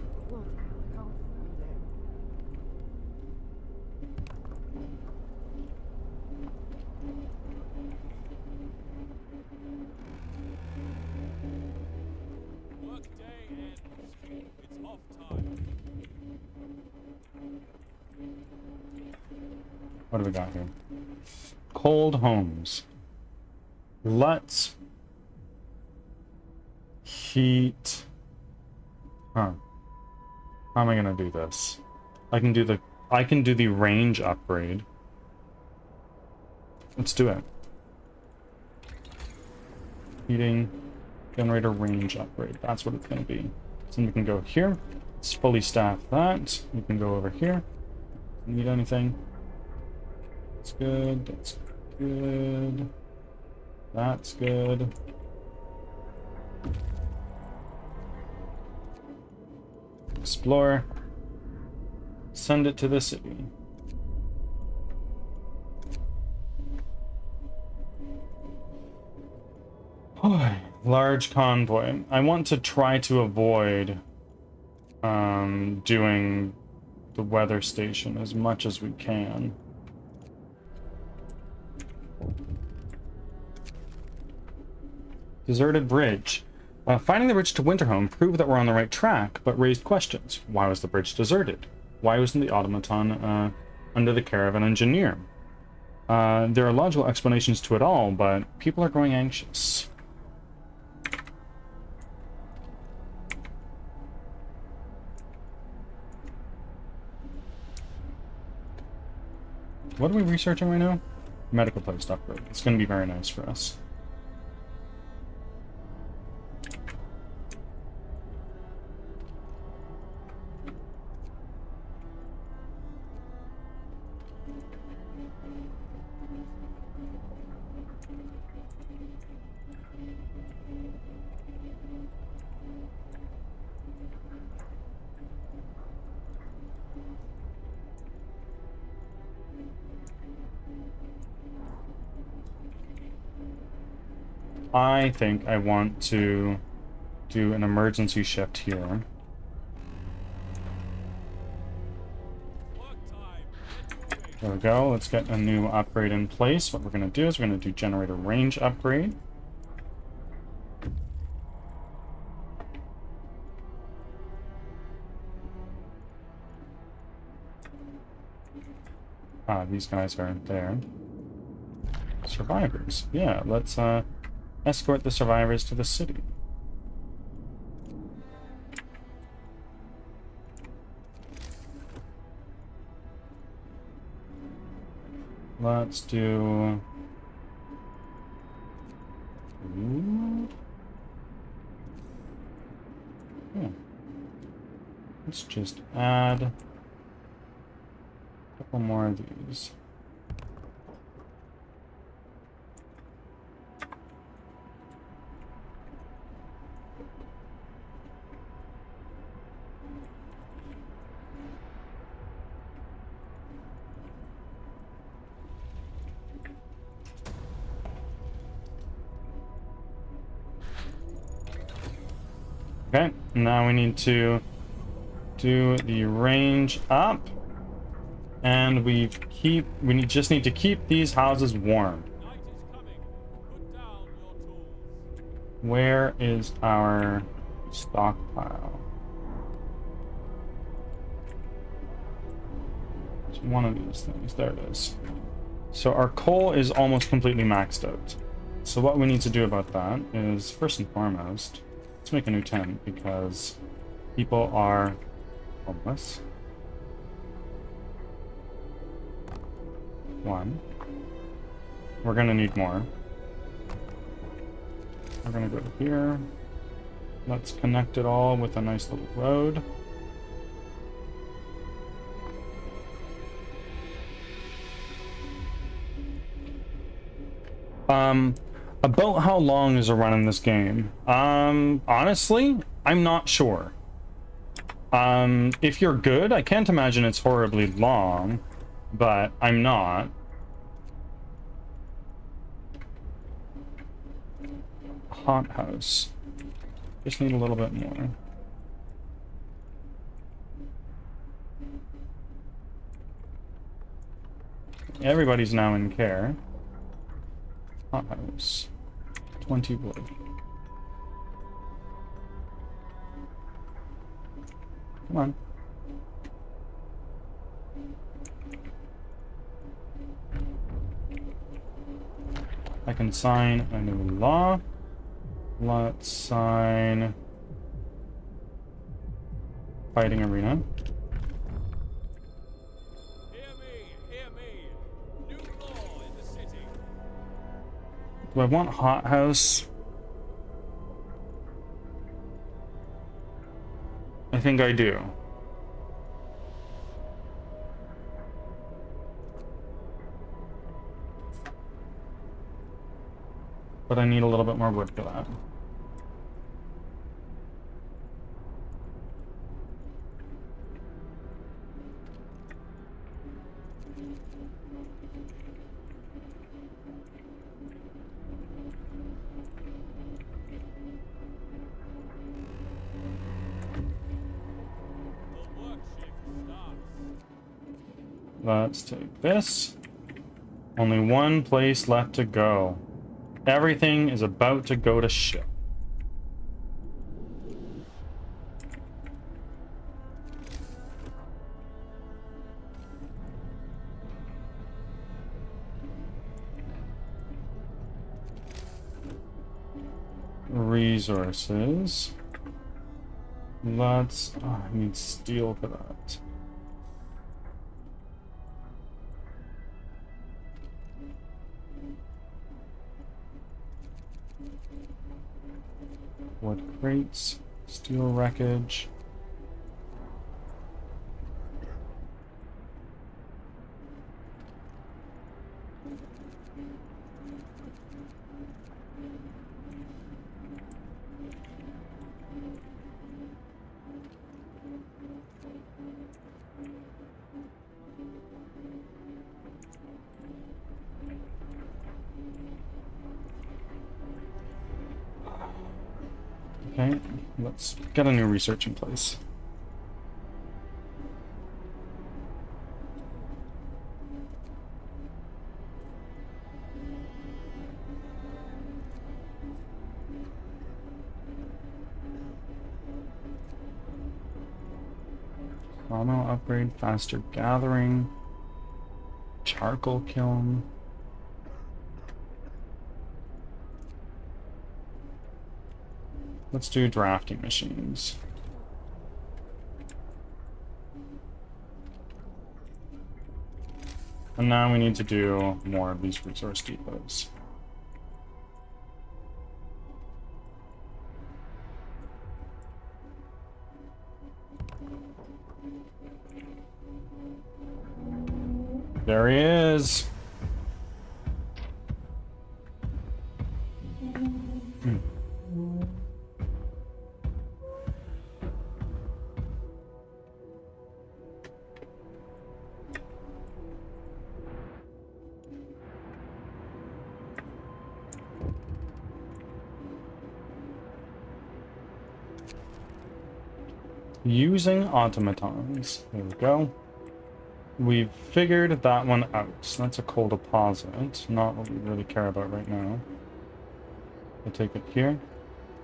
Work day ends. It's off time. What do we got here? Cold homes. Let's heat. Huh. How am I gonna do this? I can do the range upgrade. Let's do it. Heating generator range upgrade. That's what it's gonna be. So we can go here. Let's fully staff that. We can go over here. Need anything? That's good. That's good. That's good. Explore. Send it to the city. Large convoy. I want to try to avoid doing the weather station as much as we can. Deserted bridge. Finding the bridge to Winterhome proved that we're on the right track, but raised questions. Why was the bridge deserted? Why wasn't the automaton under the care of an engineer? There are logical explanations to it all, but people are growing anxious. What are we researching right now? Medical post upgrade. It's going to be very nice for us. I think I want to do an emergency shift here. Work time. There we go. Let's get a new upgrade in place. What we're going to do is we're going to do generator range upgrade. These guys are there. Survivors. Yeah, let's escort the survivors to the city. Let's do... Yeah. Let's just add a couple more of these. Okay, now we need to do the range up, and just need to keep these houses warm. Night is coming. Put down your tools. Where is our stockpile? It's one of these things. There it is. So our coal is almost completely maxed out. So what we need to do about that is, first and foremost, let's make a new tent because people are homeless. One. We're gonna need more. We're gonna go here. Let's connect it all with a nice little road. About how long is a run in this game? Honestly, I'm not sure. If you're good, I can't imagine it's horribly long, but I'm not. Hothouse. Just need a little bit more. Everybody's now in care. Hothouse. 20 wood. Come on. I can sign a new law. Let's sign fighting arena. Hear me. New law in the city. Do I want hothouse? I think I do. But I need a little bit more wood for that. The work shift starts. Let's take this. Only one place left to go. Everything is about to go to shit. Resources. Let's... Oh, I need steel for that. Wood crates, steel wreckage. Okay, let's get a new research in place. Sawmill upgrade, faster gathering, charcoal kiln. Let's do drafting machines. And now we need to do more of these resource depots. There he is. Using automatons. There we go. We've figured that one out. That's a coal deposit. Not what we really care about right now. We'll take it here.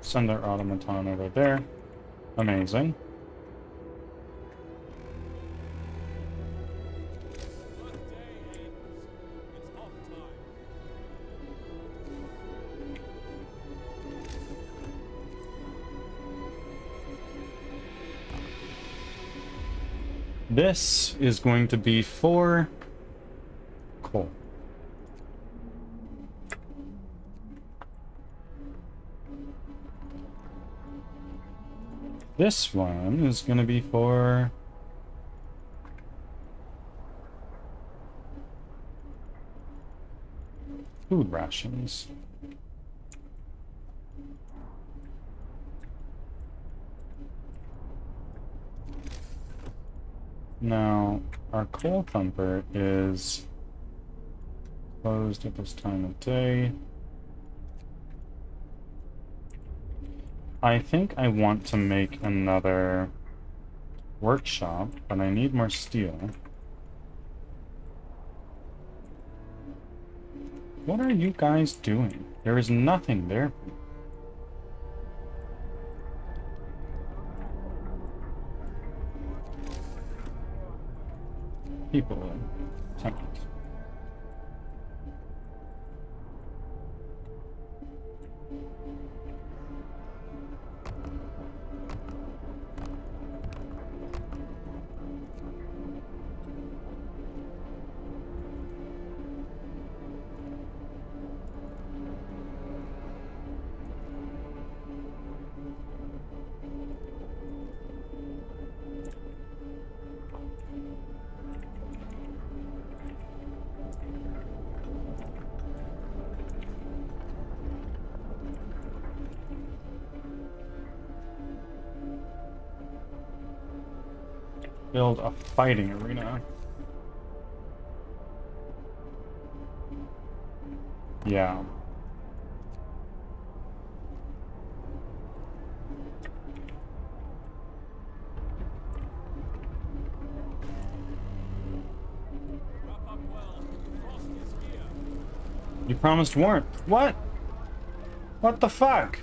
Send our automaton over there. Amazing. Work day ends. It's off time. This is going to be for coal. This one is going to be for Food rations. Now, our coal thumper is closed at this time of day. I think I want to make another workshop, but I need more steel. What are you guys doing? There is nothing there. People. Seconds. Build a fighting arena. Yeah. Wrap up well. Frost is here. You promised warmth. What? What the fuck?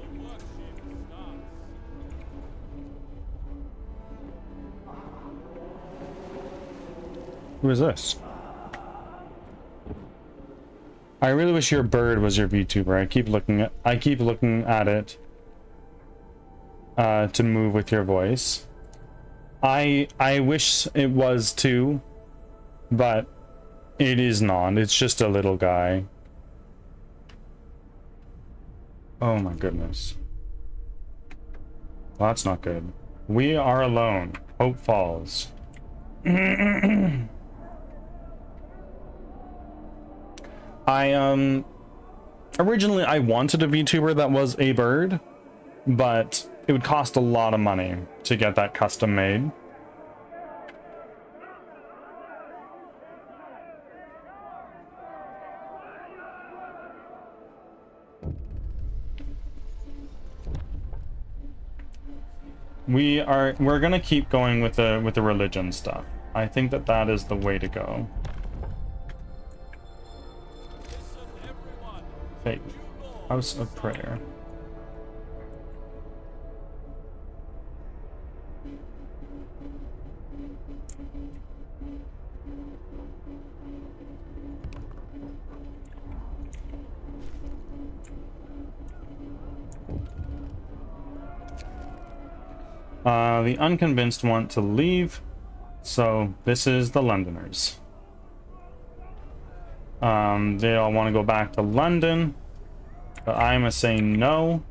The worship starts. Who is this? I really wish your bird was your VTuber. I keep looking at it to move with your voice. I wish it was too, but it is not. It's just a little guy. Oh my goodness. Well, that's not good. We are alone. Hope falls. Originally I wanted a VTuber that was a bird, but it would cost a lot of money to get that custom made. We're gonna keep going with the religion stuff. I think that is the way to go. Listen, everyone. Faith. New law House is of Prayer. The unconvinced want to leave, so this is the Londoners. They all want to go back to London, but I'm a saying no.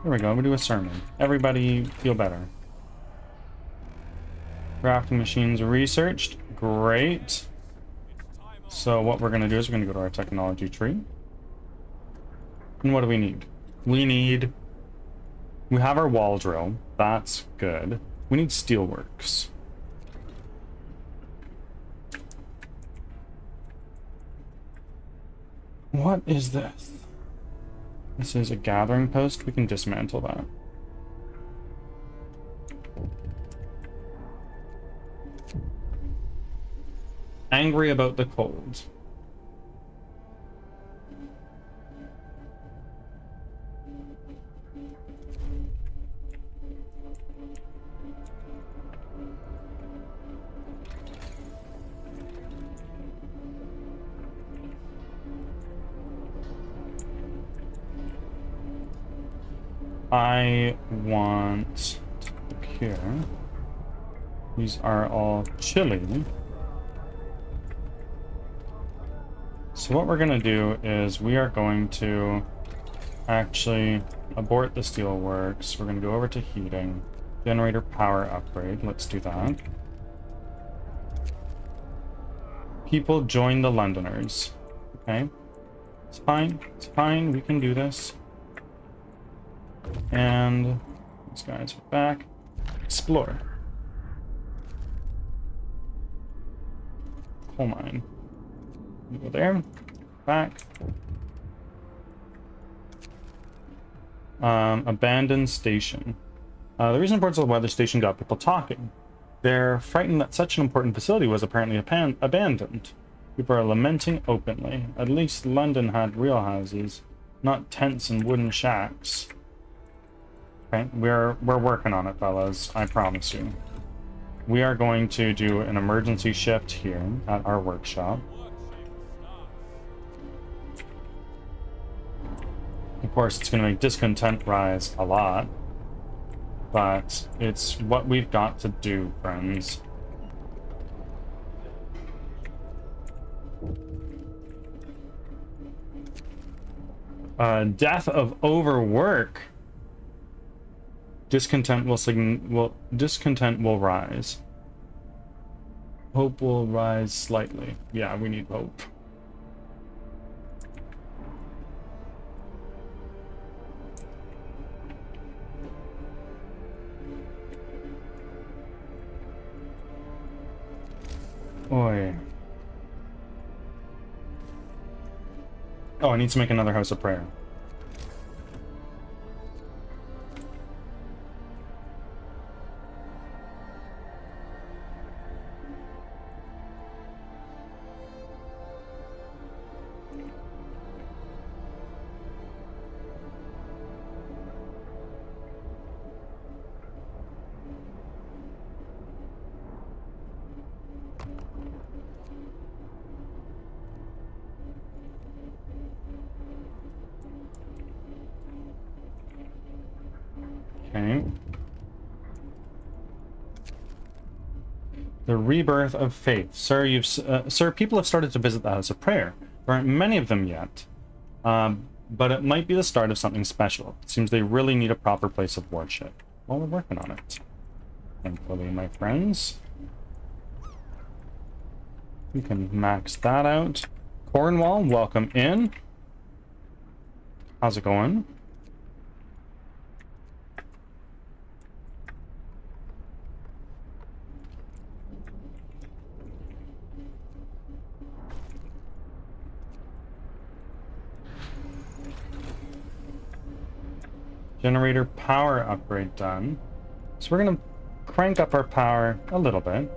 Here we go, we do a sermon. Everybody feel better. Crafting machines researched. Great. So what we're going to do is we're going to go to our technology tree. And what do we need? We have our wall drill. That's good. We need steelworks. What is this? This is a gathering post. We can dismantle that. Angry about the cold. I want to look here. These are all chili. So what we're gonna do is we are going to actually abort the steelworks. We're gonna go over to heating, generator power upgrade. Let's do that. People join the Londoners. Okay, it's fine. It's fine. We can do this. And these guys are back. Explore. Coal mine. You go there. Back. Abandoned station. The recent reports of the weather station got people talking. They're frightened that such an important facility was apparently abandoned. People are lamenting openly. At least London had real houses, not tents and wooden shacks. Okay, we're working on it, fellas. I promise you. We are going to do an emergency shift here at our workshop. Of course, it's going to make discontent rise a lot, but it's what we've got to do, friends. Death of overwork. Discontent will rise. Hope will rise slightly. Yeah, we need hope. Oi. Oh, I need to make another house of prayer. Okay. The rebirth of faith. Sir, sir, people have started to visit the House of Prayer. There aren't many of them yet. But it might be the start of something special. It seems they really need a proper place of worship. Well, we're working on it. Thankfully, my friends. We can max that out. Cornwall, welcome in. How's it going? Generator power upgrade done. So we're gonna crank up our power a little bit.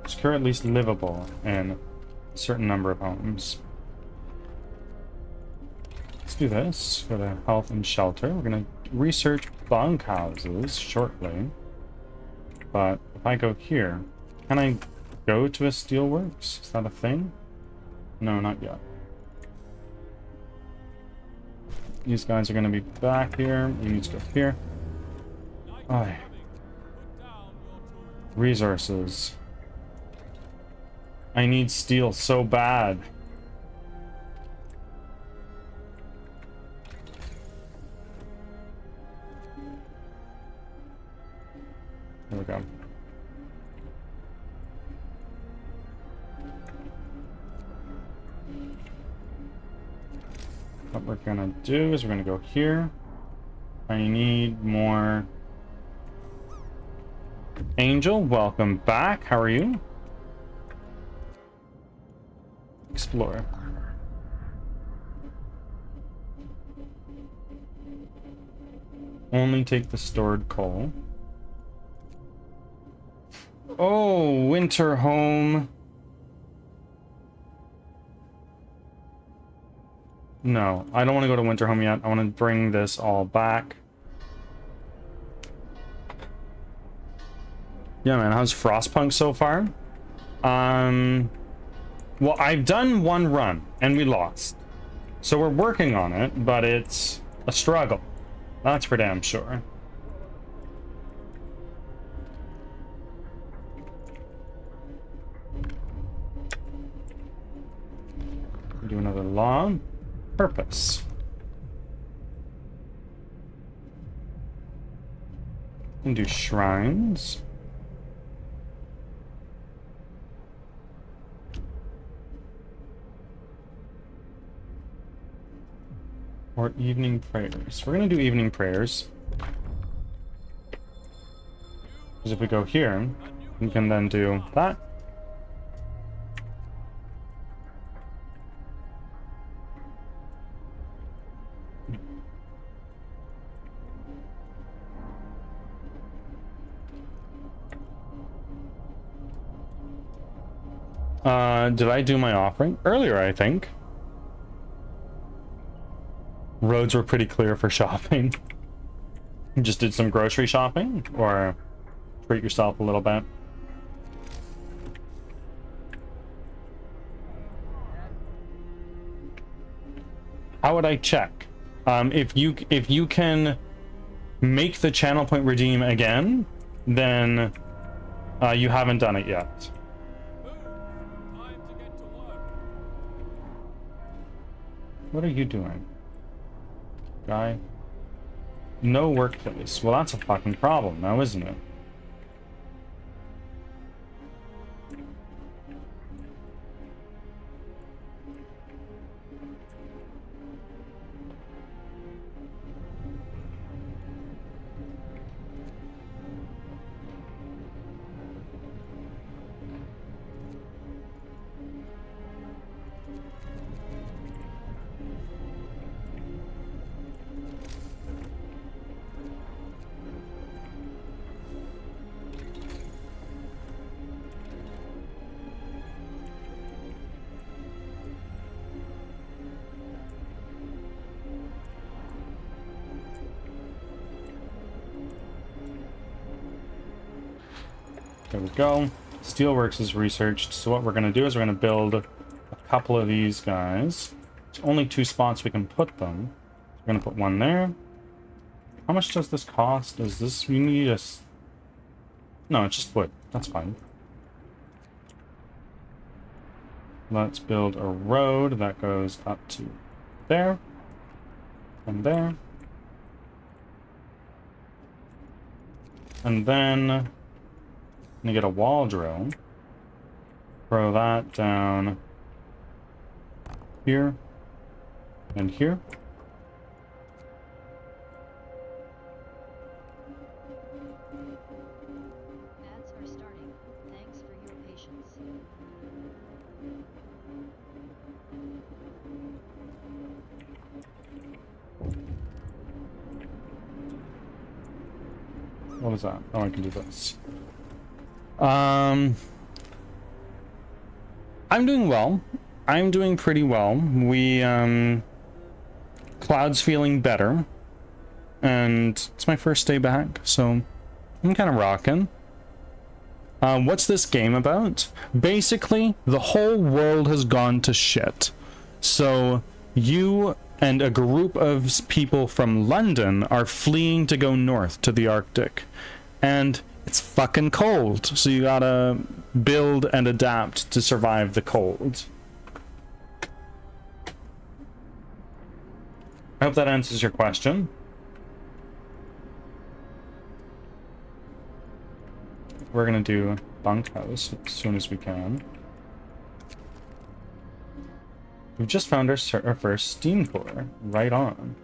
Secure at least livable in a certain number of homes. Let's do this. Go to health and shelter. We're gonna research bunk houses shortly. But if I go here, can I go to a steelworks? Is that a thing? No, not yet. These guys are going to be back here. We need to go here. Oh. Resources. I need steel so bad. There we go. What we're gonna do is we're gonna go here. I need more. Angel, welcome back. How are you? Explore. Only take the stored coal. Oh, winter home. No, I don't want to go to winter home yet. I want to bring this all back. Yeah, man, how's Frostpunk so far? Well, I've done one run and we lost. So we're working on it, but it's a struggle. That's for damn sure. Do another law. Purpose. And do shrines. Or evening prayers. We're gonna do evening prayers. Because if we go here, we can then do that. Did I do my offering? Earlier, I think. Roads were pretty clear for shopping. You just did some grocery shopping, or treat yourself a little bit. How would I check? If you can make the channel point redeem again, then you haven't done it yet. Time to get to work. What are you doing, guy? No workplace. Well, that's a fucking problem now, isn't it? There we go. Steelworks is researched. So what we're going to do is we're going to build a couple of these guys. There's only 2 spots we can put them. We're going to put one there. How much does this cost? Is this... We need a... No, it's just wood. That's fine. Let's build a road that goes up to there. And there. And then... I'm gonna get a wall drill. Throw that down here and here. Ads are starting. Thanks for your patience. What is that? Oh, I can do this. I'm doing well. I'm doing pretty well. Cloud's feeling better. And it's my first day back, so I'm kind of rocking. What's this game about? Basically, the whole world has gone to shit. So you and a group of people from London are fleeing to go north to the Arctic. And it's fucking cold, so you gotta build and adapt to survive the cold. I hope that answers your question. We're gonna do bunkhouse as soon as we can. We've just found our first steam core. Right on.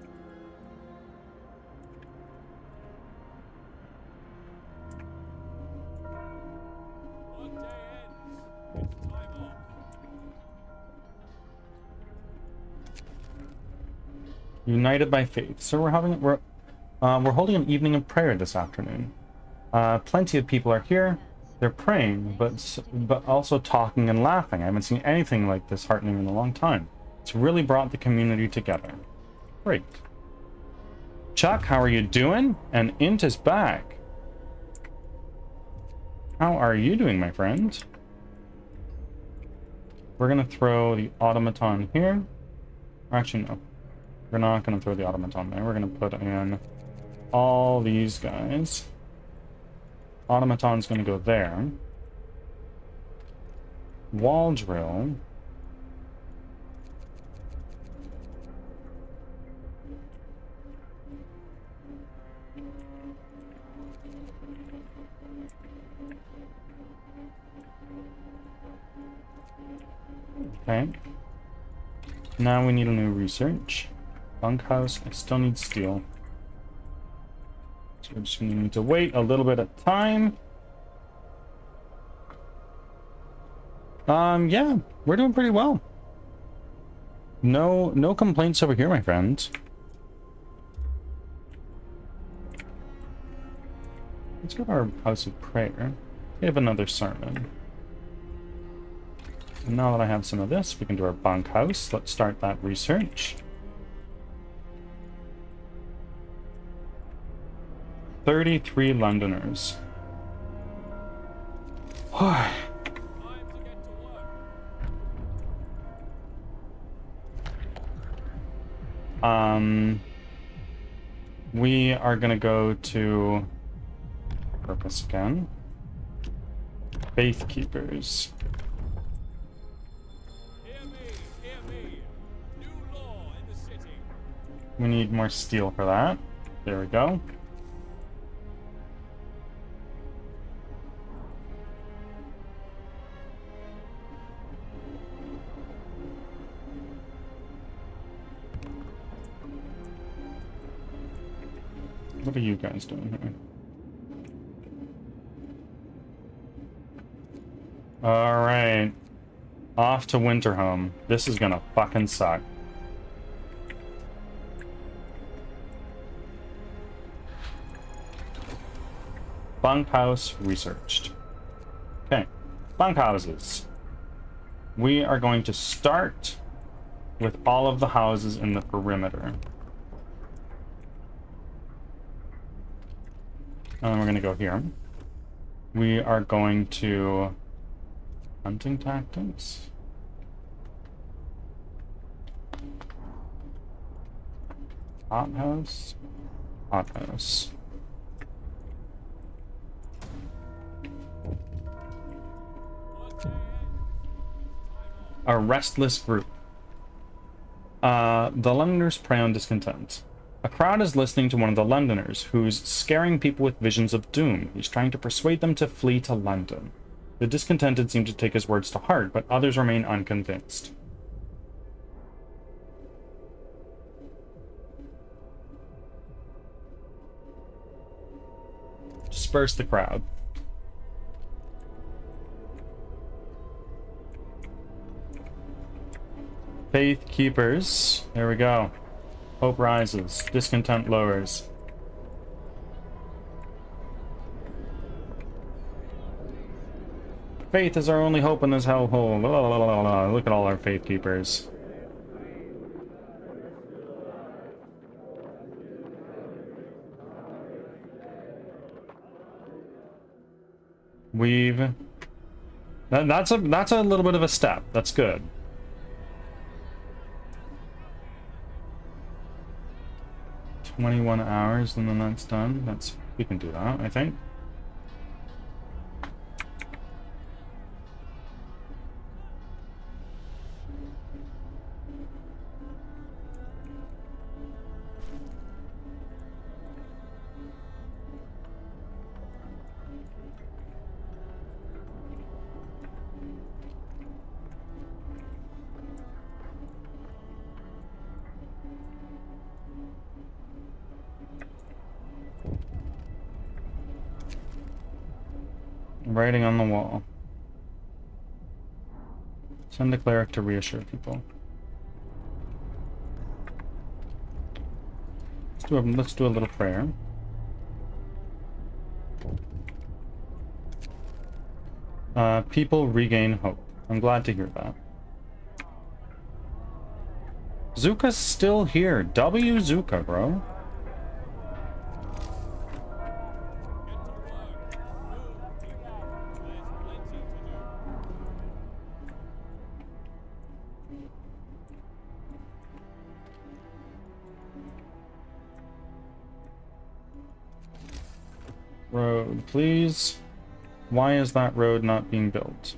United by faith. So we're holding an evening of prayer this afternoon. Plenty of people are here. They're praying, but also talking and laughing. I haven't seen anything like this heartening in a long time. It's really brought the community together. Great. Chuck, how are you doing? And Int is back. How are you doing, my friend? We're gonna throw the automaton here. Or actually, no. We're not going to throw the automaton there. We're going to put in all these guys. Automaton's going to go there. Wall drill. Okay. Now we need a new research. Bunkhouse. I still need steel. So we're just going to need to wait a little bit of time. Yeah, we're doing pretty well. No complaints over here, my friends. Let's go to our house of prayer. We have another sermon. And now that I have some of this, we can do our bunkhouse. Let's start that research. 33 Londoners. Time to get to work. We are gonna go to purpose again. Faith Keepers. Hear me, hear me. New law in the city. We need more steel for that. There we go. What are you guys doing here? Alright. Off to Winterhome. This is gonna fucking suck. Bunkhouse researched. Okay. Bunkhouses. We are going to start with all of the houses in the perimeter. And then we're going to go here. We are going to hunting tactics. Hothouse. Hothouse. A restless group. The Londoners prey on discontent. A crowd is listening to one of the Londoners, who's scaring people with visions of doom. He's trying to persuade them to flee to London. The discontented seem to take his words to heart, but others remain unconvinced. Disperse the crowd. Faith Keepers. There we go. Hope rises. Discontent lowers. Faith is our only hope in this hellhole. Look at all our Faith Keepers. We've... That's a little bit of a step. That's good. 21 hours and then that's done. We can do that, I think. Writing on the wall. Send a cleric to reassure people. Let's do a little prayer. People regain hope. I'm glad to hear that. Zuka's still here. W Zuka, bro. Road, please. Why is that road not being built?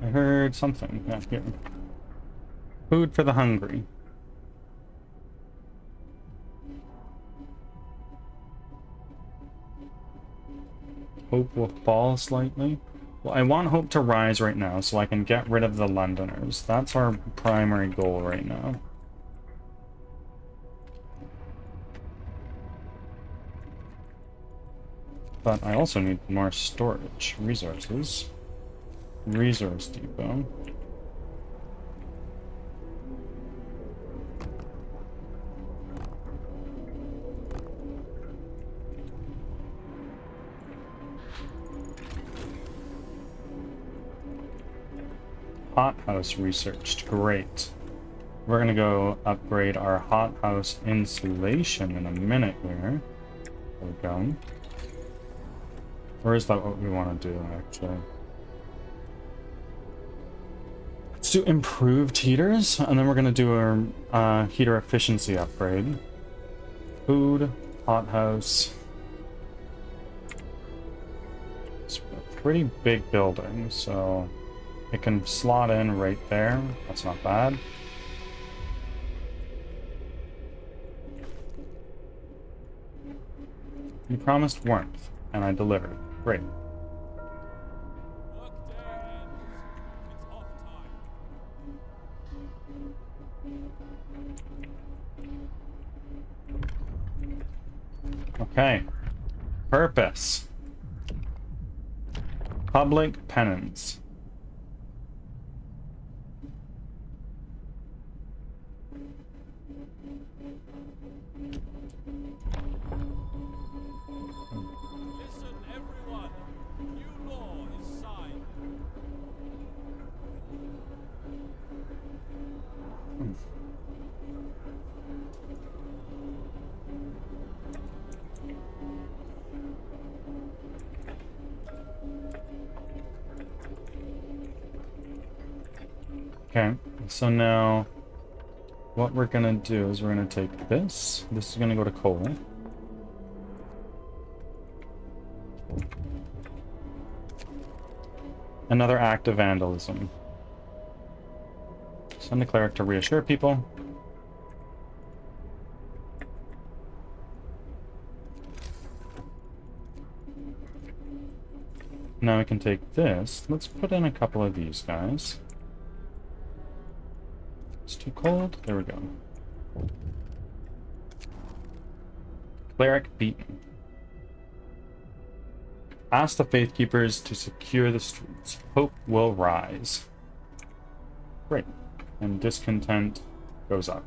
I heard something back here. Food for the hungry. Hope will fall slightly. Well, I want hope to rise right now so I can get rid of the Londoners. That's our primary goal right now. But I also need more storage. Resources. Resource depot. Hothouse researched. Great. We're gonna go upgrade our hothouse insulation in a minute here. There we go. Or is that what we want to do, actually? Let's do improved heaters, and then we're gonna do our heater efficiency upgrade. Food, hothouse. It's a pretty big building, so it can slot in right there. That's not bad. You promised warmth, and I delivered. Great. Workday ends. It's off time. Okay. Purpose. Public penance. Listen, everyone. New law is signed. Okay, so now what we're gonna do is we're gonna take this. This is gonna go to coal. Another act of vandalism. Send a cleric to reassure people. Now we can take this. Let's put in a couple of these guys. It's too cold. There we go. Cleric beaten. Ask the Faithkeepers to secure the streets. Hope will rise. Great. And discontent goes up.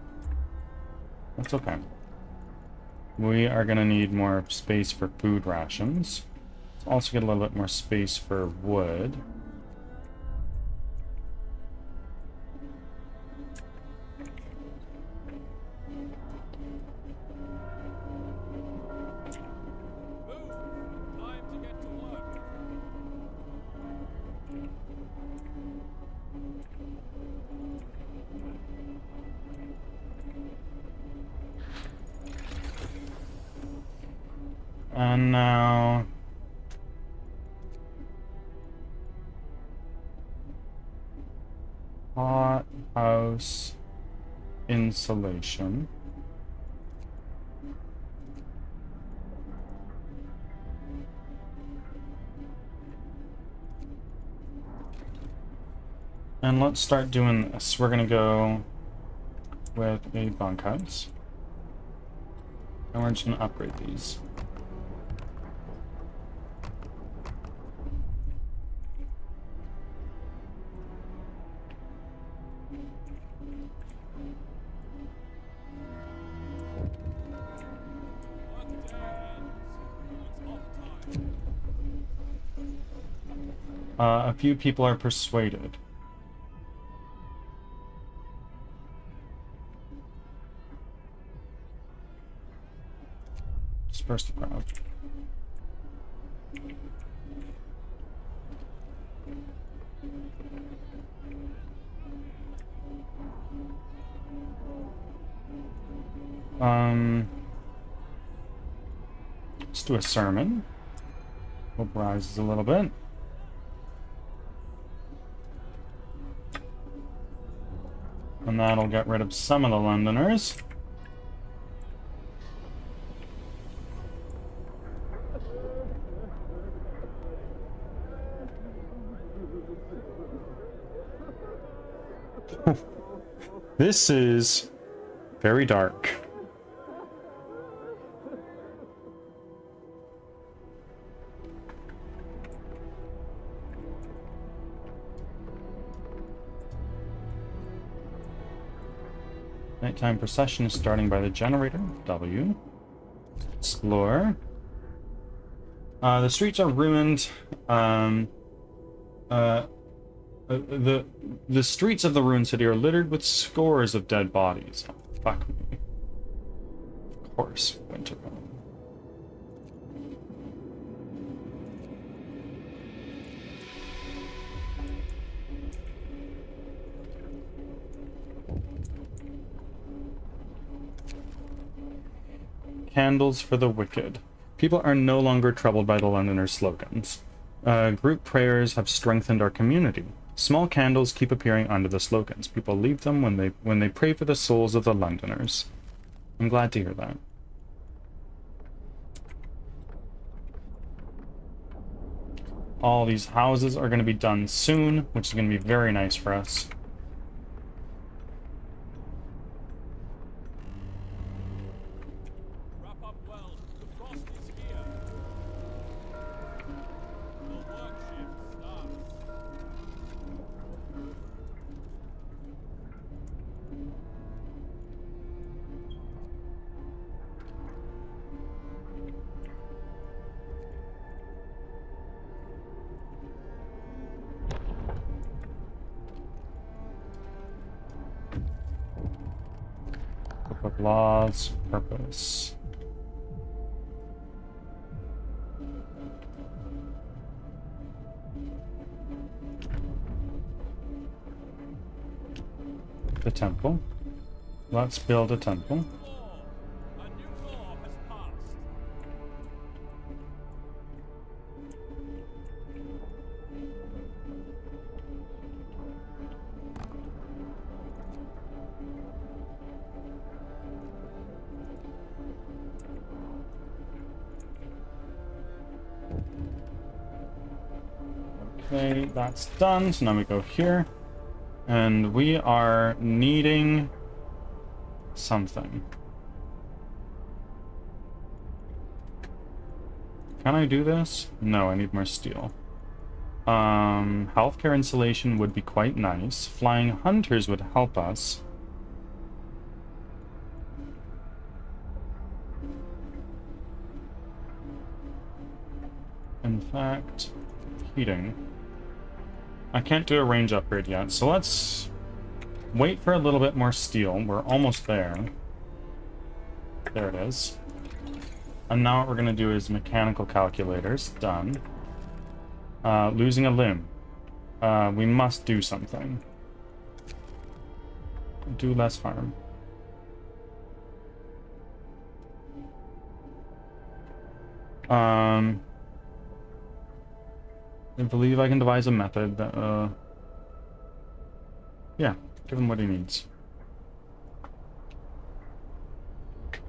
That's okay. We are going to need more space for food rations. Let's also get a little bit more space for wood. Move. Time to get to work. And now hot house insulation. And let's start doing this. We're gonna go with a bunkhouse. And we're just gonna upgrade these. Workday ends. It's off time. A few people are persuaded. Disperse the crowd. Let's do a sermon. Hope rises a little bit. And that'll get rid of some of the Londoners. This is very dark. Nighttime procession is starting by the generator. W. Explore. The streets are ruined. The streets of the ruined city are littered with scores of dead bodies. Oh, fuck me. Of course, winter. Candles for the wicked. People are no longer troubled by the Londoners' slogans. Group prayers have strengthened our community. Small candles keep appearing under the slogans. People leave them when they pray for the souls of the Londoners. I'm glad to hear that. All these houses are going to be done soon, which is going to be very nice for us. Wrap up well. The frost is here. The workship starts. Book of Laws, Purpose. The temple. Let's build a temple. Law. A new law has passed. Okay, that's done. So now we go here. And we are needing something. Can I do this? No, I need more steel. Healthcare insulation would be quite nice. Flying hunters would help us. In fact, heating. I can't do a range upgrade yet, so let's wait for a little bit more steel. We're almost there. There it is. And now what we're going to do is mechanical calculators. Done. Losing a limb. We must do something. Do less harm. I believe I can devise a method that, yeah, give him what he needs. Gather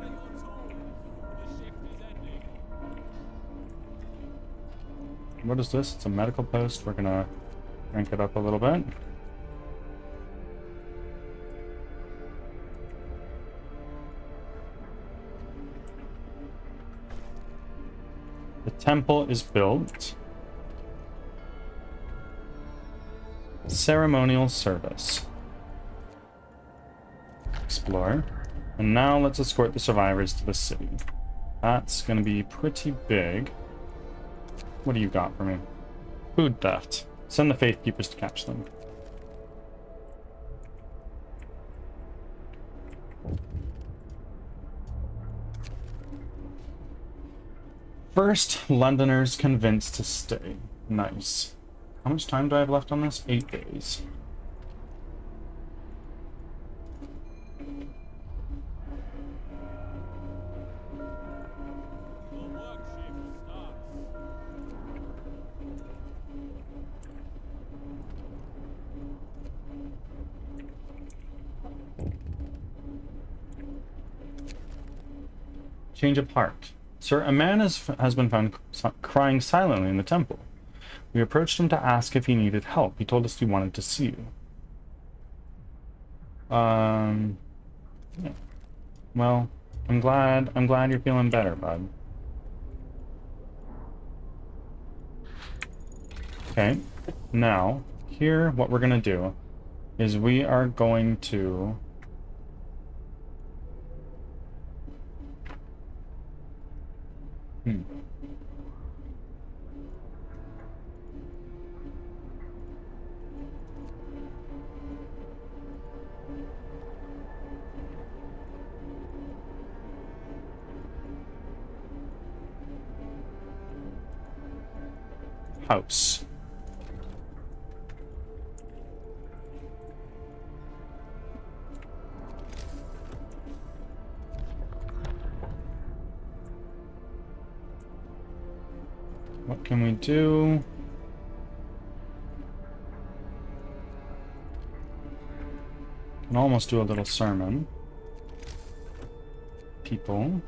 your tools. The shift is ending. What is this? It's a medical post. We're gonna rank it up a little bit. The temple is built. Ceremonial service. Explore. And now let's escort the survivors to the city. That's gonna be pretty big. What do you got for me? Food theft. Send the Faith Keepers to catch them. First, Londoners convinced to stay. Nice. How much time do I have left on this? 8 days. The work shift starts. Change of heart. Sir, a man has been found crying silently in the temple. We approached him to ask if he needed help. He told us he wanted to see you. Yeah. Well, I'm glad you're feeling better, bud. Okay. Now, here, what we're gonna do is we are going to house. What can we do? Can almost do a little sermon. People.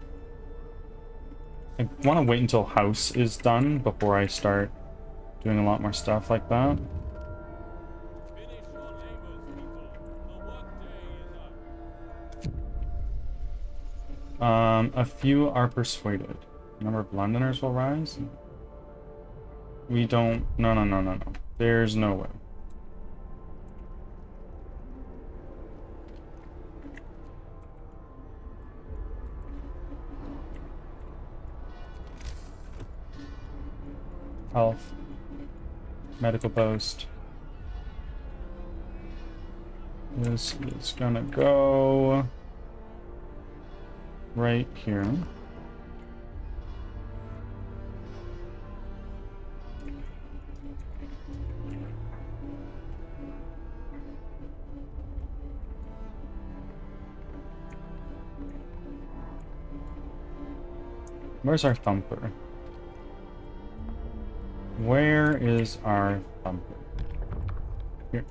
I want to wait until house is done before I start doing a lot more stuff like that. Finish your labors, people. The workday is up. A few are persuaded. Number of Londoners will rise. We don't. No. There's no way. Health. Medical post. This is gonna go right here. Where's our thumper? Where is our thumper? Here.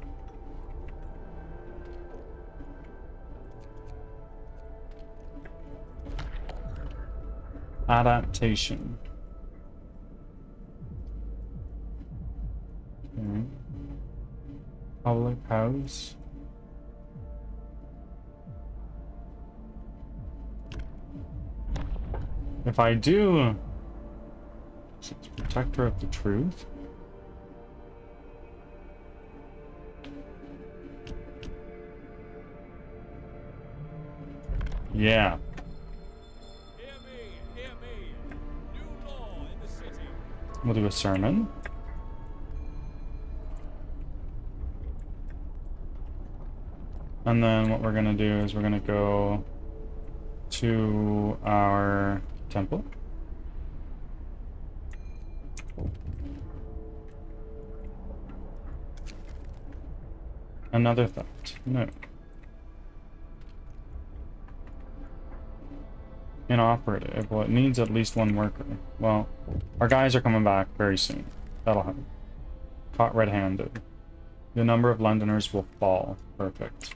Adaptation. Okay. Public house. If I do, it's protector of the truth. Yeah. Hear me. New law in the city. We'll do a sermon. And then what we're gonna do is we're gonna go to our temple. Another theft. No. Inoperative. Well, it needs at least one worker. Well, our guys are coming back very soon. That'll help. Caught red-handed. The number of Londoners will fall. Perfect.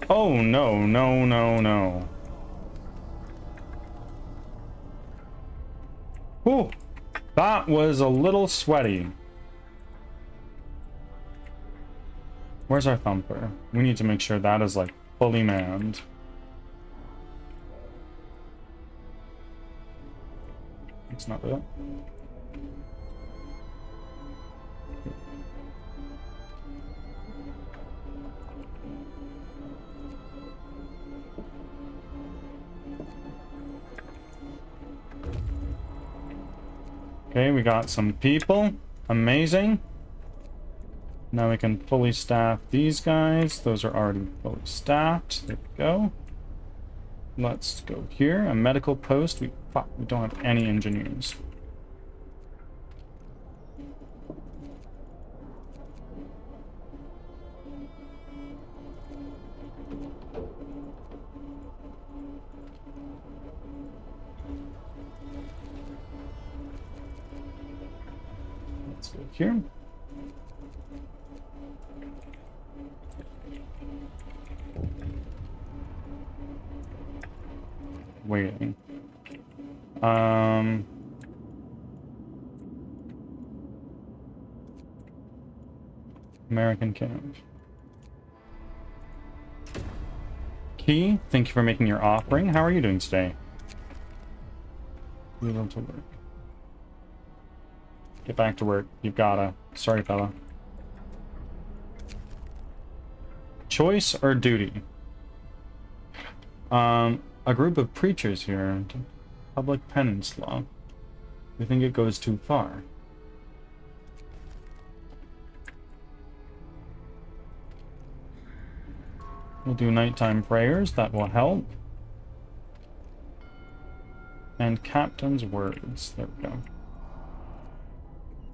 Oh, no. Whew. That was a little sweaty. Where's our thumper? We need to make sure that is, like, fully manned. It's not it. Okay, we got some people. Amazing. Now we can fully staff these guys. Those are already fully staffed. There we go. Let's go here. A medical post. Fuck, we don't have any engineers. Let's go here. Waiting. American camp. Key, thank you for making your offering. How are you doing today? You able to work. Get back to work. You've gotta. Sorry, fella. Choice or duty? A group of preachers here. Public penance law. We think it goes too far. We'll do nighttime prayers. That will help. And captain's words. There we go.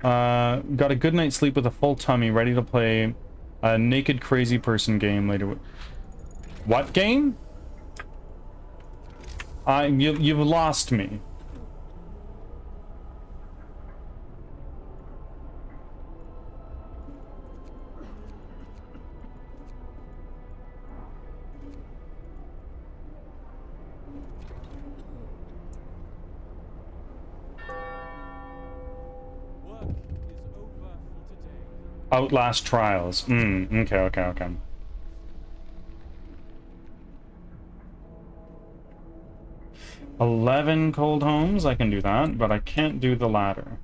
Got a good night's sleep with a full tummy, ready to play a naked crazy person game later. What game? You've lost me. Work is over for today. Outlast Trials. Okay. 11 cold homes, I can do that, but I can't do the ladder.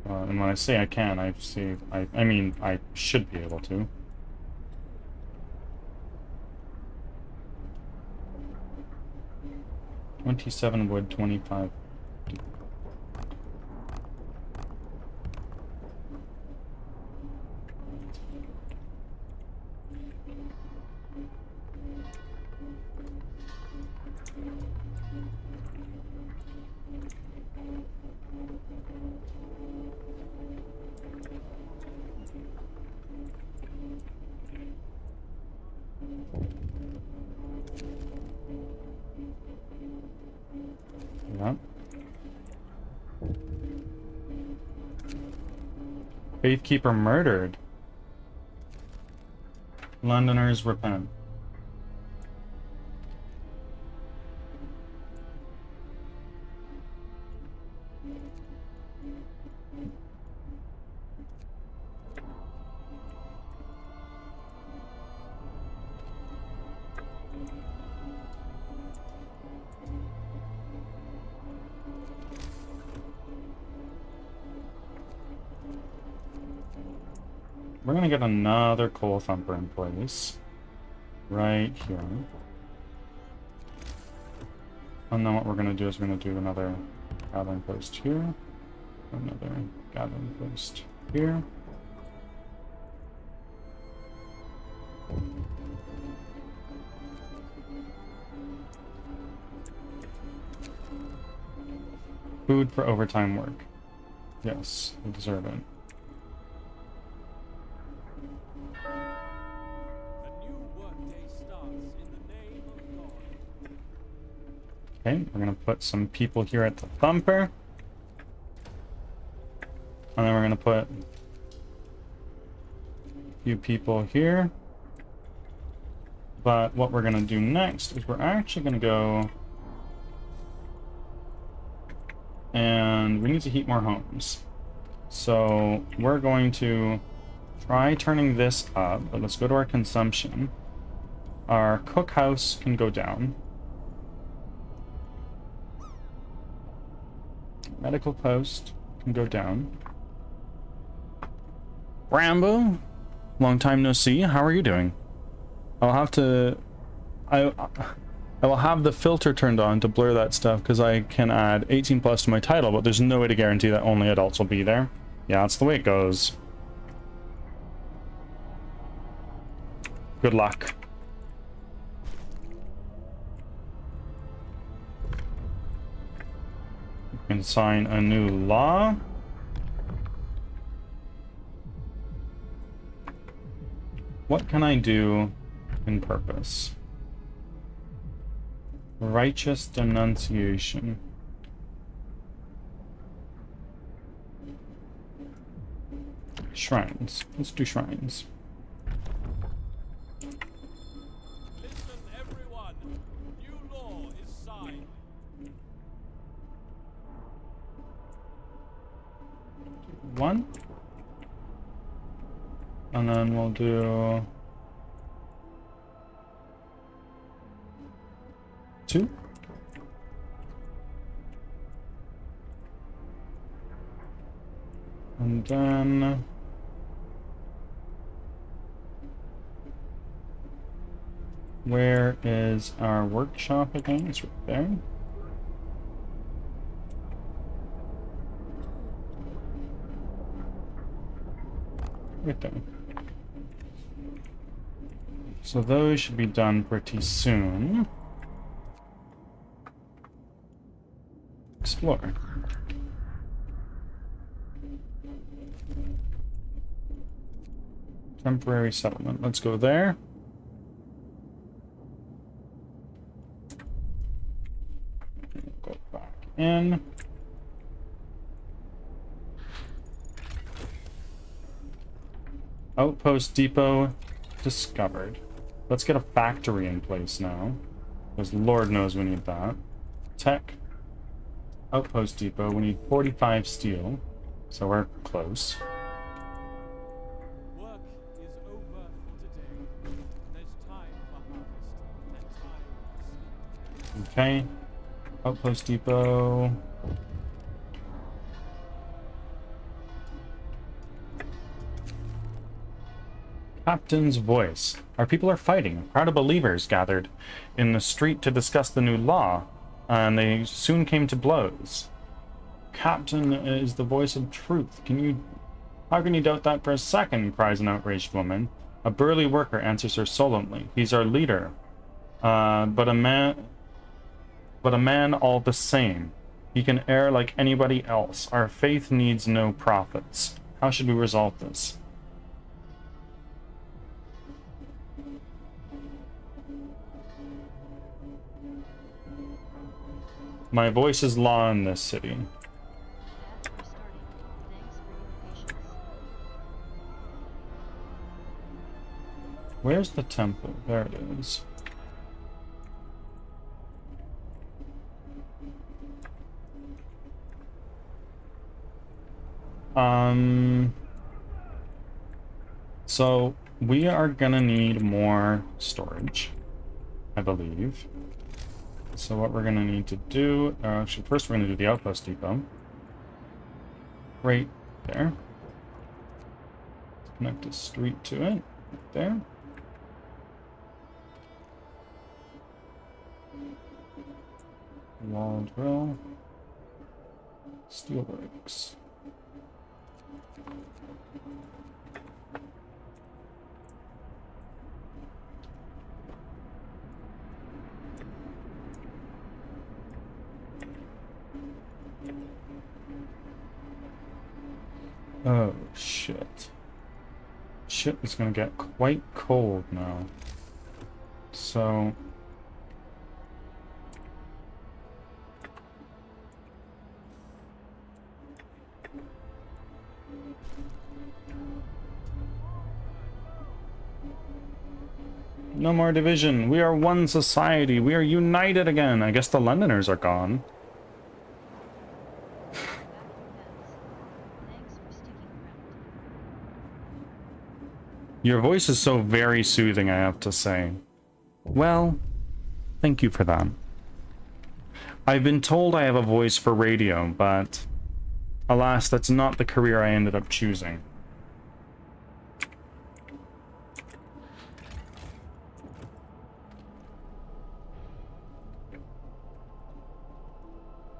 And when I say I can, I mean I should be able to. $27 wood, 25. Yeah. Faithkeeper murdered. Londoners repent. We're gonna get another coal thumper in place. Right here. And then what we're gonna do is we're gonna do another gathering post here. Another gathering post here. Food for overtime work. Yes, we deserve it. A new workday starts in the name of God. Okay, we're gonna put some people here at the thumper. And then we're gonna put a few people here. But what we're gonna do next is we're actually gonna go and we need to heat more homes. So we're going to try turning this up, but let's go to our consumption. Our cookhouse can go down. Medical post can go down. Rambo, long time no see. How are you doing? I'll have to. I I will have the filter turned on to blur that stuff because I can add 18 plus to my title, but there's no way to guarantee that only adults will be there. Yeah, that's the way it goes. Good luck. You can sign a new law. What can I do in purpose? Righteous denunciation. Shrines. Let's do shrines. Listen, everyone. New law is signed. One. And then we'll do 2. And then where is our workshop again? It's right there. Right there. So those should be done pretty soon. Explore. Temporary settlement. Let's go there. Go back in. Outpost depot discovered. Let's get a factory in place now, because Lord knows we need that. Tech. Outpost depot. We need 45 steel, so we're close. Work is over for today. There's time for harvest and time for sleep. Okay. Outpost depot. Captain's voice. Our people are fighting. A crowd of believers gathered in the street to discuss the new law, and they soon came to blows. Captain is the voice of truth. How can you doubt that for a second? Cries an outraged woman. A burly worker answers her sullenly. He's our leader, but a man all the same. He can err like anybody else. Our faith needs no prophets. How should we resolve this? My voice is law in this city. Ads are starting. Thanks for your patience. Where's the temple? There it is. So we are gonna need more storage, I believe. So what we're gonna need to do, actually first we're gonna do the outpost depot. Right there. Let's connect a street to it, right there. Wall drill. Steel works. Oh, shit. Shit is gonna get quite cold now. So... no more division. We are one society. We are united again. I guess the Londoners are gone. Back to Ads. Thanks for sticking around. Your voice is so very soothing, I have to say. Well, thank you for that. I've been told I have a voice for radio, but alas, that's not the career I ended up choosing.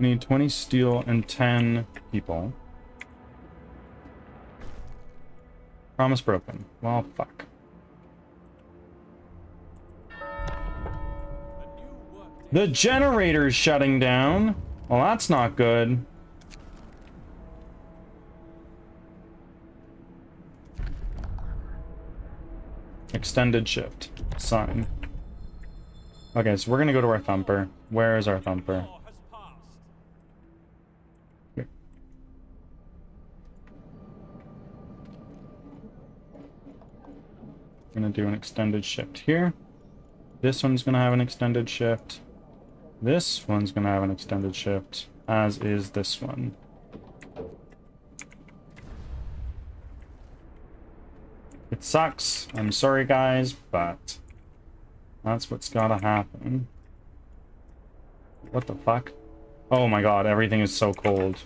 We need 20 steel and 10 people. Promise broken. Well, fuck. The generator's shutting down. Well, that's not good. Extended shift. Sign. Okay, so we're gonna go to our thumper. Where is our thumper? Here. I'm gonna do an extended shift here. This one's gonna have an extended shift. This one's gonna have an extended shift, as is this one. It sucks. I'm sorry, guys, but that's what's gotta happen. What the fuck? Oh my god, everything is so cold.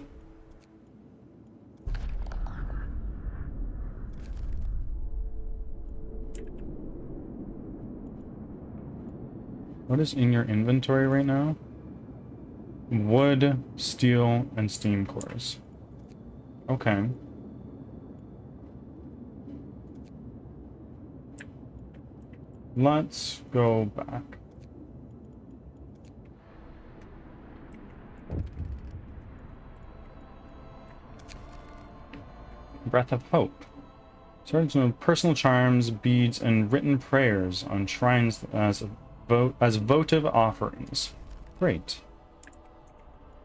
What is in your inventory right now? Wood, steel, and steam cores. Okay. Let's go back. Breath of Hope. Starting to know personal charms, beads, and written prayers on shrines as votive offerings. Great.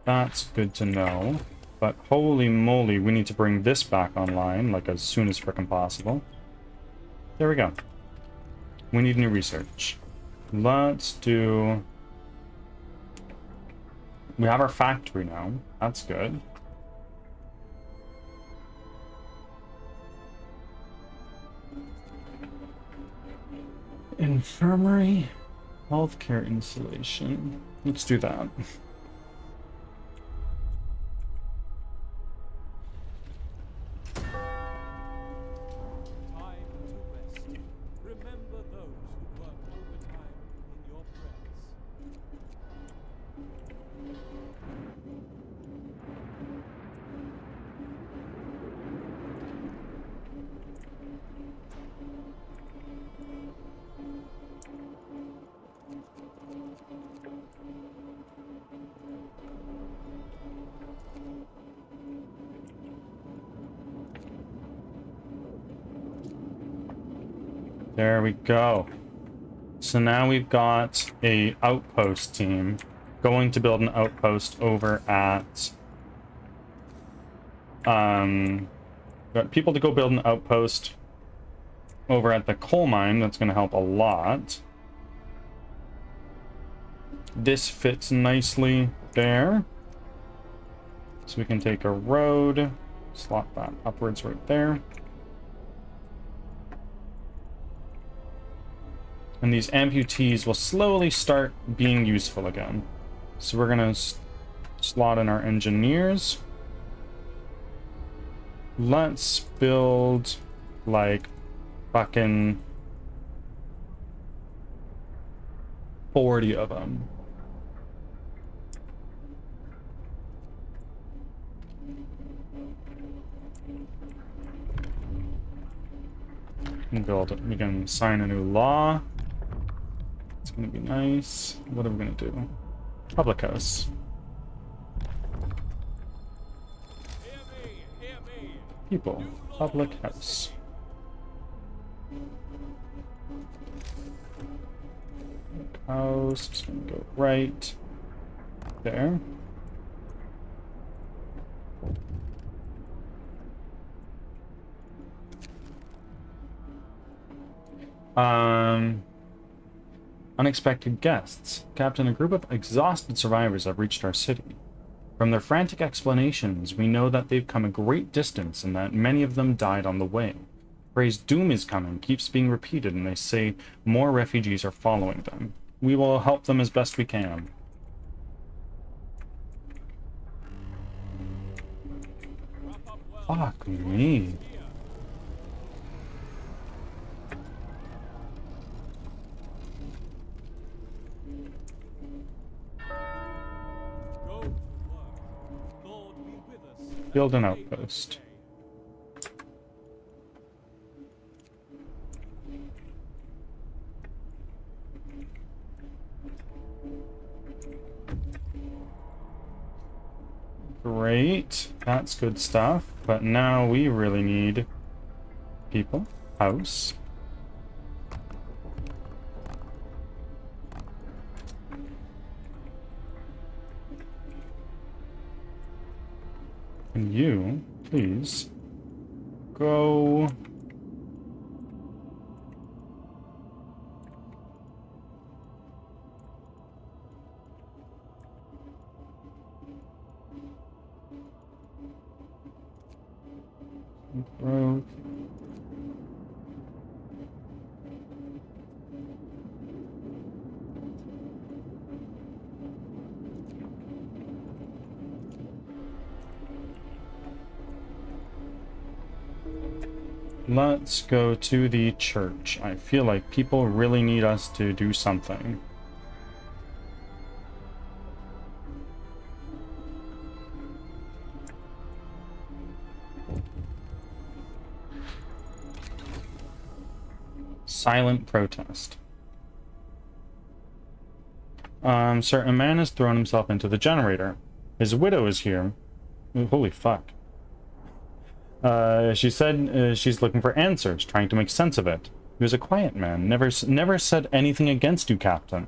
That's good to know. But holy moly, we need to bring this back online, like as soon as frickin' possible. There we go. We need new research. Let's do... We have our factory now. That's good. Infirmary. Healthcare installation. Let's do that. There we go. So now we've got a outpost team going to build an outpost over at got people to go build an outpost over at the coal mine. That's going to help a lot. This fits nicely there. So we can take a road, slot that upwards right there. And these amputees will slowly start being useful again. So we're gonna slot in our engineers. Let's build like fucking 40 of them. We can sign a new law. It's gonna be nice. What are we gonna do? Public house. People. Public house. Public house. Just gonna go right there. Unexpected guests. Captain, a group of exhausted survivors have reached our city. From their frantic explanations, we know that they've come a great distance and that many of them died on the way. Phrase doom is coming keeps being repeated, and they say more refugees are following them. We will help them as best we can. Fuck me. Build an outpost. Great, that's good stuff. But now we really need people. House. And you, please, go. Growth. Let's go to the church. I feel like people really need us to do something. Silent protest. Sir, a man has thrown himself into the generator. His widow is here. Ooh, holy fuck. She said she's looking for answers, trying to make sense of it. He was a quiet man, never said anything against you, Captain.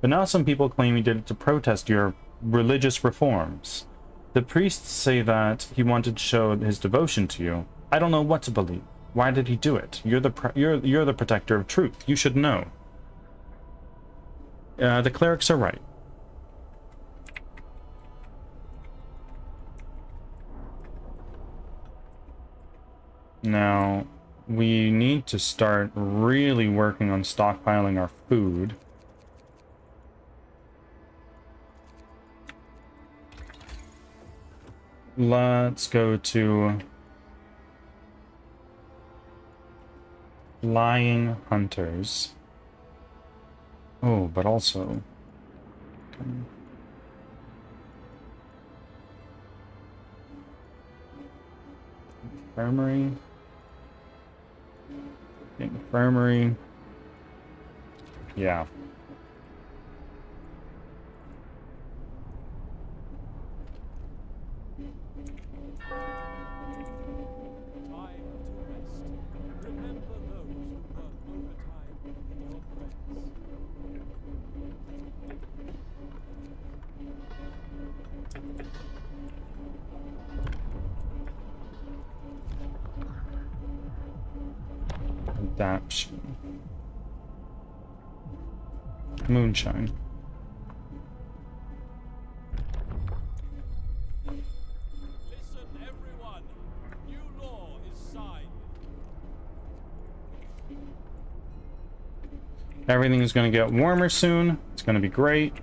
But now some people claim he did it to protest your religious reforms. The priests say that he wanted to show his devotion to you. I don't know what to believe. Why did he do it? You're the protector of truth. You should know. The clerics are right. Now, we need to start really working on stockpiling our food. Let's go to Flying Hunters. Oh, but also... Infirmary. Infirmary. Yeah. Adaption. Moonshine. Listen, everyone. New law is signed. Everything's going to get warmer soon. It's going to be great.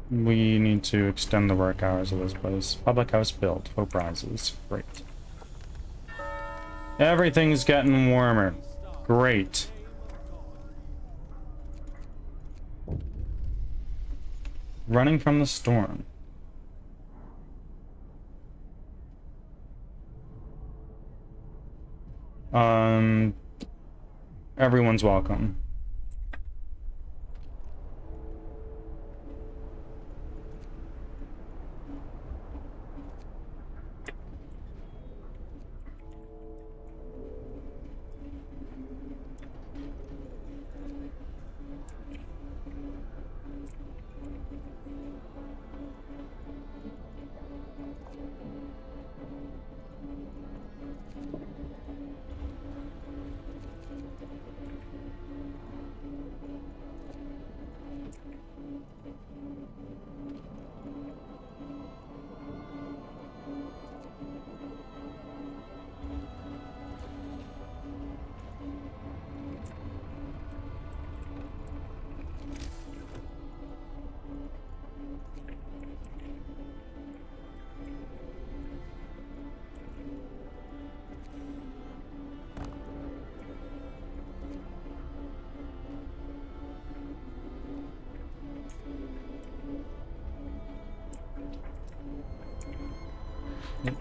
We need to extend the work hours of this place. Public house built. Hope rises. Great. Everything's getting warmer. Great. Running from the storm. Everyone's welcome.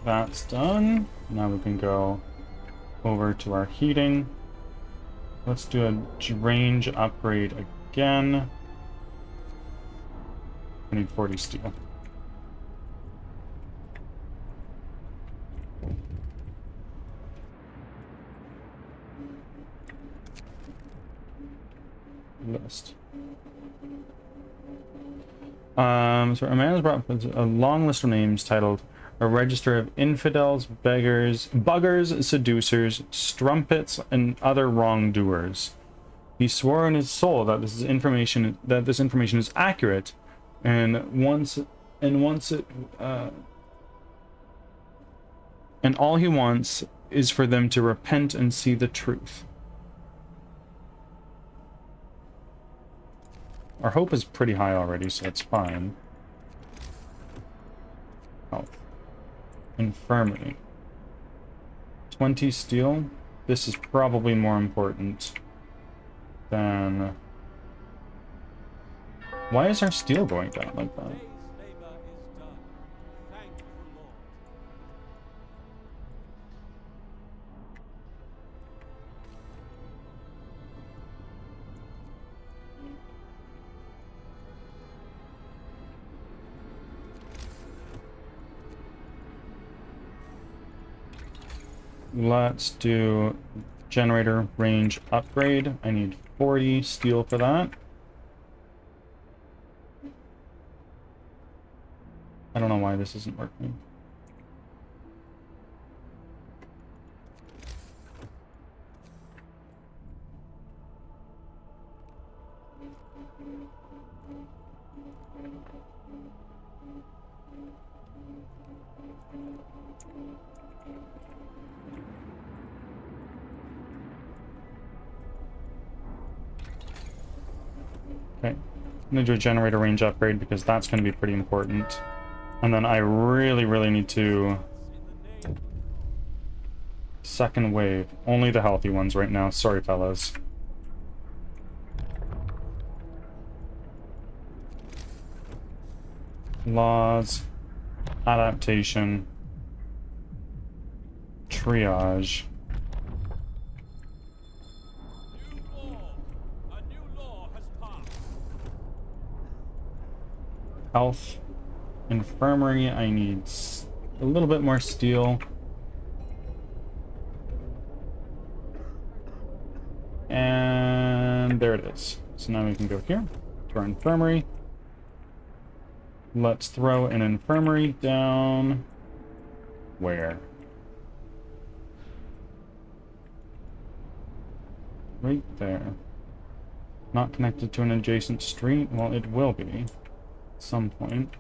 That's done. Now we can go over to our heating. Let's do a range upgrade again. I need 40 steel. List. So a man has brought a long list of names titled a register of infidels, beggars, buggers, seducers, strumpets, and other wrongdoers. He swore in his soul that this information is accurate, and all he wants is for them to repent and see the truth. Our hope is pretty high already, so it's fine. Health. Infirmity. 20 steel. This is probably more important than... Why is our steel going down like that? Day's labor is done. Thank the Lord. Let's do generator range upgrade. I need 40 steel for that. I don't know why this isn't working. Okay, I'm gonna do a generator range upgrade because that's gonna be pretty important. And then I really need to... Second wave. Only the healthy ones right now. Sorry, fellas. Laws. Adaptation. Triage. A new law has passed. Health. Infirmary, I need a little bit more steel. And there it is. So now we can go here to our infirmary. Let's throw an infirmary down. Where? Right there. Not connected to an adjacent street? Well, it will be at some point.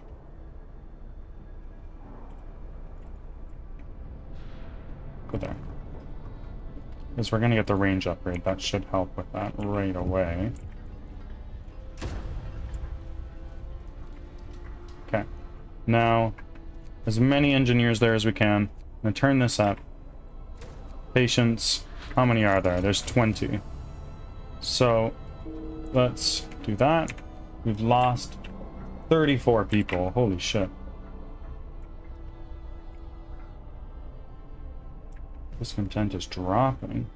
Go there. Because we're going to get the range upgrade. That should help with that right away. Okay. Now, as many engineers there as we can. I'm going to turn this up. Patients. How many are there? There's 20. So, let's do that. We've lost 34 people. Holy shit. Discontent is dropping.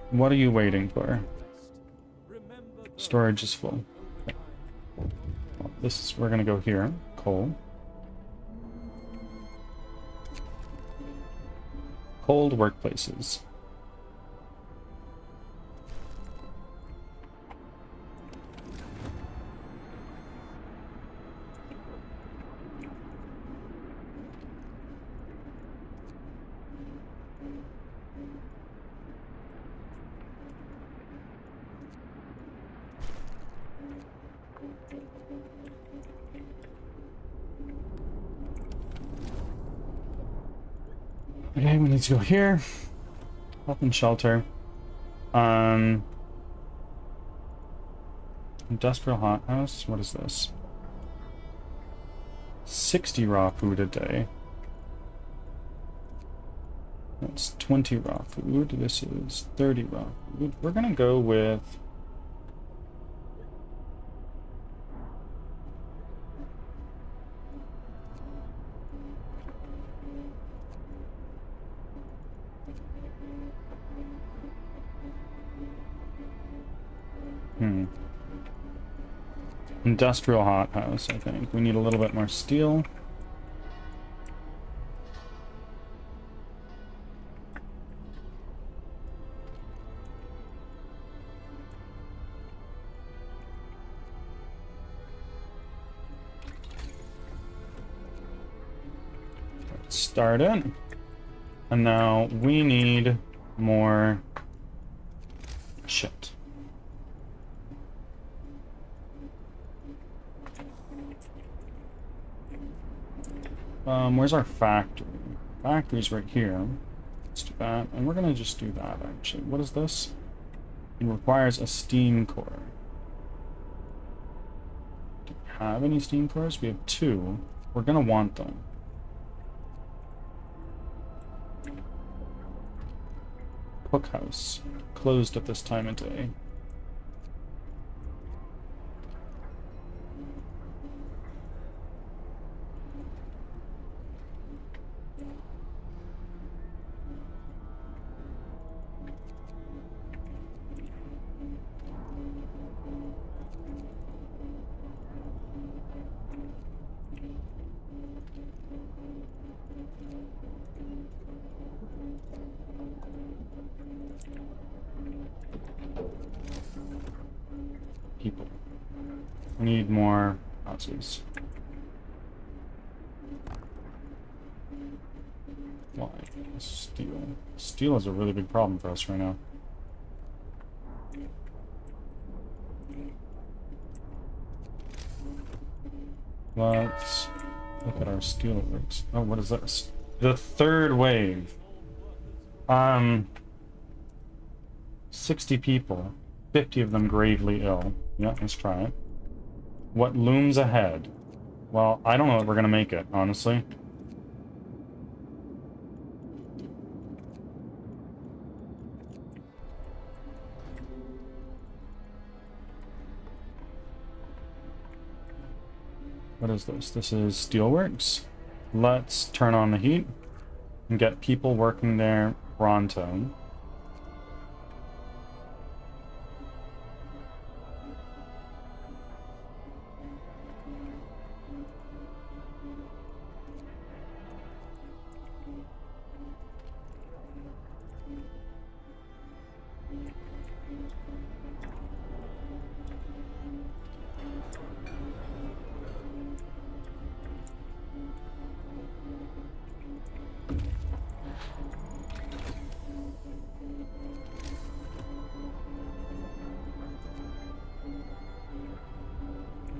What are you waiting for? Storage is full. Okay. Well, we're gonna go here. Coal. Cold workplaces. Okay, we need to go here. Health and shelter. Industrial hothouse. What is this? 60 raw food a day. That's 20 raw food. This is 30 raw food. We're gonna go with Industrial hothouse, I think. We need a little bit more steel. Start it. And now we need more shit. Where's our factory? Factory's right here. Let's do that. And we're gonna just do that actually. What is this? It requires a steam core. Do we have any steam cores? We have 2. We're gonna want them. Cookhouse. Closed at this time of day. People. We need more houses. Why? Steel. Steel is a really big problem for us right now. Let's look at our steel works. Oh, what is this? The third wave. 60 people. 50 of them gravely ill. Yeah, let's try it. What looms ahead? Well, I don't know if we're gonna make it, honestly. What is this? This is steelworks. Let's turn on the heat and get people working there pronto.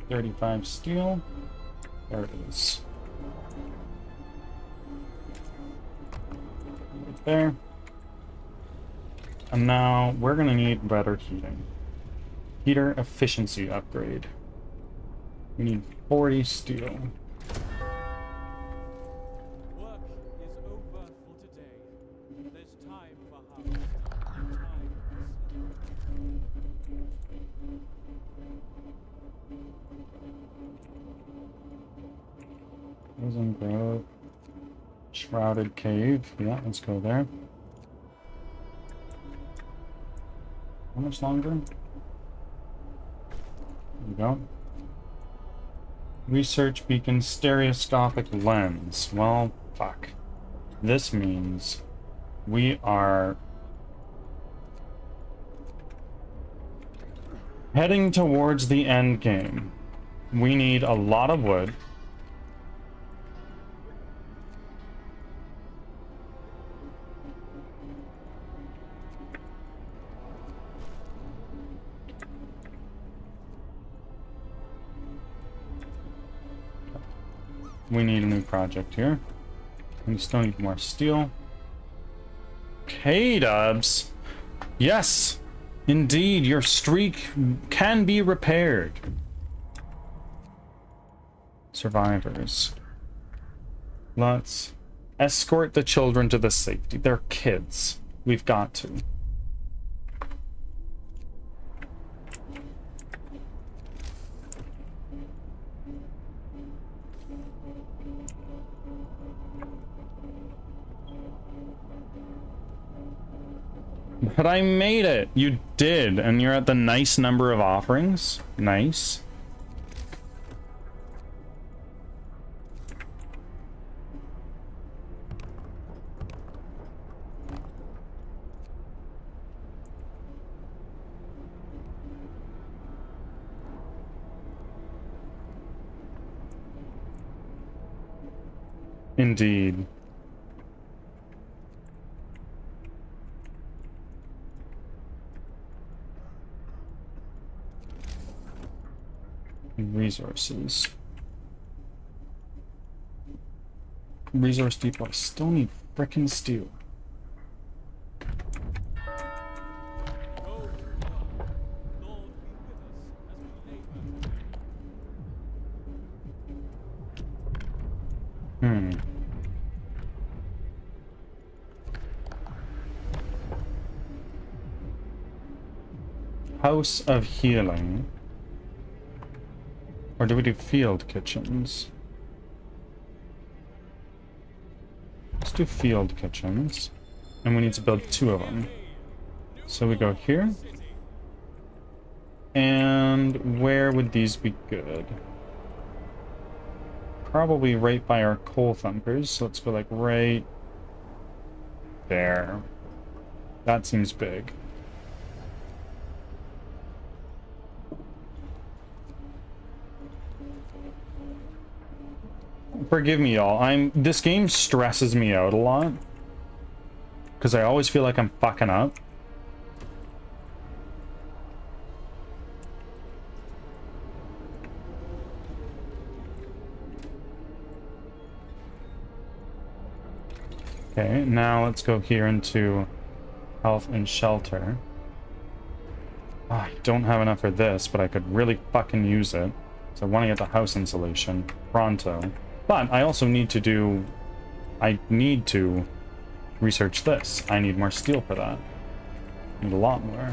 $35 steel. There it is. Right there. And now we're gonna need better heating. Heater efficiency upgrade. We need 40 steel. Work is over for today. There's time for harvest. Time Prison Grove. Shrouded Cave. Yeah, let's go there. How much longer? There we go. Research beacon stereoscopic lens. Well, fuck. This means we are heading towards the end game. We need a lot of wood. We need a new project here. We still need more steel. K-dubs. Yes, indeed, your streak can be repaired. Survivors. Let's escort the children to the safety. They're kids. We've got to. But I made it! You did! And you're at the nice number of offerings. Nice. Indeed. Resources. Resource depot. I still need frickin' steel. Go to work. Lord, be with us as we labor. House of Healing. Or do we do field kitchens? Let's do field kitchens. And we need to build 2 of them. So we go here. And where would these be good? Probably right by our coal thumpers. So let's go like right there. That seems big. Forgive me, y'all. This game stresses me out a lot. Because I always feel like I'm fucking up. Okay, now let's go here into health and shelter. Oh, I don't have enough for this, but I could really fucking use it. So I want to get the house insulation pronto. But I also need to do... I need to research this. I need more steel for that. I need a lot more.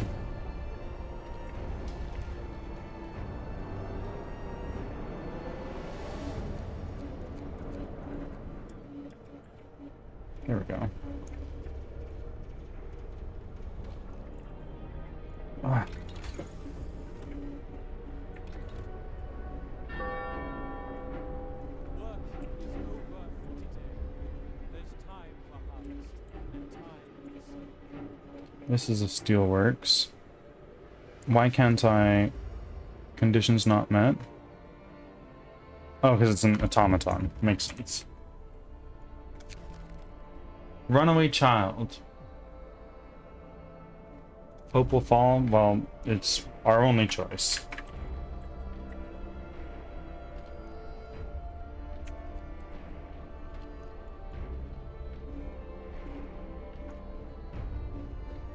There we go. Ah. Work is over for today. There's time for harvest and time for sleep. This is a steelworks. Why can't I... Conditions not met? Oh, because it's an automaton. Makes sense. Runaway child. Hope will fall? Well, it's our only choice.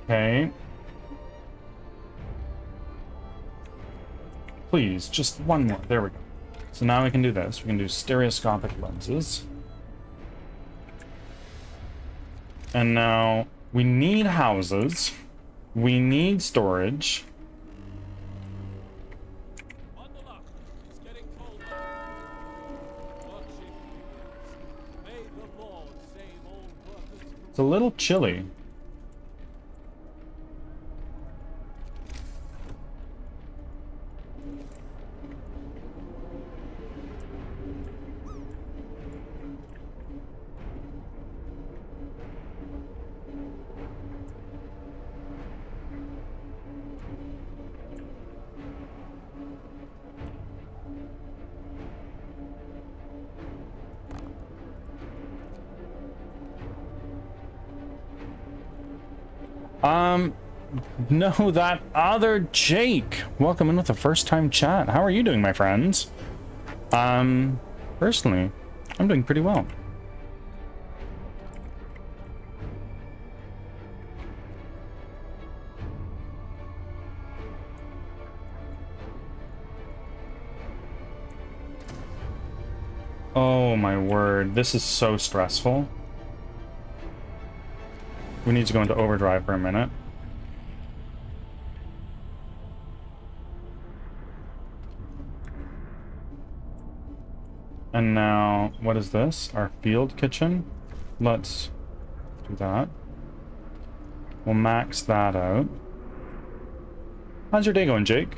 Okay. Please, just one more. There we go. So now we can do this. We can do stereoscopic lenses. And now we need houses. We need storage. Bundle up. It's getting colder. Work shift begins. May the Lord save all workers from It's a little chilly. No, that other Jake. Welcome in with a first time chat. How are you doing, my friends? Personally, I'm doing pretty well. Oh my word, this is so stressful. We need to go into overdrive for a minute. And now, what is this? Our field kitchen? Let's do that. We'll max that out. How's your day going, Jake?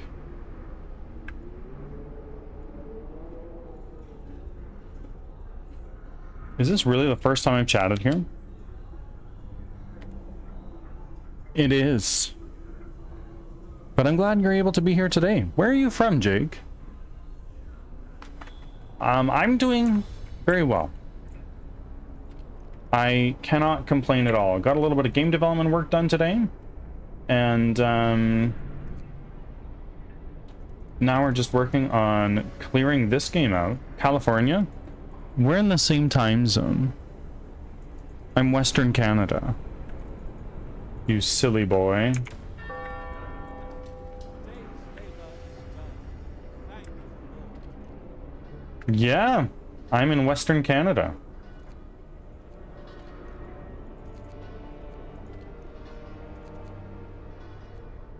Is this really the first time I've chatted here? It is. But I'm glad you're able to be here today. Where are you from, Jake? I'm doing very well. I cannot complain at all. Got a little bit of game development work done today. And now we're just working on clearing this game out. California. We're in the same time zone. I'm Western Canada. You silly boy. Yeah, I'm in Western Canada.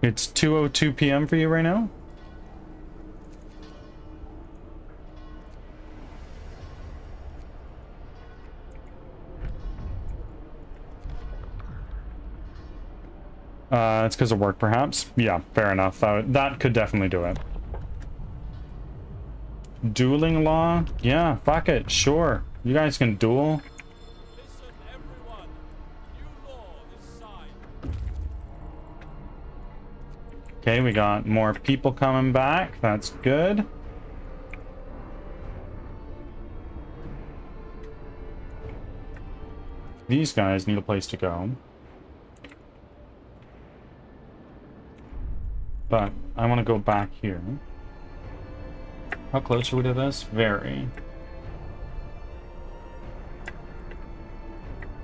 It's 2:02 p.m. for you right now? It's because of work, perhaps? Yeah, fair enough. That could definitely do it. Dueling law? Yeah, fuck it, sure. You guys can duel. Listen, everyone. New law is signed. Okay, we got more people coming back. That's good. These guys need a place to go. But I want to go back here. How close are we to this? Very.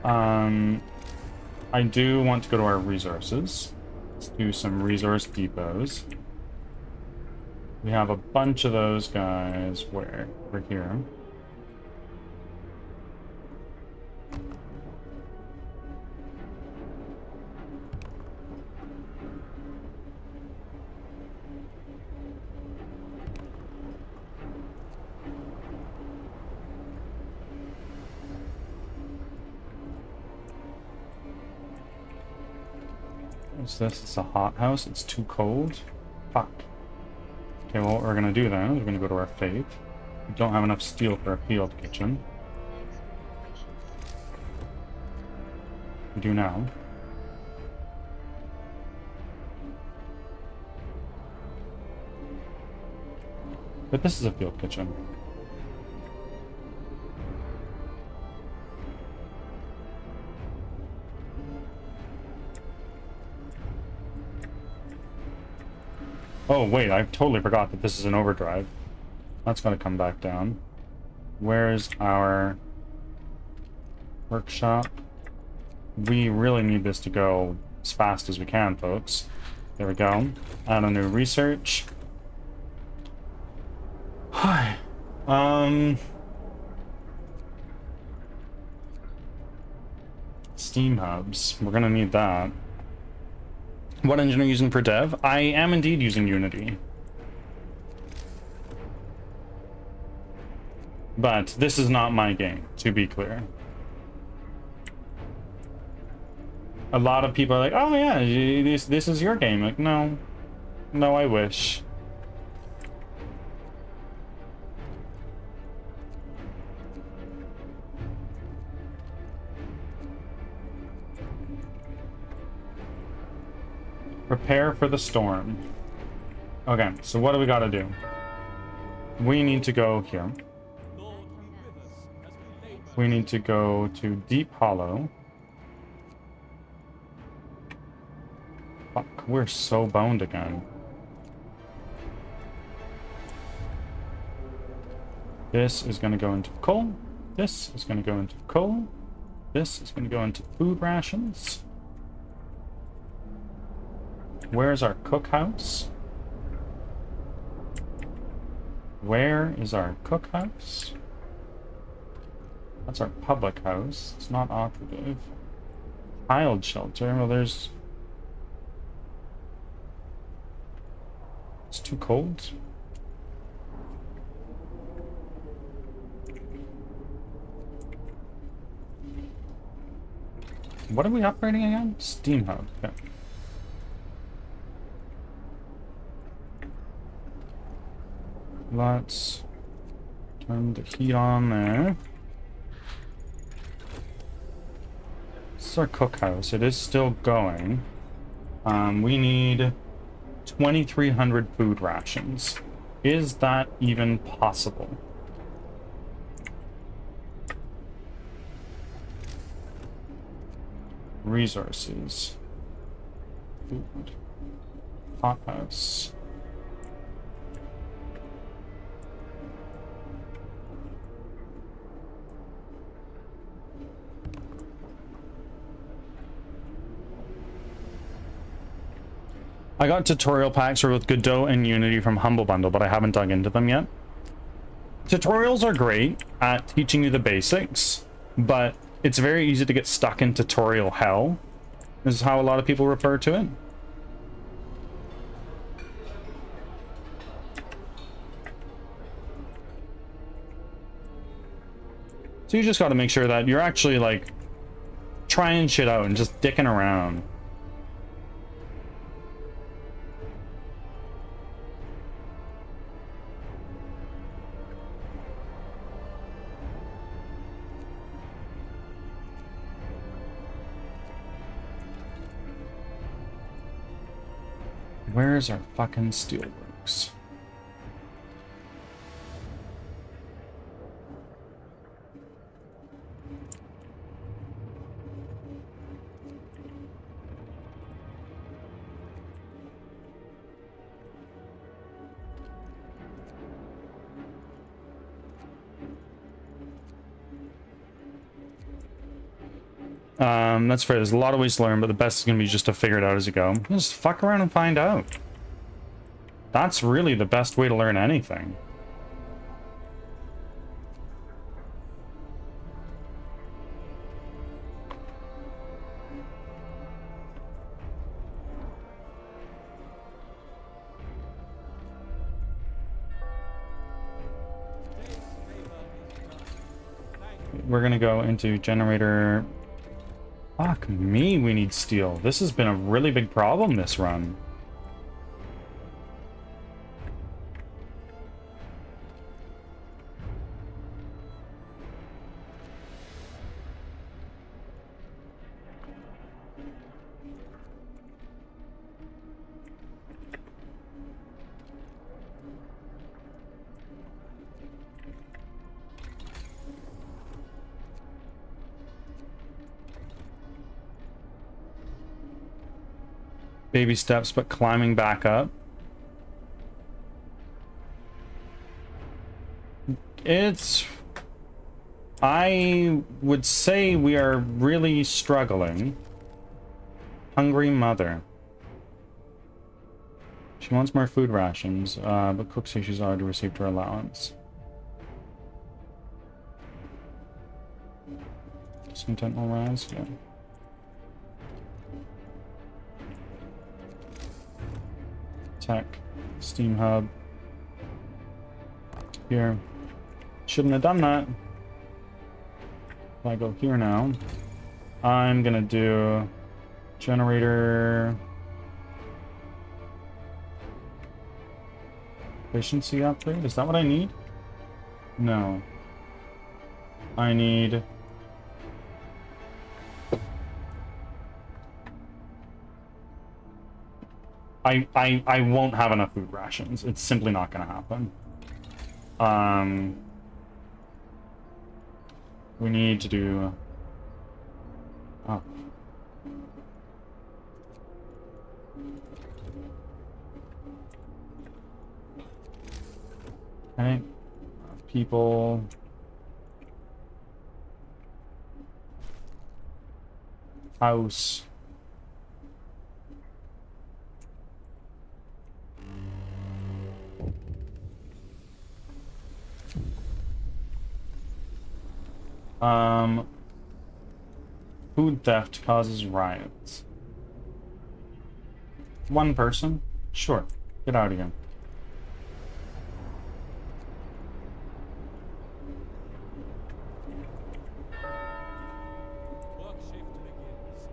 I do want to go to our resources. Let's do some resource depots. We have a bunch of those guys where? We're here. What's this? It's a hot house. It's too cold. Fuck. Okay, well, what we're gonna do then is we're gonna go to our fate. We don't have enough steel for a field kitchen. Thanks for your patience. We do now. But this is a field kitchen. Oh wait, I totally forgot that this is an overdrive. That's gonna come back down. Where's our workshop? We really need this to go as fast as we can, folks. There we go. Add a new research. Hi. Steam hubs. We're gonna need that. What engine are you using for dev? I am indeed using Unity. But this is not my game, to be clear. A lot of people are like, oh yeah, this is your game. Like, no. No, I wish. Prepare for the storm. Okay, so what do we gotta do? We need to go here. Lord, be with us as we labor. We need to go to Deep Hollow. Fuck, we're so boned again. This is gonna go into coal. This is gonna go into coal. This is gonna go into food rations. Where's our cookhouse? Where is our cookhouse? That's our public house. It's not operative. Child shelter. Well, there's... It's too cold. What are we upgrading again? Steam hub. Okay. Let's turn the heat on there. This is our cookhouse. It is still going. We need 2,300 food rations. Is that even possible? Resources. Food. Hothouse. I got tutorial packs for both Godot and Unity from Humble Bundle, but I haven't dug into them yet. Tutorials are great at teaching you the basics, but it's very easy to get stuck in tutorial hell. This is how a lot of people refer to it. So you just got to make sure that you're actually like trying shit out and just dicking around. Where's our fucking steelworks? That's fair. There's a lot of ways to learn, but the best is going to be just to figure it out as you go. Just fuck around and find out. That's really the best way to learn anything. We're going to go into generator. Fuck me, we need steel. This has been a really big problem this run. Baby steps, but climbing back up. I would say we are really struggling. Hungry mother. She wants more food rations, but cook says she's already received her allowance. Some dental rise, yeah. Tech, Steam Hub. Here. Shouldn't have done that. If I go here now, I'm gonna do generator efficiency upgrade. Is that what I need? No. I need I won't have enough food rations. It's simply not gonna happen. We need to do oh. Okay. People house food theft causes riots. One person? Sure. Get out of here. Work shift begins.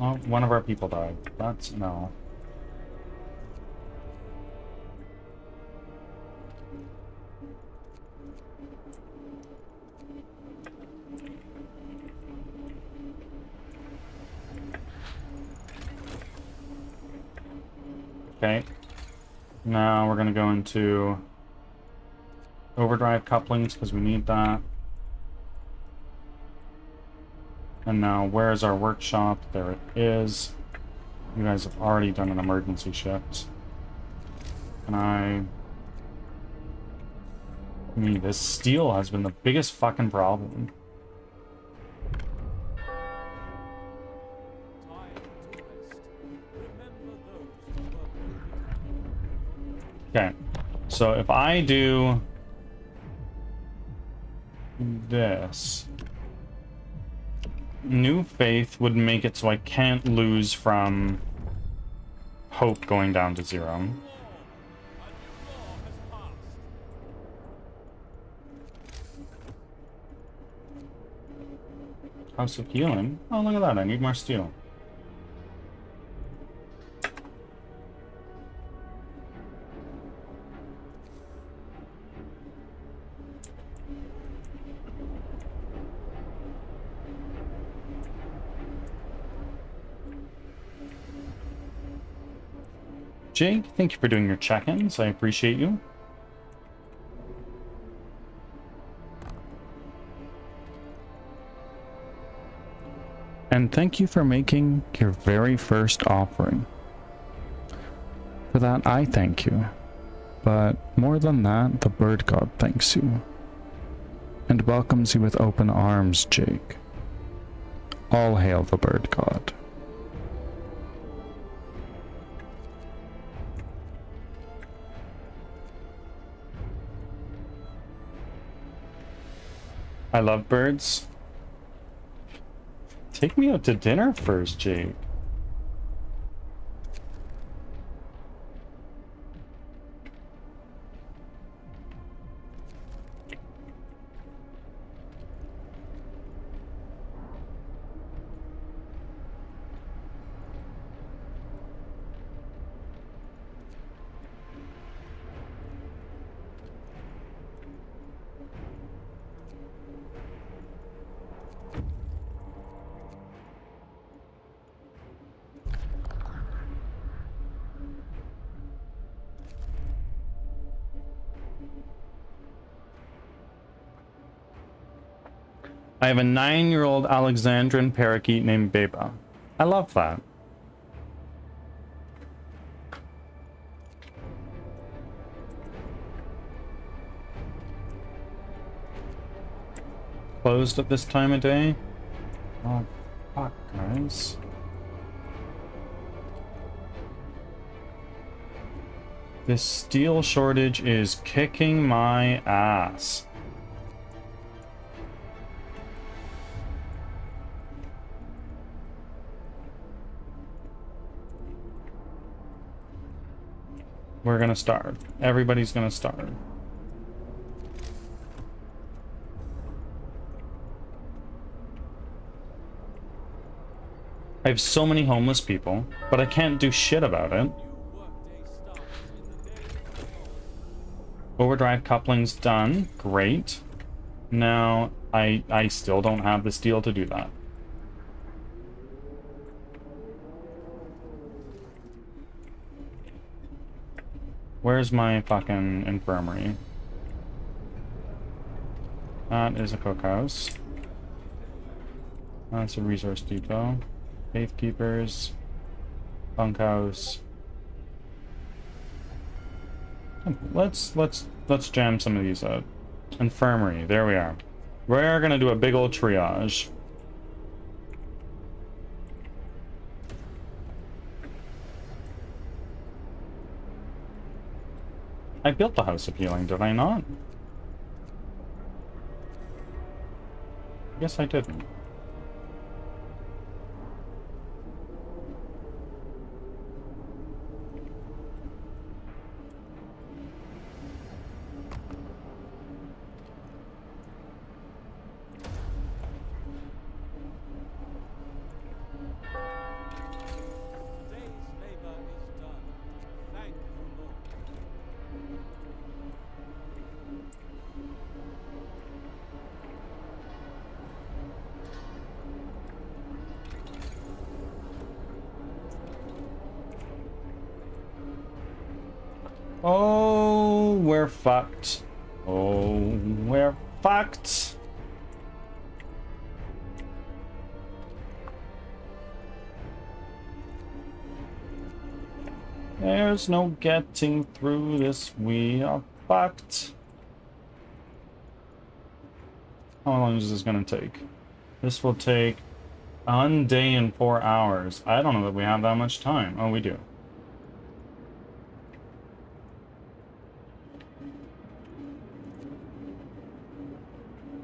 Oh, one of our people died. That's no. Okay. Now we're gonna go into overdrive couplings because we need that. And now, where's our workshop? There it is. You guys have already done an emergency shift. Can I... this steel has been the biggest fucking problem. Time to rest. Remember those who were bravest. Okay. So if I do... this... New Faith would make it so I can't lose from hope going down to 0. A new law has passed. House of Healing? Oh, look at that. I need more steel. Jake, thank you for doing your check-ins. I appreciate you. And thank you for making your very first offering. For that, I thank you. But more than that, the bird god thanks you. And welcomes you with open arms, Jake. All hail the bird god. I love birds. Take me out to dinner first, Jake. I have a 9-year-old Alexandrian parakeet named Beba. I love that. Closed at this time of day? Oh, fuck, guys. This steel shortage is kicking my ass. We're gonna starve. Everybody's gonna starve. I have so many homeless people, but I can't do shit about it. New workday starts in the days of Overdrive coupling's done. Great. Now, I still don't have the steel to do that. Where's my fucking infirmary? That is a cookhouse. That's a resource depot. Faith keepers. Bunkhouse. Let's jam some of these out. Infirmary, there we are. We're gonna do a big old triage. I built the House of Healing, did I not? I guess I didn't. Oh, we're fucked. Oh, we're fucked. There's no getting through this. We are fucked. How long is this gonna take? This will take 1 day and 4 hours. I don't know that we have that much time. Oh, we do.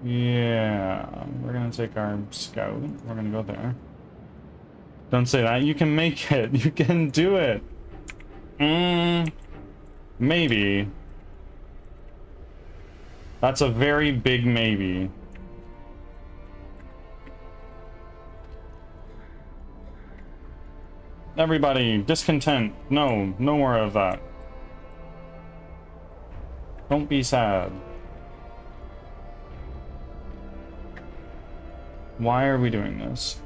Yeah, we're gonna take our scout. We're gonna go there. Don't say that. You can make it. You can do it. Maybe. That's a very big maybe. Everybody, discontent. No, no more of that. Don't be sad. Why are we doing this?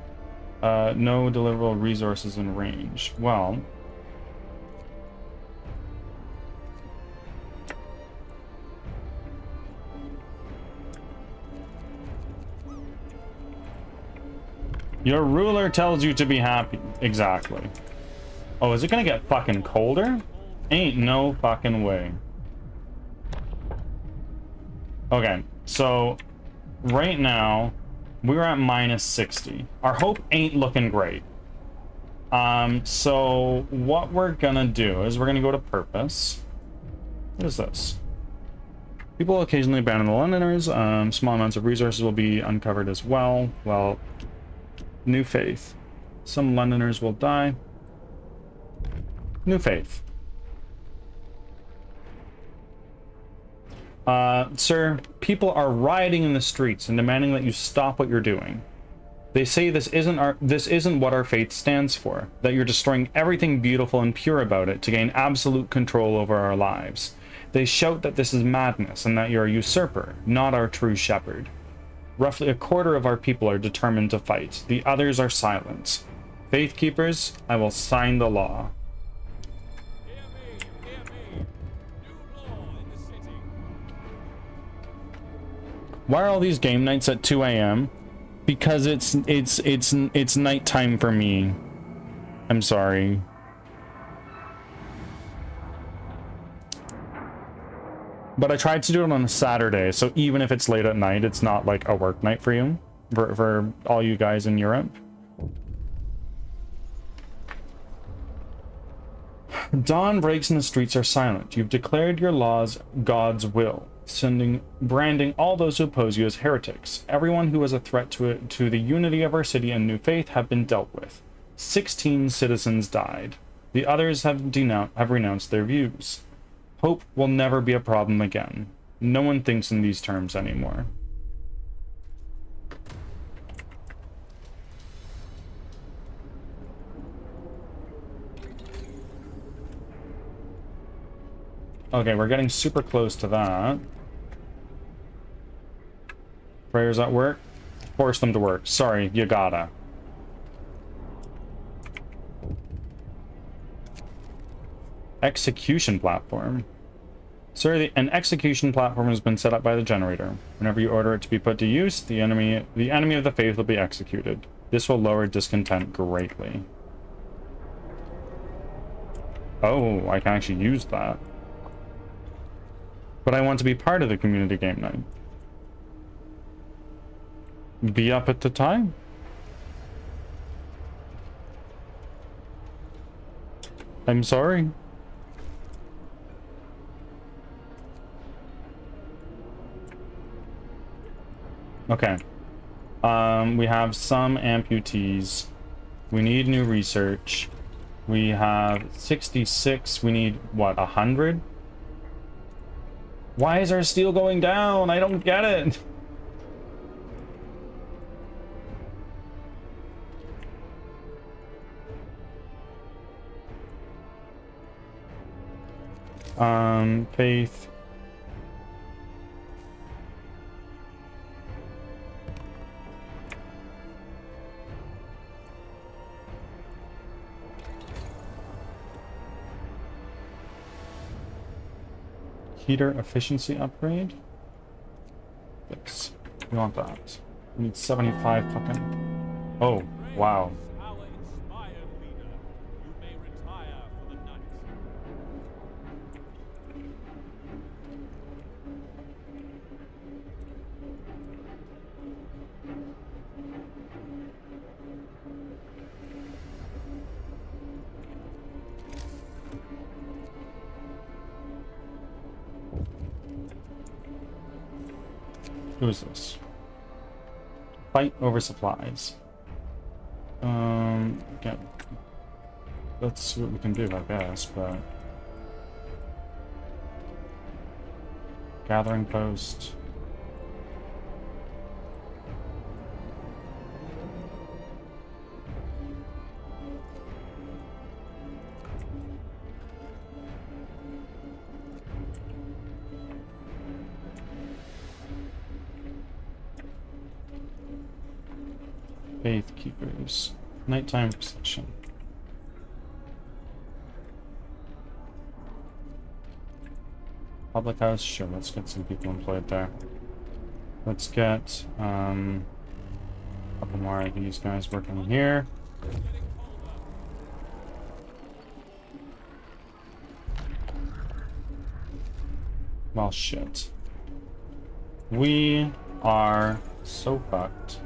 No deliverable resources in range. Well, your ruler tells you to be happy. Exactly. Oh, is it gonna get fucking colder? Ain't no fucking way. Okay, so right now we're at -60. Our hope ain't looking great. So what we're gonna do is we're gonna go to purpose. What is this? People will occasionally abandon the Londoners. Small amounts of resources will be uncovered as well. Well, new faith. Some Londoners will die. New faith. Sir, people are rioting in the streets and demanding that you stop what you're doing. They say this isn't what our faith stands for, that you're destroying everything beautiful and pure about it to gain absolute control over our lives. They shout that this is madness and that you're a usurper, not our true shepherd. Roughly a quarter of our people are determined to fight. The others are silent. Faith keepers, I will sign the law. Hear me. New law in the city. Why are all these game nights at 2 a.m.? Because it's nighttime for me. I'm sorry. But I tried to do it on a Saturday, so even if it's late at night, it's not like a work night for you, for all you guys in Europe. Dawn breaks and the streets are silent. You've declared your laws God's will, branding all those who oppose you as heretics. Everyone who is a threat to the unity of our city and new faith have been dealt with. 16 citizens died. The others have renounced their views. Hope will never be a problem again. No one thinks in these terms anymore. Okay, we're getting super close to that. Prayers at work? Force them to work. Sorry, you gotta. Execution platform. Sir, an execution platform has been set up by the generator. Whenever you order it to be put to use, the enemy of the faith will be executed. This will lower discontent greatly. Oh, I can actually use that. But I want to be part of the community game night. Be up at the time? I'm sorry. Okay. We have some amputees. We need new research. We have 66. We need, what, 100? Why is our steel going down? I don't get it. Faith. Heater efficiency upgrade. Fix. We want that. We need 75 fucking. Oh, wow. Praise our inspired leader. You may retire for the night. Who is this? Fight over supplies. Okay. Let's see what we can do, I guess, but... Gathering post. Faith Keepers. Nighttime Procession. Public house, sure, let's get some people employed there. Let's get a couple more of these guys working here. Well, shit. We are so fucked.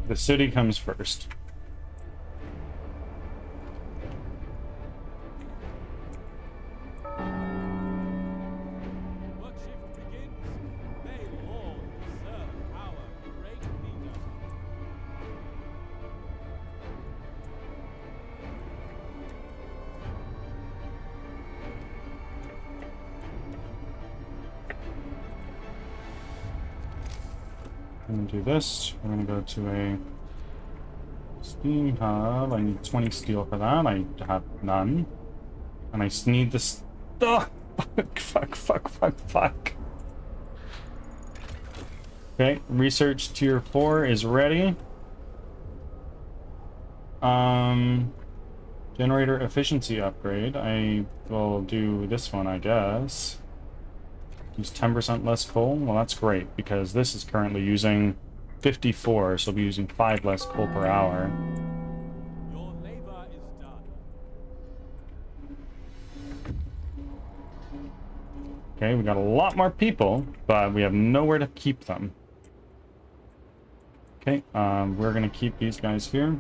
The city comes first. Work shift begins. May Lord serve our great leader. I'm gonna do this. We're gonna go to a steam hub. I need 20 steel for that. I have none. And I just need this. Oh, fuck. Okay, research tier 4 is ready. Generator efficiency upgrade. I will do this one, I guess. Use 10% less coal. Well, that's great because this is currently using 54, so I'll be using 5 less coal per hour. Your labor is done. Okay, we got a lot more people, but we have nowhere to keep them. Okay, we're gonna keep these guys here.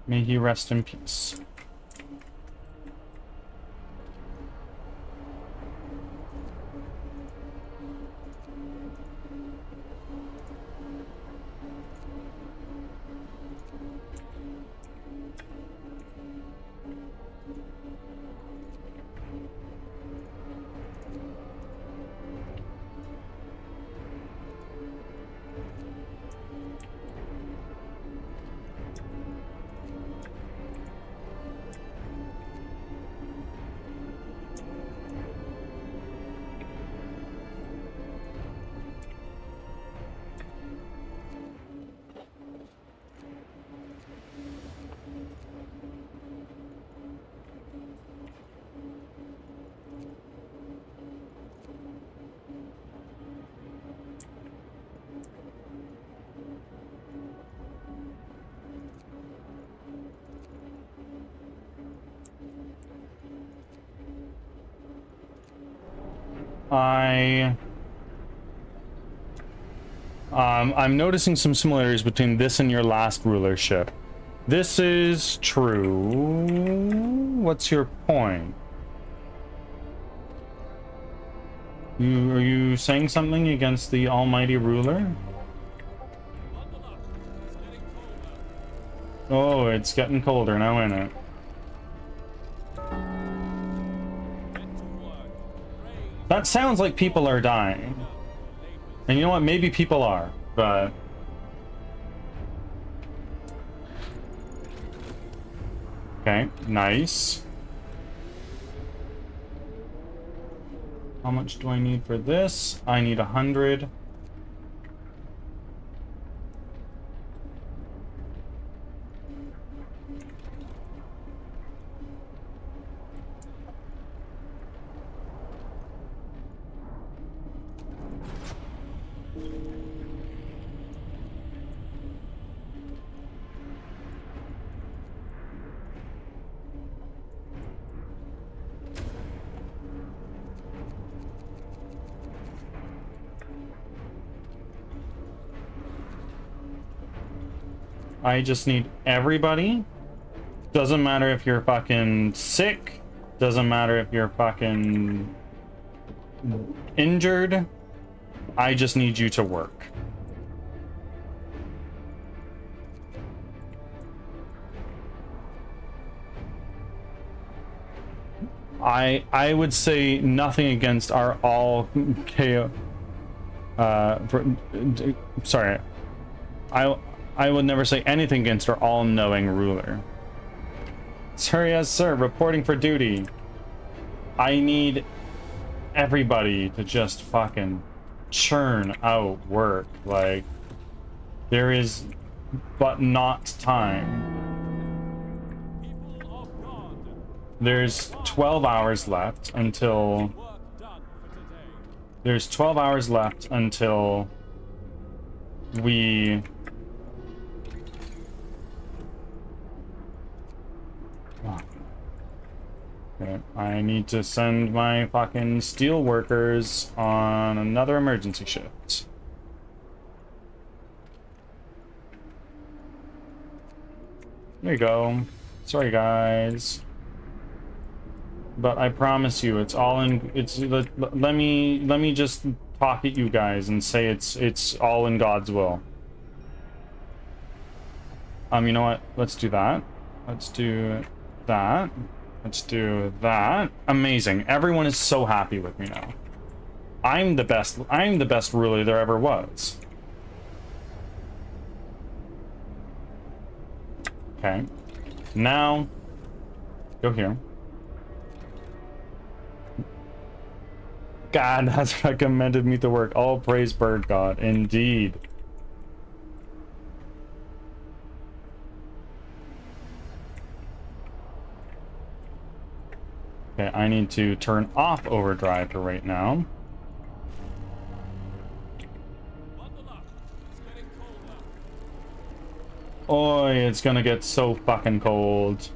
May he rest in peace. I I'm noticing some similarities between this and your last rulership. This is true. What's your point? Are you saying something against the almighty ruler? Bundle up. It's getting colder. Oh, it's getting colder now, isn't it? Get to work. Praise That sounds like people are dying. your labors. And you know what? Maybe people are, but... Okay, nice. How much do I need for this? I need 100. I just need everybody. Doesn't matter if you're fucking sick. Doesn't matter if you're fucking injured. I just need you to work. I would say nothing against our all KO. Sorry. I would never say anything against our all-knowing ruler. Sir, yes, sir. Reporting for duty. I need everybody to just fucking churn out work. Like, there is but not time. People of God. There's 12 hours left until... Work done for today. There's 12 hours left until we... Okay, I need to send my fucking steel workers on another emergency shift. There you go. Sorry, guys. But I promise you, it's all in. Let me just talk at you guys and say it's all in God's will. You know what? Let's do that. Let's do that. Let's do that. Amazing. Everyone is so happy with me now. I'm the best ruler there ever was. Okay. Now, go here. God has recommended me to work. All praise bird God. Indeed. Okay, I need to turn off overdrive for right now. Bundle up. It's getting colder. Oi, it's gonna get so fucking cold.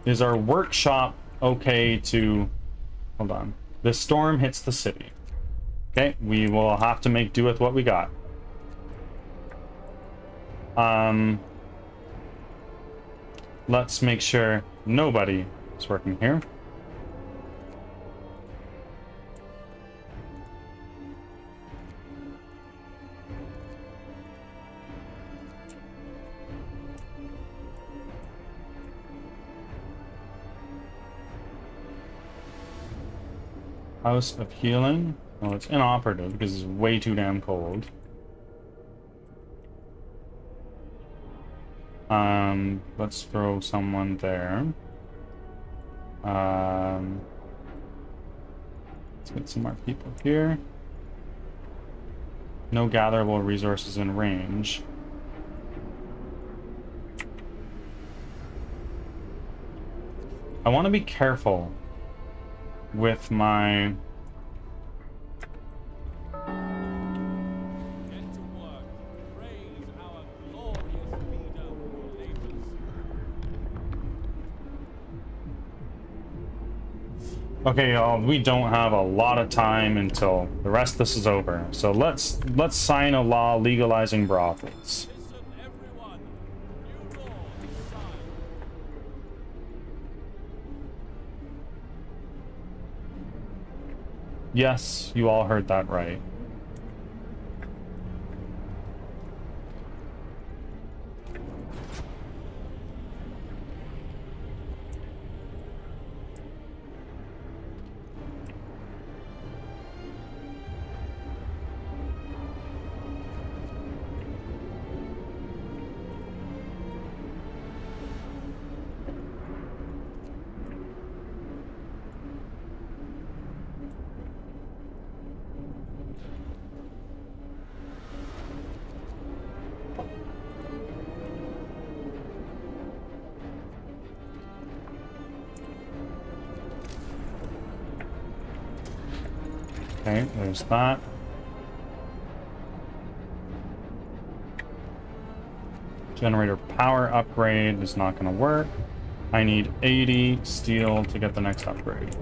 Is our workshop okay to... Hold on. The storm hits the city. Okay, we will have to make do with what we got. Let's make sure nobody is working here. House of Healing. Well, it's inoperative because it's way too damn cold. Let's throw someone there. Let's get some more people here. No gatherable resources in range. I want to be careful with my... Get to work. Praise our glorious leader who labors. Okay, y'all, we don't have a lot of time until the rest of this is over. So let's sign a law legalizing brothels. Listen, everyone. New law is signed. Yes, you all heard that right. Okay, there's that. Generator power upgrade is not going to work. I need 80 steel to get the next upgrade.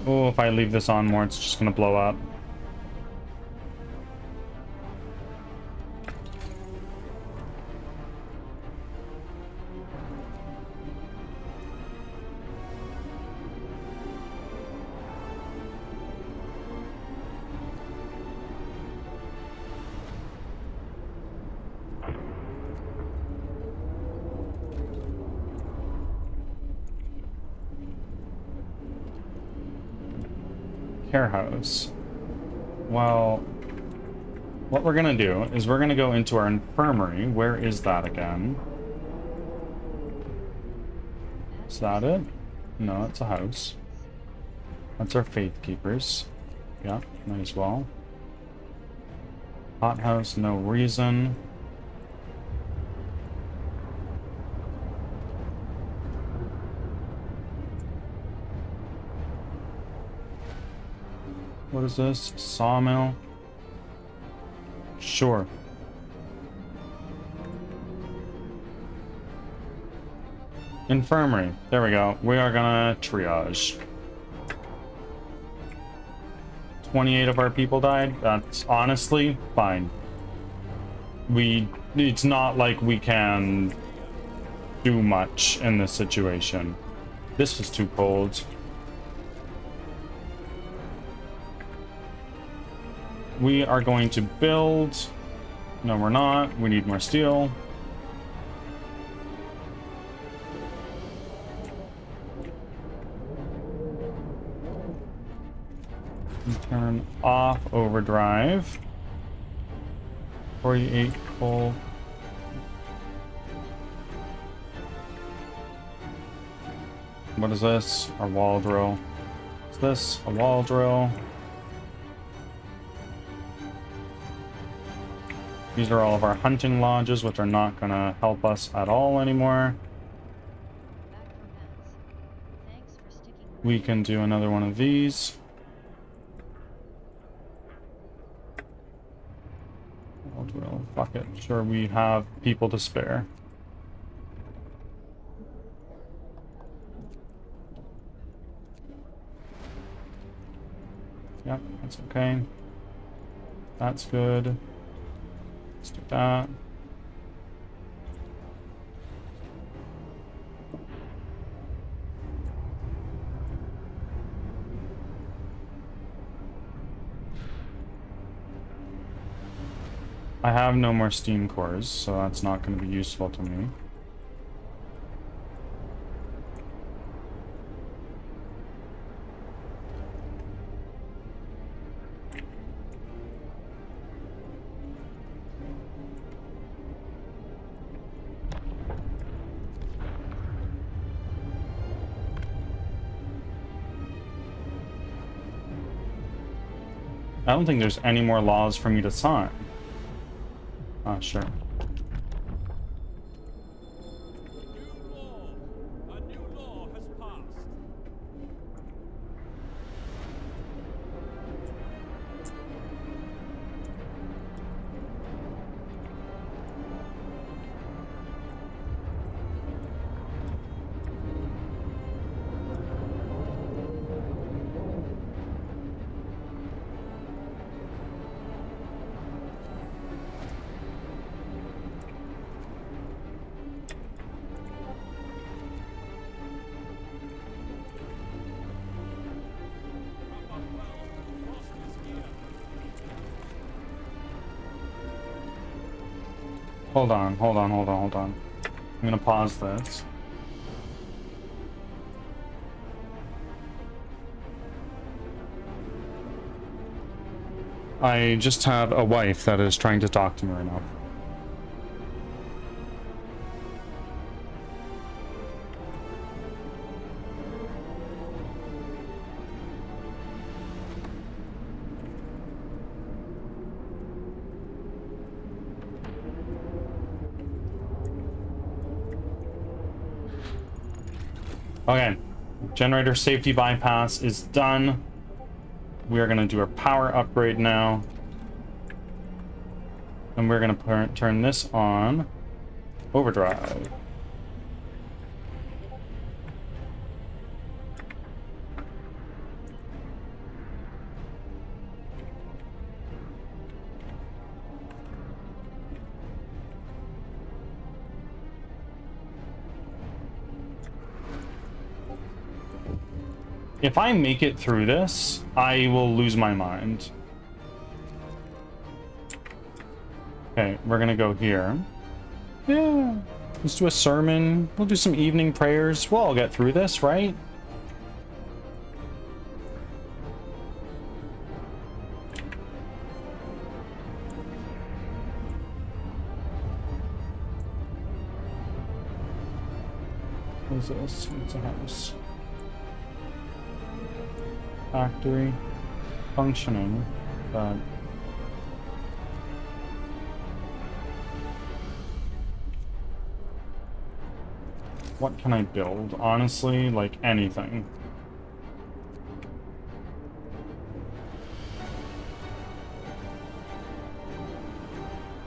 Oh, if I leave this on more, it's just going to blow up. Care house. Well, what we're gonna do is we're gonna go into our infirmary. Where is that again? Is that it? No, it's a house. That's our faith keepers. Yeah, might as well. Hot house, no reason. What is this? Sawmill? Sure. Infirmary. There we go. We are gonna triage. 28 of our people died. That's honestly fine. It's not like we can do much in this situation. This was too cold. We are going to build. No, we're not. We need more steel. Turn off overdrive. 48 coal. What is this? A wall drill. Is this a wall drill? These are all of our hunting lodges, which are not going to help us at all anymore. Back from Mads. Thanks for sticking with We me. can do another one of these. Wall drill. Fuck it. Sure, we have people to spare. Yep, that's okay. That's good. Let's do that. I have no more steam cores, so that's not going to be useful to me. I don't think there's any more laws for me to sign. Ah, sure. New law. A new law has passed. Hold on, hold on, hold on, hold on. I'm gonna pause this. I just have a wife that is trying to talk to me right now. Okay, generator safety bypass is done. We are going to do a power upgrade now. And we're going to turn this on. Overdrive. If I make it through this, I will lose my mind. Okay, we're gonna go here. Yeah, let's do a sermon. We'll do some evening prayers. We'll all get through this, right? What is this? It's a house. Factory functioning, but what can I build? Honestly, like anything.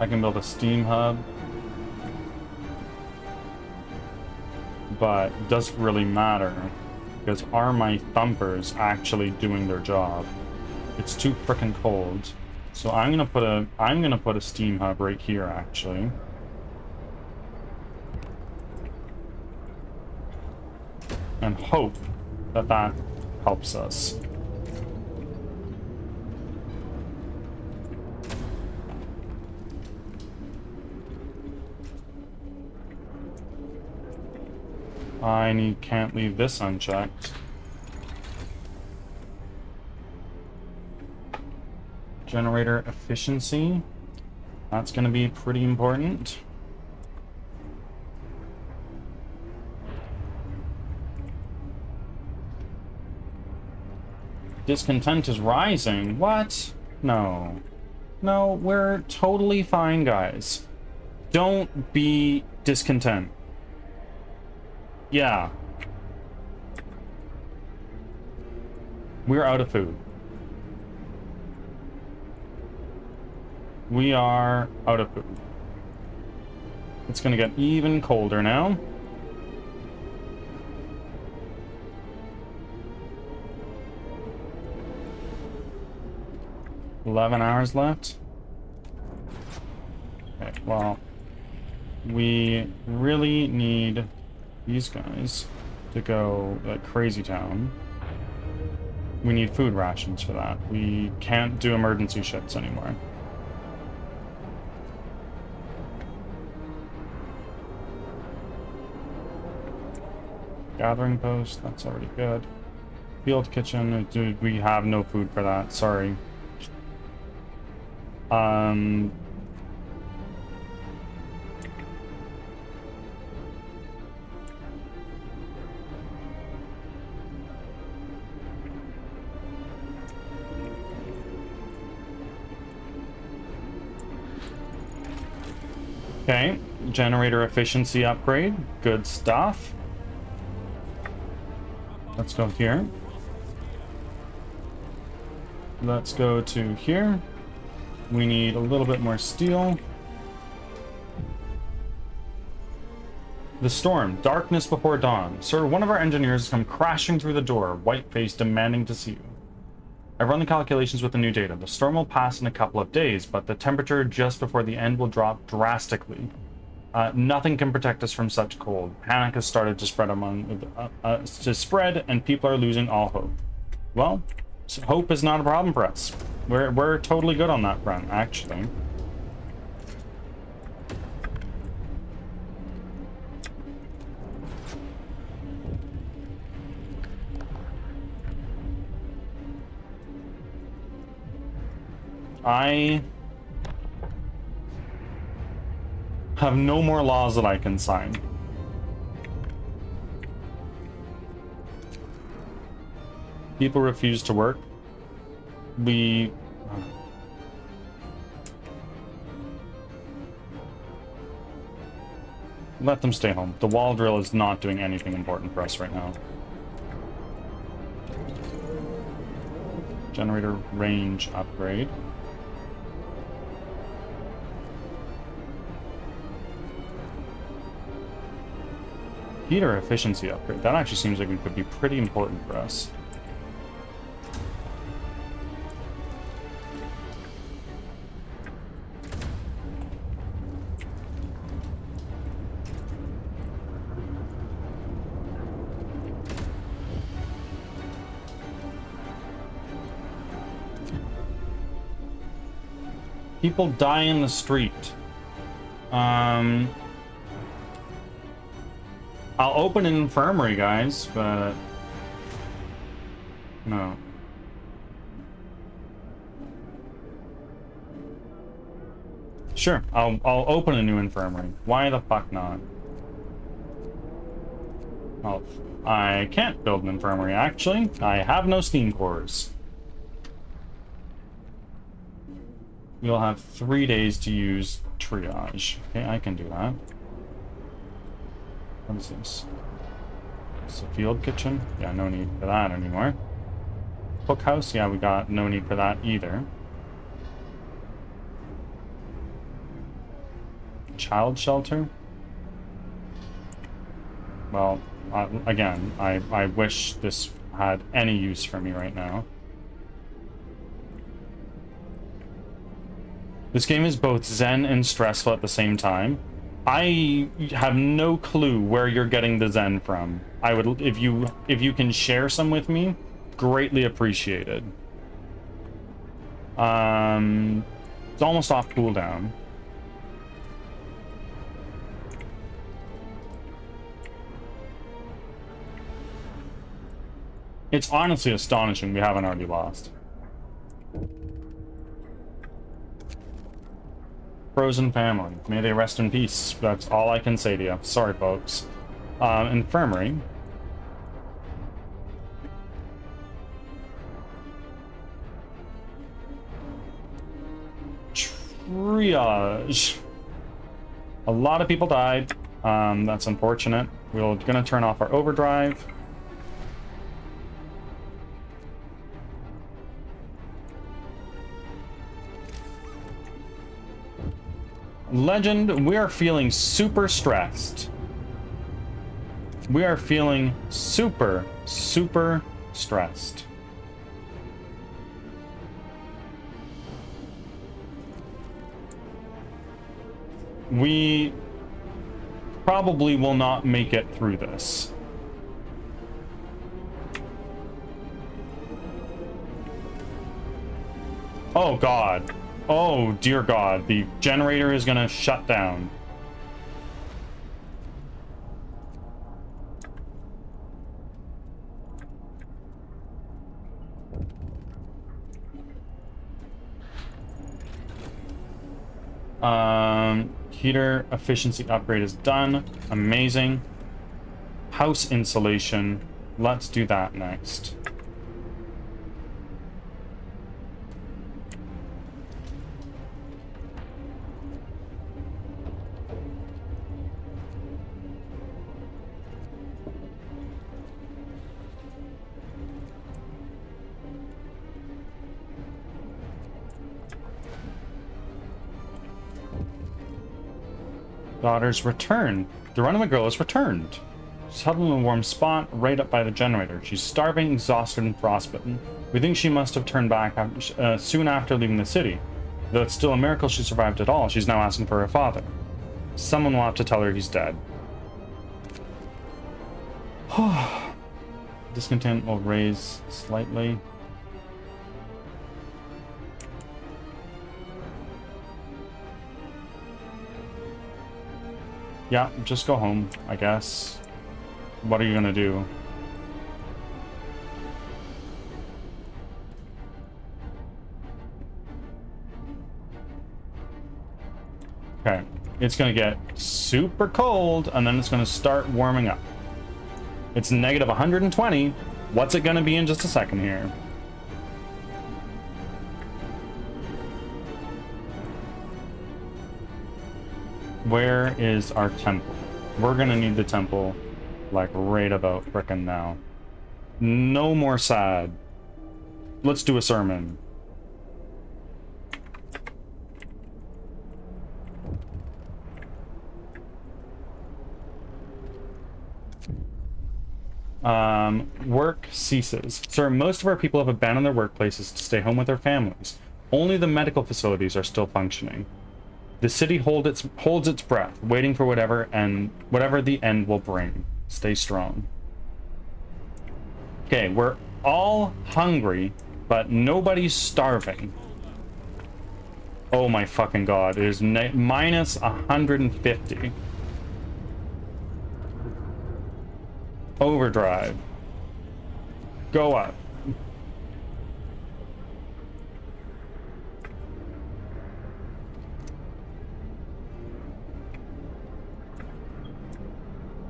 I can build a steam hub, but it doesn't really matter. Because are my thumpers actually doing their job? It's too frickin' cold. So I'm gonna put a steam hub right here actually. And hope that that helps us. Can't leave this unchecked. Generator efficiency. That's going to be pretty important. Discontent is rising. What? No. No, we're totally fine, guys. Don't be discontent. Yeah. We're out of food. We are out of food. It's gonna get even colder now. $11 hours left. Okay, well, we really need these guys to go like crazy town. We need food rations for that. We can't do emergency shifts anymore. Gathering post, that's already good. Field kitchen, dude, we have no food for that, sorry. Okay, generator efficiency upgrade, good stuff. Let's go here. Let's go to here. We need a little bit more steel. The storm, darkness before dawn. Sir, one of our engineers has come crashing through the door, white-faced, demanding to see you. I've run the calculations with the new data. The storm will pass in a couple of days, but the temperature just before the end will drop drastically. Nothing can protect us from such cold. Panic has started to spread and people are losing all hope. Well, hope is not a problem for us. We're totally good on that front, actually. I have no more laws that I can sign. People refuse to work. We... let them stay home. The wall drill is not doing anything important for us right now. Generator range upgrade. Heater efficiency upgrade. That actually seems like it could be pretty important for us. People die in the street. I'll open an infirmary, guys, but no. Sure, I'll open a new infirmary. Why the fuck not? Well, I can't build an infirmary, actually. I have no steam cores. We'll have 3 days to use triage. Okay, I can do that. What is this? It's a field kitchen? Yeah, no need for that anymore. Cookhouse? Yeah, we got no need for that either. Child shelter? Well, again, I wish this had any use for me right now. This game is both zen and stressful at the same time. I have no clue where you're getting the zen from. I would, if you can share some with me, greatly appreciated. It's almost off cooldown. It's honestly astonishing we haven't already lost. Frozen family. May they rest in peace. That's all I can say to you. Sorry, folks. Infirmary. Triage. A lot of people died. That's unfortunate. We're gonna turn off our overdrive. Legend, we are feeling super stressed. We are feeling super stressed. We probably will not make it through this. Oh God. Oh dear God, the generator is gonna shut down. Heater efficiency upgrade is done. Amazing. House insulation. Let's do that next. Daughter's return. The runaway girl has returned. She's huddled in a warm spot right up by the generator. She's starving, exhausted, and frostbitten. We think she must have turned back soon after leaving the city. Though it's still a miracle she survived at all, she's now asking for her father. Someone will have to tell her he's dead. Discontent will raise slightly. Yeah, just go home, I guess. What are you gonna do? Okay, it's gonna get super cold and then it's gonna start warming up. It's negative 120. What's it gonna be in just a second here? Where is our temple? We're gonna need the temple like right about frickin' now. No more sad. Let's do a sermon. Work ceases. Sir, most of our people have abandoned their workplaces to stay home with their families. Only the medical facilities are still functioning. The city holds its breath, waiting for whatever the end will bring. Stay strong. Okay, we're all hungry, but nobody's starving. Oh my fucking god, it is minus 150. Overdrive. Go up.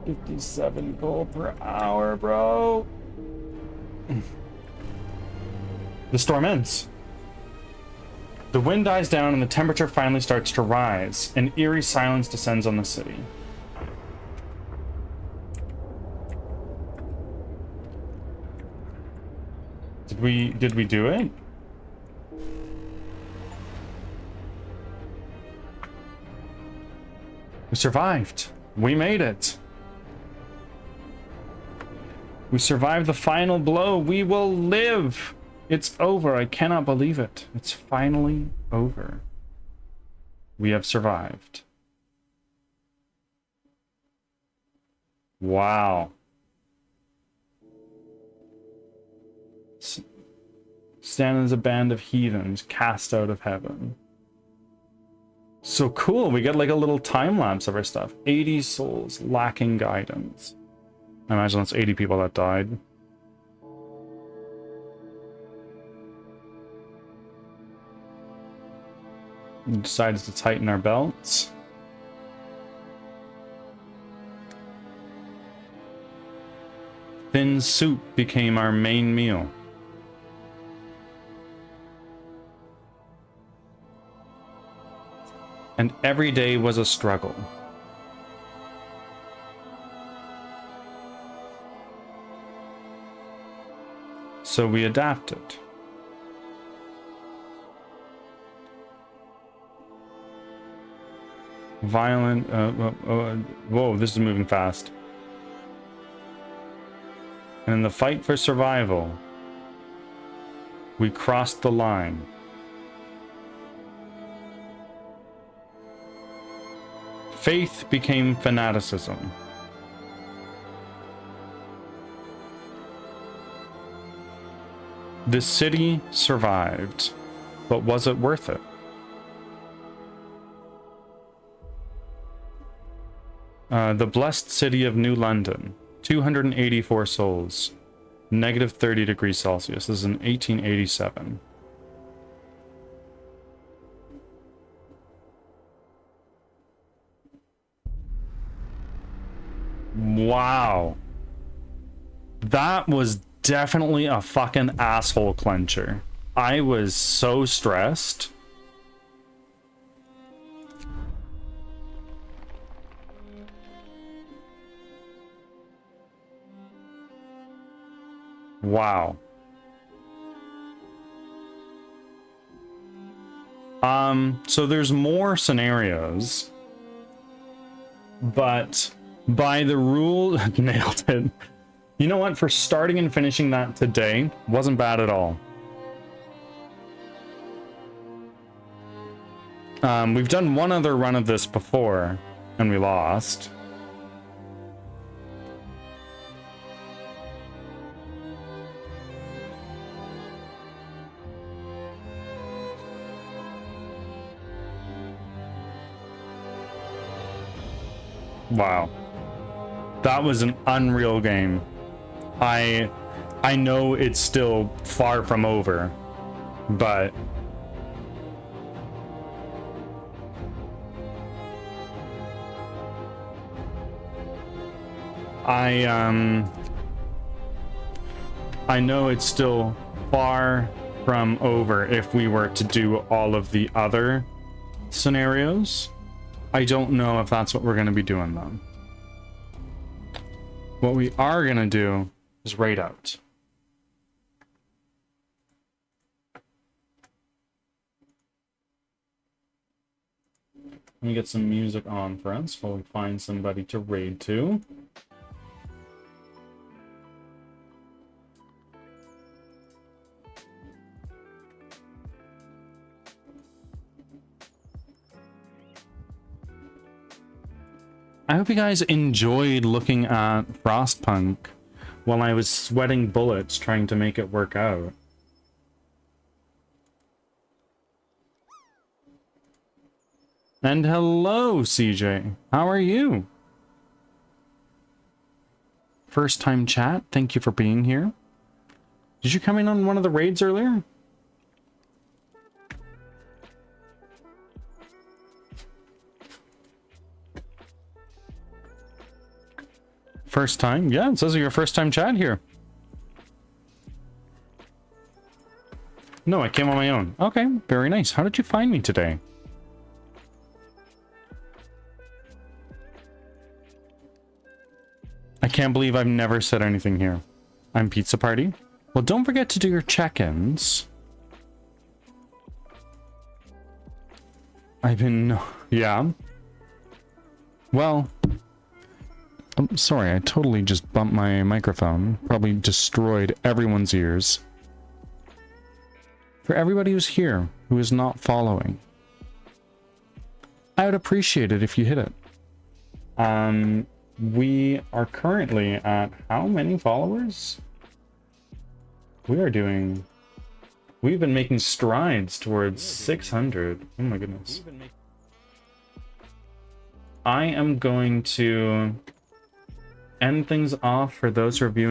$57 gold per hour, bro. The storm ends. The wind dies down and the temperature finally starts to rise. An eerie silence descends on the city. Did we do it? We survived. We made it. We survived the final blow. We will live. It's over. I cannot believe it. It's finally over. We have survived. Wow. Stand as a band of heathens cast out of heaven. So cool. We get like a little time lapse of our stuff. 80 souls lacking guidance. I imagine that's 80 people that died. We decided to tighten our belts. Thin soup became our main meal. And every day was a struggle. So we adapted. Violent, whoa, this is moving fast. And in the fight for survival, we crossed the line. Faith became fanaticism. The city survived, but was it worth it? The blessed city of New London, 284 souls, negative 30 degrees Celsius. This is in 1887. Wow. That was definitely a fucking asshole clencher. I was so stressed. Wow. So there's more scenarios, but by the rule, nailed it. You know what? For starting and finishing that today, wasn't bad at all. We've done one other run of this before, and we lost. Wow. That was an unreal game. I know it's still far from over, but I know it's still far from over if we were to do all of the other scenarios. I don't know if that's what we're going to be doing though. What we are going to do is raid out. Let me get some music on for us while we find somebody to raid to. I hope you guys enjoyed looking at Frostpunk while I was sweating bullets trying to make it work out. And hello, CJ. How are you? First time chat. Thank you for being here. Did you come in on one of the raids earlier? First time? Yeah, it says your first time chat here. No, I came on my own. Okay, very nice. How did you find me today? I can't believe I've never said anything here. I'm Pizza Party. Well, don't forget to do your check-ins. I've been... Yeah. Well... I'm sorry, I totally just bumped my microphone. Probably destroyed everyone's ears. For everybody who's here, who is not following, I would appreciate it if you hit it. We are currently at how many followers? We've been making strides towards 600. Oh my goodness. I am going to end things off for those who are viewing